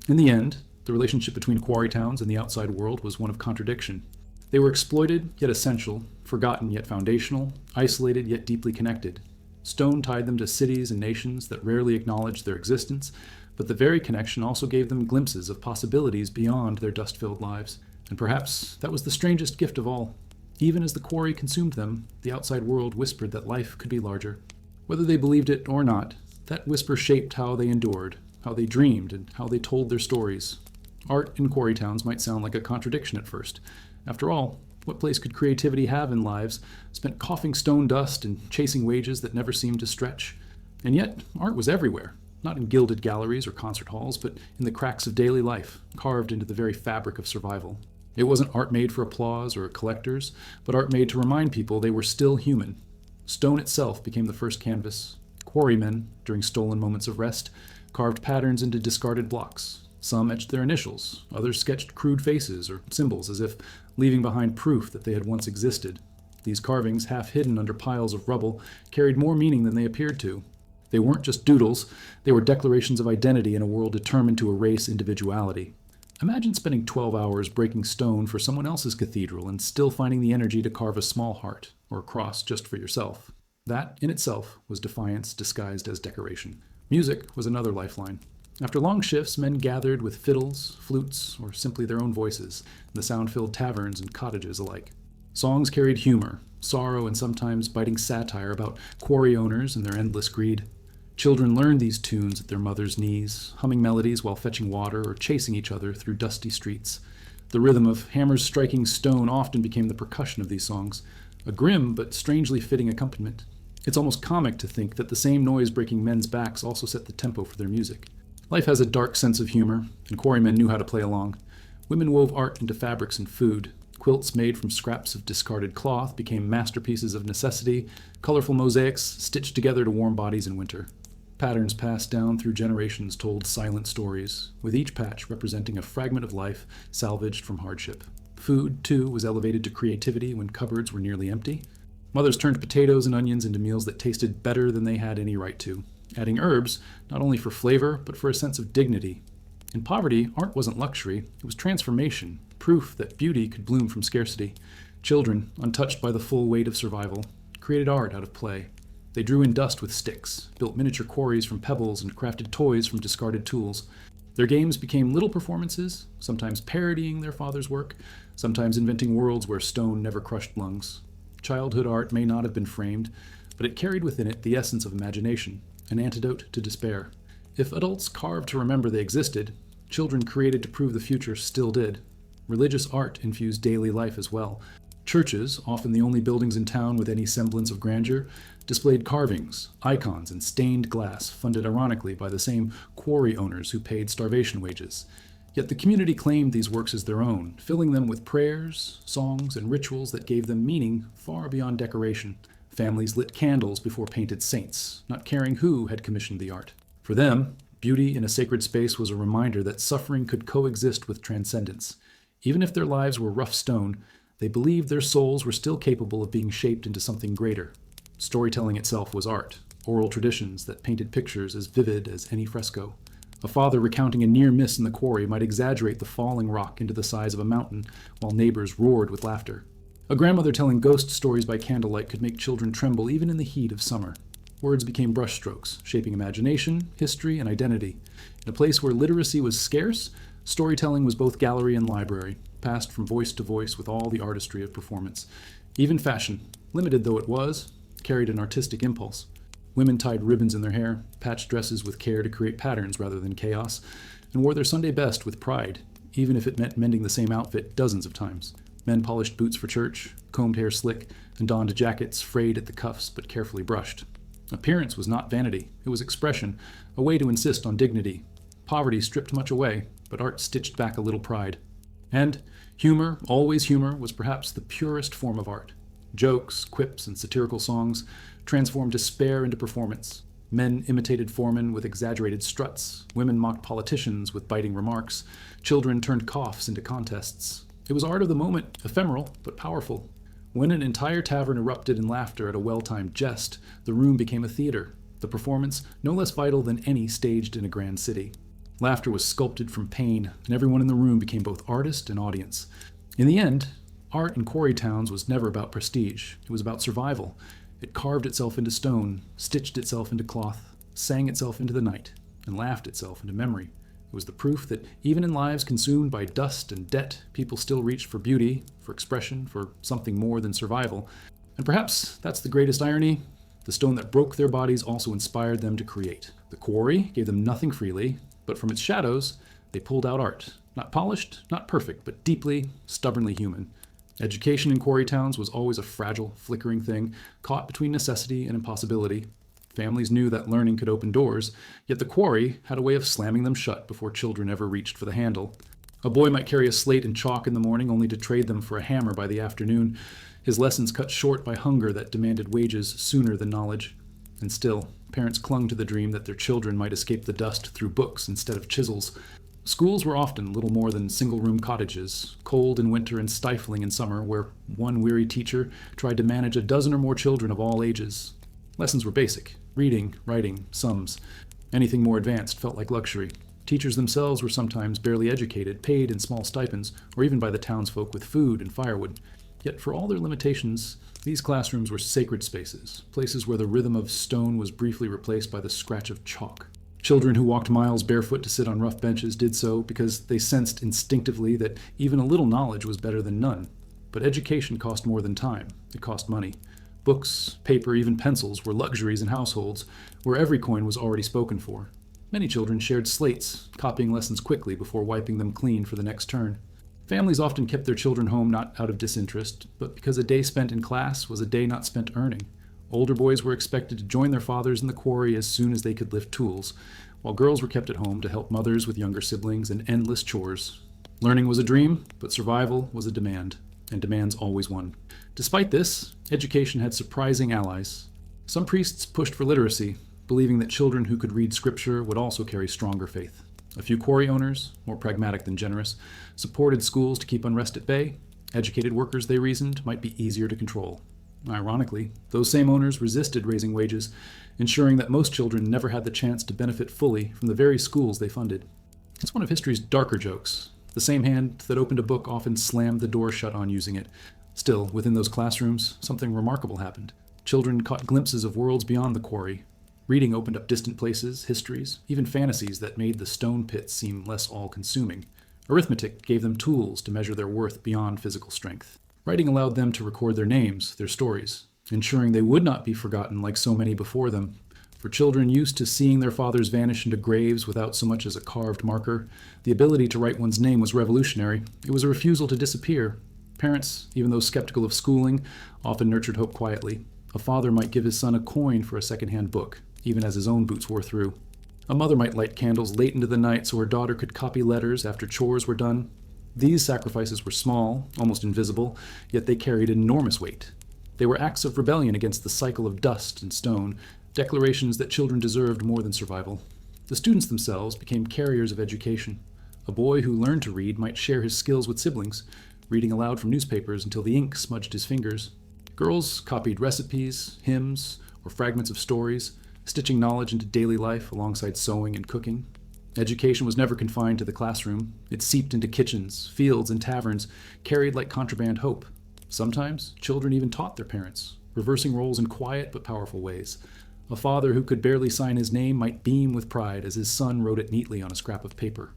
[SPEAKER 1] In the end, the relationship between quarry towns and the outside world was one of contradiction. They were exploited yet essential, forgotten yet foundational, isolated yet deeply connected. Stone tied them to cities and nations that rarely acknowledged their existence, but the very connection also gave them glimpses of possibilities beyond their dust-filled lives. And perhaps that was the strangest gift of all. Even as the quarry consumed them, the outside world whispered that life could be larger. Whether they believed it or not, that whisper shaped how they endured, how they dreamed, and how they told their stories. Art in quarry towns might sound like a contradiction at first. After all, what place could creativity have in lives spent coughing stone dust and chasing wages that never seemed to stretch? And yet, art was everywhere, not in gilded galleries or concert halls, but in the cracks of daily life, carved into the very fabric of survival. It wasn't art made for applause or collectors, but art made to remind people they were still human. Stone itself became the first canvas. Quarrymen, during stolen moments of rest, carved patterns into discarded blocks. Some etched their initials, others sketched crude faces or symbols as if leaving behind proof that they had once existed. These carvings, half hidden under piles of rubble, carried more meaning than they appeared to. They weren't just doodles, they were declarations of identity in a world determined to erase individuality. Imagine spending 12 hours breaking stone for someone else's cathedral and still finding the energy to carve a small heart or a cross just for yourself. That, in itself, was defiance disguised as decoration. Music was another lifeline. After long shifts, men gathered with fiddles, flutes, or simply their own voices, in the sound-filled taverns and cottages alike. Songs carried humor, sorrow, and sometimes biting satire about quarry owners and their endless greed. Children learned these tunes at their mothers' knees, humming melodies while fetching water or chasing each other through dusty streets. The rhythm of hammers striking stone often became the percussion of these songs, a grim but strangely fitting accompaniment. It's almost comic to think that the same noise breaking men's backs also set the tempo for their music. Life has a dark sense of humor, and quarrymen knew how to play along. Women wove art into fabrics and food. Quilts made from scraps of discarded cloth became masterpieces of necessity, colorful mosaics stitched together to warm bodies in winter. Patterns passed down through generations told silent stories, with each patch representing a fragment of life salvaged from hardship. Food, too, was elevated to creativity when cupboards were nearly empty. Mothers turned potatoes and onions into meals that tasted better than they had any right to, adding herbs not only for flavor, but for a sense of dignity. In poverty, art wasn't luxury, it was transformation, proof that beauty could bloom from scarcity. Children, untouched by the full weight of survival, created art out of play. They drew in dust with sticks, built miniature quarries from pebbles, and crafted toys from discarded tools. Their games became little performances, sometimes parodying their father's work, sometimes inventing worlds where stone never crushed lungs. Childhood art may not have been framed, but it carried within it the essence of imagination, an antidote to despair. If adults carved to remember they existed, children created to prove the future still did. Religious art infused daily life as well. Churches, often the only buildings in town with any semblance of grandeur, displayed carvings, icons, and stained glass funded ironically by the same quarry owners who paid starvation wages. Yet the community claimed these works as their own, filling them with prayers, songs, and rituals that gave them meaning far beyond decoration. Families lit candles before painted saints, not caring who had commissioned the art. For them, beauty in a sacred space was a reminder that suffering could coexist with transcendence. Even if their lives were rough stone, they believed their souls were still capable of being shaped into something greater. Storytelling itself was art, oral traditions that painted pictures as vivid as any fresco. A father recounting a near miss in the quarry might exaggerate the falling rock into the size of a mountain, while neighbors roared with laughter. A grandmother telling ghost stories by candlelight could make children tremble even in the heat of summer. Words became brushstrokes, shaping imagination, history, and identity. In a place where literacy was scarce, storytelling was both gallery and library, passed from voice to voice with all the artistry of performance. Even fashion, limited though it was, carried an artistic impulse. Women tied ribbons in their hair, patched dresses with care to create patterns rather than chaos, and wore their Sunday best with pride, even if it meant mending the same outfit dozens of times. Men polished boots for church, combed hair slick, and donned jackets frayed at the cuffs but carefully brushed. Appearance was not vanity, it was expression, a way to insist on dignity. Poverty stripped much away, but art stitched back a little pride. And humor, always humor, was perhaps the purest form of art. Jokes, quips, and satirical songs transformed despair into performance. Men imitated foremen with exaggerated struts. Women mocked politicians with biting remarks. Children turned coughs into contests. It was art of the moment, ephemeral but powerful. When an entire tavern erupted in laughter at a well-timed jest, the room became a theater, the performance no less vital than any staged in a grand city. Laughter was sculpted from pain, and everyone in the room became both artist and audience. In the end, art in quarry towns was never about prestige. It was about survival. It carved itself into stone, stitched itself into cloth, sang itself into the night, and laughed itself into memory. It was the proof that even in lives consumed by dust and debt, people still reached for beauty, for expression, for something more than survival. And perhaps that's the greatest irony. The stone that broke their bodies also inspired them to create. The quarry gave them nothing freely, but from its shadows, they pulled out art. Not polished, not perfect, but deeply, stubbornly human. Education in quarry towns was always a fragile, flickering thing, caught between necessity and impossibility. Families knew that learning could open doors, yet the quarry had a way of slamming them shut before children ever reached for the handle. A boy might carry a slate and chalk in the morning only to trade them for a hammer by the afternoon, his lessons cut short by hunger that demanded wages sooner than knowledge. And still, parents clung to the dream that their children might escape the dust through books instead of chisels. Schools were often little more than single-room cottages, cold in winter and stifling in summer, where one weary teacher tried to manage a dozen or more children of all ages. Lessons were basic: reading, writing, sums. Anything more advanced felt like luxury. Teachers themselves were sometimes barely educated, paid in small stipends, or even by the townsfolk with food and firewood. Yet for all their limitations, these classrooms were sacred spaces, places where the rhythm of stone was briefly replaced by the scratch of chalk. Children who walked miles barefoot to sit on rough benches did so because they sensed instinctively that even a little knowledge was better than none. But education cost more than time. It cost money. Books, paper, even pencils were luxuries in households where every coin was already spoken for. Many children shared slates, copying lessons quickly before wiping them clean for the next turn. Families often kept their children home not out of disinterest, but because a day spent in class was a day not spent earning. Older boys were expected to join their fathers in the quarry as soon as they could lift tools, while girls were kept at home to help mothers with younger siblings and endless chores. Learning was a dream, but survival was a demand, and demands always won. Despite this, education had surprising allies. Some priests pushed for literacy, believing that children who could read scripture would also carry stronger faith. A few quarry owners, more pragmatic than generous, supported schools to keep unrest at bay. Educated workers, they reasoned, might be easier to control. Ironically, those same owners resisted raising wages, ensuring that most children never had the chance to benefit fully from the very schools they funded. It's one of history's darker jokes. The same hand that opened a book often slammed the door shut on using it. Still, within those classrooms, something remarkable happened. Children caught glimpses of worlds beyond the quarry. Reading opened up distant places, histories, even fantasies that made the stone pits seem less all-consuming. Arithmetic gave them tools to measure their worth beyond physical strength. Writing allowed them to record their names, their stories, ensuring they would not be forgotten like so many before them. For children used to seeing their fathers vanish into graves without so much as a carved marker, the ability to write one's name was revolutionary. It was a refusal to disappear. Parents, even though skeptical of schooling, often nurtured hope quietly. A father might give his son a coin for a second-hand book, even as his own boots wore through. A mother might light candles late into the night so her daughter could copy letters after chores were done. These sacrifices were small, almost invisible, yet they carried enormous weight. They were acts of rebellion against the cycle of dust and stone, declarations that children deserved more than survival. The students themselves became carriers of education. A boy who learned to read might share his skills with siblings, reading aloud from newspapers until the ink smudged his fingers. Girls copied recipes, hymns, or fragments of stories, stitching knowledge into daily life alongside sewing and cooking. Education was never confined to the classroom. It seeped into kitchens, fields, and taverns, carried like contraband hope. Sometimes, children even taught their parents, reversing roles in quiet but powerful ways. A father who could barely sign his name might beam with pride as his son wrote it neatly on a scrap of paper.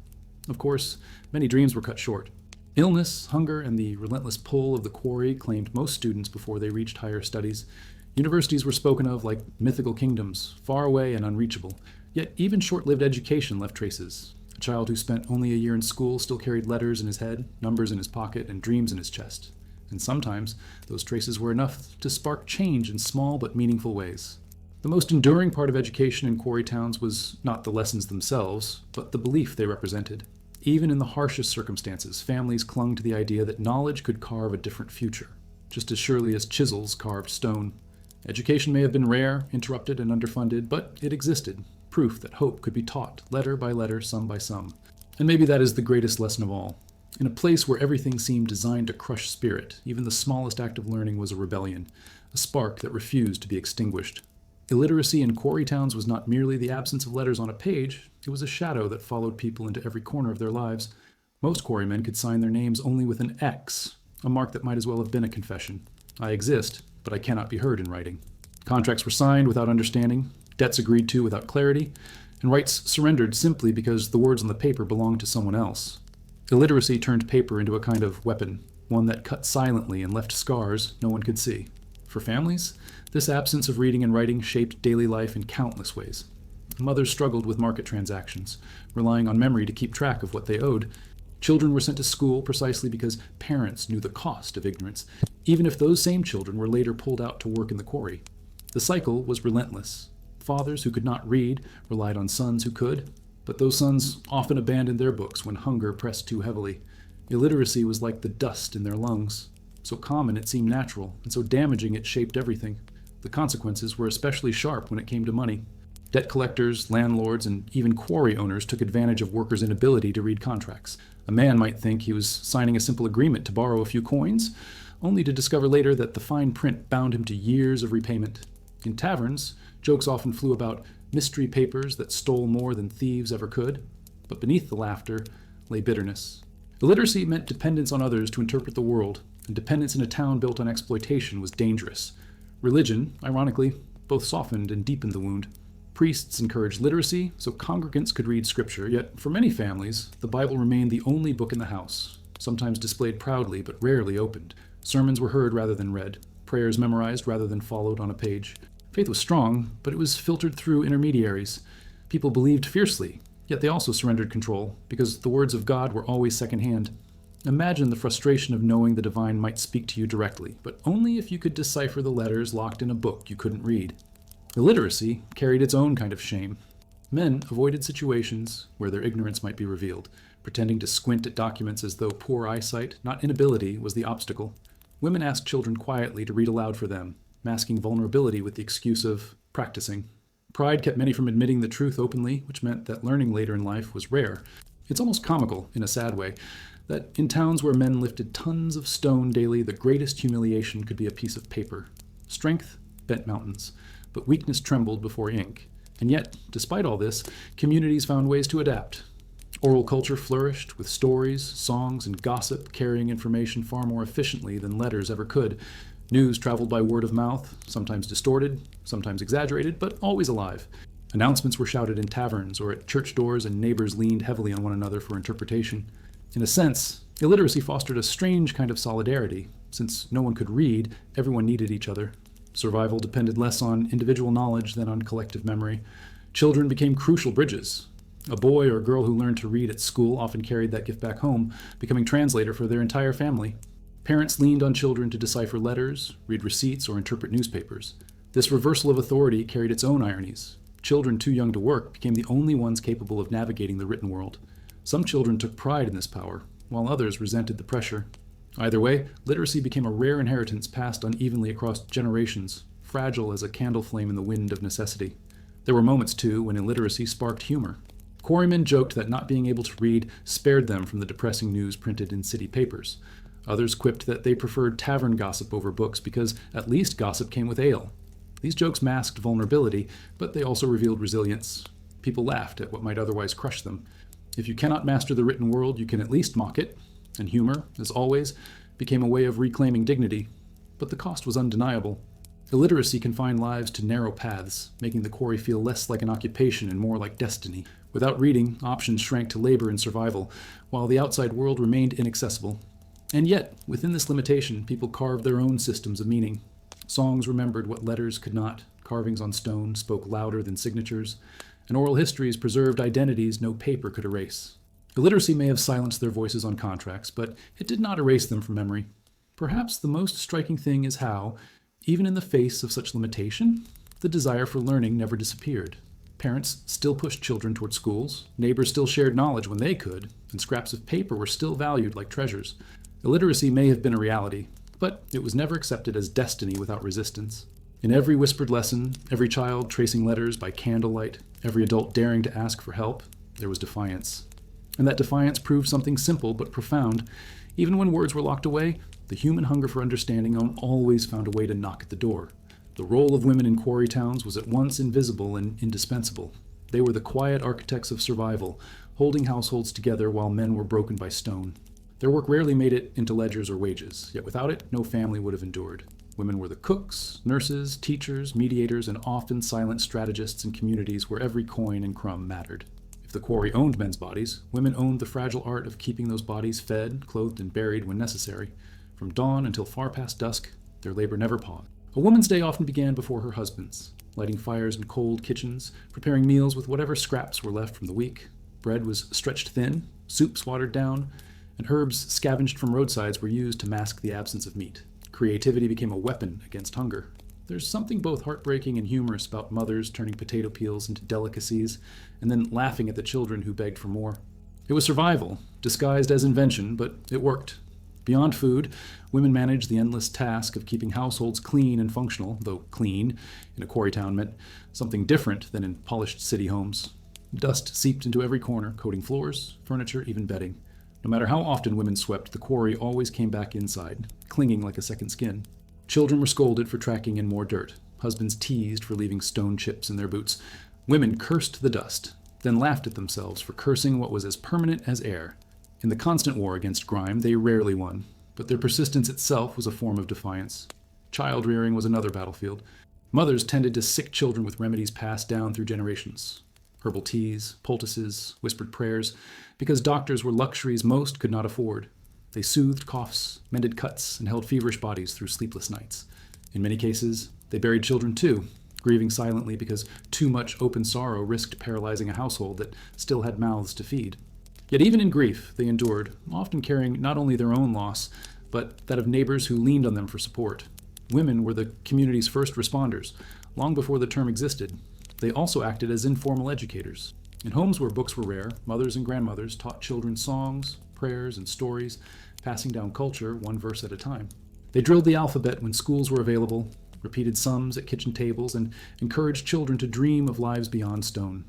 [SPEAKER 1] Of course, many dreams were cut short. Illness, hunger, and the relentless pull of the quarry claimed most students before they reached higher studies. Universities were spoken of like mythical kingdoms, far away and unreachable. Yet even short-lived education left traces. A child who spent only a year in school still carried letters in his head, numbers in his pocket, and dreams in his chest. And sometimes, those traces were enough to spark change in small but meaningful ways. The most enduring part of education in quarry towns was not the lessons themselves, but the belief they represented. Even in the harshest circumstances, families clung to the idea that knowledge could carve a different future, just as surely as chisels carved stone. Education may have been rare, interrupted, and underfunded, but it existed. Proof that hope could be taught, letter by letter, sum by sum. And maybe that is the greatest lesson of all. In a place where everything seemed designed to crush spirit, even the smallest act of learning was a rebellion, a spark that refused to be extinguished. Illiteracy in quarry towns was not merely the absence of letters on a page, it was a shadow that followed people into every corner of their lives. Most quarrymen could sign their names only with an X, a mark that might as well have been a confession. I exist, but I cannot be heard in writing. Contracts were signed without understanding, debts agreed to without clarity, and rights surrendered simply because the words on the paper belonged to someone else. Illiteracy turned paper into a kind of weapon, one that cut silently and left scars no one could see. For families, this absence of reading and writing shaped daily life in countless ways. Mothers struggled with market transactions, relying on memory to keep track of what they owed. Children were sent to school precisely because parents knew the cost of ignorance, even if those same children were later pulled out to work in the quarry. The cycle was relentless. Fathers who could not read relied on sons who could, but those sons often abandoned their books when hunger pressed too heavily. Illiteracy was like the dust in their lungs. So common it seemed natural, and so damaging it shaped everything. The consequences were especially sharp when it came to money. Debt collectors, landlords, and even quarry owners took advantage of workers' inability to read contracts. A man might think he was signing a simple agreement to borrow a few coins, only to discover later that the fine print bound him to years of repayment. In taverns, jokes often flew about mystery papers that stole more than thieves ever could, but beneath the laughter lay bitterness. Illiteracy meant dependence on others to interpret the world, and dependence in a town built on exploitation was dangerous. Religion, ironically, both softened and deepened the wound. Priests encouraged literacy so congregants could read scripture, yet for many families, the Bible remained the only book in the house, sometimes displayed proudly but rarely opened. Sermons were heard rather than read, prayers memorized rather than followed on a page. Faith was strong, but it was filtered through intermediaries. People believed fiercely, yet they also surrendered control, because the words of God were always secondhand. Imagine the frustration of knowing the divine might speak to you directly, but only if you could decipher the letters locked in a book you couldn't read. Illiteracy carried its own kind of shame. Men avoided situations where their ignorance might be revealed, pretending to squint at documents as though poor eyesight, not inability, was the obstacle. Women asked children quietly to read aloud for them, masking vulnerability with the excuse of practicing. Pride kept many from admitting the truth openly, which meant that learning later in life was rare. It's almost comical, in a sad way, that in towns where men lifted tons of stone daily, the greatest humiliation could be a piece of paper. Strength bent mountains, but weakness trembled before ink. And yet, despite all this, communities found ways to adapt. Oral culture flourished, with stories, songs, and gossip carrying information far more efficiently than letters ever could. News traveled by word of mouth, sometimes distorted, sometimes exaggerated, but always alive. Announcements were shouted in taverns or at church doors, and neighbors leaned heavily on one another for interpretation. In a sense, illiteracy fostered a strange kind of solidarity. Since no one could read, everyone needed each other. Survival depended less on individual knowledge than on collective memory. Children became crucial bridges. A boy or girl who learned to read at school often carried that gift back home, becoming translator for their entire family. Parents leaned on children to decipher letters, read receipts, or interpret newspapers. This reversal of authority carried its own ironies. Children too young to work became the only ones capable of navigating the written world. Some children took pride in this power, while others resented the pressure. Either way, literacy became a rare inheritance passed unevenly across generations, fragile as a candle flame in the wind of necessity. There were moments, too, when illiteracy sparked humor. Quarrymen joked that not being able to read spared them from the depressing news printed in city papers. Others quipped that they preferred tavern gossip over books because at least gossip came with ale. These jokes masked vulnerability, but they also revealed resilience. People laughed at what might otherwise crush them. If you cannot master the written world, you can at least mock it. And humor, as always, became a way of reclaiming dignity. But the cost was undeniable. Illiteracy confined lives to narrow paths, making the quarry feel less like an occupation and more like destiny. Without reading, options shrank to labor and survival, while the outside world remained inaccessible. And yet, within this limitation, people carved their own systems of meaning. Songs remembered what letters could not, carvings on stone spoke louder than signatures, and oral histories preserved identities no paper could erase. Illiteracy may have silenced their voices on contracts, but it did not erase them from memory. Perhaps the most striking thing is how, even in the face of such limitation, the desire for learning never disappeared. Parents still pushed children toward schools, neighbors still shared knowledge when they could, and scraps of paper were still valued like treasures. Illiteracy may have been a reality, but it was never accepted as destiny without resistance. In every whispered lesson, every child tracing letters by candlelight, every adult daring to ask for help, there was defiance. And that defiance proved something simple but profound. Even when words were locked away, the human hunger for understanding always found a way to knock at the door. The role of women in quarry towns was at once invisible and indispensable. They were the quiet architects of survival, holding households together while men were broken by stone. Their work rarely made it into ledgers or wages, yet without it, no family would have endured. Women were the cooks, nurses, teachers, mediators, and often silent strategists in communities where every coin and crumb mattered. If the quarry owned men's bodies, women owned the fragile art of keeping those bodies fed, clothed, and buried when necessary. From dawn until far past dusk, their labor never paused. A woman's day often began before her husband's, lighting fires in cold kitchens, preparing meals with whatever scraps were left from the week. Bread was stretched thin, soups watered down, and herbs scavenged from roadsides were used to mask the absence of meat. Creativity became a weapon against hunger. There's something both heartbreaking and humorous about mothers turning potato peels into delicacies and then laughing at the children who begged for more. It was survival, disguised as invention, but it worked. Beyond food, women managed the endless task of keeping households clean and functional, though clean in a quarry town meant something different than in polished city homes. Dust seeped into every corner, coating floors, furniture, even bedding. No matter how often women swept, the quarry always came back inside, clinging like a second skin. Children were scolded for tracking in more dirt. Husbands teased for leaving stone chips in their boots. Women cursed the dust, then laughed at themselves for cursing what was as permanent as air. In the constant war against grime, they rarely won, but their persistence itself was a form of defiance. Child-rearing was another battlefield. Mothers tended to sick children with remedies passed down through generations. Herbal teas, poultices, whispered prayers, because doctors were luxuries most could not afford. They soothed coughs, mended cuts, and held feverish bodies through sleepless nights. In many cases, they buried children too, grieving silently because too much open sorrow risked paralyzing a household that still had mouths to feed. Yet even in grief, they endured, often carrying not only their own loss, but that of neighbors who leaned on them for support. Women were the community's first responders, long before the term existed. They also acted as informal educators. In homes where books were rare, mothers and grandmothers taught children songs, prayers, and stories, passing down culture one verse at a time. They drilled the alphabet when schools were available, repeated sums at kitchen tables, and encouraged children to dream of lives beyond stone.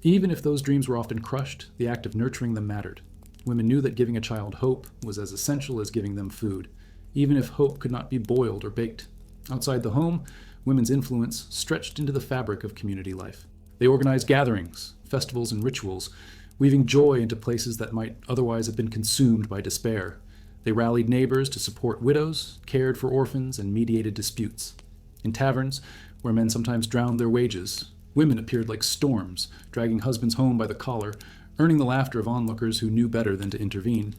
[SPEAKER 1] Even if those dreams were often crushed, the act of nurturing them mattered. Women knew that giving a child hope was as essential as giving them food, even if hope could not be boiled or baked. Outside the home, women's influence stretched into the fabric of community life. They organized gatherings, festivals, and rituals, weaving joy into places that might otherwise have been consumed by despair. They rallied neighbors to support widows, cared for orphans, and mediated disputes. In taverns, where men sometimes drowned their wages, women appeared like storms, dragging husbands home by the collar, earning the laughter of onlookers who knew better than to intervene.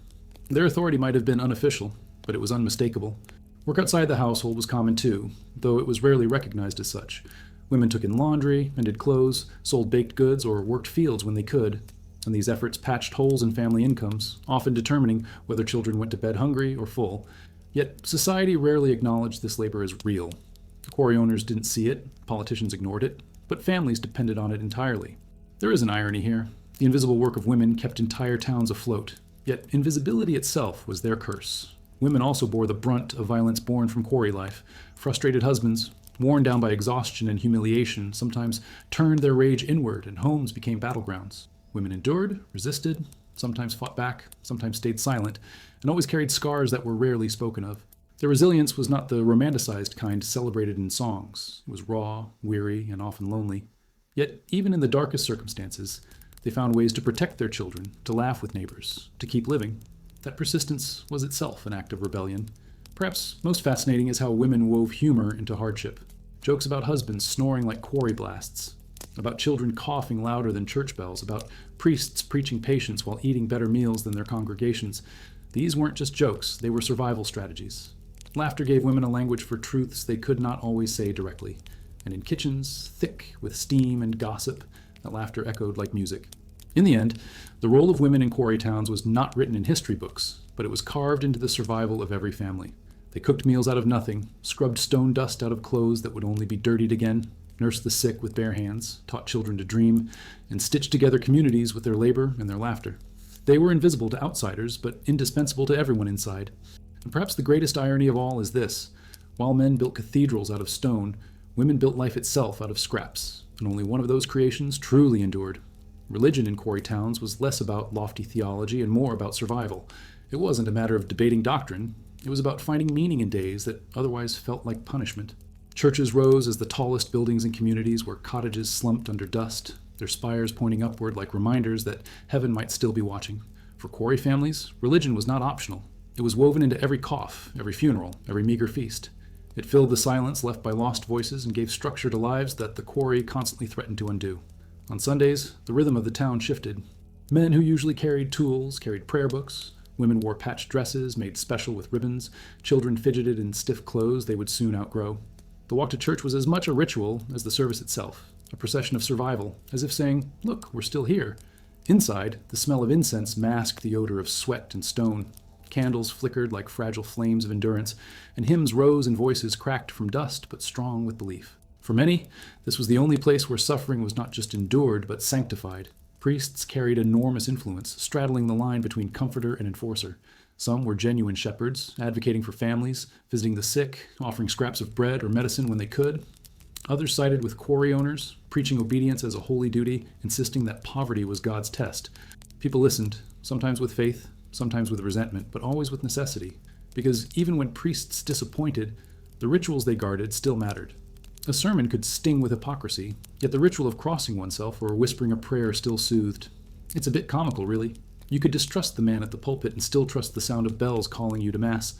[SPEAKER 1] Their authority might have been unofficial, but it was unmistakable. Work outside the household was common too, though it was rarely recognized as such. Women took in laundry, mended clothes, sold baked goods, or worked fields when they could, and these efforts patched holes in family incomes, often determining whether children went to bed hungry or full. Yet society rarely acknowledged this labor as real. Quarry owners didn't see it, politicians ignored it, but families depended on it entirely. There is an irony here. The invisible work of women kept entire towns afloat, yet invisibility itself was their curse. Women also bore the brunt of violence born from quarry life. Frustrated husbands, worn down by exhaustion and humiliation, sometimes turned their rage inward, and homes became battlegrounds. Women endured, resisted, sometimes fought back, sometimes stayed silent, and always carried scars that were rarely spoken of. Their resilience was not the romanticized kind celebrated in songs. It was raw, weary, and often lonely. Yet, even in the darkest circumstances, they found ways to protect their children, to laugh with neighbors, to keep living. That persistence was itself an act of rebellion. Perhaps most fascinating is how women wove humor into hardship. Jokes about husbands snoring like quarry blasts, about children coughing louder than church bells, about priests preaching patience while eating better meals than their congregations. These weren't just jokes, they were survival strategies. Laughter gave women a language for truths they could not always say directly. And in kitchens, thick with steam and gossip, that laughter echoed like music. In the end, the role of women in quarry towns was not written in history books, but it was carved into the survival of every family. They cooked meals out of nothing, scrubbed stone dust out of clothes that would only be dirtied again, nursed the sick with bare hands, taught children to dream, and stitched together communities with their labor and their laughter. They were invisible to outsiders, but indispensable to everyone inside. And perhaps the greatest irony of all is this. While men built cathedrals out of stone, women built life itself out of scraps, and only one of those creations truly endured. Religion in quarry towns was less about lofty theology and more about survival. It wasn't a matter of debating doctrine. It was about finding meaning in days that otherwise felt like punishment. Churches rose as the tallest buildings in communities where cottages slumped under dust, their spires pointing upward like reminders that heaven might still be watching. For quarry families, religion was not optional. It was woven into every cough, every funeral, every meager feast. It filled the silence left by lost voices and gave structure to lives that the quarry constantly threatened to undo. On Sundays, the rhythm of the town shifted. Men who usually carried tools carried prayer books. Women wore patched dresses made special with ribbons. Children fidgeted in stiff clothes they would soon outgrow. The walk to church was as much a ritual as the service itself, a procession of survival, as if saying, "Look, we're still here." Inside, the smell of incense masked the odor of sweat and stone. Candles flickered like fragile flames of endurance, and hymns rose in voices cracked from dust but strong with belief. For many, this was the only place where suffering was not just endured but sanctified. Priests carried enormous influence, straddling the line between comforter and enforcer. Some were genuine shepherds, advocating for families, visiting the sick, offering scraps of bread or medicine when they could. Others sided with quarry owners, preaching obedience as a holy duty, insisting that poverty was God's test. People listened, sometimes with faith, sometimes with resentment, but always with necessity, because even when priests disappointed, the rituals they guarded still mattered. A sermon could sting with hypocrisy, yet the ritual of crossing oneself or whispering a prayer still soothed. It's a bit comical, really. You could distrust the man at the pulpit and still trust the sound of bells calling you to Mass.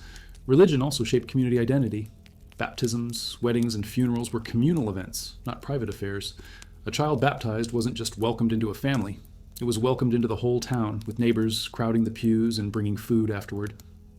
[SPEAKER 1] Religion also shaped community identity. Baptisms, weddings, and funerals were communal events, not private affairs. A child baptized wasn't just welcomed into a family. It was welcomed into the whole town, with neighbors crowding the pews and bringing food afterward.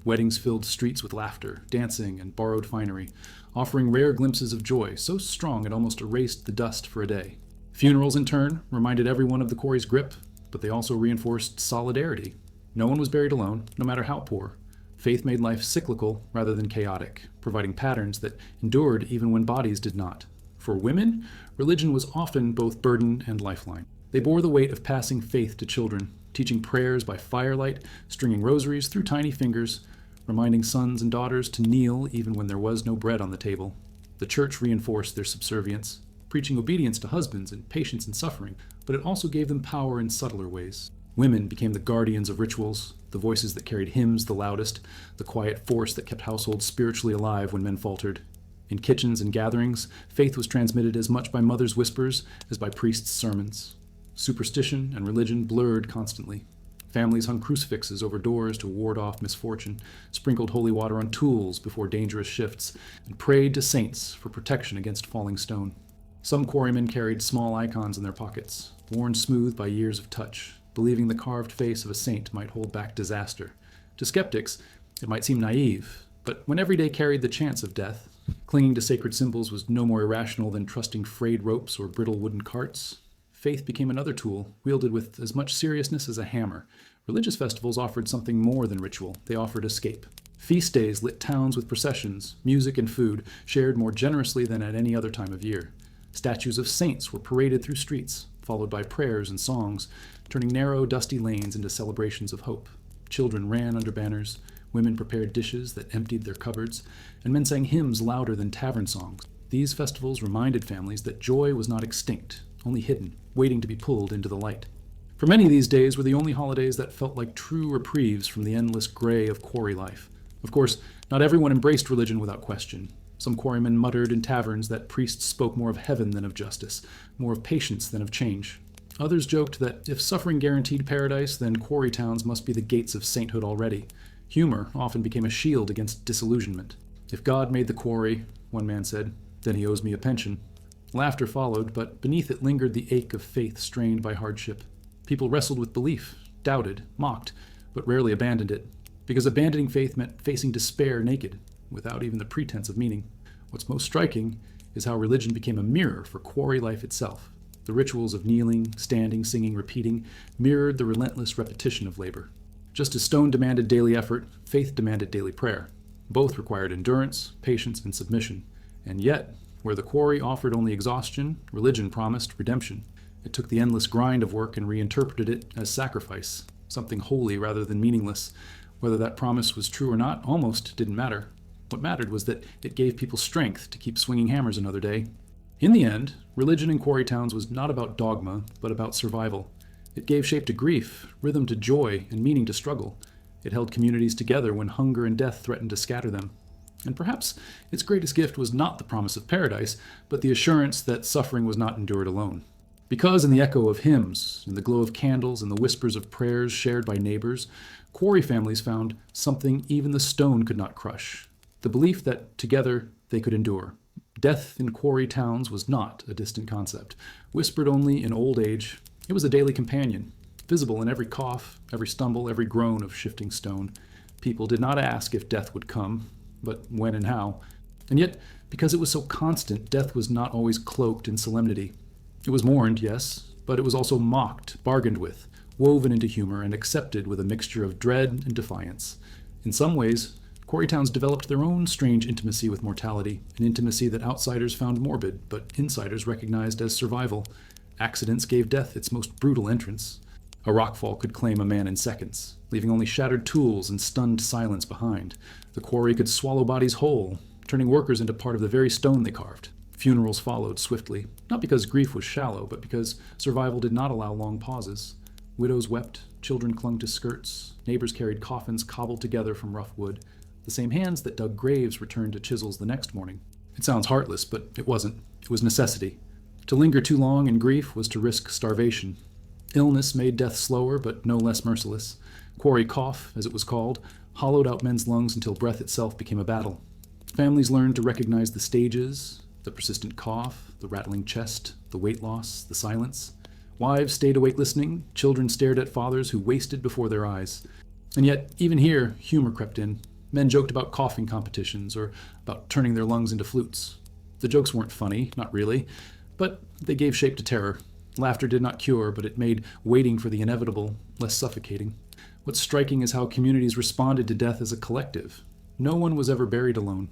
[SPEAKER 1] Weddings filled streets with laughter, dancing, and borrowed finery, offering rare glimpses of joy so strong it almost erased the dust for a day. Funerals, in turn, reminded everyone of the quarry's grip. but they also reinforced solidarity. No one was buried alone, no matter how poor. Faith made life cyclical rather than chaotic, providing patterns that endured even when bodies did not. For women, religion was often both burden and lifeline. They bore the weight of passing faith to children, teaching prayers by firelight, stringing rosaries through tiny fingers, reminding sons and daughters to kneel even when there was no bread on the table. The church reinforced their subservience, preaching obedience to husbands and patience in suffering, but it also gave them power in subtler ways. Women became the guardians of rituals, the voices that carried hymns the loudest, the quiet force that kept households spiritually alive when men faltered. In kitchens and gatherings, faith was transmitted as much by mothers' whispers as by priests' sermons. Superstition and religion blurred constantly. Families hung crucifixes over doors to ward off misfortune, sprinkled holy water on tools before dangerous shifts, and prayed to saints for protection against falling stone. Some quarrymen carried small icons in their pockets, worn smooth by years of touch, believing the carved face of a saint might hold back disaster. To skeptics, it might seem naive, but when every day carried the chance of death, clinging to sacred symbols was no more irrational than trusting frayed ropes or brittle wooden carts. Faith became another tool, wielded with as much seriousness as a hammer. Religious festivals offered something more than ritual. They offered escape. Feast days lit towns with processions, music and food, shared more generously than at any other time of year. Statues of saints were paraded through streets, followed by prayers and songs, turning narrow, dusty lanes into celebrations of hope. Children ran under banners, women prepared dishes that emptied their cupboards, and men sang hymns louder than tavern songs. These festivals reminded families that joy was not extinct, only hidden, waiting to be pulled into the light. For many, these days were the only holidays that felt like true reprieves from the endless gray of quarry life. Of course, not everyone embraced religion without question. Some quarrymen muttered in taverns that priests spoke more of heaven than of justice, more of patience than of change. Others joked that if suffering guaranteed paradise, then quarry towns must be the gates of sainthood already. Humor often became a shield against disillusionment. If God made the quarry, one man said, then he owes me a pension. Laughter followed, but beneath it lingered the ache of faith strained by hardship. People wrestled with belief, doubted, mocked, but rarely abandoned it, because abandoning faith meant facing despair naked, without even the pretense of meaning. What's most striking is how religion became a mirror for quarry life itself. The rituals of kneeling, standing, singing, repeating mirrored the relentless repetition of labor. Just as stone demanded daily effort, faith demanded daily prayer. Both required endurance, patience, and submission. And yet, where the quarry offered only exhaustion, religion promised redemption. It took the endless grind of work and reinterpreted it as sacrifice, something holy rather than meaningless. Whether that promise was true or not almost didn't matter. What mattered was that it gave people strength to keep swinging hammers another day. In the end, religion in quarry towns was not about dogma, but about survival. It gave shape to grief, rhythm to joy, and meaning to struggle. It held communities together when hunger and death threatened to scatter them. And perhaps its greatest gift was not the promise of paradise, but the assurance that suffering was not endured alone. Because in the echo of hymns, in the glow of candles, and the whispers of prayers shared by neighbors, quarry families found something even the stone could not crush: the belief that together they could endure. Death in quarry towns was not a distant concept, whispered only in old age. It was a daily companion, visible in every cough, every stumble, every groan of shifting stone. People did not ask if death would come, but when and how. And yet, because it was so constant, death was not always cloaked in solemnity. It was mourned, yes, but it was also mocked, bargained with, woven into humor, and accepted with a mixture of dread and defiance. In some ways, quarry towns developed their own strange intimacy with mortality, an intimacy that outsiders found morbid, but insiders recognized as survival. Accidents gave death its most brutal entrance. A rockfall could claim a man in seconds, leaving only shattered tools and stunned silence behind. The quarry could swallow bodies whole, turning workers into part of the very stone they carved. Funerals followed swiftly, not because grief was shallow, but because survival did not allow long pauses. Widows wept, children clung to skirts, neighbors carried coffins cobbled together from rough wood. The same hands that dug graves returned to chisels the next morning. It sounds heartless, but it wasn't. It was necessity. To linger too long in grief was to risk starvation. Illness made death slower, but no less merciless. Quarry cough, as it was called, hollowed out men's lungs until breath itself became a battle. Families learned to recognize the stages, the persistent cough, the rattling chest, the weight loss, the silence. Wives stayed awake listening, children stared at fathers who wasted before their eyes. And yet, even here, humor crept in. Men joked about coughing competitions or about turning their lungs into flutes. The jokes weren't funny, not really, but they gave shape to terror. Laughter did not cure, but it made waiting for the inevitable less suffocating. What's striking is how communities responded to death as a collective. No one was ever buried alone.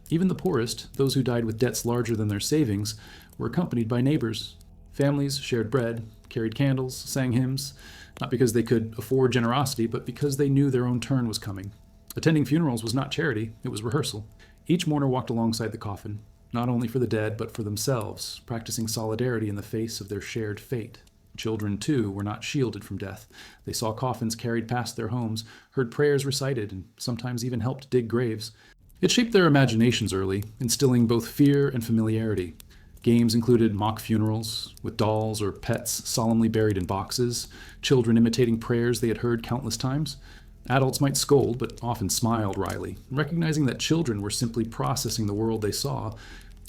[SPEAKER 1] Even the poorest, those who died with debts larger than their savings, were accompanied by neighbors. Families shared bread, carried candles, sang hymns, not because they could afford generosity, but because they knew their own turn was coming. Attending funerals was not charity, it was rehearsal. Each mourner walked alongside the coffin, not only for the dead, but for themselves, practicing solidarity in the face of their shared fate. Children, too, were not shielded from death. They saw coffins carried past their homes, heard prayers recited, and sometimes even helped dig graves. It shaped their imaginations early, instilling both fear and familiarity. Games included mock funerals, with dolls or pets solemnly buried in boxes, children imitating prayers they had heard countless times. Adults might scold, but often smiled wryly, recognizing that children were simply processing the world they saw.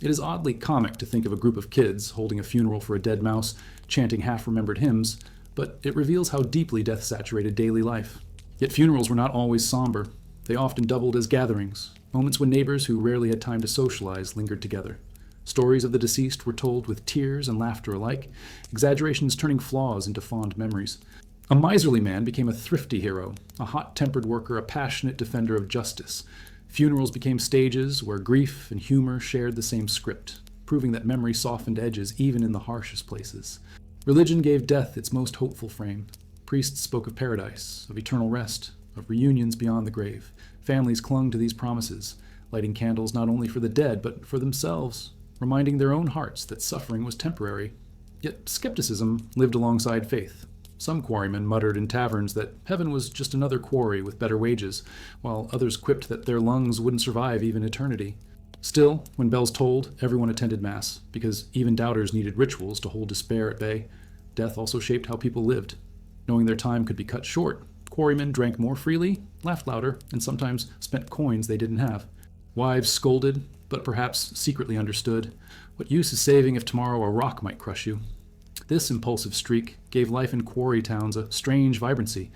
[SPEAKER 1] It is oddly comic to think of a group of kids holding a funeral for a dead mouse, chanting half-remembered hymns, but it reveals how deeply death saturated daily life. Yet funerals were not always somber. They often doubled as gatherings, moments when neighbors who rarely had time to socialize lingered together. Stories of the deceased were told with tears and laughter alike, exaggerations turning flaws into fond memories. A miserly man became a thrifty hero, a hot-tempered worker, a passionate defender of justice. Funerals became stages where grief and humor shared the same script, proving that memory softened edges even in the harshest places. Religion gave death its most hopeful frame. Priests spoke of paradise, of eternal rest, of reunions beyond the grave. Families clung to these promises, lighting candles not only for the dead, but for themselves, reminding their own hearts that suffering was temporary. Yet skepticism lived alongside faith. Some quarrymen muttered in taverns that heaven was just another quarry with better wages, while others quipped that their lungs wouldn't survive even eternity. Still, when bells tolled, everyone attended Mass, because even doubters needed rituals to hold despair at bay. Death also shaped how people lived. Knowing their time could be cut short, quarrymen drank more freely, laughed louder, and sometimes spent coins they didn't have. Wives scolded, but perhaps secretly understood. What use is saving if tomorrow a rock might crush you? This impulsive streak gave life in quarry towns a strange vibrancy,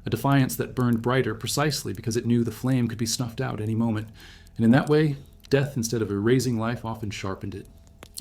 [SPEAKER 1] a defiance that burned brighter precisely because it knew the flame could be snuffed out any moment. And in that way, death, instead of erasing life, often sharpened it.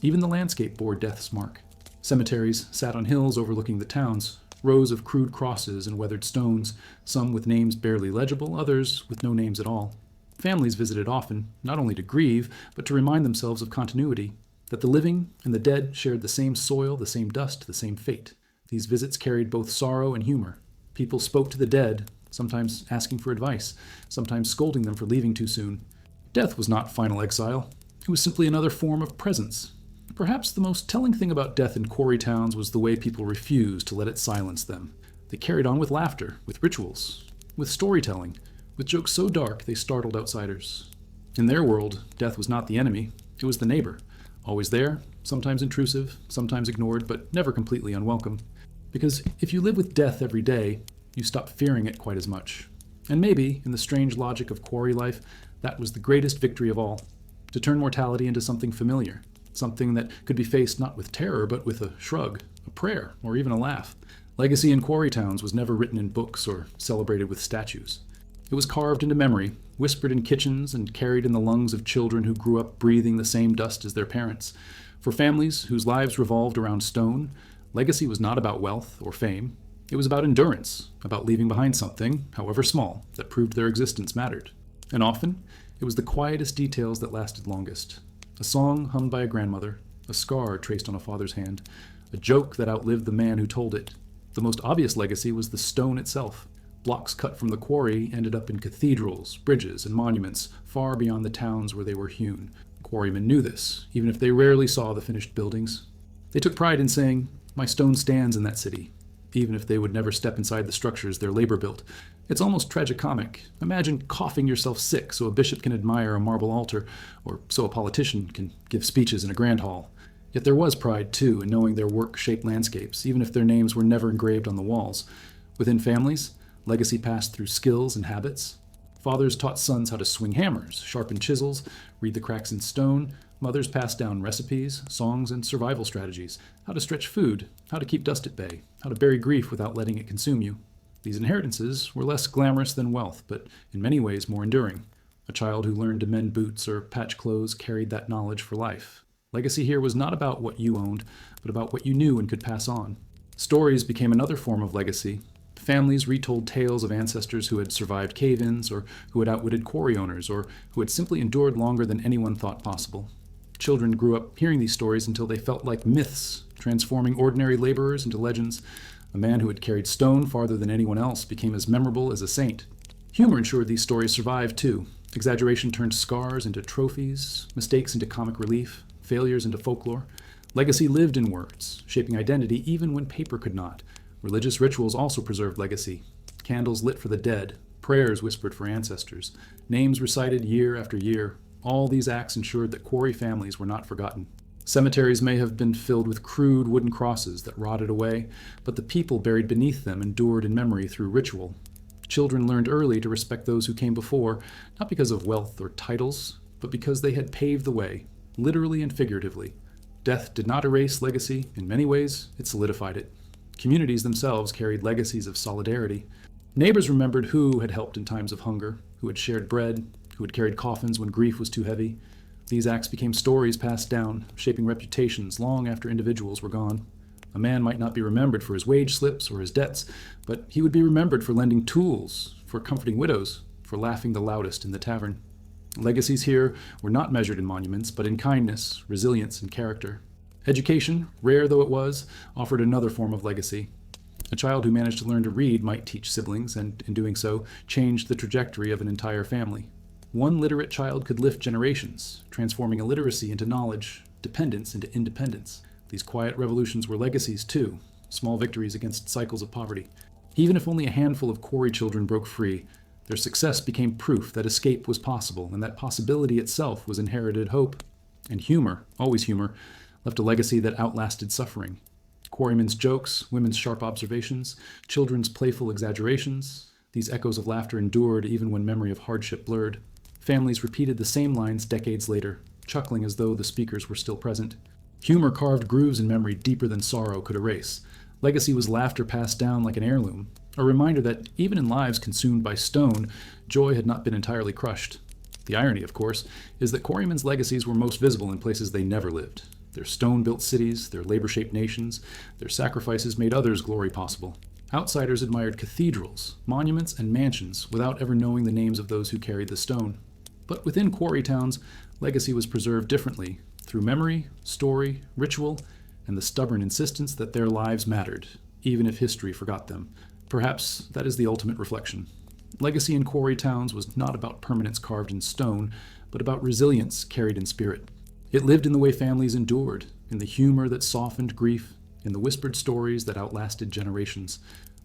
[SPEAKER 1] Even the landscape bore death's mark. Cemeteries sat on hills overlooking the towns, rows of crude crosses and weathered stones, some with names barely legible, others with no names at all. Families visited often, not only to grieve, but to remind themselves of continuity, that the living and the dead shared the same soil, the same dust, the same fate. These visits carried both sorrow and humor. People spoke to the dead, sometimes asking for advice, sometimes scolding them for leaving too soon. Death was not final exile. It was simply another form of presence. Perhaps the most telling thing about death in quarry towns was the way people refused to let it silence them. They carried on with laughter, with rituals, with storytelling, with jokes so dark they startled outsiders. In their world, death was not the enemy, it was the neighbor. Always there, sometimes intrusive, sometimes ignored, but never completely unwelcome. Because if you live with death every day, you stop fearing it quite as much. And maybe, in the strange logic of quarry life, that was the greatest victory of all. To turn mortality into something familiar. Something that could be faced not with terror, but with a shrug, a prayer, or even a laugh. Legacy in quarry towns was never written in books or celebrated with statues. It was carved into memory, whispered in kitchens, and carried in the lungs of children who grew up breathing the same dust as their parents. For families whose lives revolved around stone, legacy was not about wealth or fame. It was about endurance, about leaving behind something, however small, that proved their existence mattered. And often, it was the quietest details that lasted longest. A song hummed by a grandmother, a scar traced on a father's hand, a joke that outlived the man who told it. The most obvious legacy was the stone itself. Blocks cut from the quarry ended up in cathedrals, bridges, and monuments far beyond the towns where they were hewn. Quarrymen knew this, even if they rarely saw the finished buildings. They took pride in saying, "My stone stands in that city," even if they would never step inside the structures their labor built. It's almost tragicomic. Imagine coughing yourself sick so a bishop can admire a marble altar, or so a politician can give speeches in a grand hall. Yet there was pride, too, in knowing their work shaped landscapes, even if their names were never engraved on the walls. Within families, legacy passed through skills and habits. Fathers taught sons how to swing hammers, sharpen chisels, read the cracks in stone. Mothers passed down recipes, songs, and survival strategies, how to stretch food, how to keep dust at bay, how to bury grief without letting it consume you. These inheritances were less glamorous than wealth, but in many ways more enduring. A child who learned to mend boots or patch clothes carried that knowledge for life. Legacy here was not about what you owned, but about what you knew and could pass on. Stories became another form of legacy. Families retold tales of ancestors who had survived cave-ins, or who had outwitted quarry owners, or who had simply endured longer than anyone thought possible. Children grew up hearing these stories until they felt like myths, transforming ordinary laborers into legends. A man who had carried stone farther than anyone else became as memorable as a saint. Humor ensured these stories survived, too. Exaggeration turned scars into trophies, mistakes into comic relief, failures into folklore. Legacy lived in words, shaping identity even when paper could not. Religious rituals also preserved legacy. Candles lit for the dead, prayers whispered for ancestors, names recited year after year. All these acts ensured that quarry families were not forgotten. Cemeteries may have been filled with crude wooden crosses that rotted away, but the people buried beneath them endured in memory through ritual. Children learned early to respect those who came before, not because of wealth or titles, but because they had paved the way, literally and figuratively. Death did not erase legacy. In many ways, it solidified it. Communities themselves carried legacies of solidarity. Neighbors remembered who had helped in times of hunger, who had shared bread, who had carried coffins when grief was too heavy. These acts became stories passed down, shaping reputations long after individuals were gone. A man might not be remembered for his wage slips or his debts, but he would be remembered for lending tools, for comforting widows, for laughing the loudest in the tavern. Legacies here were not measured in monuments, but in kindness, resilience, and character. Education, rare though it was, offered another form of legacy. A child who managed to learn to read might teach siblings, and in doing so, change the trajectory of an entire family. One literate child could lift generations, transforming illiteracy into knowledge, dependence into independence. These quiet revolutions were legacies too, small victories against cycles of poverty. Even if only a handful of quarry children broke free, their success became proof that escape was possible, and that possibility itself was inherited hope. And humor, always humor, left a legacy that outlasted suffering. Quarrymen's jokes, women's sharp observations, children's playful exaggerations, these echoes of laughter endured even when memory of hardship blurred. Families repeated the same lines decades later, chuckling as though the speakers were still present. Humor carved grooves in memory deeper than sorrow could erase. Legacy was laughter passed down like an heirloom, a reminder that even in lives consumed by stone, joy had not been entirely crushed. The irony, of course, is that quarrymen's legacies were most visible in places they never lived. Their stone-built cities, their labor-shaped nations, their sacrifices made others' glory possible. Outsiders admired cathedrals, monuments, and mansions without ever knowing the names of those who carried the stone. But within quarry towns, legacy was preserved differently, through memory, story, ritual, and the stubborn insistence that their lives mattered, even if history forgot them. Perhaps that is the ultimate reflection. Legacy in quarry towns was not about permanence carved in stone, but about resilience carried in spirit. It lived in the way families endured, in the humor that softened grief, in the whispered stories that outlasted generations.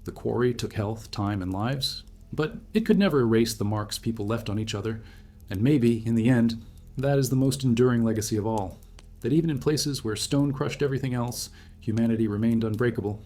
[SPEAKER 1] The quarry took health, time, and lives, but it could never erase the marks people left on each other. And maybe, in the end, that is the most enduring legacy of all. That even in places where stone crushed everything else, humanity remained unbreakable.